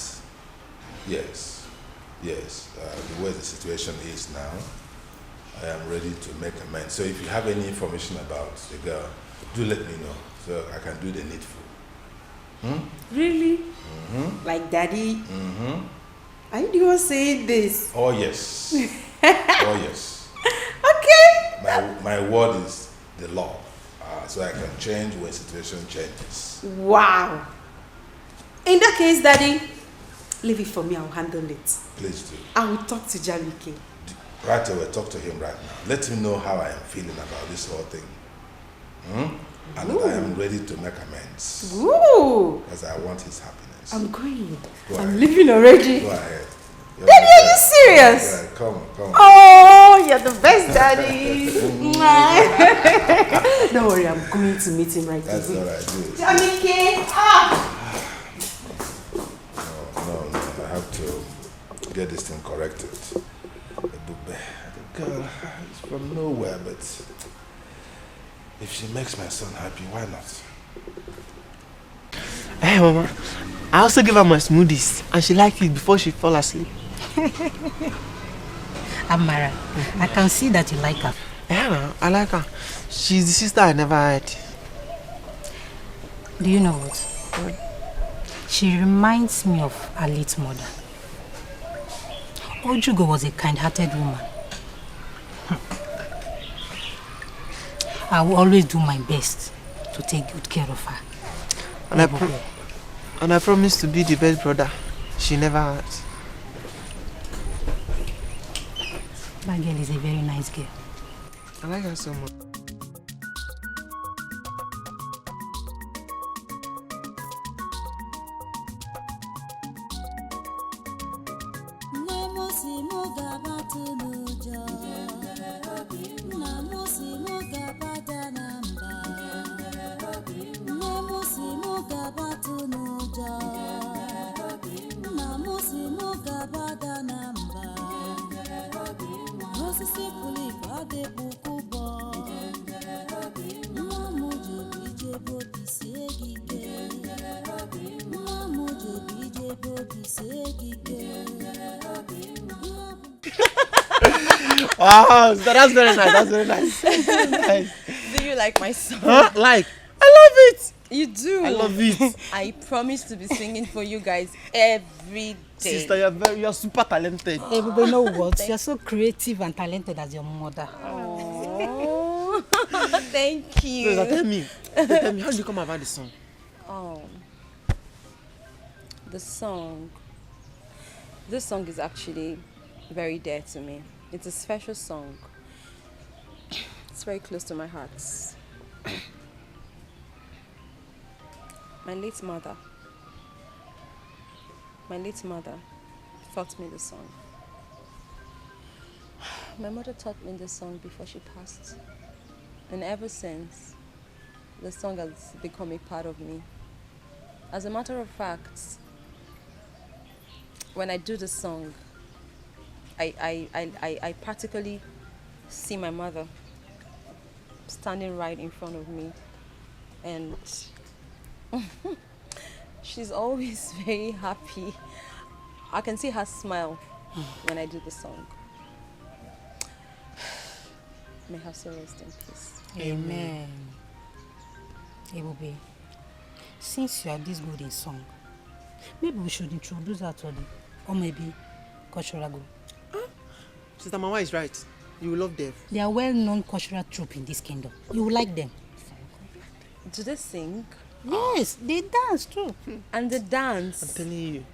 Yes. The way the situation is now, I am ready to make amends. So if you have any information about the girl, do let me know so I can do the needful. Really? Like Daddy? Are you the one saying this? Oh, yes. Okay. My word is the law. So I can change when situation changes. Wow. In that case, Daddy, leave it for me. I'll handle it. Please do. I will talk to Jamike. Right away, talk to him right now. Let him know how I am feeling about this whole thing. And that I am ready to make amends. Ooh. Because I want his happiness. I'm going. Go I'm ahead. leaving already. Go ahead. Daddy, are you serious? Yeah, come. Oh, you're the best, Daddy. Don't worry, I'm going to meet him right That's away. all right, do it. Jamike, No, I have to get this thing corrected. The girl is from nowhere, but if she makes my son happy, why not? Hey, Mama. I also gave her my smoothies, and she liked it before she fell asleep. Amara, I can see that you like her. Yeah, I like her. She's the sister I never had. Do you know what? She reminds me of her late mother. Ojugo was a kind-hearted woman. I will always do my best to take good care of her. And I promise to be the best brother she never had. That girl is a very nice girl. I like her so much. Wow, that's very nice. That's very nice. Nice. Do you like my song? Huh? Like? I love it. You do? I love it. I promise to be singing for you guys every day. Sister, you're super talented. Everybody know what? You're so creative and talented as your mother. Oh, thank you. So, tell me, how did you come about the song? The song. This song is actually very dear to me. It's a special song. It's very close to my heart. My late mother taught me the song. My mother taught me this song before she passed. And ever since, the song has become a part of me. As a matter of fact, when I do the song, I practically see my mother standing right in front of me, and she's always very happy. I can see her smile when I do the song. May her soul rest in peace. Amen. Ebube, since you are this good in song, maybe we should introduce her to them, or maybe cultural group. Sister Mama is right. You will love them. They are well-known cultural troupe in this kingdom. You will like them. Do they sing? Yes, they dance too. And the dance. I'm telling you.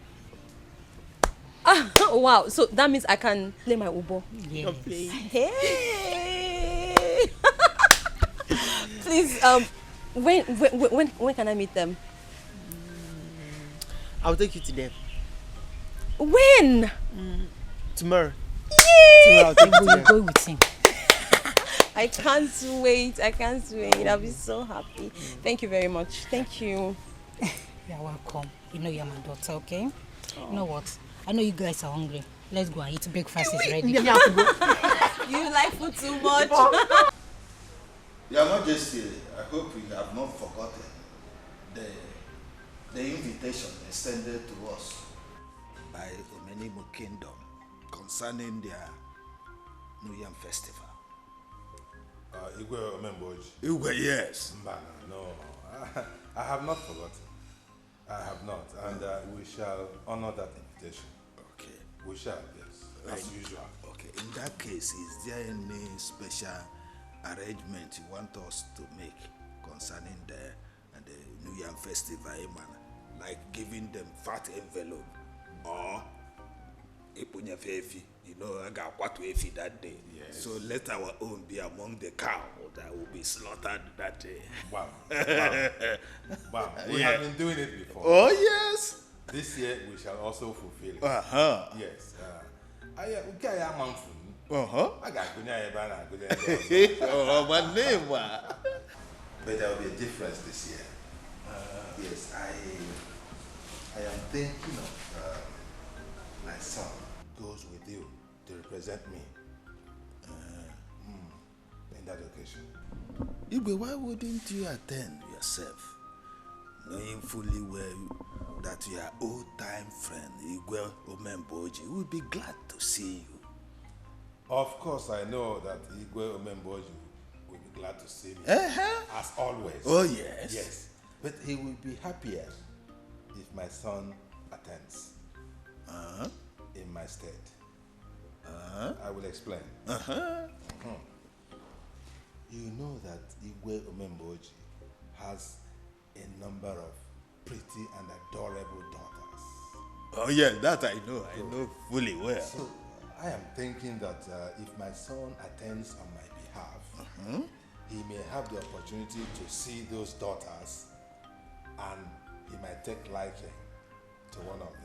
Wow, so that means I can play my ubo. Yes. Hey. Please, when can I meet them? I'll take you to them. When? Tomorrow. Yay! Tomorrow I'll take you to them. Go with him. I can't wait. I'll be so happy. Thank you very much. Thank you. You're welcome. You know you're my daughter, okay? You know what? I know you guys are hungry. Let's go and eat. Breakfast is ready. You like food too much. Your Majesty, I hope you have not forgotten the invitation extended to us by Omenimo Kingdom concerning their New Yam Festival. Igwe Omemboji. Igwe, yes. No, I have not forgotten. I have not, and we shall honor that invitation. Okay. We shall, yes, as usual. Okay, in that case, is there any special arrangement you want us to make concerning the New Yam Festival, like giving them fat envelope or Efi. You know, I got what Efi that day. Yes. So let our own be among the cow that will be slaughtered that day. Wow. Wow. We have been doing it before. Oh, yes. This year we shall also fulfill it. Yes. I got oh, my name. But there will be a difference this year. Yes, I am thinking of my son goes with you to represent me in that occasion. Igwe, why wouldn't you attend yourself, knowing fully well that your old-time friend Igwe Omemboji would be glad to see you? Of course, I know that Igwe Omemboji will be glad to see me, as always. Oh, yes. Yes, but he will be happier if my son attends in my stead. I will explain. You know that Igwe Omemboji has a number of pretty and adorable daughters. Oh, yeah, that I know. I know fully well. So, I am thinking that if my son attends on my behalf, he may have the opportunity to see those daughters and he might take liking to one of them.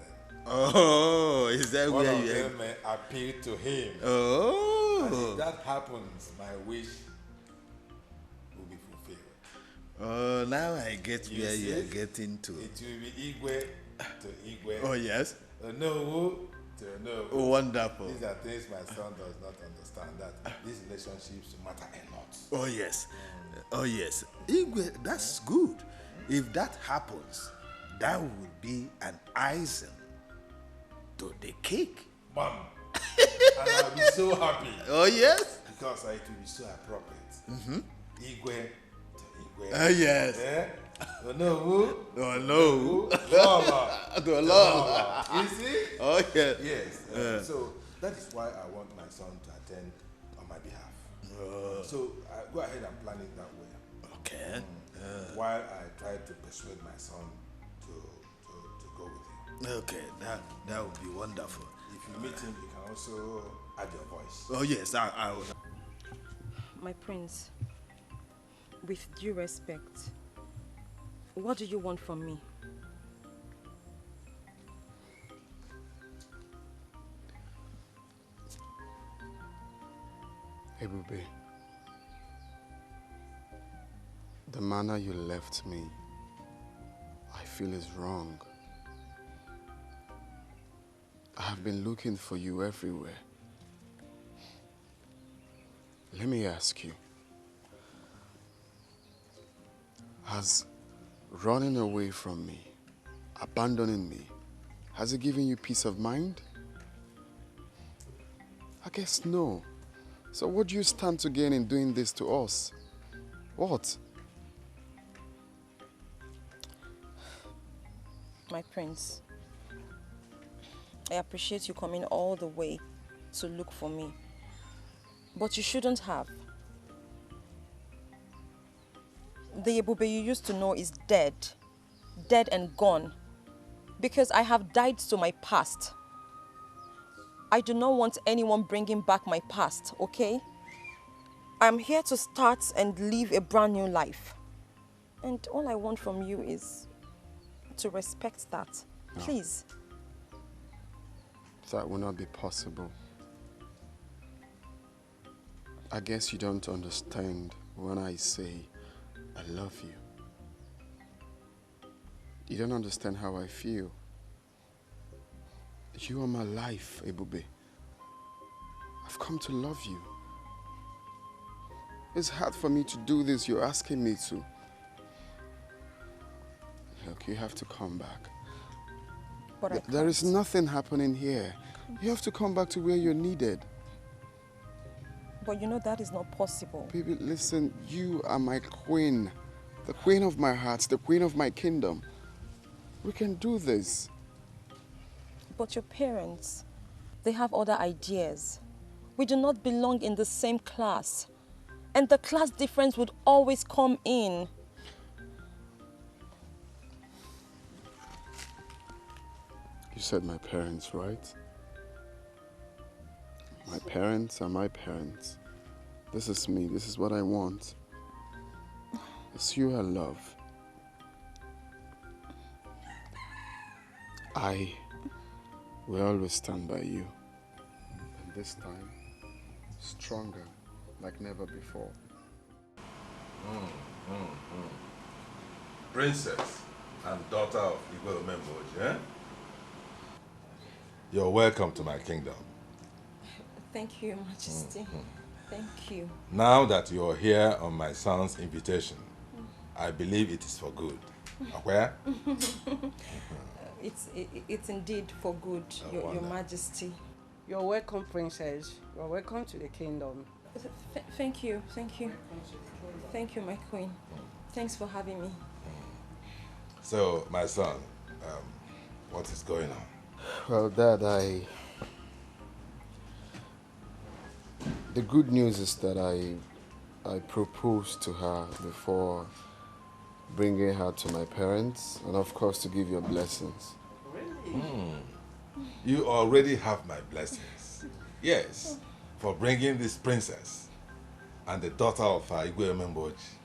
Oh, is that one where of you them may appeal to him. Oh. And if that happens, my wish will be fulfilled. Oh, now I get where you are getting to. It will be Igwe to Igwe. Oh, yes. Onowu to Onowu. Oh, wonderful. These are things my son does not understand, that these relationships matter a lot. Oh, yes. Oh, yes. Igwe, that's good. If that happens, that would be an icing to the cake. Mom. And I'll be so happy. Oh, yes. Because it will be so appropriate. Igwe to Igwe. Oh, yes. Yeah? Onowu. Onowu. Lola. You see? Oh, yes. Yes. So that is why I want my son to attend on my behalf. So go ahead and plan it that way. Okay. While I try to persuade my son to go with you. Okay, that would be wonderful. If you meet him, you can also add your voice. Oh, yes, I will. My prince, with due respect, what do you want from me? Ebube, the manner you left me, I feel is wrong. I have been looking for you everywhere. Let me ask you, has running away from me, abandoning me, has it given you peace of mind? I guess no. So what do you stand to gain in doing this to us? What? My prince, I appreciate you coming all the way to look for me. But you shouldn't have. The Ebube you used to know is dead. Dead and gone. Because I have died to my past. I do not want anyone bringing back my past, okay? I'm here to start and live a brand new life. And all I want from you is to respect that. No. Please. That will not be possible. I guess you don't understand when I say I love you. You don't understand how I feel. You are my life, Ebube. I've come to love you. It's hard for me to do this. You're asking me to. Look, you have to come back. But There is nothing happening here. You have to come back to where you're needed. But you know that is not possible. Baby, listen, you are my queen. The queen of my heart, the queen of my kingdom. We can do this. But your parents, they have other ideas. We do not belong in the same class. And the class difference would always come in. You said my parents, right? My parents are my parents. This is me. This is what I want. It's you I love. I will always stand by you. And this time, stronger like never before. Princess and daughter of Igwe Omemboji, eh? You're welcome to my kingdom. Thank you, Your Majesty. Thank you. Now that you're here on my son's invitation, I believe it is for good. Where? It's indeed for good, Your Majesty. You're welcome, Princess. You're welcome to the kingdom. Thank you. Thank you, my queen. Thanks for having me. So, my son, what is going on? Well, Dad, the good news is that I proposed to her before bringing her to my parents, and of course to give your blessings. Really? You already have my blessings. Yes, for bringing this princess and the daughter of Igwe Omemboji.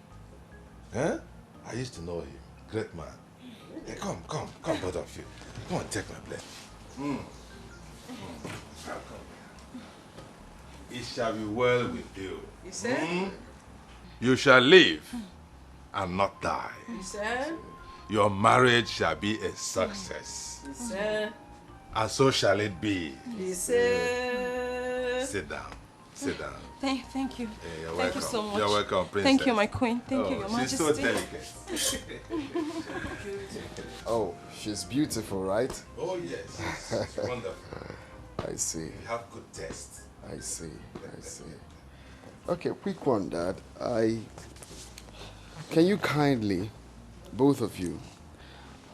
Eh? I used to know him. Great man. Hey, come, both of you. Come on, take my blessing. It shall be well with you. You said? You shall live and not die. You said? Your marriage shall be a success. You said? And so shall it be. You said? Sit down. Sit down. Thank you. Yeah, you're Thank welcome. you so much. You're welcome, princess. Thank you, my queen. Thank you, Your Majesty. She's so delicate. Oh, she's beautiful, right? Oh, yes. She's wonderful. I see. You have good taste. I see. Okay, quick one, Dad. Can you kindly, both of you,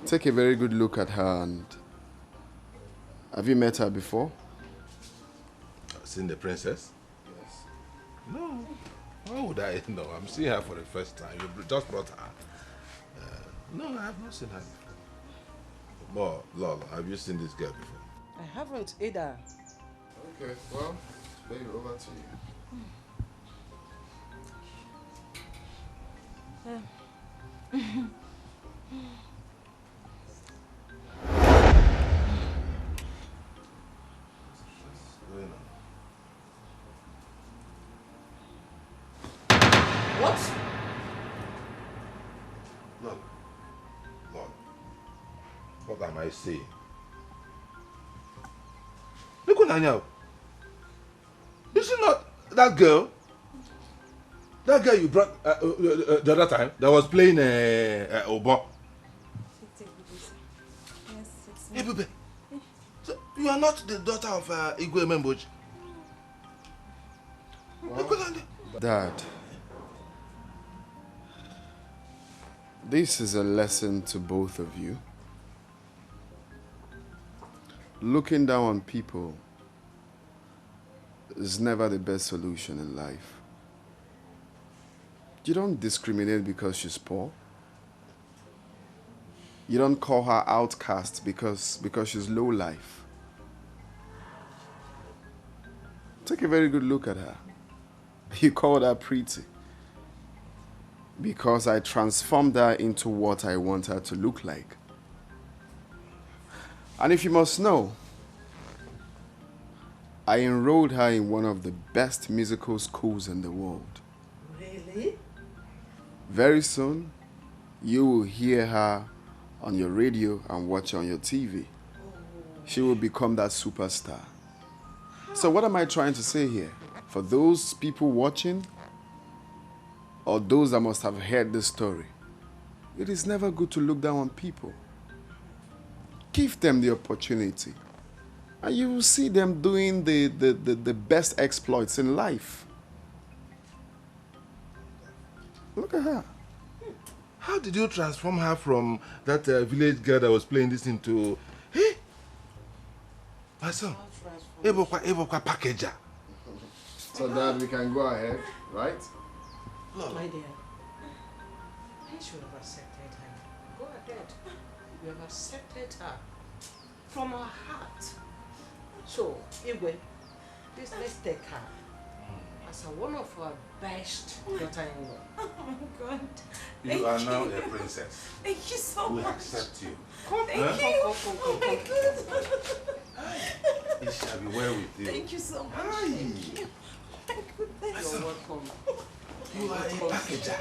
take a very good look at her and... Have you met her before? Seen the princess? Yes. No. Why would I know? I'm seeing her for the first time. You just brought her. No, I have not seen her before. More, Lola, have you seen this girl before? I haven't either. Okay, well, baby, over to you. What? Look, what am I saying? Look at her. Is she not that girl? That girl you brought the other time that was playing Obo. Yes, it's me. Hey, baby. So you are not the daughter of Igwe Omemboji? Dad, this is a lesson to both of you. Looking down on people is never the best solution in life. You don't discriminate because she's poor. You don't call her outcast because she's low life. Take a very good look at her. You called her pretty because I transformed her into what I want her to look like. And if you must know, I enrolled her in one of the best musical schools in the world. Really? Very soon, you will hear her on your radio and watch her on your TV. She will become that superstar. So what am I trying to say here? For those people watching, or those that must have heard this story, it is never good to look down on people. Give them the opportunity, and you will see them doing the best exploits in life. Look at her. How did you transform her from that village girl that was playing this into... Hey! My son, Ebokwa packager. So Dad, we can go ahead, right? No. My dear, I should have accepted her. Go ahead. You have accepted her from our heart. So, Igwe, Let's take her as one of our best daughter-in-law. Oh my God. You are now a princess. Thank you so we much. We accept you. Thank you. Oh my God. It shall be well with you. Thank you so much. Thank you. You're welcome. You are a packager.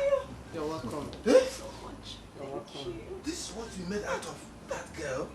You're welcome. Eh? So much. You're welcome. This is what you made out of that girl.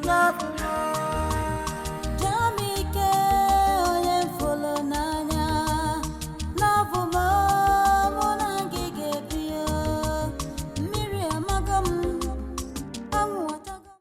Love